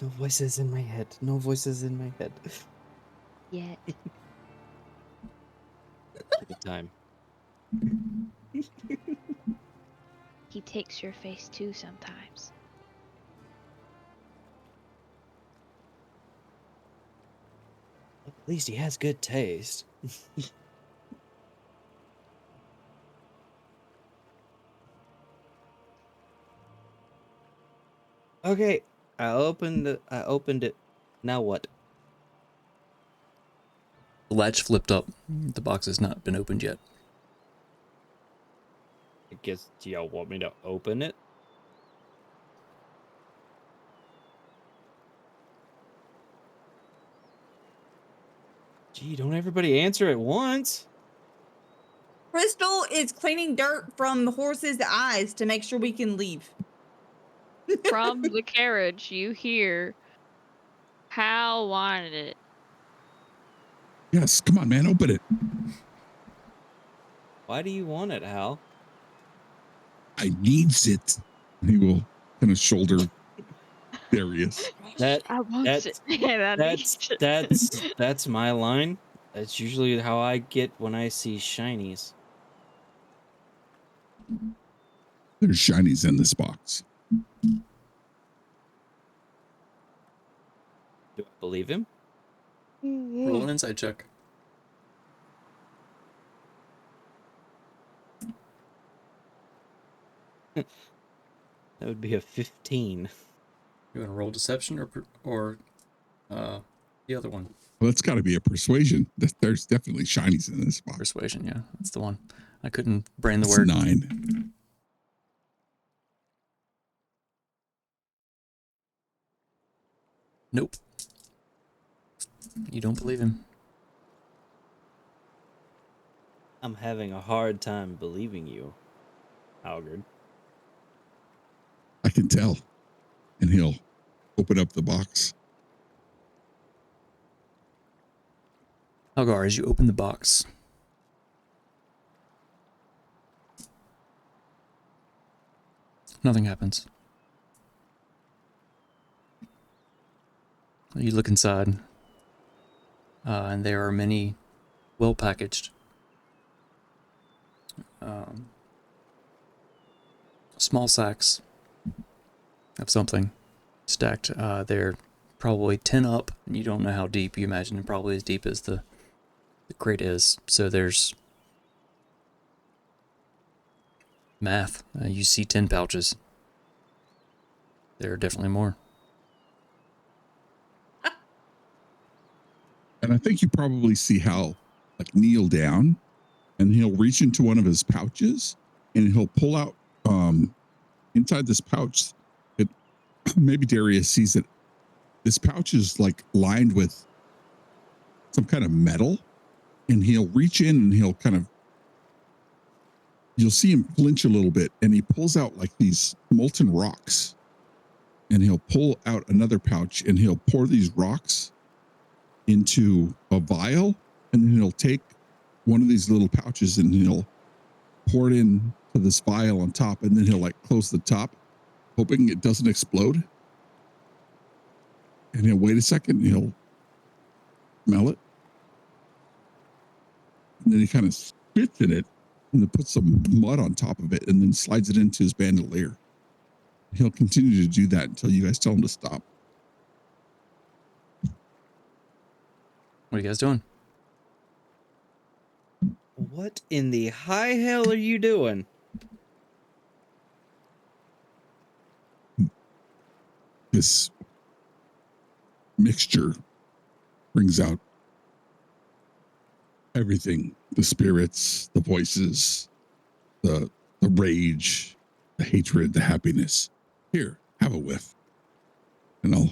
No voices in my head. No voices in my head.
Yet.
Good time.
He takes your face too sometimes.
At least he has good taste. Okay, I opened it. Now what?
The latch flipped up. The box has not been opened yet.
I guess, do y'all want me to open it? Gee, don't everybody answer at once.
Crystal is cleaning dirt from the horse's eyes to make sure we can leave.
From the carriage, you hear Hal wanted it.
Yes, come on, man, open it.
Why do you want it, Hal?
I needs it. He will kind of shoulder Darius.
I want
that's-
it. Yeah,
That's my line. That's usually how I get when I see shinies.
There's shinies in this box.
Do I believe him?
Roll an insight check.
That would be a 15.
You want to roll deception or the other one?
Well, that's got to be a persuasion. There's definitely shinies in this box.
Persuasion, yeah, that's the one. I couldn't brain the
It's
word.
9.
Nope. You don't believe him.
I'm having a hard time believing you, Algard.
I can tell. And he'll open up the box.
Algar, as you open the box, nothing happens. You look inside, and there are many well packaged. Small sacks of something stacked. They're probably 10 up, and you don't know how deep. You imagine probably as deep as the crate is. So there's math. You see 10 pouches. There are definitely more.
And I think you probably see Hal like kneel down, and he'll reach into one of his pouches, and he'll pull out inside this pouch. It maybe Darius sees that this pouch is like lined with some kind of metal, and he'll reach in and he'll kind of, you'll see him flinch a little bit, and he pulls out like these molten rocks, and he'll pull out another pouch, and he'll pour these rocks into a vial, and then he'll take one of these little pouches and he'll pour it in to this vial on top, and then he'll like close the top, hoping it doesn't explode. And he'll wait a second, and he'll smell it, and then he kind of spits in it, and then puts some mud on top of it, and then slides it into his bandolier. He'll continue to do that until you guys tell him to stop.
What are you guys doing?
What in the high hell are you doing?
This mixture brings out everything: the spirits, the voices, the rage, the hatred, the happiness. Here, have a whiff. And I'll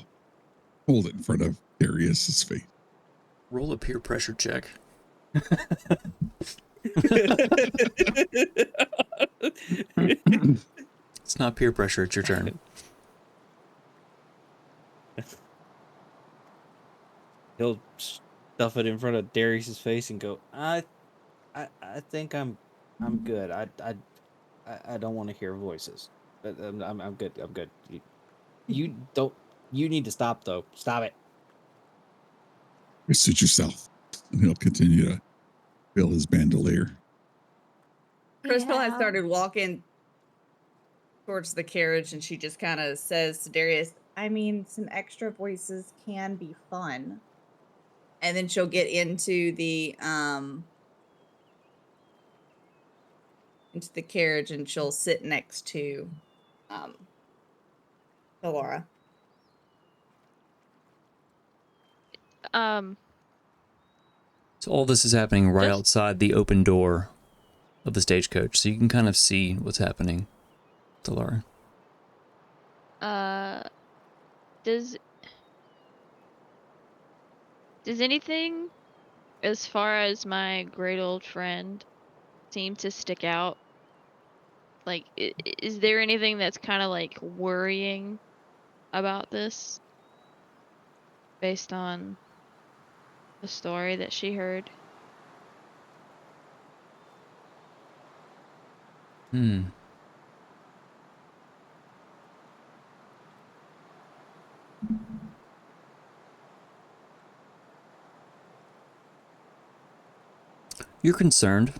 hold it in front of Darius's face.
Roll a peer pressure check. It's not peer pressure, it's your turn.
He'll stuff it in front of Darius's face and go, I think I'm good. I don't want to hear voices. I'm good. I'm good. You don't. You need to stop though. Stop it.
Suit yourself. And he'll continue to fill his bandolier.
Crystal has started walking towards the carriage, and she just kind of says to Darius, I mean, some extra voices can be fun. And then she'll get into the carriage, and she'll sit next to Laura.
So all this is happening right outside the open door of the stagecoach, so you can kind of see what's happening to Laura.
Does anything, as far as my great old friend, seem to stick out? Like, is there anything that's kind of like worrying about this based on the story that she heard?
You're concerned,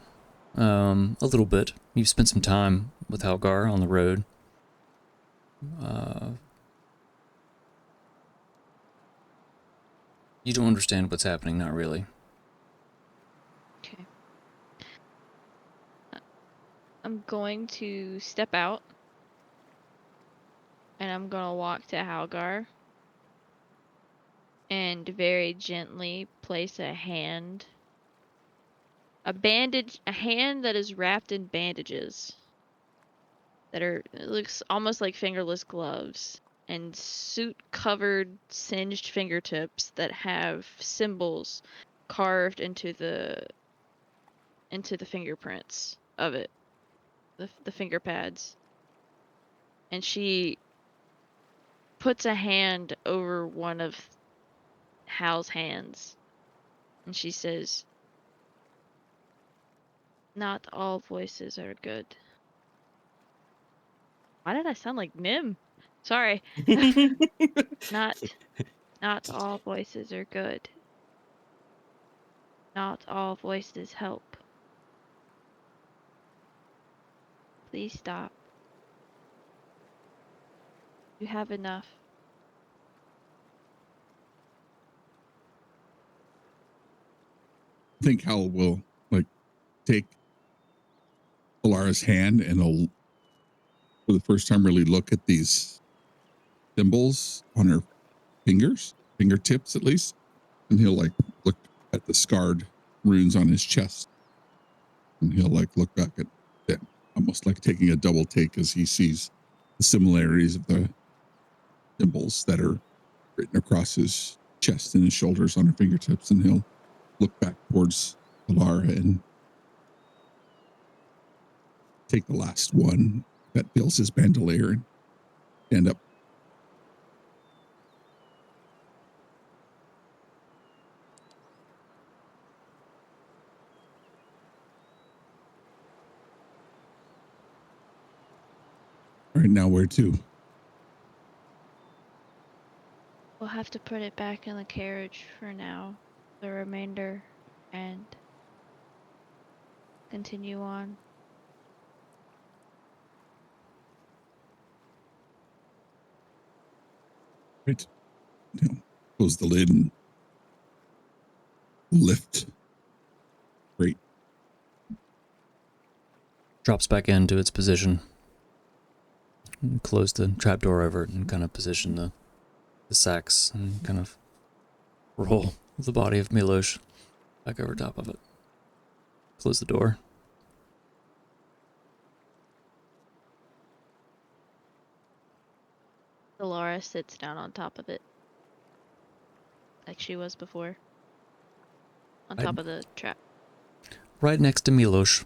a little bit. You've spent some time with Halgar on the road. You don't understand what's happening, not really.
Okay. I'm going to step out, and I'm gonna walk to Halgar and very gently place a hand that is wrapped in bandages that it looks almost like fingerless gloves, and soot-covered, singed fingertips that have symbols carved into the fingerprints of it, the finger pads. And she puts a hand over one of Hal's hands, and she says, "Not all voices are good." Why did I sound like Nim? Sorry. Not all voices are good. Not all voices help. Please stop. You have enough.
I think Hal will like take Alara's hand and he'll, for the first time, really look at these symbols on her fingertips at least, and he'll like look at the scarred runes on his chest, and he'll like look back at them, almost like taking a double take as he sees the similarities of the symbols that are written across his chest and his shoulders on her fingertips, and he'll look back towards Alara and take the last one that fills his bandolier and stand up. All right, now where to?
We'll have to put it back in the carriage for now, the remainder, and continue on.
Right. Close the lid and lift. Great.
Drops back into its position. And close the trapdoor over it and kind of position the sacks and kind of roll the body of Milosh back over top of it. Close the door.
Laura sits down on top of it. Like she was before. On top of the trap.
Right next to Milosh.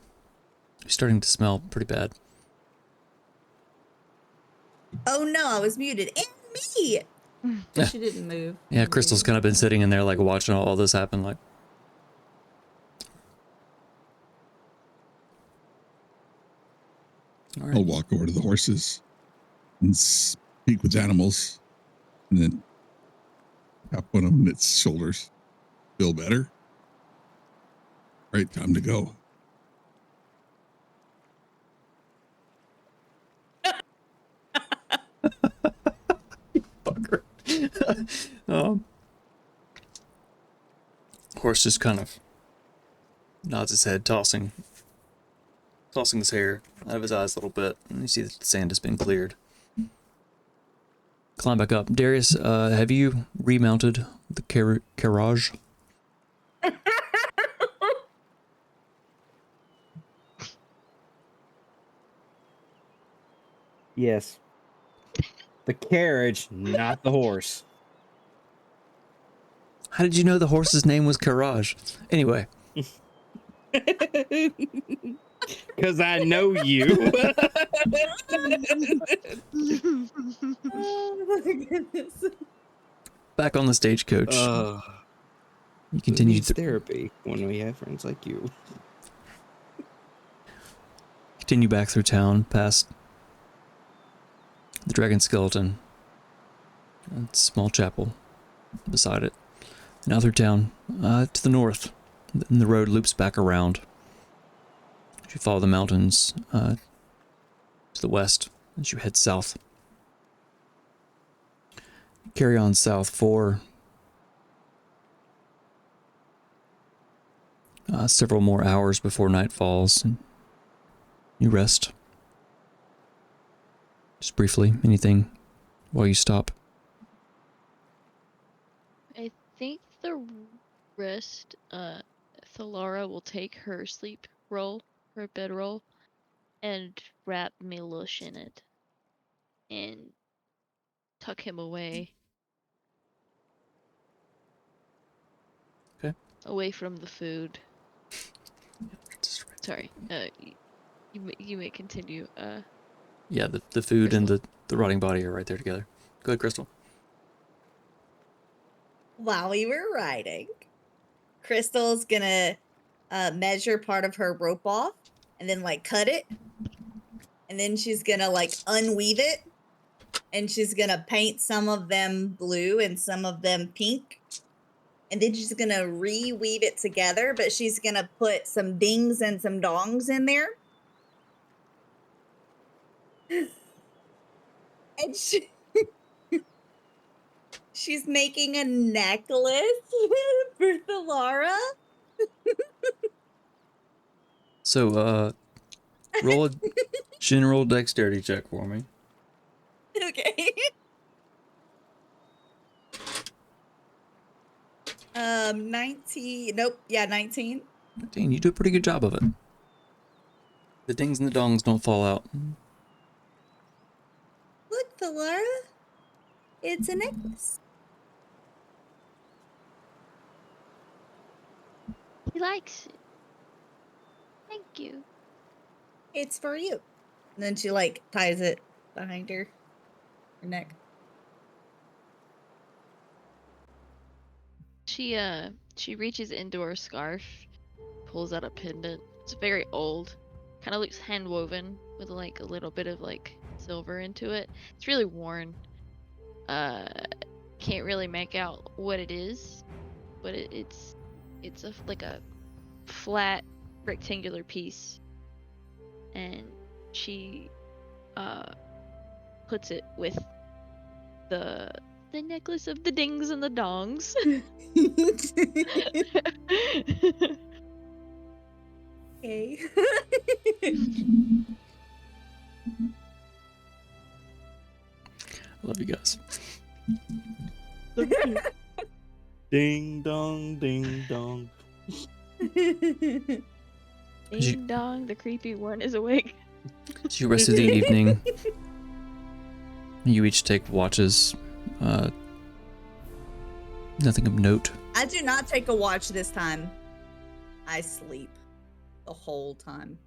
He's starting to smell pretty bad.
Oh no, I was muted. And me! She didn't move.
Yeah, Crystal's kind of been sitting in there like watching all this happen like. All right.
I'll walk over to the horses and speak with animals and then tap one of them on its shoulders. Feel better? Right, time to go.
Fucker. Horse just kind of nods his head, tossing his hair out of his eyes a little bit, and you see that the sand has been cleared. Climb back up. Darius, have you remounted the carriage?
Yes. The carriage, not the horse.
How did you know the horse's name was Carrage? Anyway.
Because I know you.
Oh my goodness.
Back on the stagecoach. You
Who
continue
needs therapy when we have friends like you?
continue back through town, past the dragon skeleton, and small chapel beside it. Now through town, to the north, and the road loops back around. You follow the mountains to the west as you head south. Carry on south for several more hours before night falls, and you rest. Just briefly, anything while you stop?
I think the rest, Thalara will take her sleep roll, her bedroll, and wrap Milosh in it. And tuck him away.
Okay.
Away from the food. Sorry, you may continue,
Yeah, the food and
Crystal.
the rotting body are right there together. Go ahead, Crystal.
While we were riding, Crystal's gonna measure part of her rope off and then like cut it. And then she's gonna like unweave it. And she's gonna paint some of them blue and some of them pink. and then she's gonna reweave it together, but she's gonna put some dings and some dongs in there. And she's making a necklace for Thalara.
So, roll a general dexterity check for me.
Okay. 19. Nope. Yeah, 19.
Dang, you do a pretty good job of it. The dings and the dongs don't fall out.
Look, Thalara. It's a necklace.
He likes it. Thank you.
It's for you. And then she like ties it behind her neck.
She reaches into her scarf, pulls out a pendant. It's very old. Kind of looks hand woven with like a little bit of like silver into it. It's really worn. Can't really make out what it is, but it's like a flat rectangular piece, and she puts it with the necklace of the dings and the dongs.
Okay.
I love you guys.
Ding dong, ding dong.
Ding dong, the creepy one is awake.
So you rest of the evening. You each take watches. Nothing of note.
I do not take a watch this time. I sleep the whole time.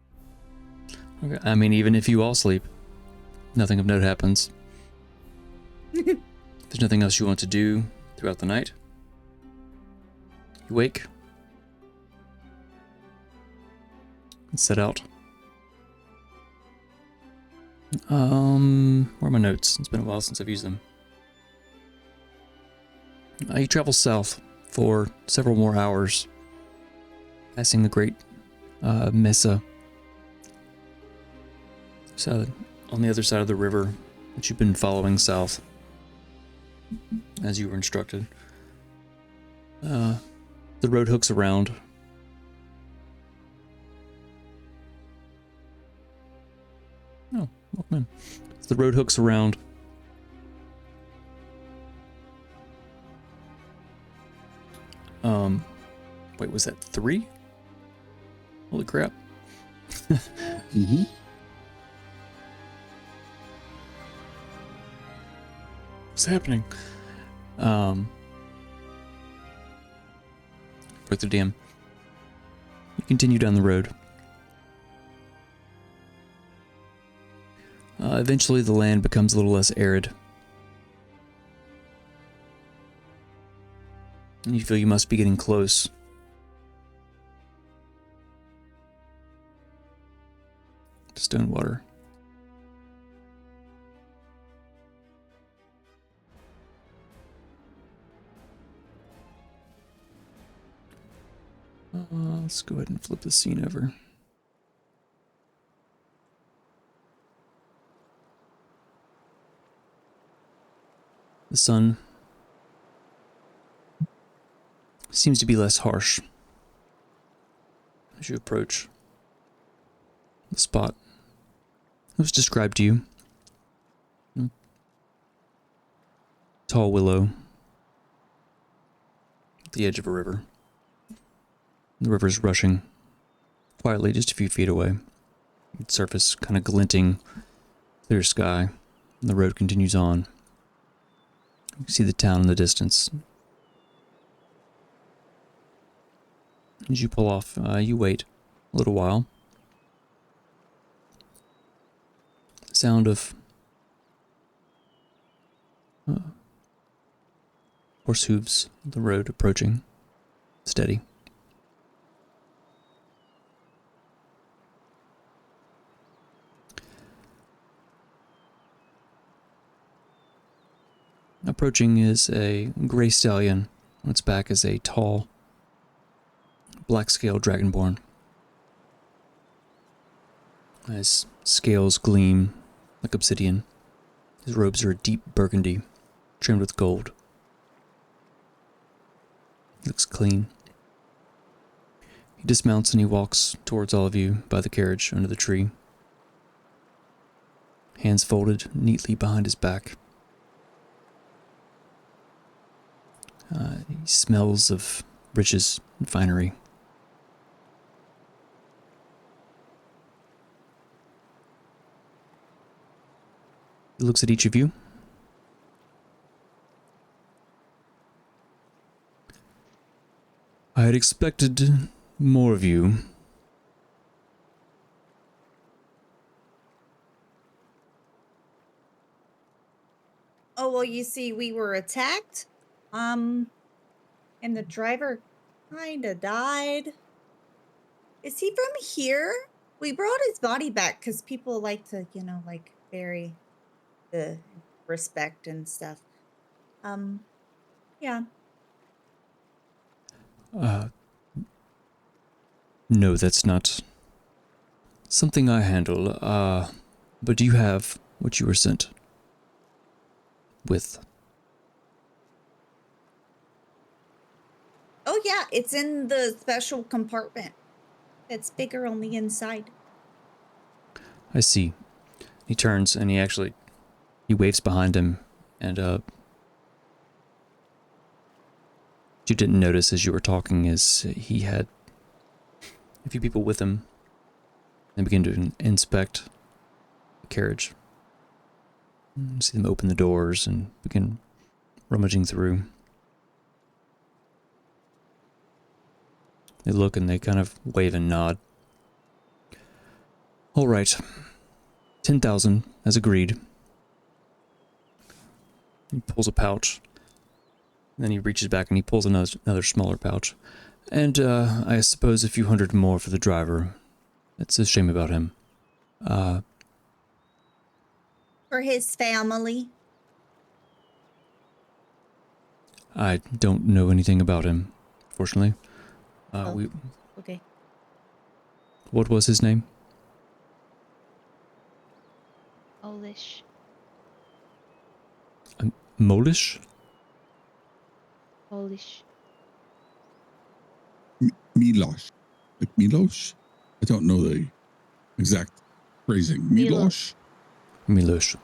Okay. I mean, even if you all sleep, nothing of note happens. There's nothing else you want to do throughout the night. You wake and set out. Where are my notes? It's been a while since I've used them. You travel south for several more hours, passing the great mesa. So on the other side of the river that you've been following south, as you were instructed. The road hooks around. Oh, welcome in. The road hooks around. Wait, was that 3? Holy crap.
Mm-hmm.
What's happening? Break the dam. You continue down the road. Eventually the land becomes a little less arid. And you feel you must be getting close. To Stonewater. Let's go ahead and flip the scene over. The sun seems to be less harsh as you approach the spot that was described to you. Tall willow at the edge of a river. The river's rushing quietly just a few feet away. Its surface kind of glinting, clear sky, and the road continues on. You can see the town in the distance. As you pull off, you wait a little while. The sound of horse hooves on the road approaching, steady. Approaching is a gray stallion On its back is a tall, black-scaled dragonborn. His scales gleam like obsidian. His robes are a deep burgundy, trimmed with gold. He looks clean. He dismounts and he walks towards all of you by the carriage under the tree. Hands folded neatly behind his back. He smells of riches and finery. He looks at each of you. I had expected more of you.
Oh, well, you see, we were attacked. And the driver kinda died. Is he from here? We brought his body back because people like to, like bury the respect and stuff. Yeah.
No, that's not something I handle. But do you have what you were sent with?
Oh, yeah, it's in the special compartment. It's bigger on the inside.
I see. He turns and he waves behind him, and what you didn't notice as you were talking is he had a few people with him and begin to inspect the carriage. You see them open the doors and begin rummaging through. They look and they kind of wave and nod. All right. 10,000 as agreed. He pulls a pouch. Then he reaches back and he pulls another smaller pouch. And I suppose a few hundred more for the driver. It's a shame about him.
For his family.
I don't know anything about him, fortunately.
Okay.
What was his name?
Milosh.
Milosh?
Milosh.
Milosh. Like Milosh? I don't know the exact phrasing. Milosh?
Milosh.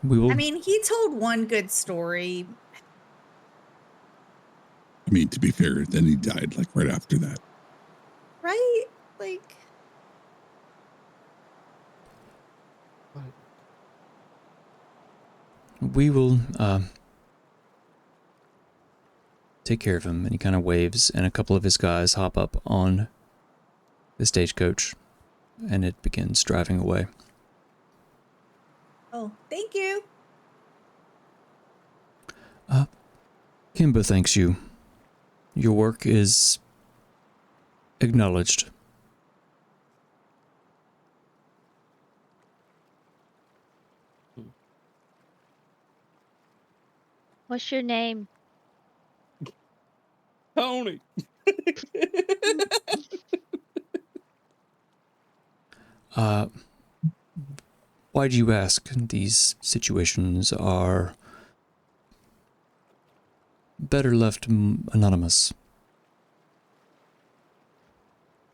We will.
I mean, he told one good story.
I mean, to be fair, then he died like right after that.
Right? Like.
We will take care of him. And he kind of waves, and a couple of his guys hop up on the stagecoach, and it begins driving away.
Oh, thank you.
Kimba thanks you. Your work is acknowledged.
What's your name?
Tony.
Why do you ask? These situations are better left anonymous.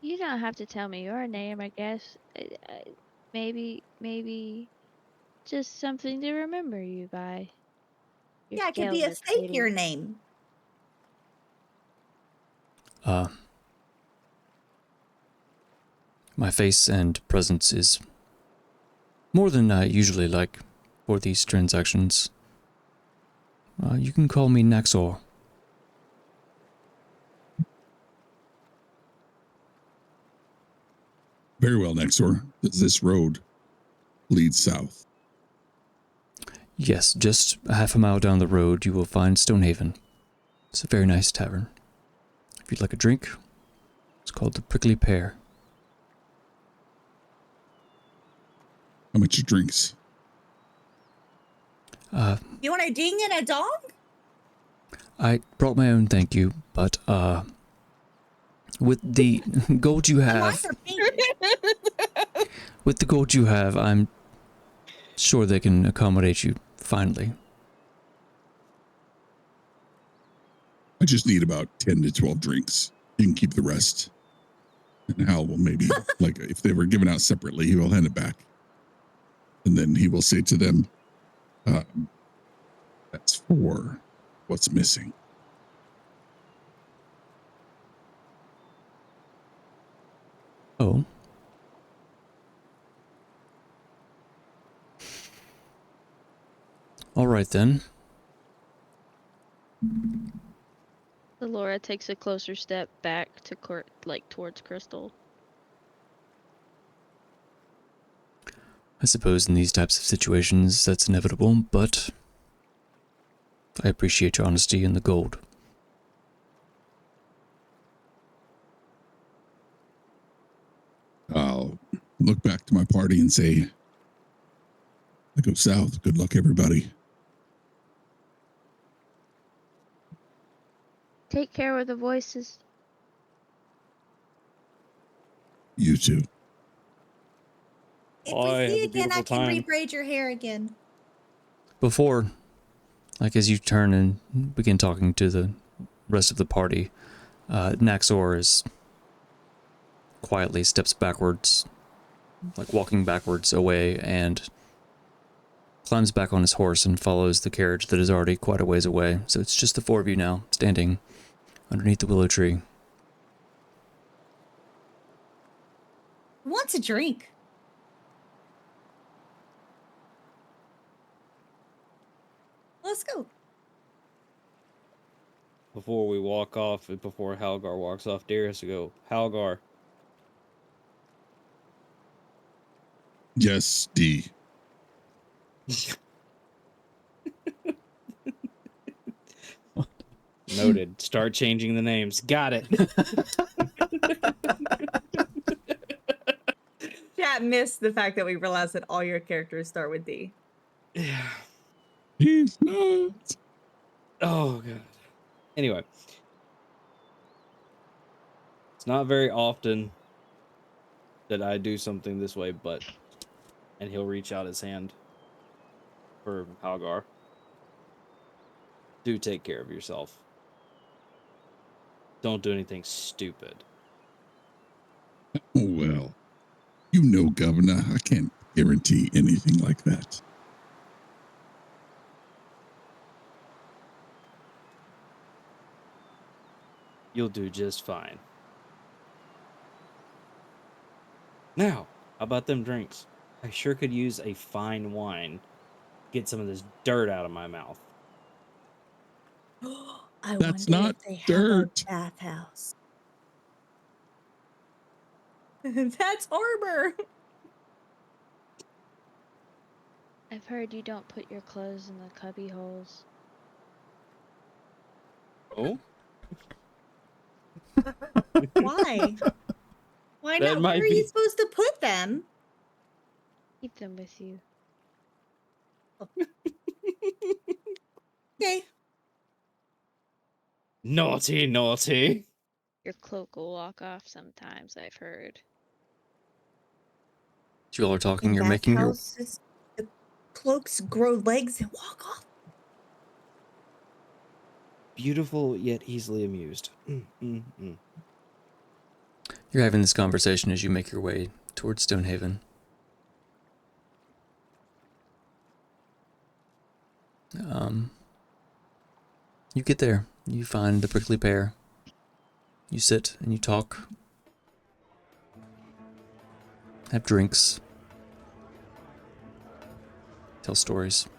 You don't have to tell me your name, I guess. Maybe just something to remember you by. Your
Yeah, it could be a
skills are
fake your
pretty.
name.
My face and presence is more than I usually like for these transactions. You can call me Naxor.
Very well, Nexor. This road leads south.
Yes, just a half a mile down the road you will find Stonehaven. It's a very nice tavern. If you'd like a drink, it's called the Prickly Pear.
How much are drinks?
You want a ding and a dong?
I brought my own, thank you, but with the gold you have, with the gold you have, I'm sure they can accommodate you finally.
I just need about 10 to 12 drinks. You can keep the rest. And Hal will maybe, like, if they were given out separately, he will hand it back. And then he will say to them, that's for what's missing.
Oh. All right then.
Laura takes a closer step back to towards Crystal.
I suppose in these types of situations that's inevitable, but I appreciate your honesty and the gold.
I'll look back to my party and say, I go south. Good luck, everybody.
Take care of the voices.
You too.
If
Bye,
we
have
see
a
you again, I
beautiful
can
time.
rebraid your hair again.
Before, like as you turn and begin talking to the rest of the party, Naxor is quietly steps backwards, like walking backwards away, and climbs back on his horse and follows the carriage that is already quite a ways away. So it's just the four of you now, standing underneath the willow tree.
Who wants a drink? Let's go.
Before we walk off, and before Halgar walks off, Darius will go, Halgar,
Yes, D.
noted. Start changing the names. Got it.
Chat missed the fact that we realized that all your characters start with D.
Yeah.
He's not.
Oh, God. Anyway. It's not very often that I do something this way, but... And he'll reach out his hand for Halgar. Do take care of yourself. Don't do anything stupid.
Oh, well. You know, Governor, I can't guarantee anything like that.
You'll do just fine. Now, how about them drinks? I sure could use a fine wine. Get some of this dirt out of my mouth.
I
That's
wonder
not
if they have
dirt.
a bathhouse.
That's armor.
I've heard you don't put your clothes in the cubby holes.
Oh?
Why? Why
That
not?
might
Where are
be-
you supposed to put them?
Keep them with you.
Okay.
Naughty, naughty.
Your cloak will walk off sometimes, I've heard.
You all are talking,
In
you're making your...
bathhouses, the cloaks grow legs and walk off.
Beautiful yet easily amused.
You're having this conversation as you make your way towards Stonehaven. You get there. You find the Prickly Pear. You sit and you talk. Have drinks. Tell stories.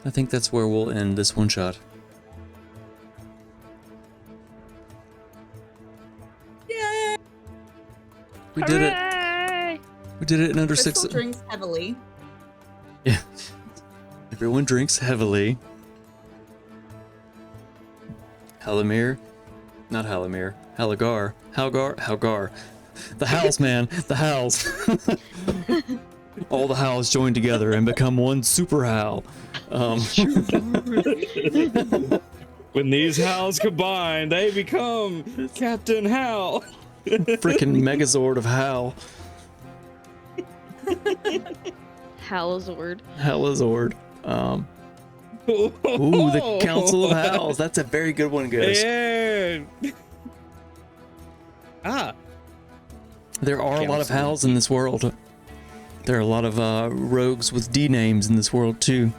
I think that's where we'll end this one shot.
Yay!
We did it.
Hooray!
We did it in under
Crystal
6.
drinks heavily.
Yeah. Everyone drinks heavily. Halamir. Not Halamir. Halgar. The howls, man. The howls. All the howls join together and become one super howl.
When these howls combine, they become Captain Howl.
Freaking Megazord of howl.
Howlzord.
Howlazord. Ooh, the Council of Howls. That's a very good one, guys.
Yeah.
There are a lot of
Council.
howls in this world. There are a lot of rogues with D names in this world too.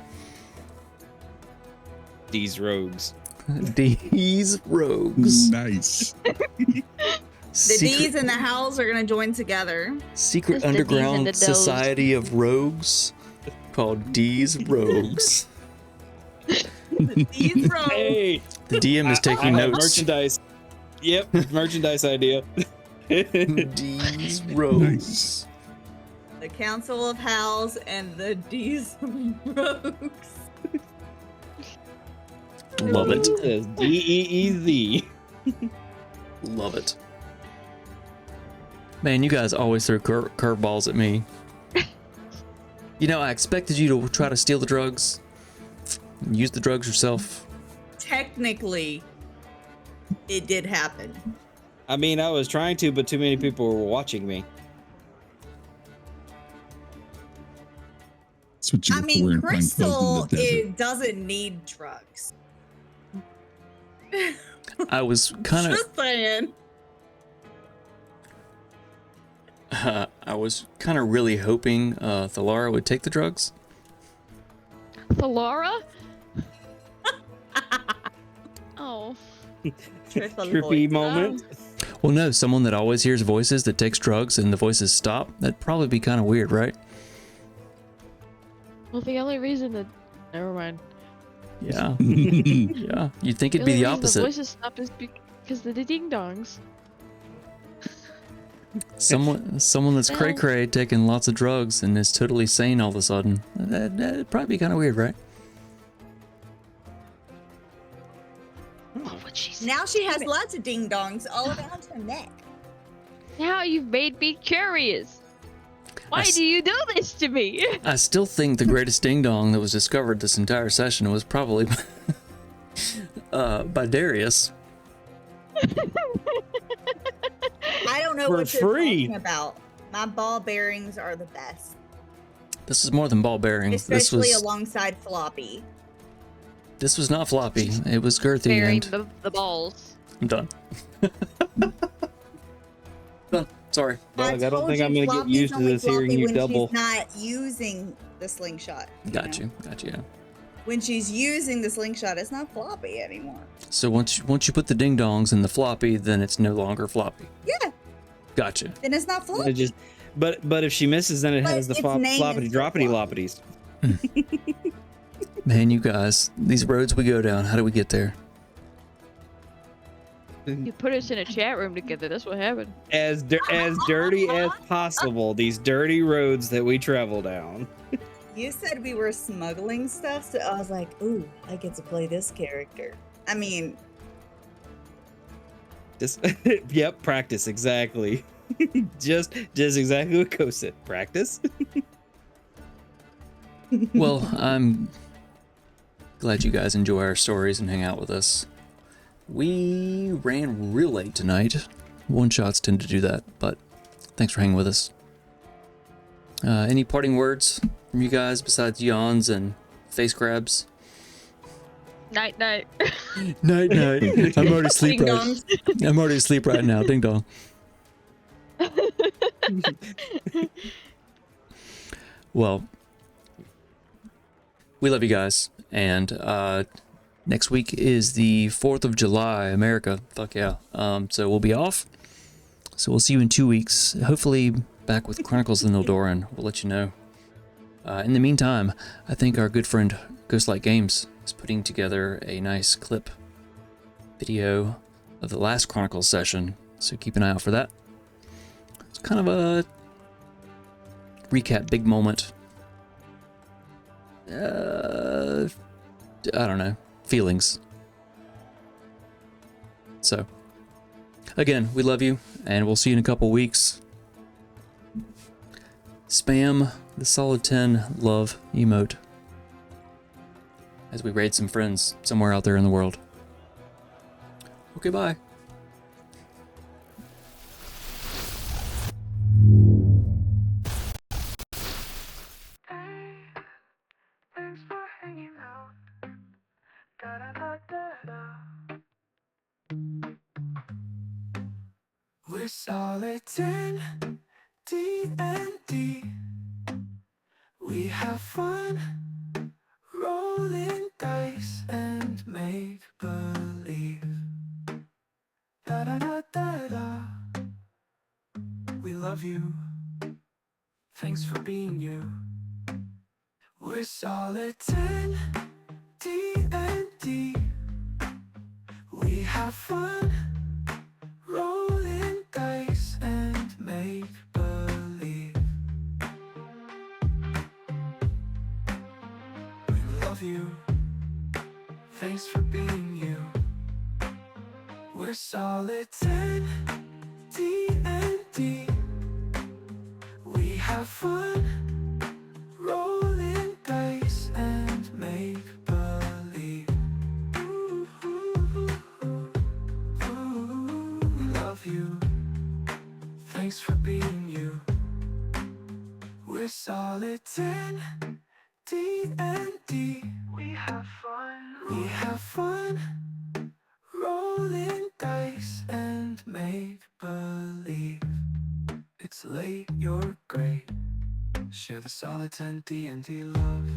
These rogues.
D's rogues.
Nice.
The D's and the Howls are gonna join together.
Secret
Just the D's and the
underground
Does.
society of rogues called D's Rogues.
The D's rogues.
Hey,
The DM is
I
taking
have
notes.
merchandise. Yep, merchandise idea.
D's Rogues.
The Council of Howls and the D's rogues.
Love it.
DEEZ.
Love it. Man, you guys always throw curveballs at me. You know, I expected you to try to steal the drugs. Use the drugs yourself.
Technically, it did happen.
I mean, I was trying to, but too many people were watching me.
That's what you
I
get for
mean,
wearing plain clothes
Crystal,
in the desert.
it doesn't need drugs.
I was kind of
Just saying.
I was kind of really hoping Thalara would take the drugs.
Thalara? Oh.
Trippy moment.
Well, no, someone that always hears voices that takes drugs and the voices stop. That'd probably be kind of weird, right?
Well, the only reason that. Never mind.
Yeah. Yeah. You'd think it'd be the
only reason
opposite.
The voices stopped is because of the ding dongs.
Someone that's cray cray taking lots of drugs and is totally sane all of a sudden. That'd probably be kind of weird, right?
Oh, what she said.
Now she has lots of ding dongs all around her neck.
Now you've made me curious. Why
s-
do you do this to me?
I still think the greatest ding dong that was discovered this entire session was probably by Darius.
I don't know
For
what you're
free.
talking about. My ball bearings are the best,
This is more than ball bearings.
especially alongside floppy.
This was not floppy. It was girthy.
Burying
And
the balls.
I'm done. Done. Sorry.
Doug, I don't
told
think
you
I'm gonna get
floppy's
used to
only
this hearing
floppy
you
when
double.
She's not using the slingshot.
Got
know?
you. Got you. Yeah.
When she's using the slingshot, it's not floppy anymore.
So once you put the ding dongs in the floppy, then it's no longer floppy.
Yeah,
Gotcha.
then it's not floppy.
It just, but if she misses, then it
But
has the
its
floppity
name is still
droppity
floppy.
loppities.
Man, you guys, these roads we go down, how do we get there?
You put us in a chat room together. That's what happened.
As dirty as possible, these dirty roads that we travel down.
You said we were smuggling stuff, so I was like, ooh, I get to play this character. I mean,
Just yep, practice exactly. just exactly what Ko said. Practice.
Well, I'm glad you guys enjoy our stories and hang out with us. We ran real late tonight. One shots tend to do that, but thanks for hanging with us. Any parting words from you guys besides yawns and face grabs?
Night, night.
Night, night. I'm already asleep
ding
right.
dongs.
I'm already asleep right now. Ding dong. Well, we love you guys, and next week is the 4th of July, America. Fuck yeah. So we'll be off. So we'll see you in 2 weeks. Hopefully back with Chronicles of the Nildoran. We'll let you know. In the meantime, I think our good friend Ghostlight Games is putting together a nice clip video of the last Chronicles session. So keep an eye out for that. It's kind of a recap, big moment. I don't know, feelings. So Again, we love you, and we'll see you in a couple weeks. Spam the solid 10 love emote as we raid some friends somewhere out there in the world. Okay, bye.
Thanks for hanging out. Da da da da da. We're solid 10 D&D. We have fun, rolling dice and make believe. Da da da da da. We love you. Thanks for being you. We're solid 10 D&D. We have fun, rolling dice and make believe. We love you. Thanks for being you. We're solid 10 D&D. We have fun, rolling dice and make believe. Ooh, ooh, ooh, ooh. We love you. Thanks for being you. We're solid 10 D&D. We have fun. We have fun, rolling dice and make believe. It's late, you're great. Share the solid 10 D&D love.